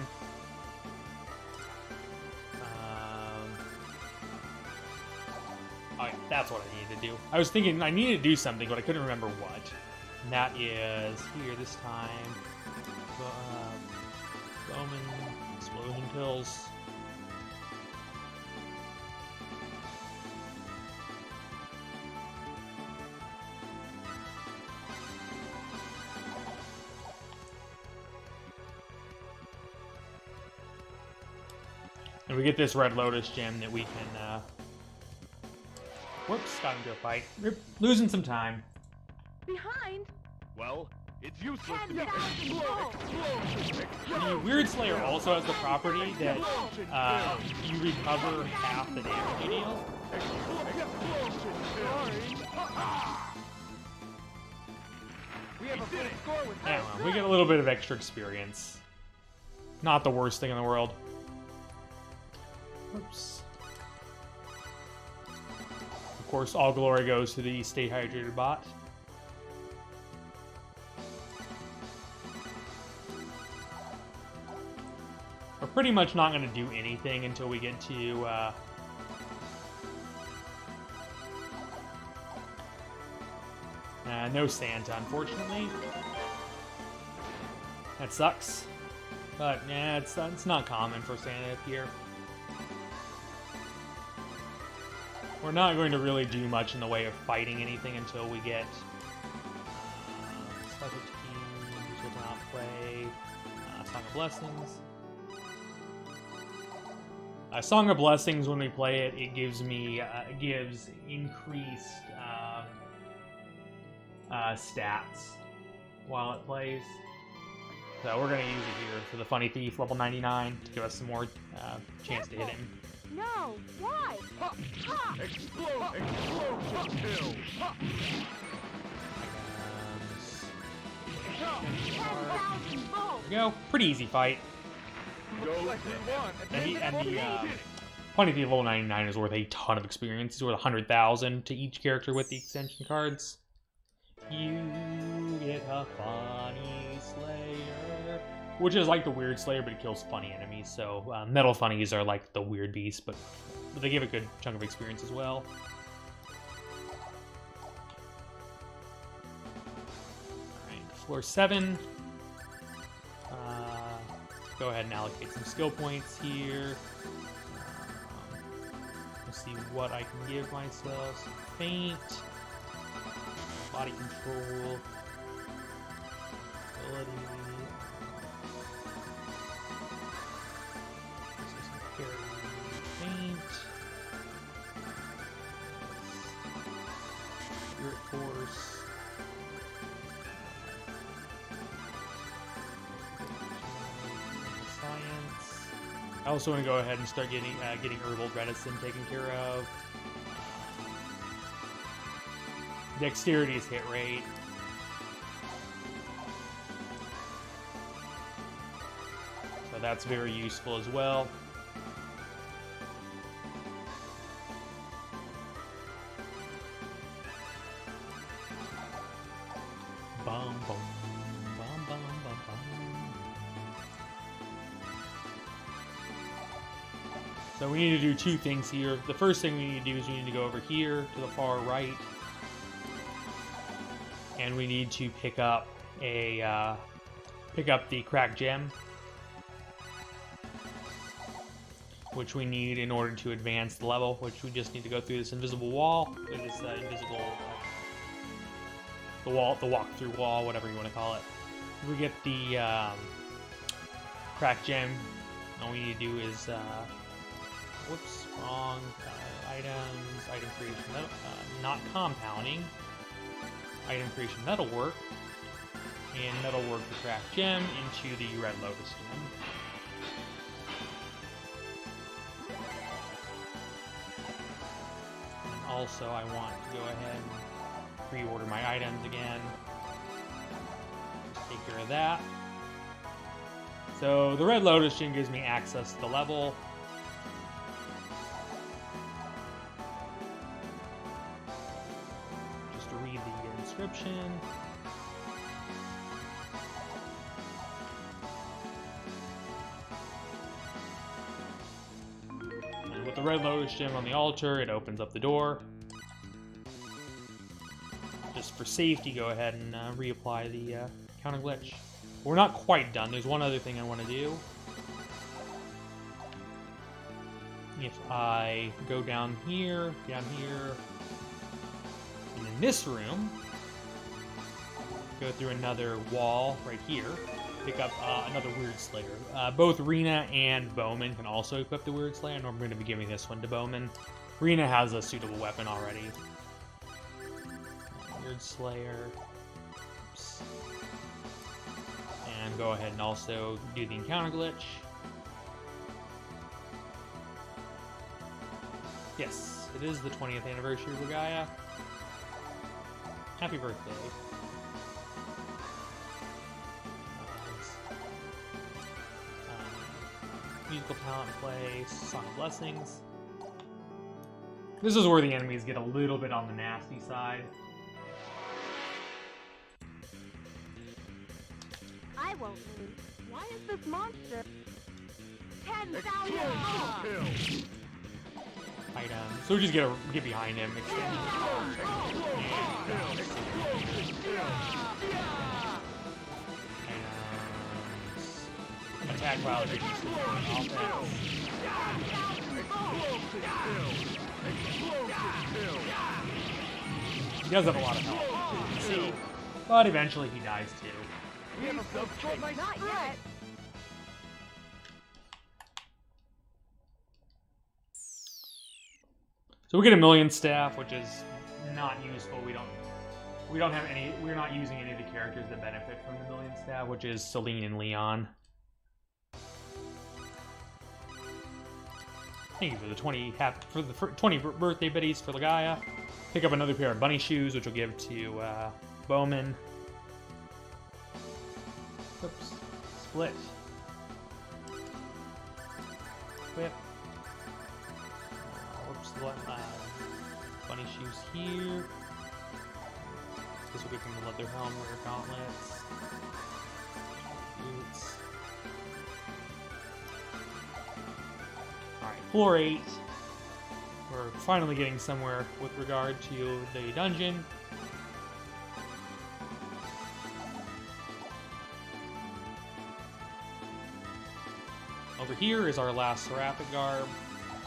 A: Oh yeah, that's what I needed to do. I was thinking I needed to do something, but I couldn't remember what. And that is here this time. Bowman explosion pills. And we get this red lotus gem that we can, whoops, got into a fight. We're losing some time.
C: Behind.
B: Well, it's useless to
C: 10,000 volts.
A: The Weird Slayer also has the property that, you recover half the damage you deal.
D: We have a full score with
A: Yeah,
D: that.
A: well, we get a little bit of extra experience. Not the worst thing in the world. Oops. Of course, all glory goes to the Stay Hydrated bot. We're pretty much not going to do anything until we get to, no Santa, unfortunately. That sucks. But, yeah, it's not common for Santa to appear. We're not going to really do much in the way of fighting anything until we get special teams will not play Song of Blessings. Song of Blessings, when we play it, it gives me gives increased stats while it plays. So we're gonna use it here for the Funny Thief, level 99, to give us some more chance to hit him.
C: No. Why? Ha!
B: Explosion pill!
C: 10,000 volts.
A: There we go. Pretty easy fight.
B: Go
D: Like we won.
A: And the Funny Thief level 99 is worth a ton of experience. It's worth 100,000 to each character with the extension cards. You get a Funny Slayer, which is like the Weird Slayer, but it kills funny enemies. So metal funnies are like the Weird Beast, but they give a good chunk of experience as well. Alright, floor 7. Go ahead and allocate some skill points here. Let's see what I can give myself. Some feint, body control, ability. Feint. Spirit force. Science. I also want to go ahead and start getting herbal medicine taken care of. Dexterity is hit rate. So that's very useful as well. Bum, bum, bum, bum, bum, bum. So we need to do two things here. The first thing we need to do is we need to go over here to the far right. And we need to pick up the cracked gem, which we need in order to advance the level, which we just need to go through this invisible wall, or this the walk-through wall, whatever you want to call it. We get the cracked gem. All we need to do is, whoops, wrong, items, item creation, not compounding, item creation metalwork, and metalwork the cracked gem into the red lotus gem. Also, I want to go ahead and pre-order my items again. Just take care of that. So the red lotus gem gives me access to the level. Just to read the inscription. With the red lotus gem on the altar, it opens up the door. Just for safety, go ahead and reapply the counter glitch. We're not quite done. There's one other thing I want to do. If I go down here, and in this room, go through another wall right here, pick up another Weird Slayer. Both Rena and Bowman can also equip the Weird Slayer, and I'm going to be giving this one to Bowman. Rena has a suitable weapon already. Weird Slayer. Oops. And go ahead and also do the encounter glitch. Yes, it is the 20th anniversary of Gaia. Happy birthday. Musical talent play, Song of Blessings. This is where the enemies get a little bit on the nasty side.
C: I won't lose. Why is this monster 10,000 volts?
A: Item. So we just get behind him. Extend. Attack while reducing offense. He does have a lot of health, as you can see, but eventually he dies too.
C: Not yet.
A: So we get a million staff, which is not useful. We don't have any. We're not using any of the characters that benefit from the million staff, which is Celine and Leon. Thank you for the 20 birthday biddies for Gaia. Pick up another pair of bunny shoes, which will give to Bowman. Oops. Split. Whip. Whoops. Bunny shoes here. This will give them the leather helm, wear gauntlets. Boots. Alright, floor 8. We're finally getting somewhere with regard to the dungeon. Over here is our last Seraphic garb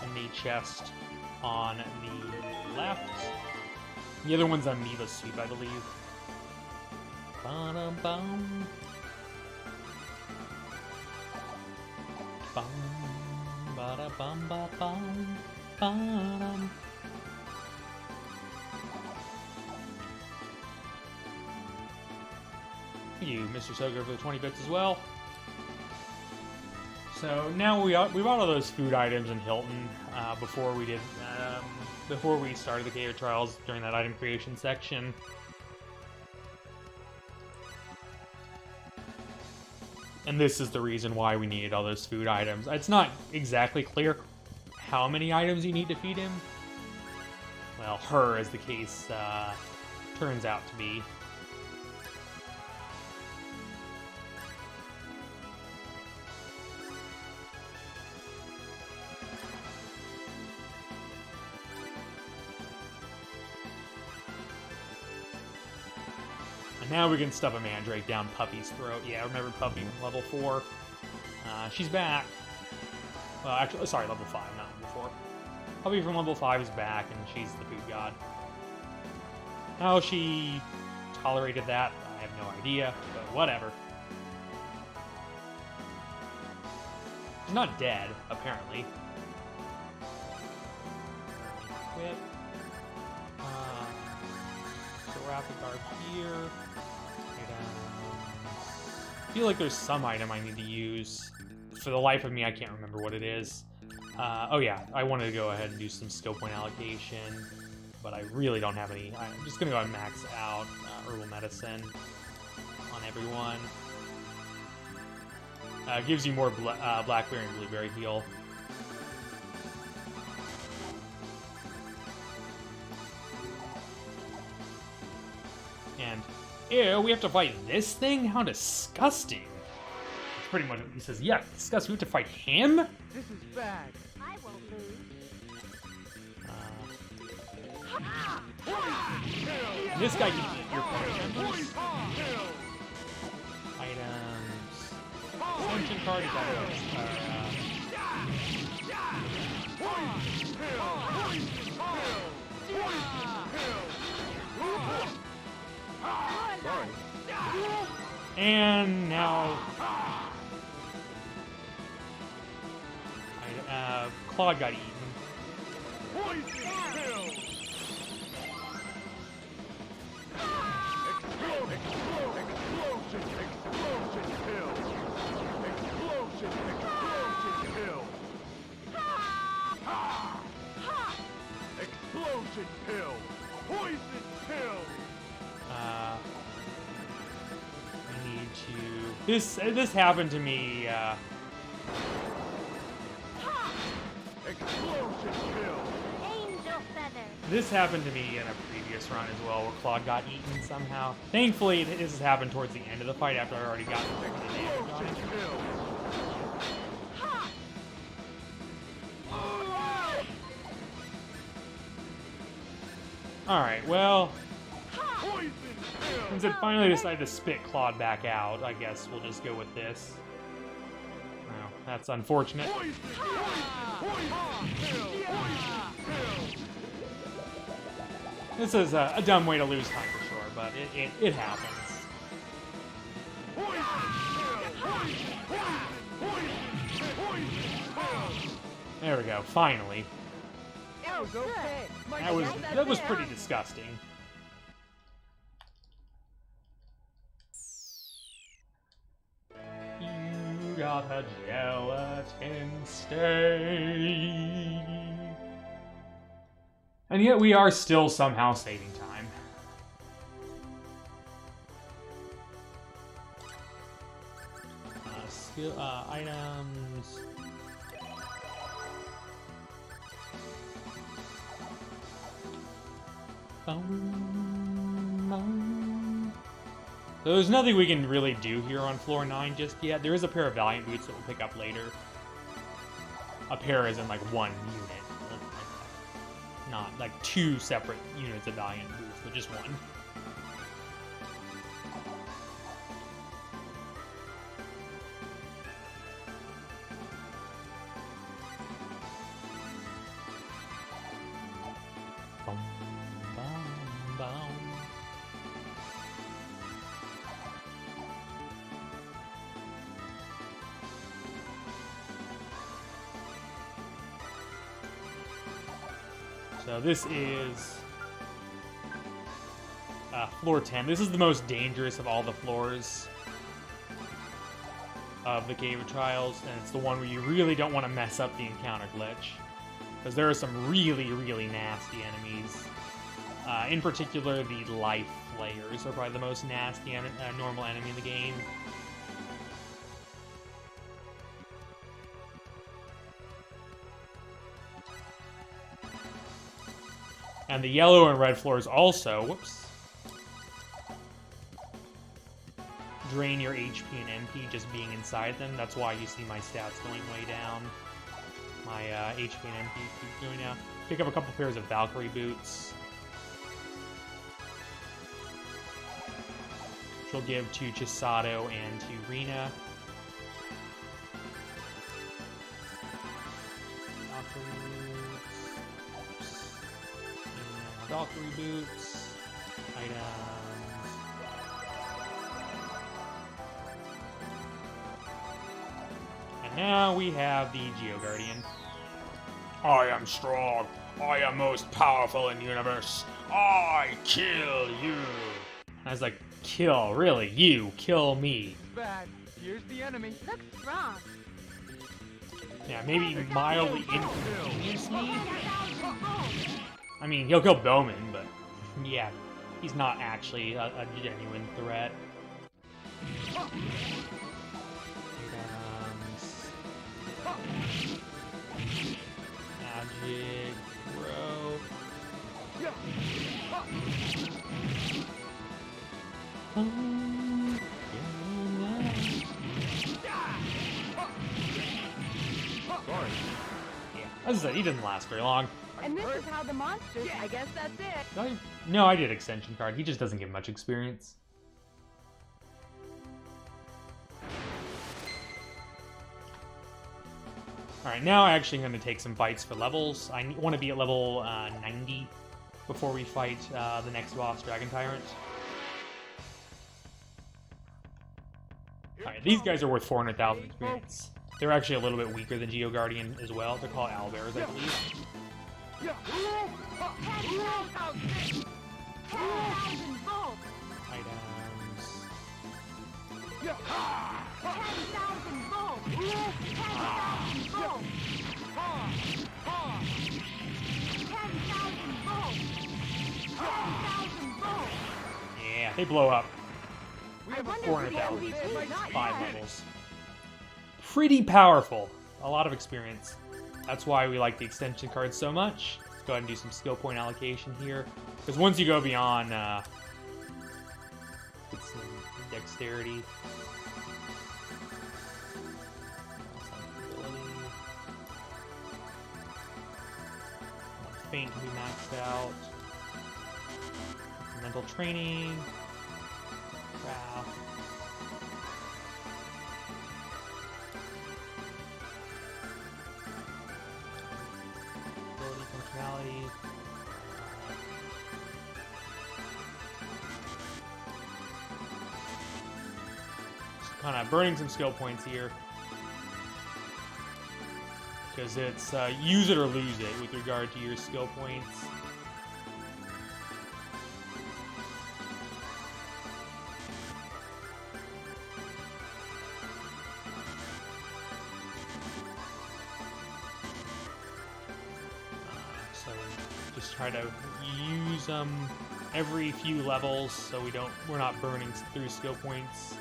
A: in the chest on the left. The other one's Amoeba suit, I believe. Ba-dum-bum. Bum. Ba-da-bum-ba-bum. Ba-dum. Thank you, Mr. Soger, for the 20 bits as well. So now we bought all those food items in Hilton before we started the Cave of Trials during that item creation section. And this is the reason why we needed all those food items. It's not exactly clear how many items you need to feed him. Well, her, as the case turns out to be. And now we can stuff a Mandrake down Puppy's throat. Yeah, remember Puppy from level 4? She's back. Actually, sorry, level 5, not level 4. Puppy from level 5 is back, and she's the poop god. How she tolerated that, I have no idea, but whatever. She's not dead, apparently. Equip. So Rapid Guard here. I feel like there's some item I need to use. For the life of me, I can't remember what it is. Oh yeah, I wanted to go ahead and do some skill point allocation, but I really don't have any. I'm just gonna go and max out herbal medicine on everyone. Gives you more blackberry and blueberry heal. And ew, we have to fight this thing? How disgusting! That's pretty much what he says. Yeah, disgusting. We have to fight him?
D: This is bad.
C: I won't lose.
A: This guy can eat your potions. Items. Ascension card is and now Claude got eaten.
B: Explosion pill! Poison pill!
A: I need to... This happened to me,
B: Explosion pill!
C: Angel feather.
A: This happened to me in a previous run as well, where Claude got eaten somehow. Thankfully, this has happened towards the end of the fight after I already got the damage on it. Alright, well, since it finally decided to spit Claude back out, I guess we'll just go with this. Well, that's unfortunate. This is a dumb way to lose time for sure, but it happens. There we go, finally.
D: That was okay.
A: That was pretty disgusting. You got a gelatin stain. And yet we are still somehow saving time. Skill items. So there's nothing we can really do here on floor 9 just yet. There is a pair of Valiant boots that we'll pick up later. A pair is in like one unit. Not like 2 separate units of Valiant boots, but just one. So this is floor 10. This is the most dangerous of all the floors of the Cave of Trials, and it's the one where you really don't want to mess up the encounter glitch, because there are some really, really nasty enemies. In particular, the Life Flayers are probably the most nasty normal enemy in the game. And the yellow and red floors also, whoops, drain your HP and MP just being inside them. That's why you see my stats going way down. My HP and MP keep going down. Pick up a couple pairs of Valkyrie boots. we'll give to Chisato and to Rina. Valkyrie boots, items. And now we have the Geo Guardian. I am strong. I am most powerful in the universe. I kill you. I was like, kill, really? You kill me.
D: Bad. Here's the enemy.
C: Looks strong.
A: Yeah, maybe mildly inconvenience me. I mean, he'll kill Bowman, but yeah, he's not actually a genuine threat. Magic, bro. Yeah, as I said, he didn't last very long.
B: And this is how the monsters, I guess that's it.
A: No, I did extension card. He just doesn't give much experience. Alright, now I'm actually going to take some fights for levels. I want to be at level 90 before we fight the next boss, Dragon Tyrant. Alright, these guys are worth 400,000 experience. They're actually a little bit weaker than Geo Guardian as well. They're called owlbears, I believe. Items. Yeah, they blow up.
D: We have a
A: 400,000. 5
B: Yeah.
A: levels. Pretty powerful. A lot of experience. That's why we like the extension cards so much. Let's go ahead and do some skill point allocation here. Because once you go beyond get some dexterity. Feint can be maxed out. Mental training. Craft. Ability functionality. Just kind of burning some skill points here. Because it's use it or lose it with regard to your skill points. So just try to use them every few levels so we're not burning through skill points.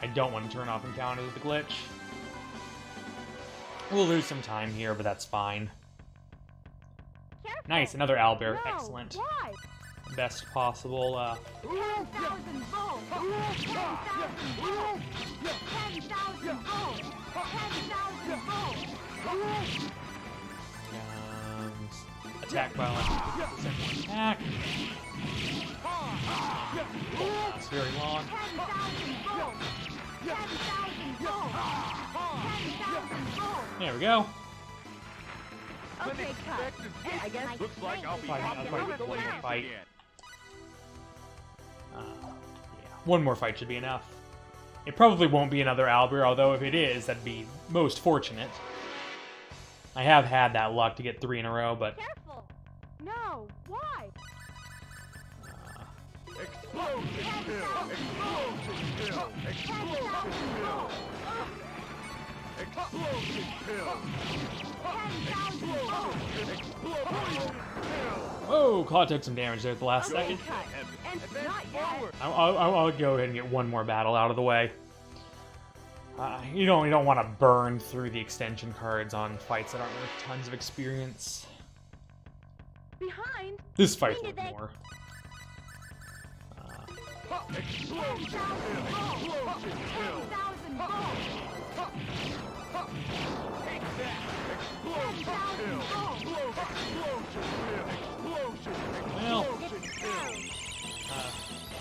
A: I don't want to turn off encounters with the glitch. We'll lose some time here, but that's fine.
C: Careful.
A: Nice, another owlbear.
B: No,
A: Excellent.
B: Why?
A: Best possible.
C: 10,000 volts. 10,000 volts. 10,000 volts. 10,000 volts.
A: Attack by 100% more attack. That's very long.
C: 10,000 volts. 10,000 volts. 10,000 volts.
A: There we go.
B: Okay, cut. I guess
C: Looks like I'll be
A: I'll fight
C: with
A: one
C: the
A: more fight. Yeah, one more fight should be enough. It probably won't be another owlbear, although if it is, that'd be most fortunate. I have had that luck to get 3 in a row, but
C: Careful.
B: No, why?
D: Explosion kill! Explosion kill! Explosion kill! Explosion kill! Explosion kill!
A: oh, Claw took some damage there at the last second.
B: Cut. And
D: Advance
B: not yet.
D: forward!
A: I'll go ahead and get one more battle out of the way. You don't want to burn through the extension cards on fights that aren't worth tons of experience.
B: Behind.
A: This fight's
C: When
A: worth
C: did they-
A: more.
D: Explosion kill! Explosion kill!
C: 10,000 volts.
D: Take that! Explosion kill! Explosion kill!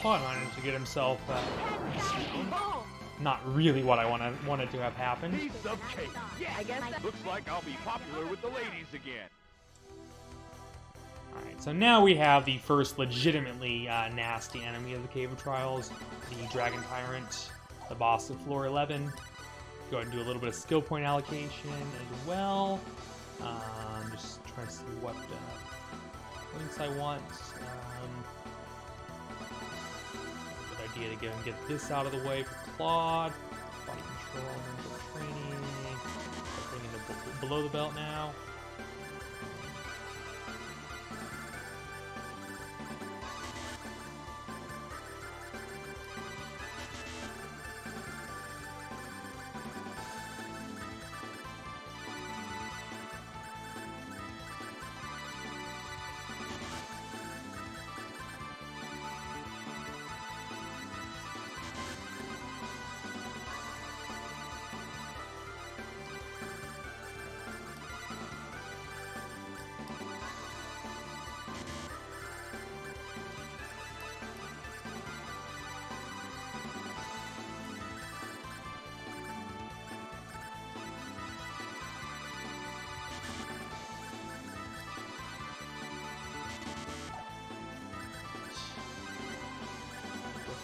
A: Claude managed to get himself
C: 10,000 volts.
A: not really what I wanted to have happen.
B: Piece of cake. Yeah, I guess that looks like I'll be popular with the ladies again.
A: Alright, so now we have the first legitimately nasty enemy of the Cave of Trials, the Dragon Tyrant, the boss of floor 11. Go ahead and do a little bit of skill point allocation as well. Just trying to see what points I want. Good idea to get this out of the way for Claude. Body control, mental training. Bring in the below the belt now.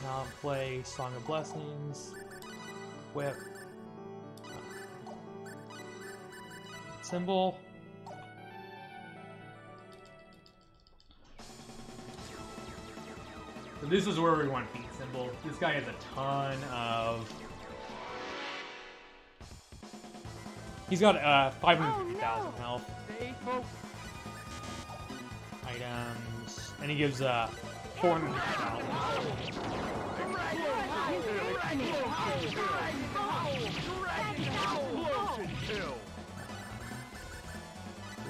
A: Now play Song of Blessings, Whip, Symbol. So this is where we want Beat Symbol. This guy has a ton of... He's got 550,000 health.
D: Stay focused.
A: Items, and he gives 400,000.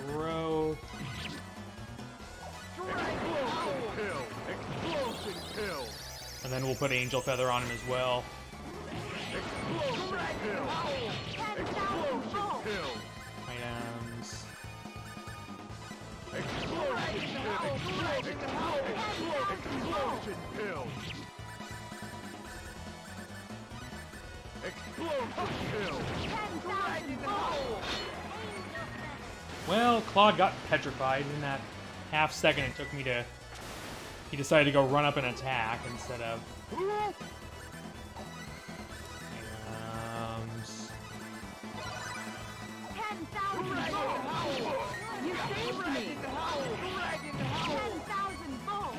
A: Growth. And then we'll put Angel Feather on him as well. Items. Well, Claude got petrified in that half second it took me to... He decided to go run up and attack instead of... Items...
C: 10,000 volts. You saved me. 10,000 volts.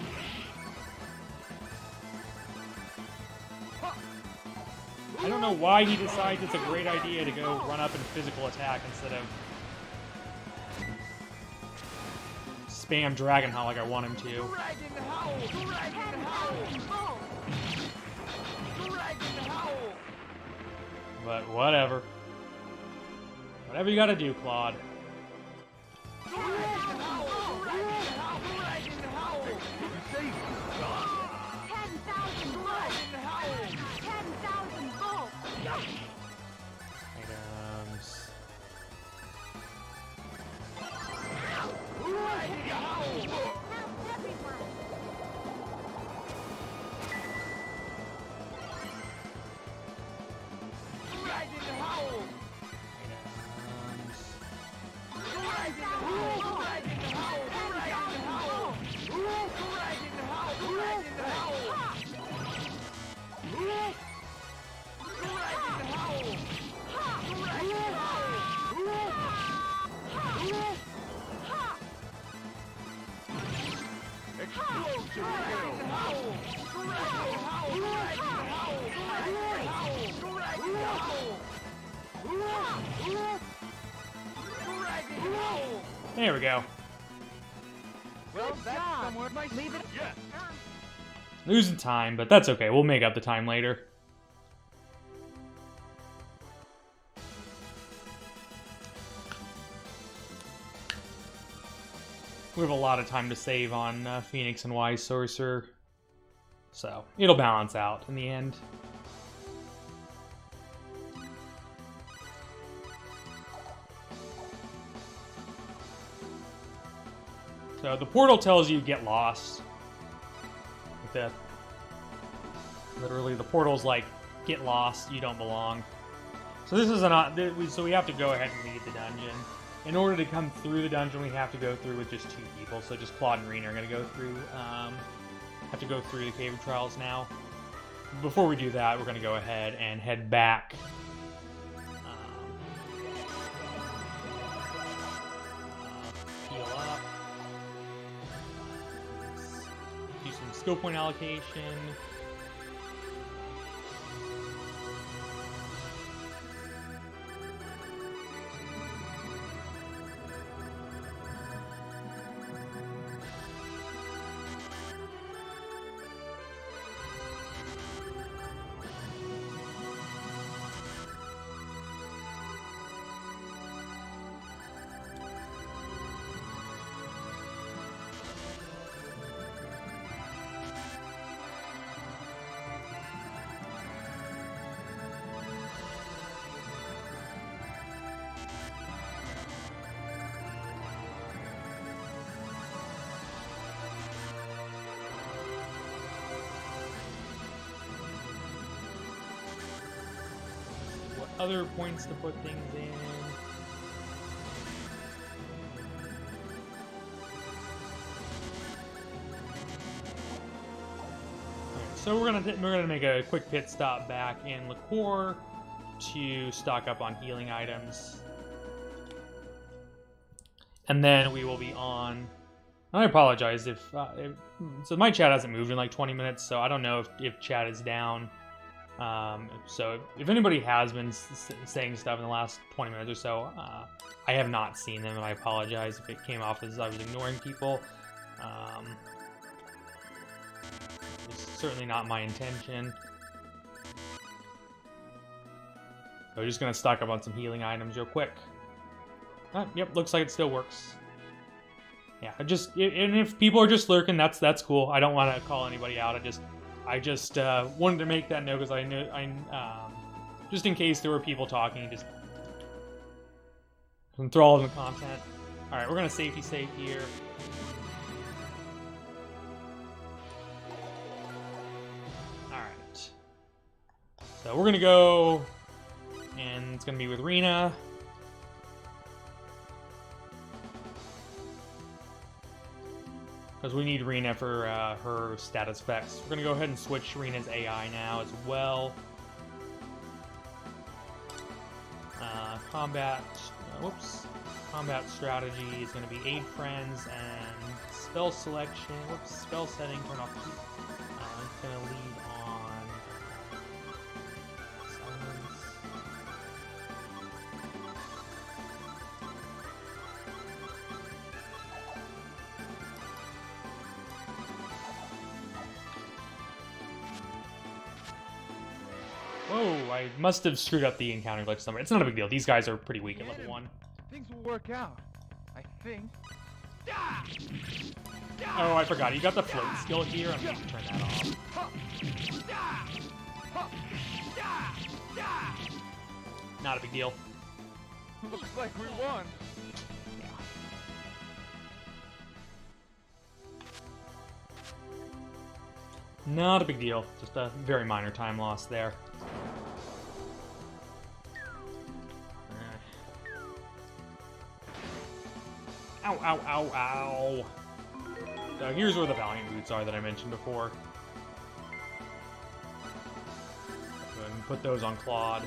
A: I don't know why he decides it's a great idea to go run up and physical attack instead of spam Dragon Howl like I want him to.
C: 10,000 volts.
A: But whatever. Whatever you gotta do, Claude.
C: 10,000 volts. 10,000 volts.
A: Items... There we go.
D: Well, that's somewhere. Leave it.
B: Yes.
A: Losing time, but that's okay. We'll make up the time later. We have a lot of time to save on Phoenix and Wise Sorcerer, so it'll balance out in the end. So the portal tells you get lost with the Literally, the portal's like, get lost, you don't belong. So this is so we have to go ahead and leave the dungeon. In order to come through the dungeon, we have to go through with just 2 people. So just Claude and Rena are going to go through, have to go through the Cave of Trials now. Before we do that, we're going to go ahead and head back. Heal up. Do some skill point allocation. Other points to put things in. Alright, so we're gonna make a quick pit stop back in Liqueur to stock up on healing items, and then we will be on. I apologize if so my chat hasn't moved in like 20 minutes, so I don't know if chat is down. So if anybody has been saying stuff in the last 20 minutes or so, I have not seen them, and I apologize if it came off as I was ignoring people. It's certainly not my intention. So we're just going to stock up on some healing items real quick. Yep, looks like it still works. Yeah, and if people are just lurking, that's cool. I don't want to call anybody out. I just wanted to make that note because I know just in case there were people talking, just enthralled in the content. All right, we're gonna safety save here. All right, so we're gonna go, and it's gonna be with Rena. Because we need Rena for her status effects. We're going to go ahead and switch Rena's AI now as well. Combat strategy is going to be aid friends and spell selection. Spell setting, turn off. It's going to lead on silence. Whoa, I must have screwed up the encounter glitch somewhere. It's not a big deal. These guys are pretty weak at level 1.
D: Things will work out, I think.
A: Oh, I forgot. You got the float skill here. I'm going to turn that off. Not a big deal.
D: Looks like we won.
A: Not a big deal. Just a very minor time loss there. Ow, ow, ow, ow. So here's where the Valiant Boots are that I mentioned before. Go ahead and put those on Claude.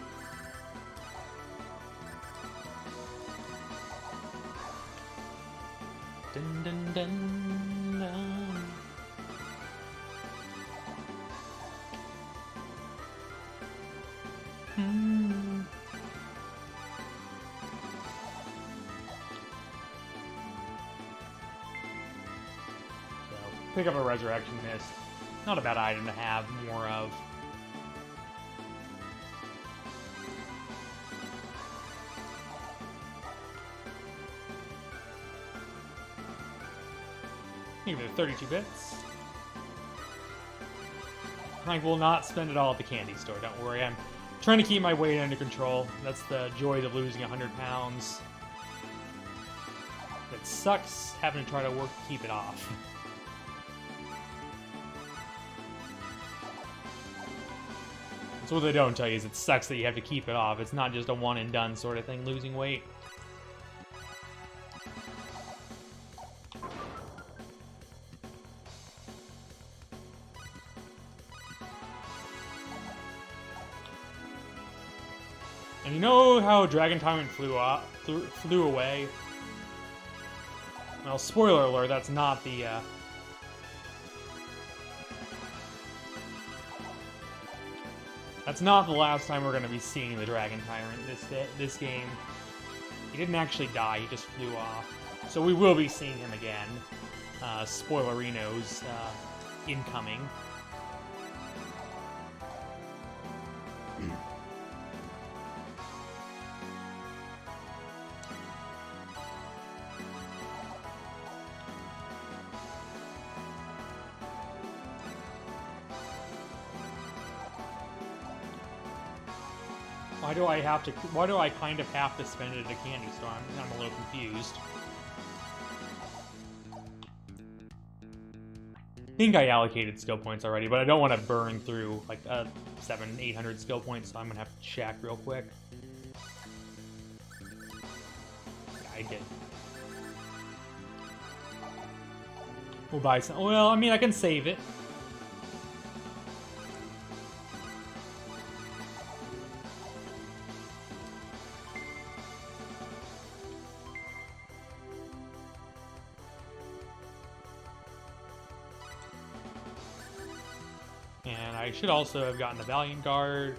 A: Dun, dun, dun, dun. So, pick up a Resurrection Mist. Not a bad item to have more of. Give it 32 bits. I will not spend it all at the candy store, don't worry. I'm trying to keep my weight under control. That's the joy of losing 100 pounds. It sucks having to try to work to keep it off. So what they don't tell you is it sucks that you have to keep it off. It's not just a one and done sort of thing, losing weight. And you know how Dragon Tyrant flew away? Well, spoiler alert, that's not the, that's not the last time we're going to be seeing the Dragon Tyrant this game. He didn't actually die, he just flew off. So we will be seeing him again. Spoilerinos incoming. Why do I kind of have to spend it at a candy store? I'm a little confused. I think I allocated skill points already, but I don't want to burn through like 700-800 skill points, so I'm gonna have to check real quick. Yeah, I did. We'll buy some. Well, I mean, I can save it. And I should also have gotten the Valiant Guard.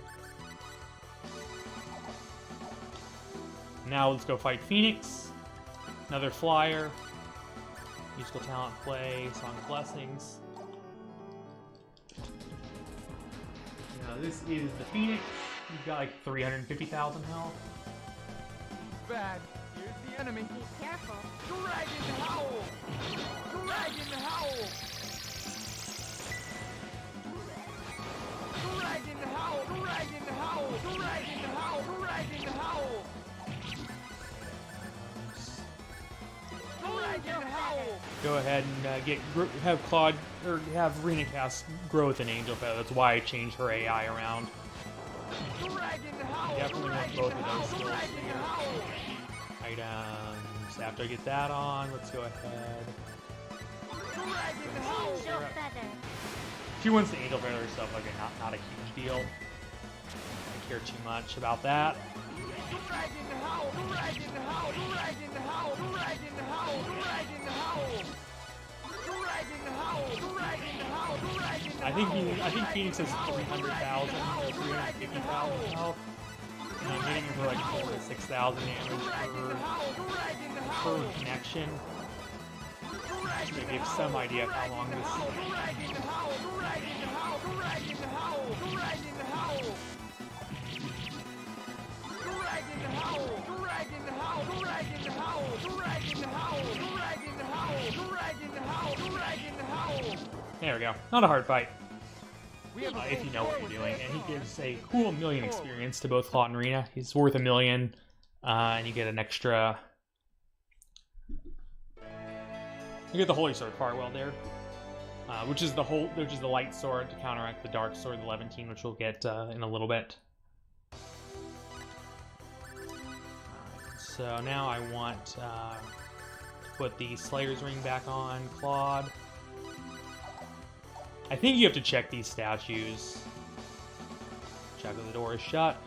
A: Now let's go fight Phoenix. Another flyer. Musical talent play, Song of Blessings. Now this is the Phoenix. You've got like 350,000 health.
D: Bad. Here's the enemy.
C: Be careful.
B: Dragon Howl! Dragon Howl! Dragon Howl! Dragon Howl! Dragon Howl! Dragon Howl! Dragon Howl!
A: Go ahead and have Claude or have Rena cast Growth and Angel Feather. That's why I changed her AI around.
B: Dragon Howl!
A: Definitely want both of those skills
B: Dragon
A: here.
B: Howl!
A: Items. After I get that on, let's go ahead.
B: Dragon Howl!
C: Angel feather.
A: She wants the Angel Feather stuff, okay, not a huge deal. I don't care too much about that.
B: Dragon Howl! Dragon Howl! Dragon Howl! Dragon Howl! Dragon Howl! Dragon Howl! Dragon Howl! Dragon
A: I think Phoenix has 300,000 or 350,000 health. And I'm hitting her for like 4,000 to 6,000 damage per connection. Just to give some idea of how long this.
B: Dragon Howl! Dragon Howl! Dragon Howl! Dragon Howl! Dragon Howl! Dragon Howl! Dragon Howl! Dragon Howl! Dragon Howl! Dragon Howl! Dragon Howl!
A: There we go. Not a hard fight.
D: We have a
A: If you know what you're doing. And he gives a cool 1,000,000 experience to both Claude and Rena. He's worth 1,000,000. And you get an extra. You get the Holy Sword Farewell there. Which is the light sword to counteract the dark sword, the Levantine, which we'll get in a little bit. So now I want to put the Slayer's Ring back on Claude. I think you have to check these statues. Check that the door is shut.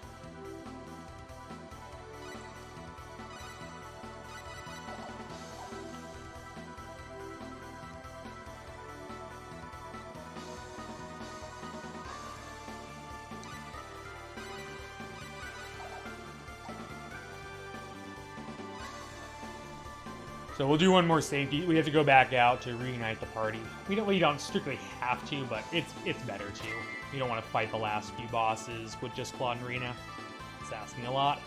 A: So we'll do one more safety. We have to go back out to reunite the party. We don't strictly have to, but it's better to. You don't want to fight the last few bosses with just Claude and Rena. It's asking a lot.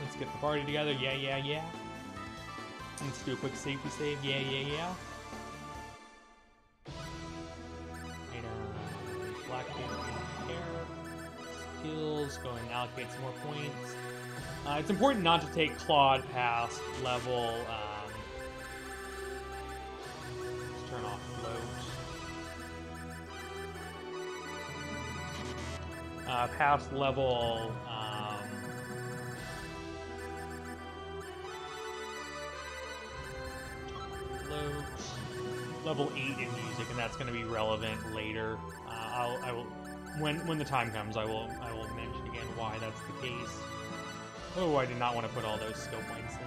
A: Let's get the party together. Yeah, yeah, yeah. Let's do a quick safety save. Yeah, yeah, yeah. Black hair. Skills. Go and allocate some more points. It's important not to take Claude past level. Let's turn off float. past level. Level 8 in music, and that's going to be relevant later. I will, when the time comes, I will mention again why that's the case. Oh, I did not want to put all those skill points in.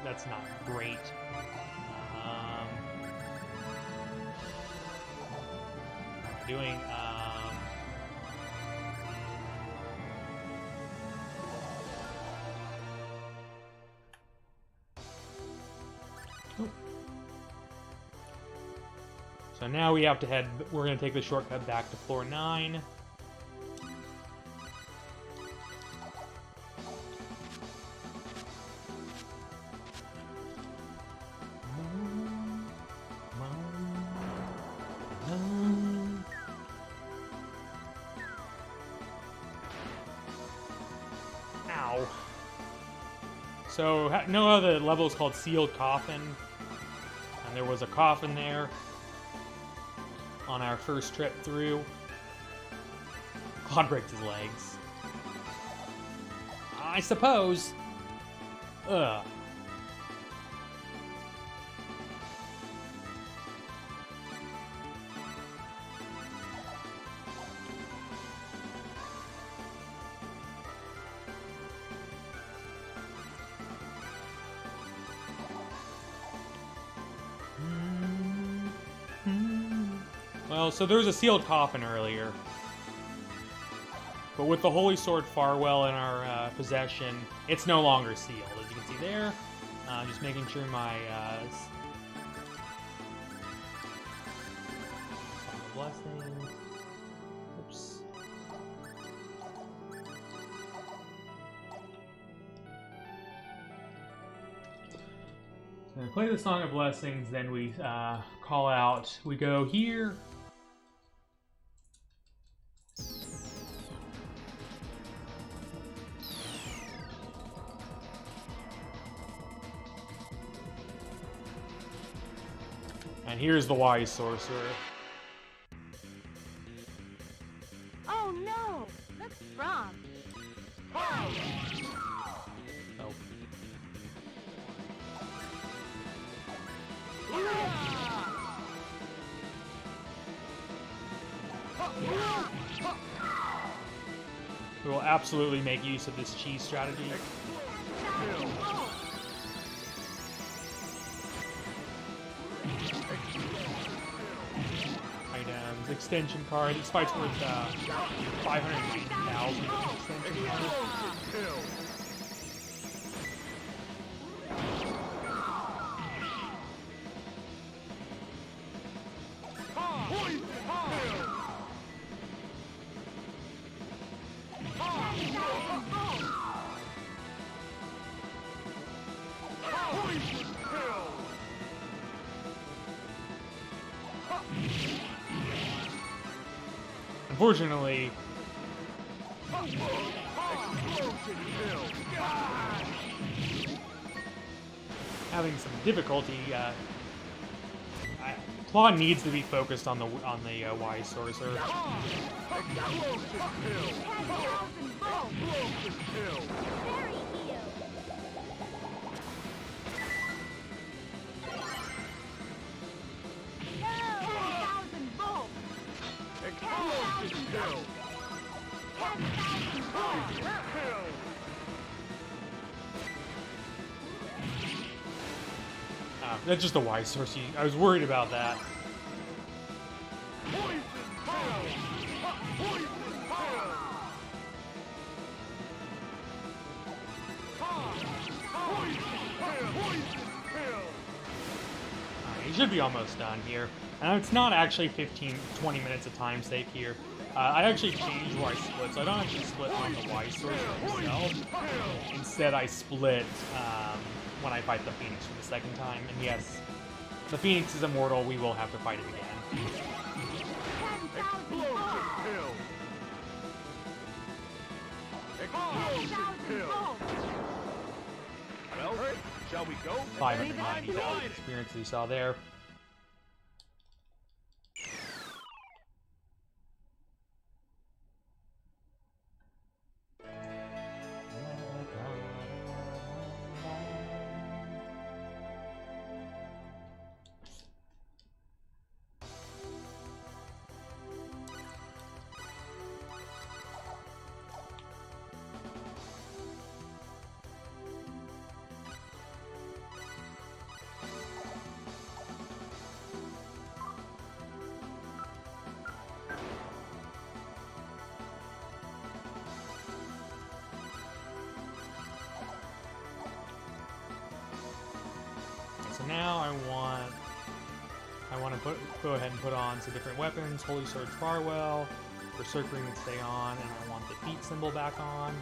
A: That's not great. What am I doing? So now we have to head, we're going to take the shortcut back to floor 9. Ow. So, no other level is called Sealed Coffin. And there was a coffin there on our first trip through. Claude breaks his legs. I suppose. Ugh. Well, so there was a sealed coffin earlier. But with the Holy Sword Farwell in our possession, it's no longer sealed. As you can see there, just making sure my blessing. Oops. So we play the Song of Blessings, then we call out. We go here. And here's the Wise Sorcerer.
C: Oh no! That's wrong.
A: Oh. We will absolutely make use of this cheese strategy. Items, extension card. This fight's worth 590,000 extension card. Unfortunately, having some difficulty. Claw needs to be focused on the Wise Sorcerer. That's just a Wise Sorcerer. I was worried about that. He should be almost done here. And it's not actually 15, 20 minutes of time save here. I actually changed where I split, so I don't actually split on the Wise Sorcerer himself. Instead, I split when I fight the Phoenix for the second time. And yes, the Phoenix is immortal. We will have to fight it again.
B: Well, shall we go?
A: 590,000 experience you saw there. so now I want to go ahead and put on some different weapons. Holy Sword Farwell, Berserk Ring can stay on, and I want the feet symbol back on.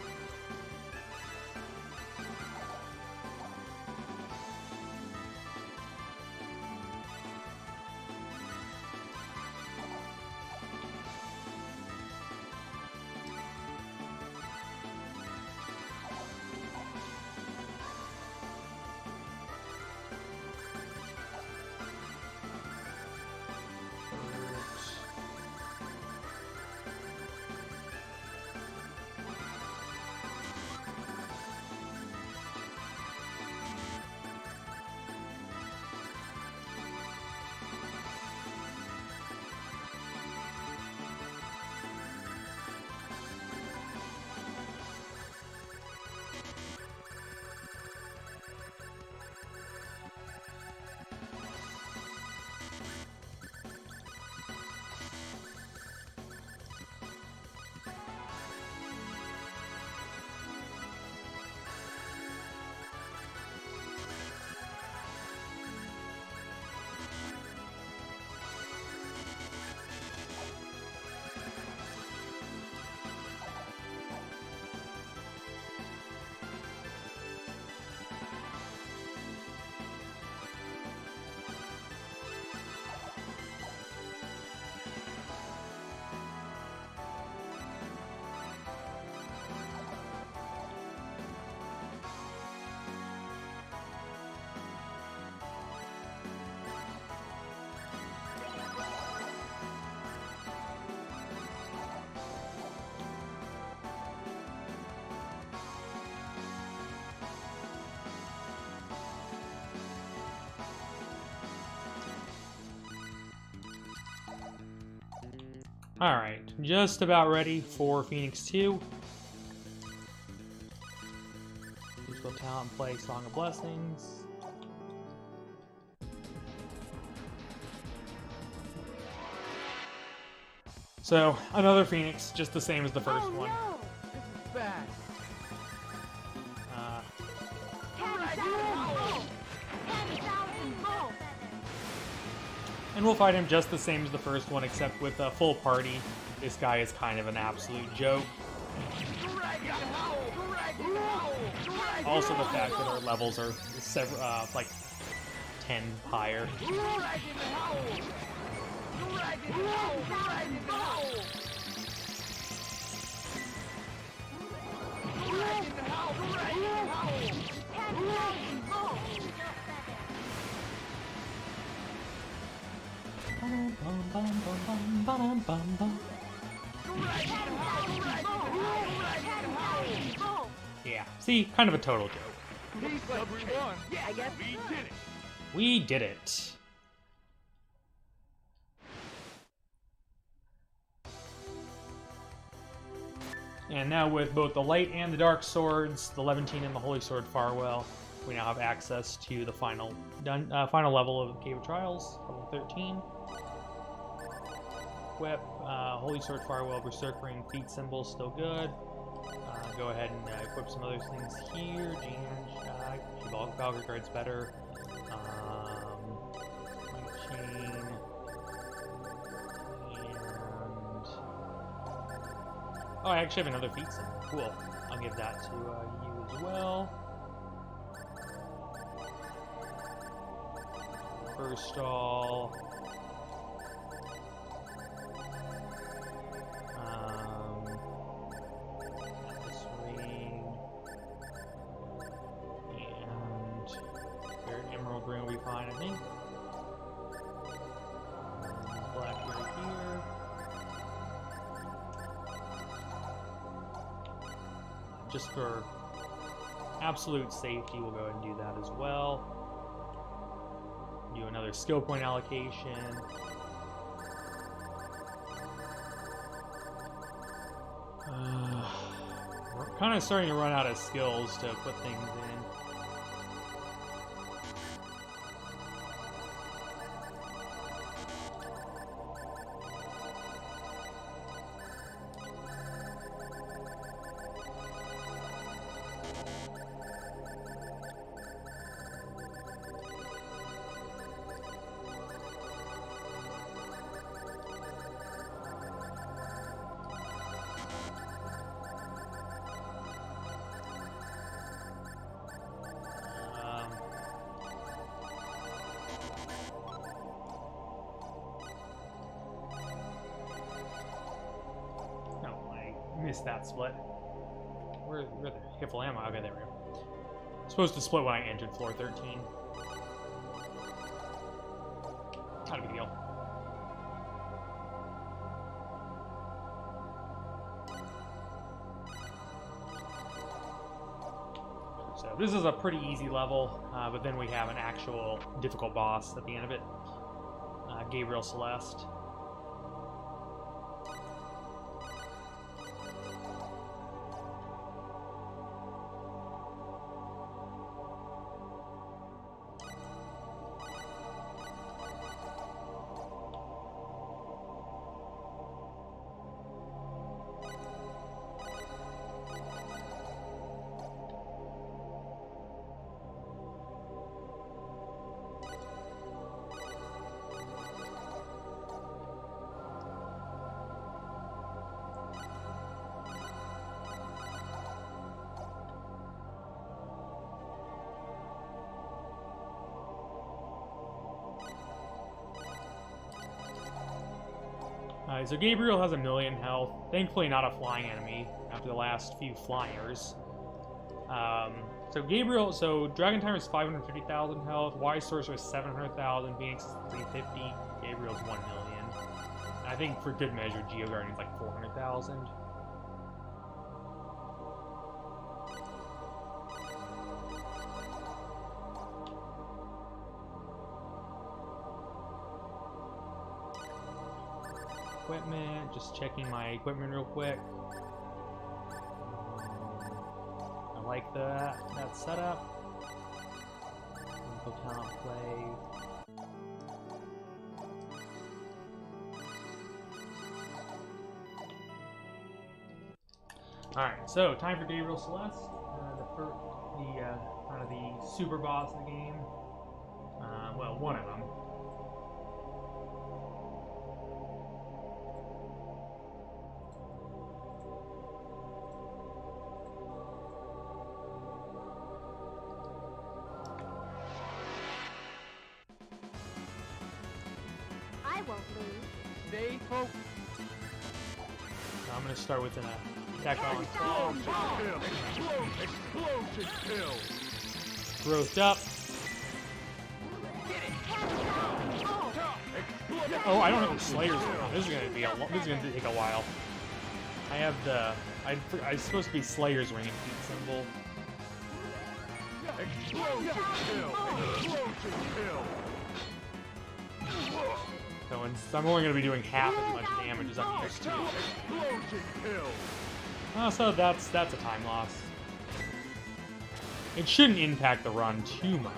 A: Alright, just about ready for Phoenix 2. Musical talent, play Song of Blessings. So, another Phoenix, just the same as the first one.
D: No! This is bad.
A: And we'll fight him just the same as the first one, except with a full party. This guy is kind of an absolute joke. Also, the fact that our levels are like 10 higher. Yeah, see, kind of a total joke.
D: Peace, everyone.
B: Yeah, I guess.
D: We did it.
A: We did it. And now with both the light and the dark swords, the Levantine and the Holy Sword Farwell, we now have access to the final level of the Cave of Trials, level 13. Equip, Holy Sword Farwell, Berserk Ring, feet symbol, still good. Go ahead and equip some other things here. Valkyrie Guard's better. Link Chain. And... oh, I actually have another feet symbol. Cool. I'll give that to you as well. First all. This ring. And your emerald ring will be fine, I think. Black right here. Just for absolute safety, we'll go ahead and do that as well. Do another skill point allocation. We're kind of starting to run out of skills to put things in. missed that split. Where the Hiffle am I? Okay, there we go. Supposed to split when I entered floor 13. Not a big deal. So this is a pretty easy level, but then we have an actual difficult boss at the end of it. Gabriel Celeste. So Gabriel has 1,000,000 health. Thankfully not a flying enemy after the last few flyers. So Dragon Timer is 550,000 health, Wise Sorcerer is 700,000, Phoenix is 350, Gabriel's 1,000,000. I think for good measure, Geo Guardian's like 400,000. Equipment, just checking my equipment real quick. I like that setup. Info talent play. Alright, so time for Gabriel Celeste. Kind of the super boss of the game. Well, one of them.
D: Stay focused.
A: So I'm going to start with an attack on.
B: Explosion kill!
A: Growth up. Oh, I don't have Slayers now. This is going to take a while. I have the I'm supposed to be Slayer's ring and feet symbol.
B: Explosion kill! Explosion kill!
A: So I'm only going to be doing half as much damage as I'm used to.
B: Explosion kill!
A: Oh, so that's a time loss. It shouldn't impact the run too much.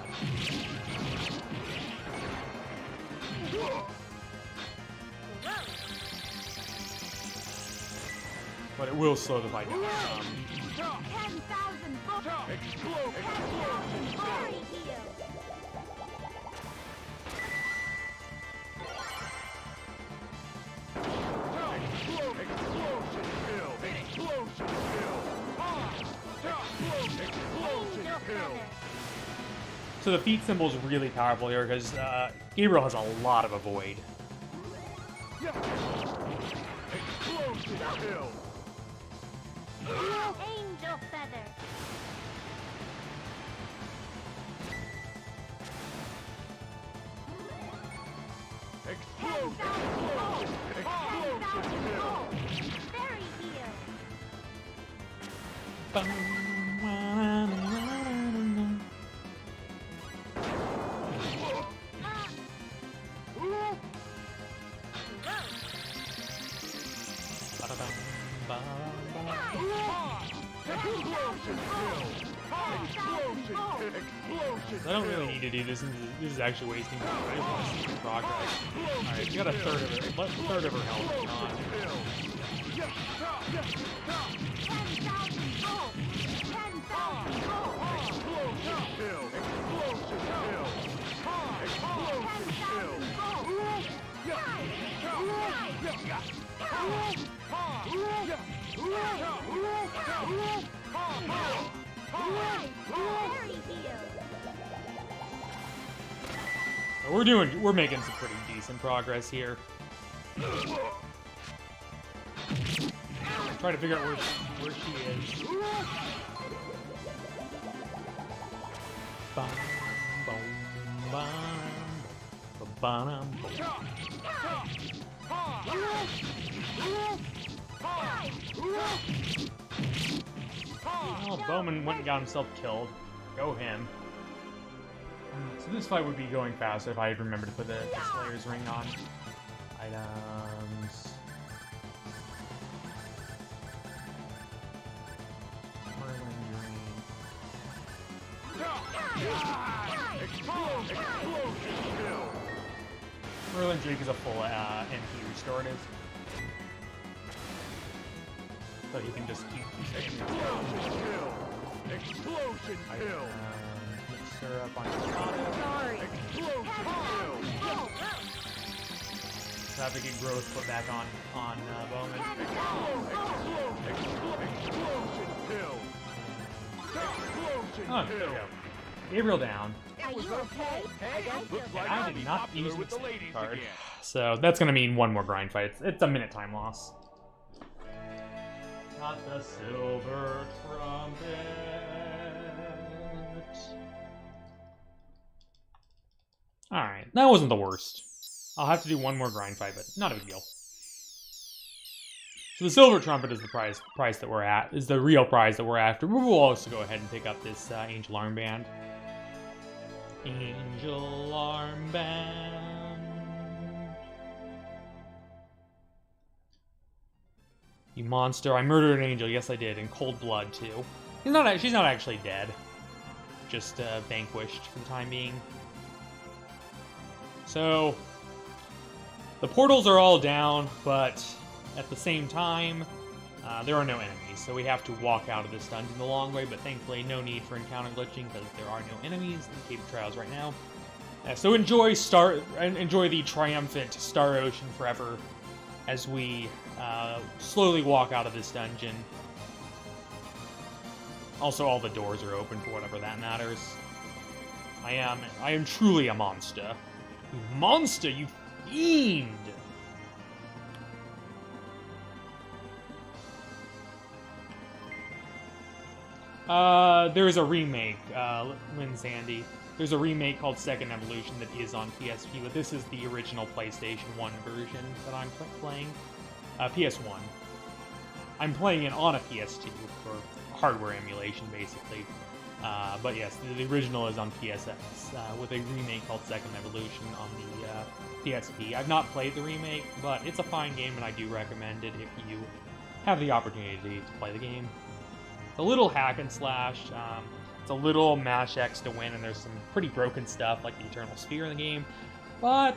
A: But it will slow the fight down some.
C: 10,000 volts. Very heal.
A: So the feat symbol is really powerful here because Gabriel has a lot of avoid.
B: Explosion kill!
C: Angel feather.
B: Explosion!
C: 10,000 volts. Very heal.
A: I don't really need to do this. This is actually wasting time. I just want to see the progress. Alright, we got a third of it. Third of her health gone.
C: 10,000 volts. 10,000 volts.
B: Explosion kill! Explosion kill! Explosion kill!
A: We're making some pretty decent progress here. try to figure out where she is. Bum, bum, bum, ba-bum, bum. Oh, Bowman went and got himself killed. Go him. So this fight would be going faster if I had remembered to put the Slayer's ring on. Items. Merlin Drake is a full MP restorative. So he can just keep
B: Explosion kill!
A: Mixer up on his auto.
C: Sorry.
B: Explosion kill!
A: So I have to get growth put back on Bowman.
B: Explosion kill! Explosion
A: Oh, there we
B: kill!
A: go. Gabriel down.
C: Are you okay?
B: Looks like
A: I
B: I'll
A: did
B: be
A: not
B: popular
A: use
B: with the
A: this
B: ladies
A: card.
B: again.
A: So that's gonna mean one more grind fight. It's a minute time loss. Not the silver trumpet. Alright, that wasn't the worst. I'll have to do one more grind fight, but not a big deal. So the silver trumpet is the price that we're at, is the real prize that we're after. We will also go ahead and pick up this Angel Armband. Angel Armband. You monster. I murdered an angel. Yes, I did. In cold blood, too. She's not actually dead. Just vanquished for the time being. So, the portals are all down, but at the same time, there are no enemies. So we have to walk out of this dungeon the long way, but thankfully no need for encounter glitching because there are no enemies in the Cave of Trials right now. So enjoy the triumphant Star Ocean forever as we slowly walk out of this dungeon. Also, all the doors are open for whatever that matters. I am truly a monster. You monster, you fiend! There is a remake, Lynn Sandy. There's a remake called Second Evolution that is on PSP, but this is the original PlayStation 1 version that I'm playing. PS1. I'm playing it on a PS2 for hardware emulation, basically. But yes, the original is on PSX, with a remake called Second Evolution on the PSP. I've not played the remake, but it's a fine game, and I do recommend it if you have the opportunity to play the game. It's a little hack and slash. It's a little mash X to win, and there's some pretty broken stuff like the Eternal Sphere in the game. But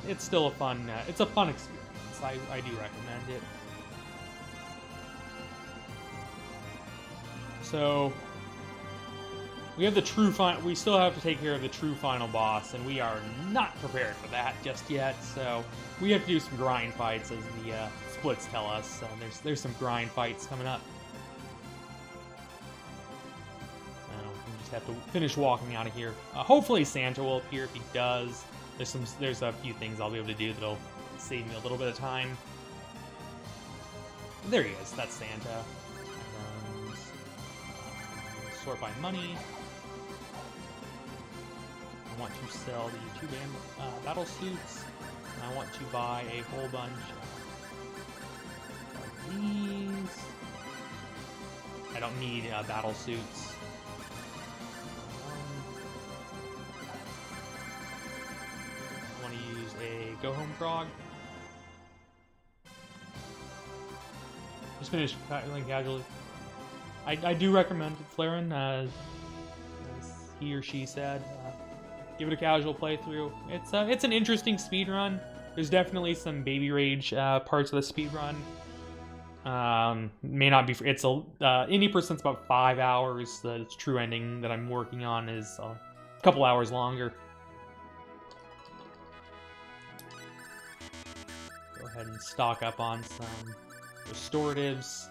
A: it's still a fun. It's a fun experience. I do recommend it. So we have the true we still have to take care of the true final boss, and we are not prepared for that just yet. So we have to do some grind fights, as the splits tell us. There's some grind fights coming up. We just have to finish walking out of here. Hopefully Santa will appear. If he does, there's a few things I'll be able to do that'll save me a little bit of time. There he is. That's Santa. Sort by money. I want to sell the 2 battle suits. I want to buy a whole bunch of these. I don't need battle suits. I want to use a go home frog. Just finished playing casually. I do recommend it, Flaren, as he or she said. Give it a casual playthrough. It's an interesting speedrun. There's definitely some baby rage parts of the speedrun. May not be. It's Indy percent's about 5 hours. The true ending that I'm working on is a couple hours longer. Go ahead and stock up on some restoratives.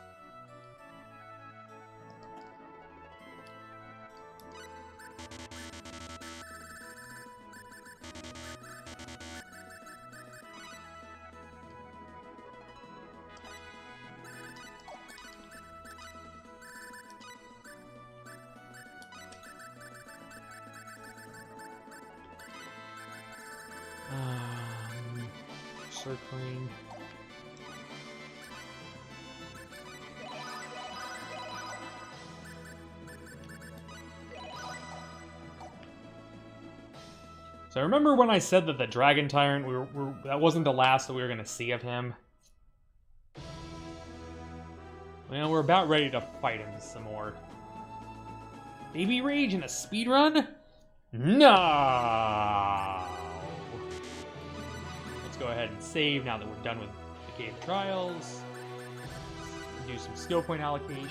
A: circling. So I remember when I said that the Dragon Tyrant, that wasn't the last that we were going to see of him. Well, we're about ready to fight him some more. Baby Rage in a speedrun? No! Let's go ahead and save now that we're done with the Cave Trials. Do some skill point allocation.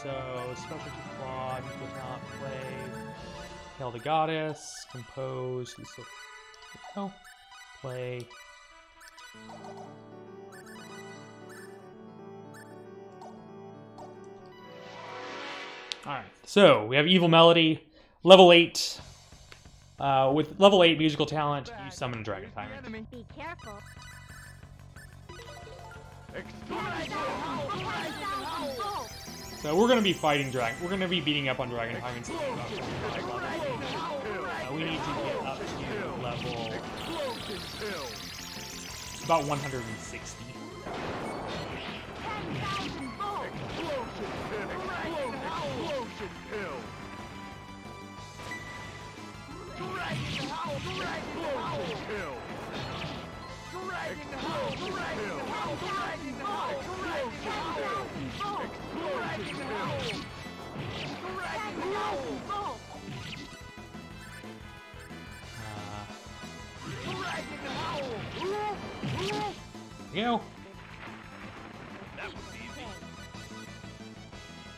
A: So, specialty quad, you cannot play. Hail the Goddess, compose, oh, play. Alright, so we have Evil Melody, level 8. With level 8 musical talent, you summon a Dragon Tyrant.
C: Be careful.
A: So we're gonna be fighting Dragon. We're gonna be beating up on Dragon Tyrants. We need to get up to level about 160. There you go.
B: That was easy.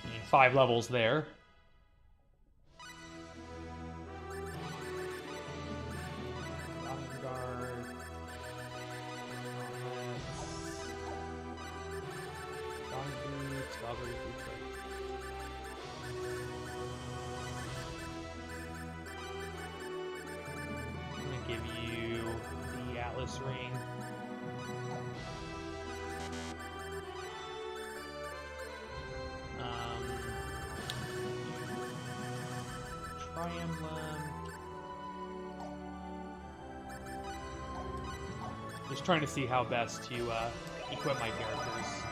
A: And 5 levels there. I'm gonna give you the Atlas ring. Tri-emblem. Just trying to see how best to equip my characters.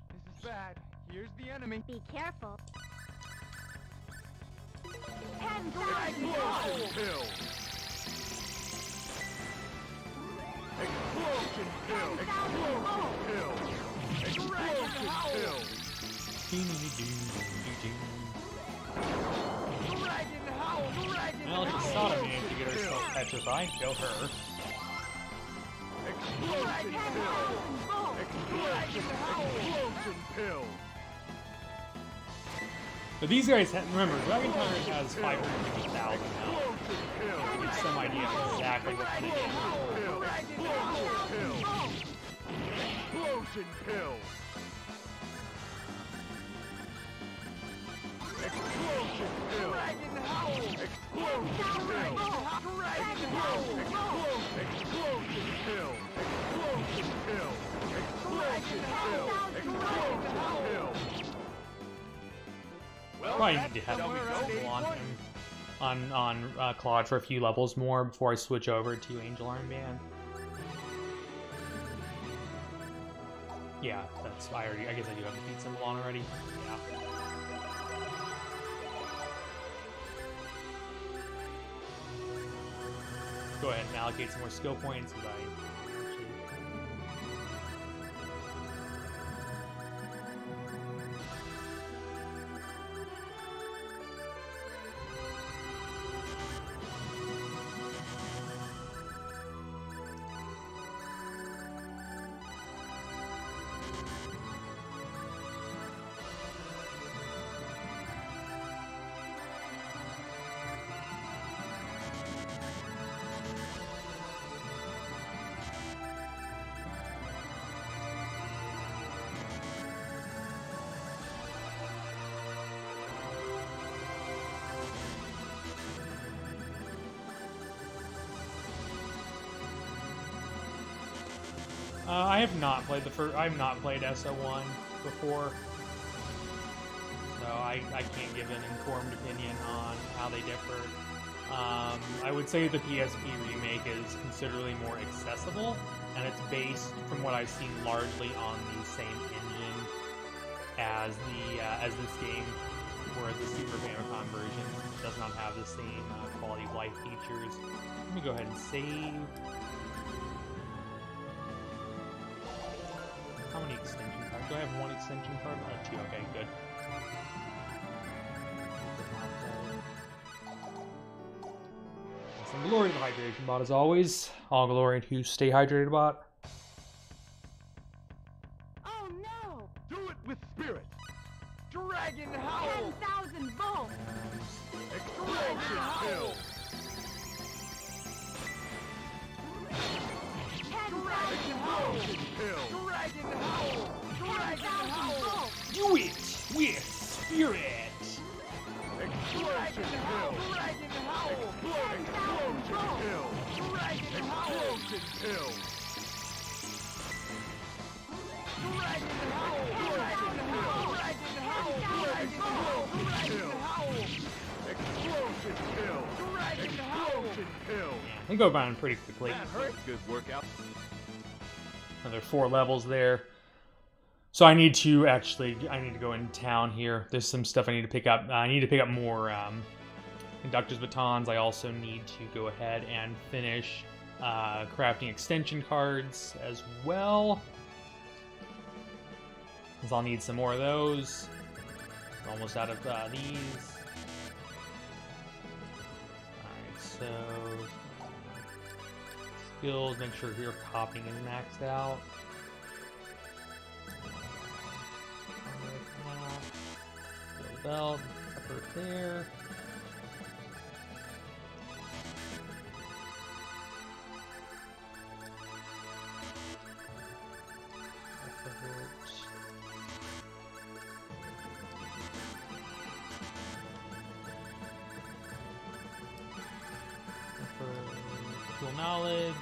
D: This is bad. Here's the enemy.
C: Be careful.
B: Kill. Explosion kill! Explosion kill! Explosion kill!
A: Well, if Sodom managed to get herself petrified, go her.
B: Explosion kill! Explosion kill!
A: But these guys, remember, Dragon Tyrant has 550,000 now. Give some idea of exactly what they do.
B: Explosion kill! Explosion kill! Explosion kill! Explosion kill! Explosion kill! Explosion kill! Explosion kill!
A: Probably need to have a on him, on Claude for a few levels more before I switch over to Angel Armband. Yeah, that's I guess I do have the feat symbol on already. Yeah. Go ahead and allocate some more skill points as I actually. I have not played I have not played SO1 before, so I can't give an informed opinion on how they differ. I would say the PSP remake is considerably more accessible, and it's based, from what I've seen, largely on the same engine as this game, whereas the Super Famicom version does not have the same quality of life features. Let me go ahead and save. How many extension cards? Do I have one extension card? Oh, two. Okay, good. Some glory to the hydration bot, as always. All glory to Stay Hydrated bot.
C: Oh no!
B: Do it with spirit. Dragon Howl.
C: 10,000 volts!
B: Explosion Hill.
C: 10,000 volts!
B: Hill. Dragon Howl. Dragon
C: 10,000
B: Howl.
C: volts!
A: Do it with spirit.
B: Explosion Hill. Dragon Howl. Explosion Hill. Dragon Howl. Explosion Hill. Dragon Howl. Dragon Howl. Dragon Howl. Dragon Howl. Explosion Hill. Dragon Howl. Hill.
A: They go around pretty quickly.
B: That hurt. Good workout.
A: Another 4 levels there. So I need to go in town here. There's some stuff I need to pick up. I need to pick up more conductor's batons. I also need to go ahead and finish crafting extension cards as well, because I'll need some more of those. Almost out of these. Alright, so skills, make sure your copying is maxed out. Belt, upper there. Full knowledge.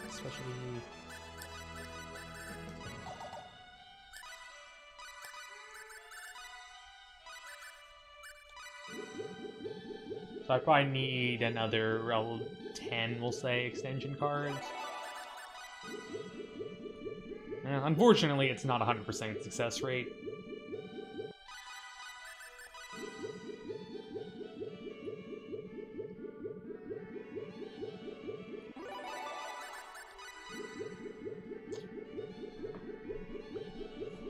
A: Especially so I probably need another 10, we'll say, extension cards. Unfortunately, it's not 100% success rate.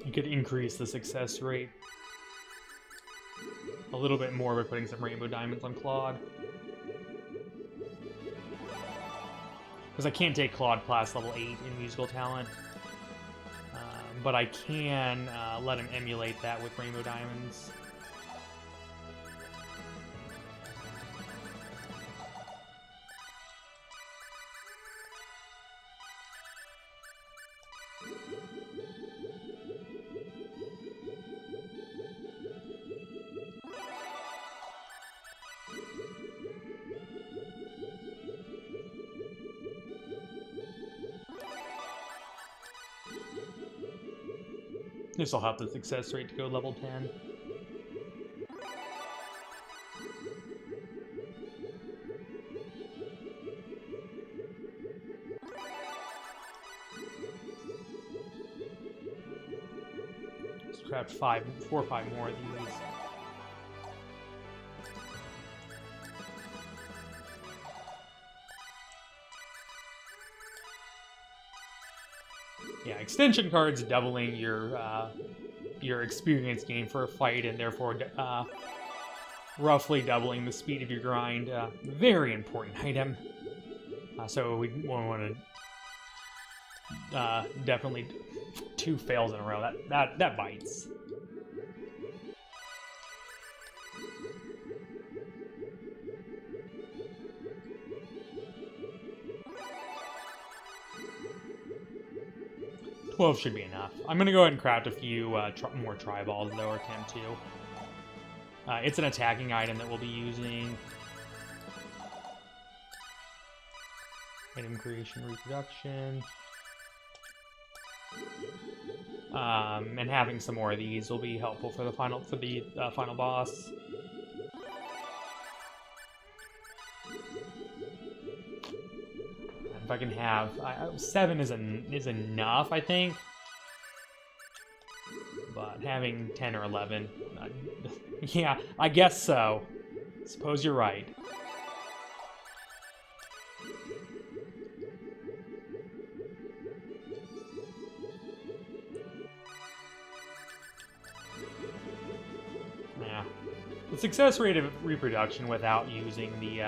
A: You could increase the success rate a little bit more by putting some rainbow diamonds on Claude. Because I can't take Claude class level 8 in musical talent. But I can let him emulate that with rainbow diamonds. This will help the success rate to go level 10. Let's craft 4 or 5 more of these. Yeah, extension cards doubling your experience gain for a fight, and therefore roughly doubling the speed of your grind. Very important item. So we want to definitely 2 fails in a row. That bites. $12 should be enough. I'm gonna go ahead and craft a few more tri-balls, though, or attempt to. It's an attacking item that we'll be using. Item creation, reproduction. And having some more of these will be helpful for the final boss. If I can have 7 is enough, I think. But having 10 or 11, yeah, I guess so. Suppose you're right. Yeah, the success rate of reproduction without using the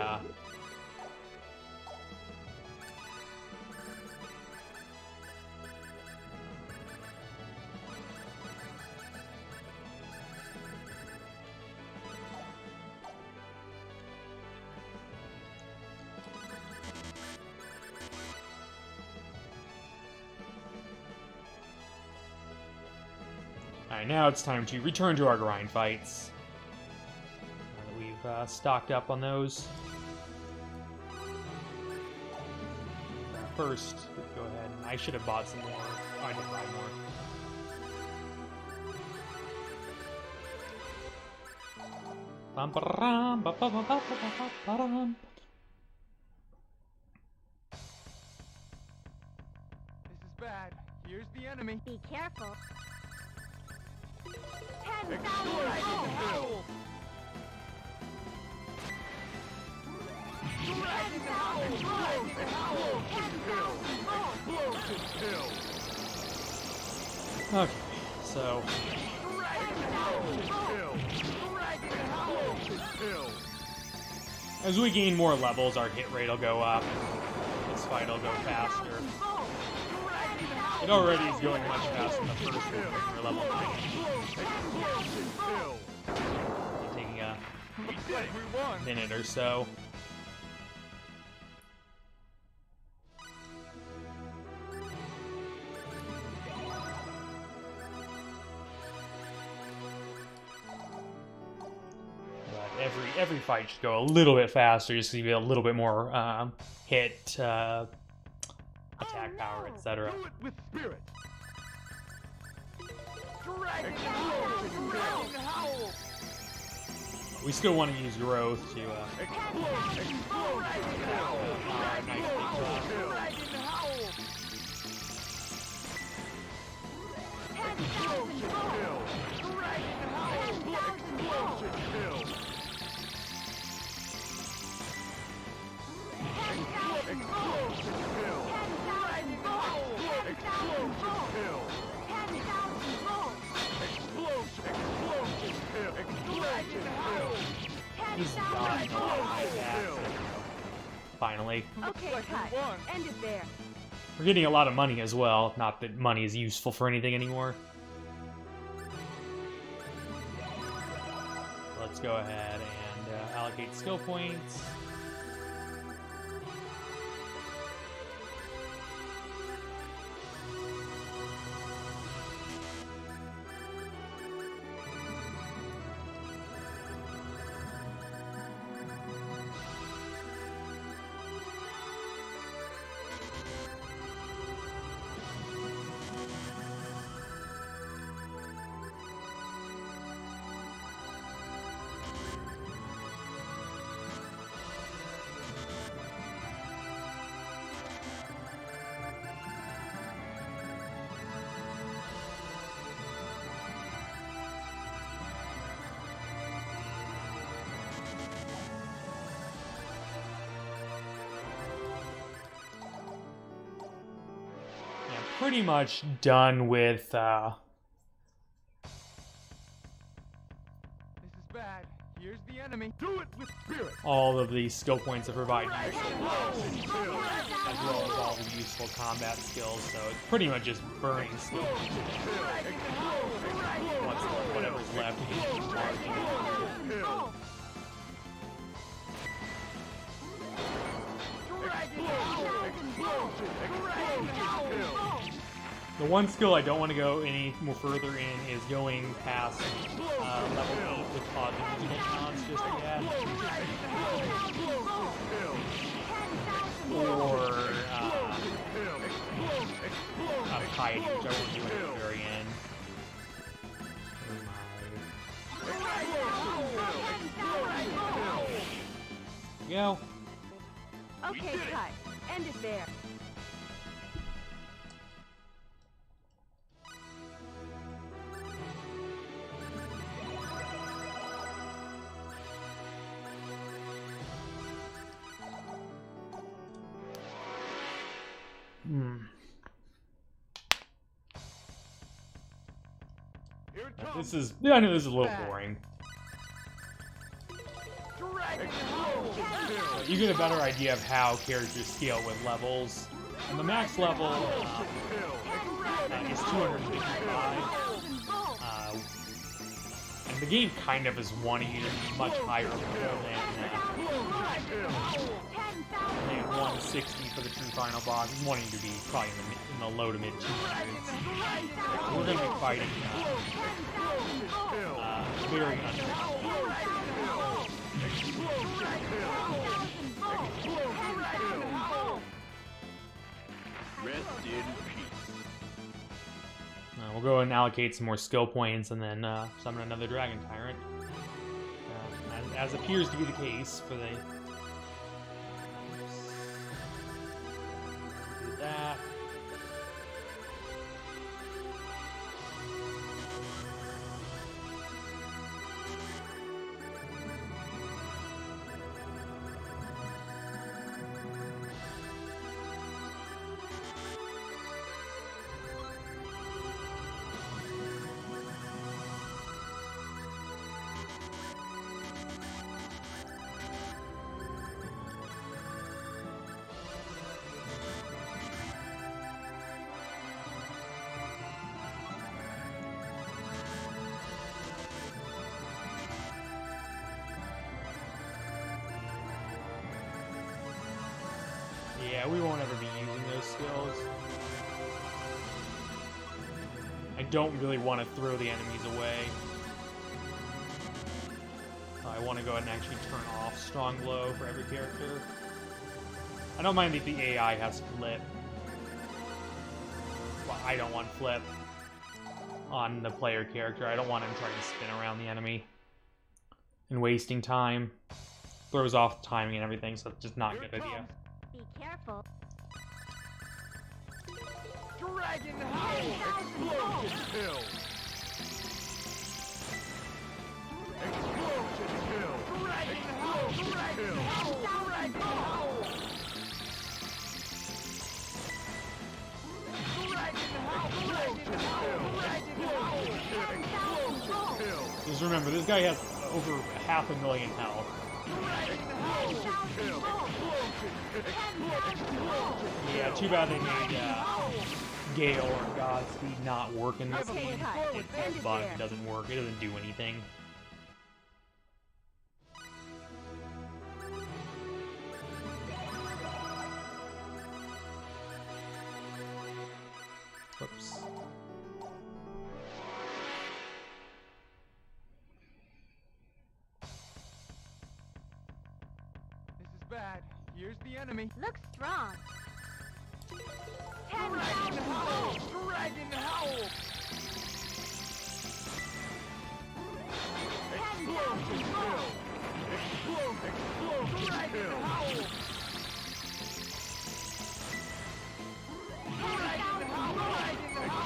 A: Alright, now it's time to return to our grind fights. We've stocked up on those. First, go ahead. I should have bought some more. Oh, I did buy more. Bum, ba, ba, ba, ba, ba, ba, ba.
D: This is bad. Here's the enemy.
C: Be careful. 10,000
B: Dragon Howl! Dragon Howl! Dragon Howl! Explosive kill!
A: Okay, so
B: Dragon Howl! Dragon Howl!
A: as we gain more levels, our hit rate will go up. This fight will go faster. It already is going much faster than the first one for level 9. Taking a minute or so. But every fight should go a little bit faster, just to give you a little bit more hit, attack power, etc.
B: Do it with spirit! Dragon Howl! Dragon Howl!
A: We still want to use growth to
B: Explode! Dragon Howl! Dragon Howl! Dragon Howl! Explosion kill! Dragon Howl! Explosion kill! Explosion kill! Dragon Howl! Explosion kill!
C: 10,000 volts.
B: Explosion kill! Dragon Howl!
A: he's dodging a lot of my attacks. Finally.
C: Okay,
D: like we
C: cut.
D: won.
C: End it there.
A: We're getting a lot of money as well. Not that money is useful for anything anymore. Let's go ahead and allocate skill points. Pretty much done with
D: This is bad. Here's the enemy.
B: Do it with spirit!
A: all of the skill points that provide use,
B: Explosion kill!
A: as well as all the useful combat skills. So it's pretty much just burning skill points. Whatever's left.
B: Kill! Dragon Howl! Explosion! Explosion kill!
A: The one skill I don't want to go any more further in is going past level 8 with positive musical sounds just yet. Or piety, which I won't do at the very end. Go.
C: Okay, cut. End it there.
A: This is, yeah, I know this is a little boring. You get a better idea of how characters scale with levels. And the max level is 255. And the game kind of is wanting you to be much higher than 160 for the true final boss. It's wanting you to be probably in the low to mid 200s. We're going to be fighting very
B: Rest in peace.
A: We'll go and allocate some more skill points and then summon another Dragon Tyrant. As appears to be the case for the... Do that. Yeah, we won't ever be using those skills. I don't really want to throw the enemies away. I want to go ahead and actually turn off strong blow for every character. I don't mind if the AI has flip. Well, I don't want flip on the player character. I don't want him trying to spin around the enemy and wasting time. Throws off timing and everything, so it's just not a good idea.
C: Be careful.
B: Dragon Howl! Explosion kill! Explosion kill! Dragon Howl! Dragon Howl! Dragon Howl! Dragon Howl! Dragon Howl! Dragon Howl! Explosion kill!
A: Just remember, this guy has over 500,000 health. Yeah, too bad they made Gale or Godspeed not work in this game. It's a bug, it doesn't work, it doesn't do anything. Whoops.
D: Bad. Here's the enemy.
C: Looks strong.
B: Dragon Howl! Dragon Howl! Explosion kill! Explosion kill! Dragon Howl!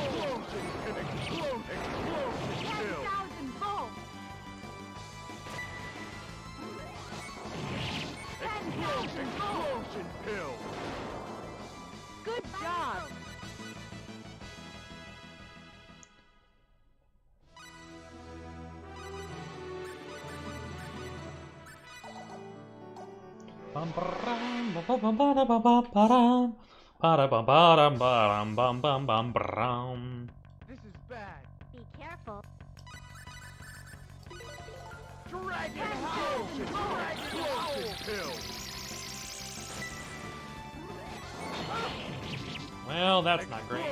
B: Explosion kill!
C: 10,000 volts.
B: Explosion kill!
C: Good job.
A: Bum bum bum bum bum bum bum bum bum bum bum bum.
D: This is bad.
C: Be careful.
B: Dragon Howl! Dragon Howl! Kill!
A: Well, that's not great.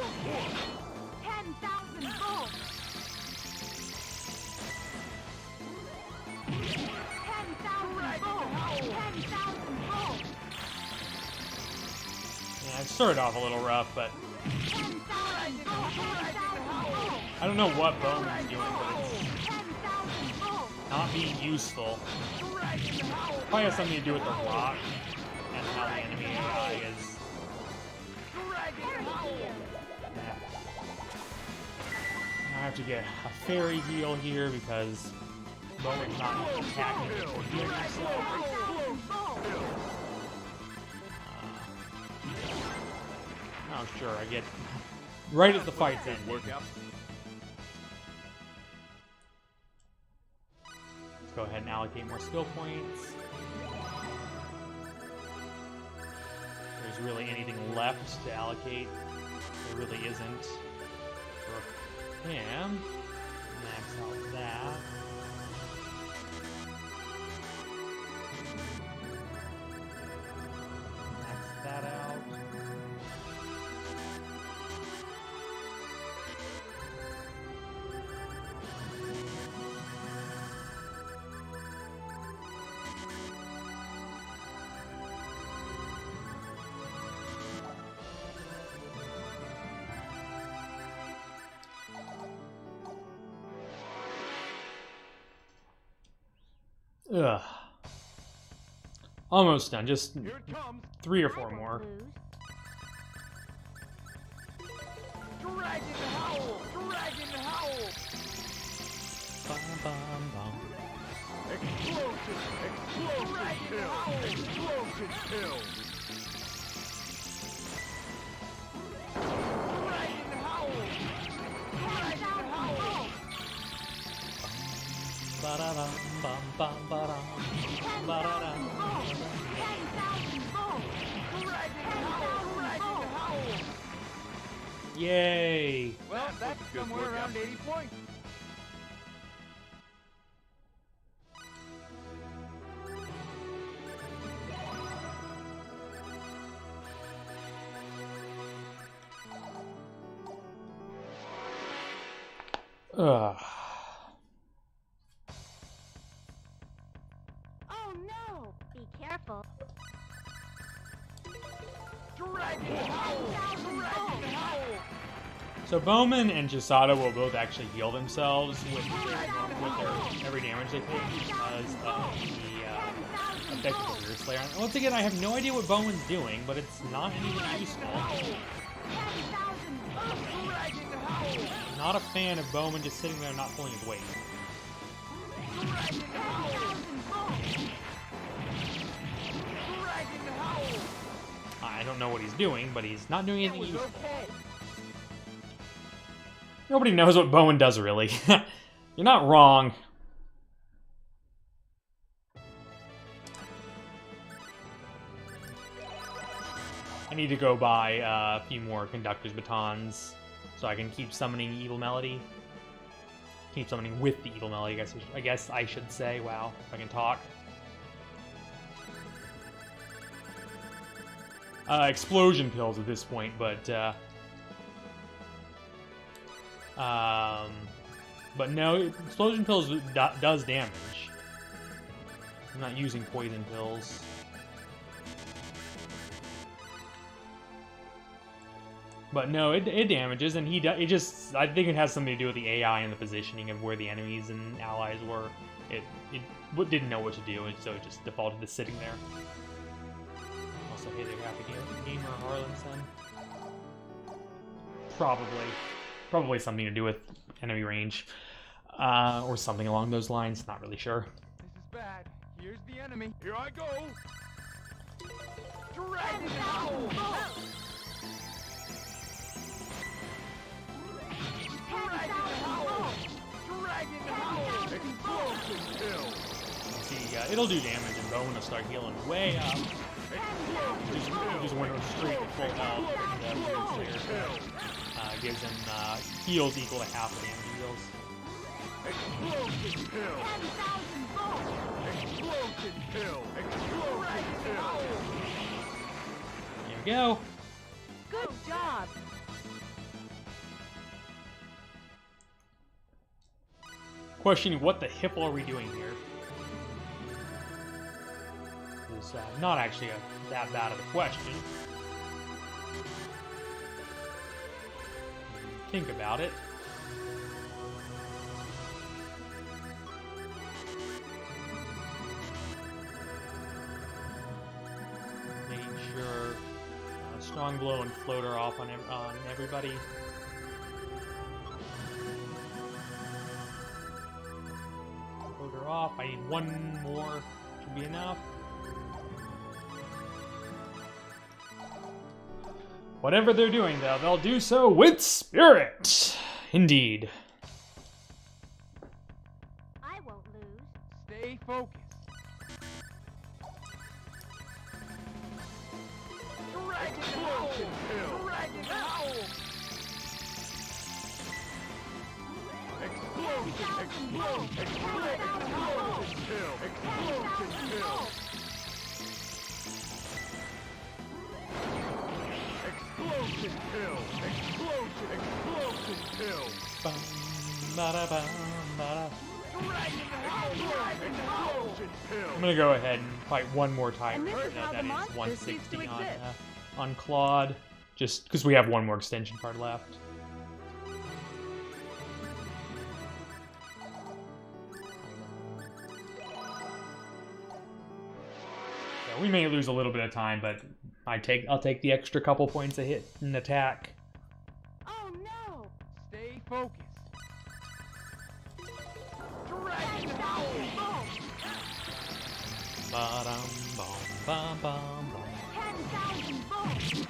A: I started off a little rough, but I don't know what Bowman's doing, but it's not being useful. Probably has something to do with the rock and how the enemy AI is. Yeah. I have to get a fairy heal here because Bowman's not attacking or healing himself. Oh, sure, I get right as the fight's ending. Let's go ahead and allocate more skill points. If there's really anything left to allocate, there really isn't. For him, max out that. Max that out. Ugh. Almost done. Just 3 or 4 more.
B: Dragon Howl! Dragon Howl!
A: Bum, bum, bum.
B: Explosion! Explosion kill! Explosion kill! Dragon Howl! Dragon Howl!
A: Ba-da-dum, bum, bum, ba-dum, ba-da-dum. Yay!
D: Well, that's somewhere around 80 points.
A: Ugh.
C: Oh no! Be careful.
B: Dragon Howl! Dragon Howl!
A: So Bowman and Chisato will both actually heal themselves with their every damage they take because of the effect of the Rear Slayer. Once again, I have no idea what Bowman's doing, but it's not anything useful. Not a fan of Bowman just sitting there not pulling his weight. I don't know what he's doing, but he's not doing anything useful. Nobody knows what Bowman does, really. You're not wrong. I need to go buy a few more Conductor's Batons so I can keep summoning Evil Melody. Keep summoning with the Evil Melody, I guess I should say. Wow, if I can talk. Explosion pills at this point, but no, explosion pills does damage. I'm not using poison pills. But no, it damages, and it just, I think it has something to do with the AI and the positioning of where the enemies and allies were. It didn't know what to do, and so it just defaulted to sitting there. Also, hey there, Happy Gamer Harlanson. Probably something to do with enemy range, or something along those lines. Not really sure.
D: This is bad. Here's the enemy.
B: Here I go! Dragon Howl! Dragon Howl! Dragon Howl! Explosion kill!
A: See, it'll do damage, and Bowman will start healing way up. Just went straight to full health, and gives him heals equal to half the damage he deals.
B: Explosion kill! Explosion kill! Explosion kill!
A: There we go.
C: Good job.
A: Questioning what the hell are we doing here? It's not actually that bad of a question. think about it. Making sure strong blow and floater off on everybody. Floater off. I need one more. Should be enough. Whatever they're doing, though, they'll do so with spirit. Indeed.
C: I won't lose.
B: Stay focused. Dragon Howl! Dragon Howl! Explosion! Explosion! Explosion! Kill! Explosion! Kill! Explosion kill! Explosion! Explosion kill!
A: Bum, bada, bum, bada.
B: Dragon Howl! Dragon Explosion kill!
A: I'm gonna go ahead and fight one more time.
C: And this is how
A: That
C: the
A: is
C: monster
A: 160
C: ceased to exist.
A: on Claude, just because we have one more extension card left. Yeah, we may lose a little bit of time, but I'll take the extra couple points a hit and attack.
C: Oh no!
B: Stay focused. Dragon Howl!
A: Ba-dum, bum, bum, bum, bum.
C: 10,000 volts!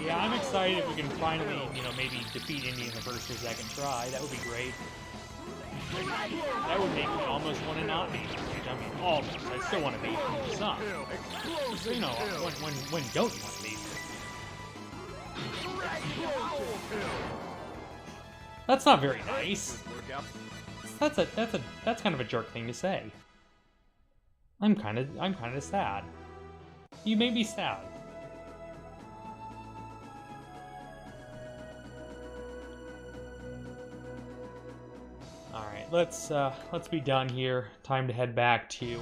A: Yeah, I'm excited if we can finally, maybe defeat Indy in the first or second try. That would be great. That would make me almost want to not beat him. I mean, almost. I still want to beat him some. So, when don't you want to beat him? That's not very nice. That's kind of a jerk thing to say. I'm kind of sad. You made me sad. All right, let's be done here. Time to head back to.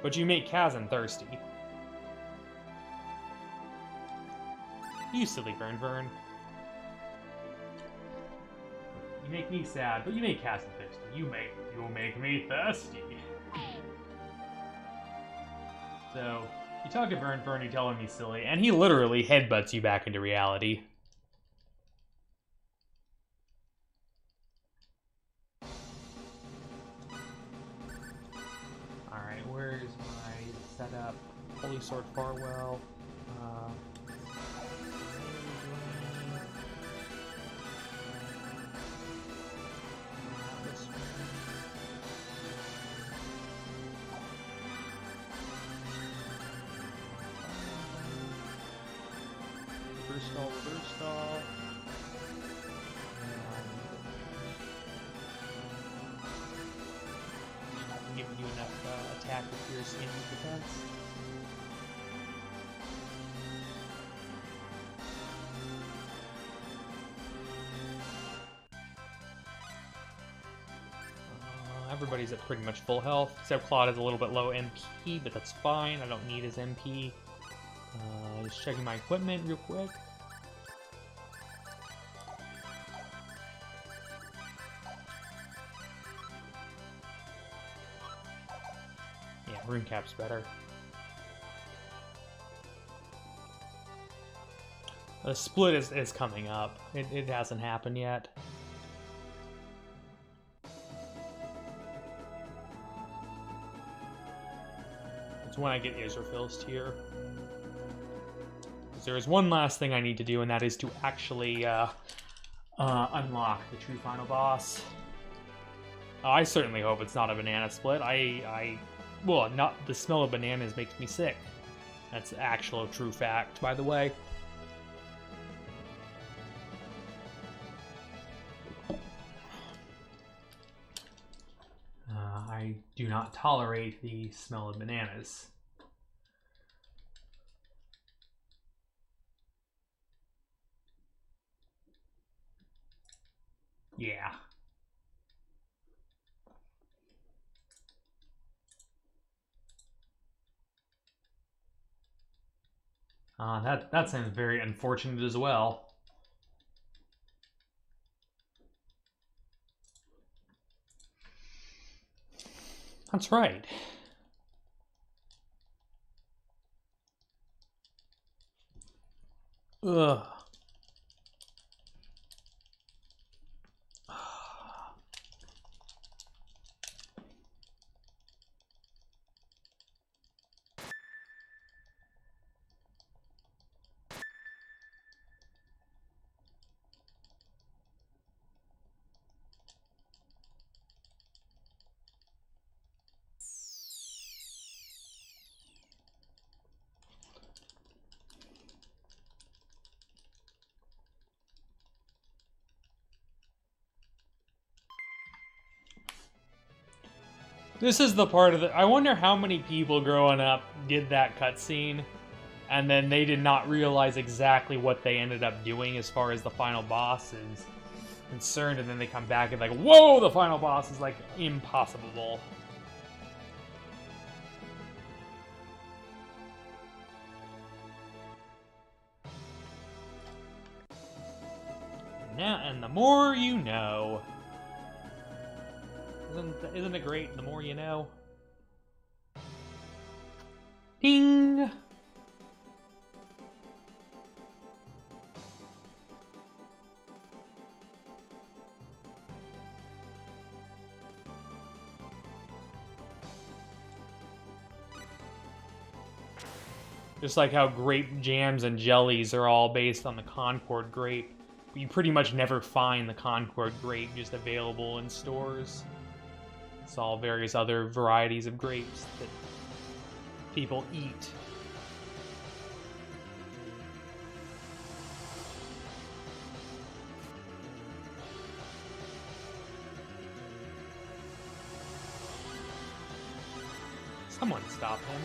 A: But you make Kazan thirsty. You silly Vern. You make me sad, but you make Kazan thirsty. You make me thirsty. So you talk to Vern, you tell him he's silly, and he literally headbutts you back into reality. Alright, where's my setup? Holy Sword Farwell. This one. Reverse stall. Giving you enough attack with your standard defense. Everybody's at pretty much full health, except Claude is a little bit low MP, but that's fine. I don't need his MP. Just checking my equipment real quick. Yeah, rune cap's better. The split is coming up. It hasn't happened yet. It's when I get Israfil's tier. There is one last thing I need to do, and that is to actually unlock the true final boss. I certainly hope it's not a banana split. Well, not the smell of bananas makes me sick. That's actual true fact, by the way. I do not tolerate the smell of bananas. Yeah. That sounds very unfortunate as well. That's right. Ugh. This is the part of the... I wonder how many people growing up did that cutscene, and then they did not realize exactly what they ended up doing as far as the final boss is concerned, and then they come back and like, whoa, the final boss is like impossible. Now, and the more you know. Isn't it great? The more you know. Ding! Just like how grape jams and jellies are all based on the Concord grape. You pretty much never find the Concord grape just available in stores. It's all various other varieties of grapes that people eat. Someone stop him.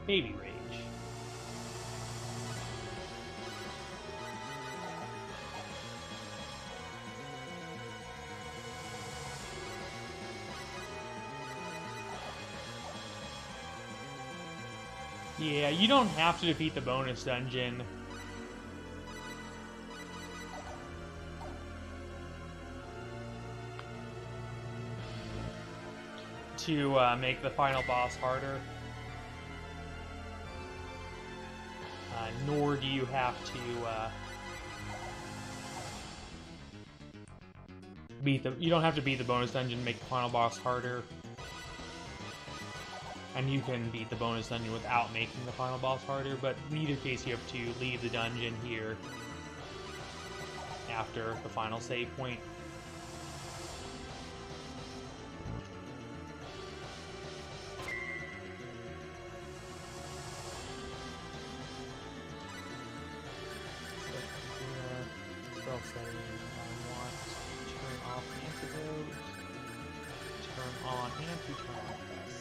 A: Baby rage. Yeah, you don't have to defeat the bonus dungeon. To make the final boss harder. Nor do you have to you don't have to beat the bonus dungeon to make the final boss harder. And you can beat the bonus dungeon without making the final boss harder, but in either case you have to leave the dungeon here after the final save point. Setting, I want to turn off antidote, turn on anti-turn off this.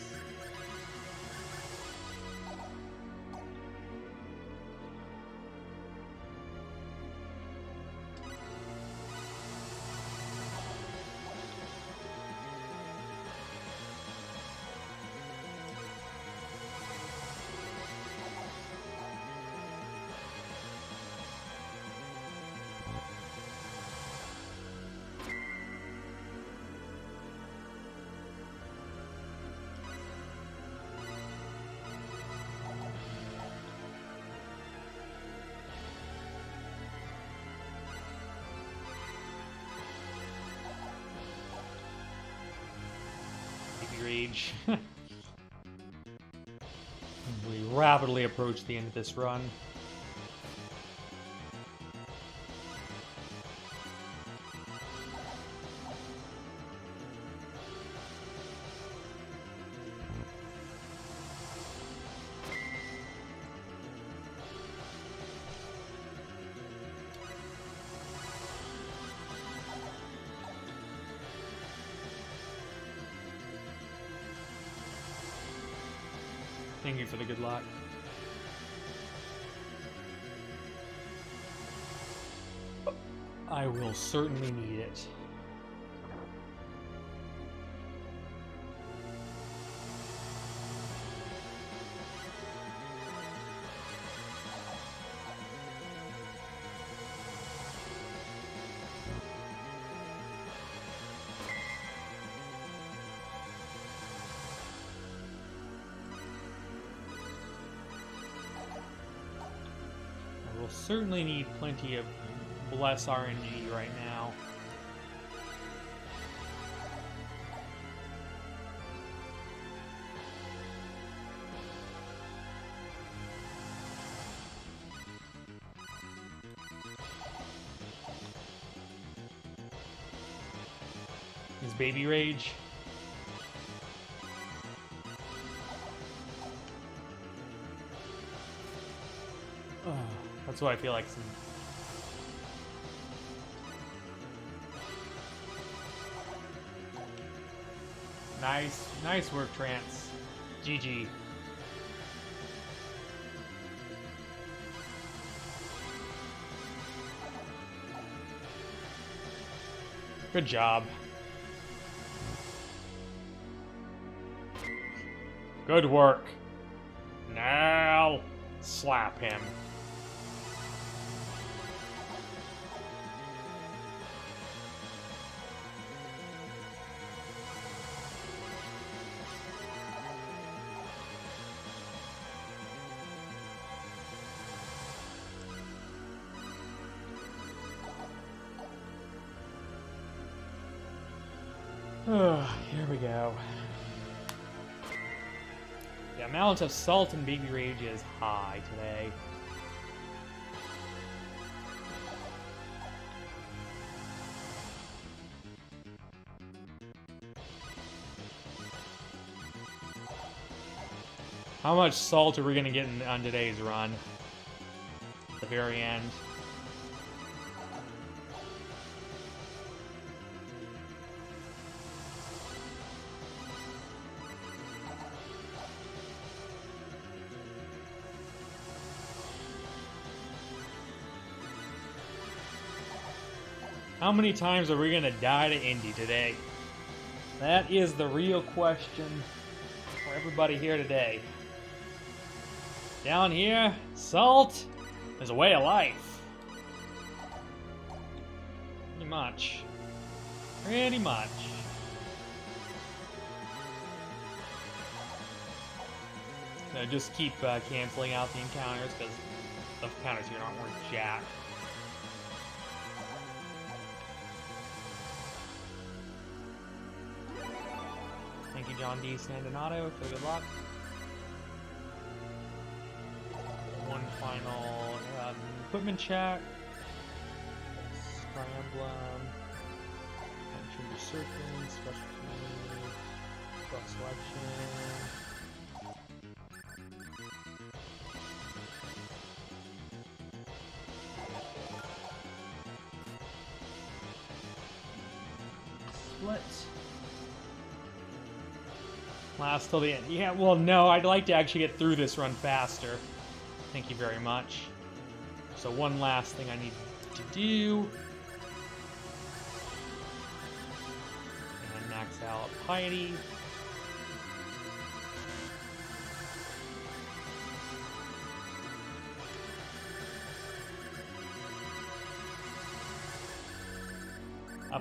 A: Rage. We rapidly approach the end of this run. Thank you for the good luck. I will certainly need it. I will certainly need plenty of Bless RNG right now. Is Baby Rage? That's what I feel like. Nice work, Trance. GG. Good job. Good work. Now, slap him. Here we go. The amount of salt and Baby Rage is high today. How much salt are we going to get on today's run? At the very end. How many times are we going to die to Indy today? That is the real question for everybody here today. Down here, salt is a way of life. Pretty much. Pretty much. So just keep canceling out the encounters, because the encounters here aren't worth jack. Thank you, John D. Sandinato, for the good luck. One final equipment check. Sky Emblem. Change Circling, Special Community, Truck Selection. Split. Last till the end. Yeah, well, no, I'd like to actually get through this run faster. Thank you very much. So one last thing I need to do. And max out Piety.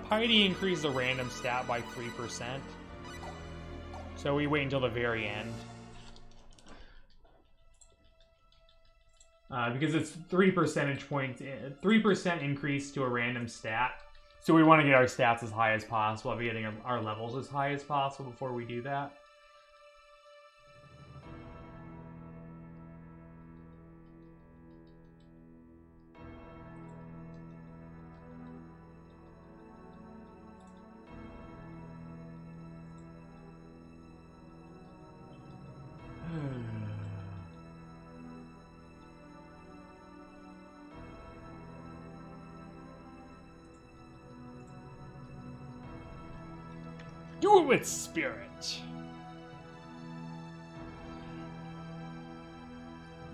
A: Piety increases the random stat by 3%. So we wait until the very end. Because it's 3 percentage points, 3% increase to a random stat. So we want to get our stats as high as possible, I'll be getting our levels as high as possible before we do that. Do it with spirit.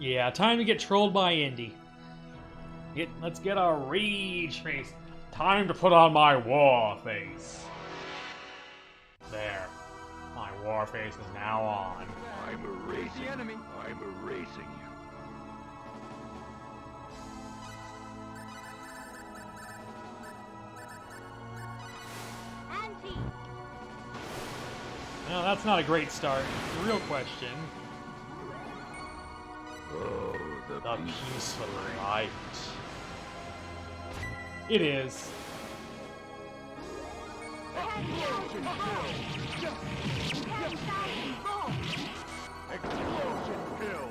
A: Yeah, time to get trolled by Indy. Let's get our rage face. Time to put on my war face. There. My war face is now on.
B: I'm erasing
D: the enemy.
B: I'm erasing you.
A: No, that's not a great start. The real question.
B: Oh,
A: The peaceful light. It is.
B: Explosion pill! Explosion pill!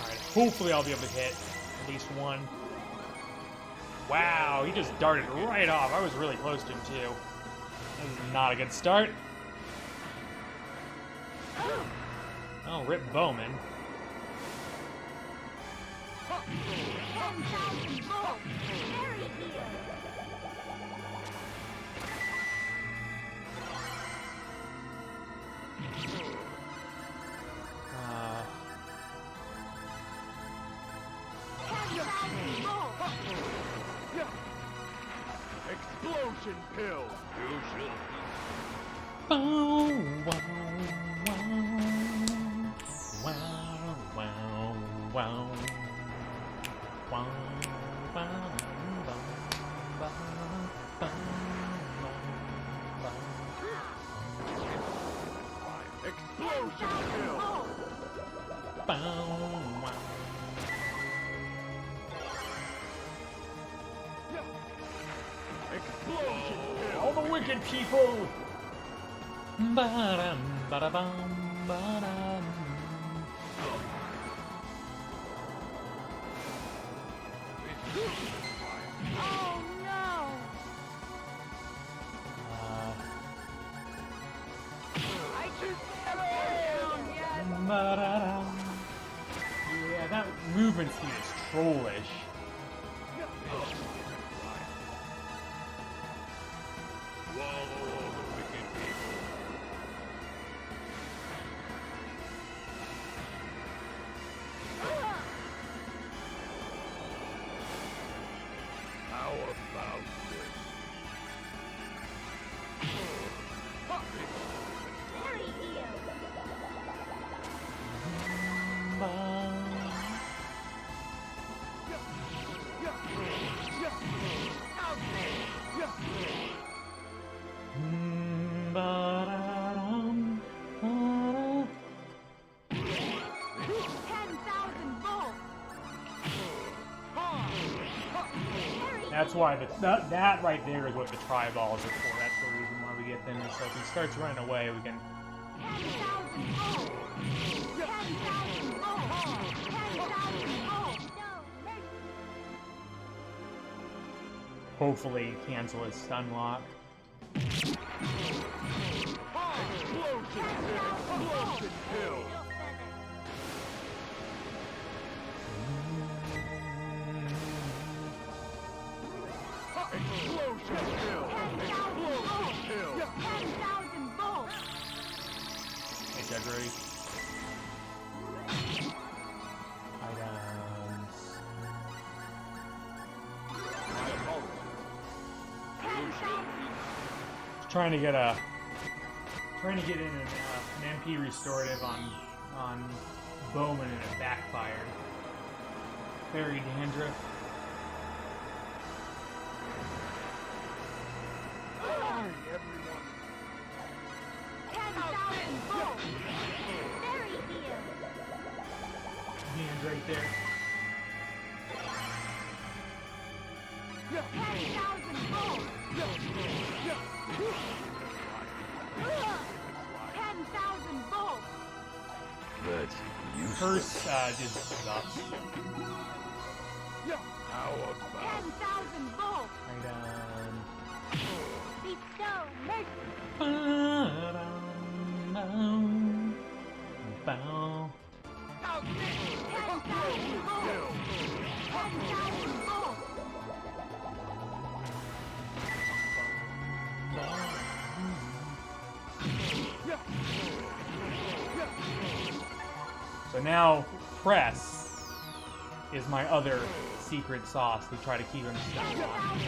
A: Alright, hopefully I'll be able to hit at least one. Wow, he just darted right off. I was really close to him too. This is not a good start. Oh, Rip Bowman.
B: Explosion pill! You should.
A: Bow, wow, wow. Wow, wow, wow. Wow, wow, wow, wow, wow, wow.
B: Explosion pill!
A: Bow, wow.
B: Explosion pill!
A: All the wicked people! Ba-dum, ba-da-bum, ba-dum.
C: Oh no!
D: I just down yet.
A: Ba-da-dum. Yeah, that movement speed is trollish.
B: Swallow the wicked people. How about this?
A: Ba-da-dum, ba-da.
C: 10,000 volts!
A: That's why that right there is what the tri-balls are for. That's the reason why we get them. So if he starts running away, we can
C: 10,000 volts! 10,000 volts! 10,000 volts!
A: hopefully cancel his stun lock.
B: Explosion pill! Explosion pill! Explosion pill! Explosion pill!
C: 10,000 volts!
A: Hey, Gregory. Items. Trying to get in an MP restorative on Bowman and it backfired. Very dandruff.
B: Sorry, everyone.
C: 10,000 volts! Very healed!
A: Hand right there.
C: 10,000 volts! 10,000 volts!
B: That's
A: Curse did sucks.
B: How about
C: 10,000 volts!
A: Item.
C: Bestow mercy!
A: Bow.
C: 10,000 volts!
A: But now, press is my other secret sauce to try to keep him stuck on.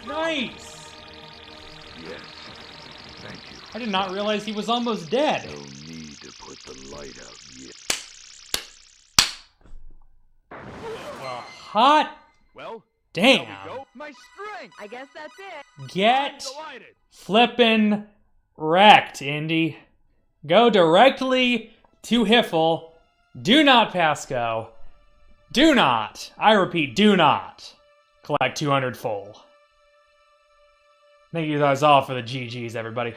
A: Nice!
E: Yes. Thank you.
A: I did not realize he was almost dead.
E: No need to put the light out yet.
A: Well, hot
B: Well,
A: damn.
B: go. My strength.
C: I guess that's it.
A: Get
B: Delighted.
A: flippin' wrecked, Indy. Go directly to Hiffle. Do not pass go. Do not, I repeat, do not collect 200 full. Thank you guys all for the GGs, everybody.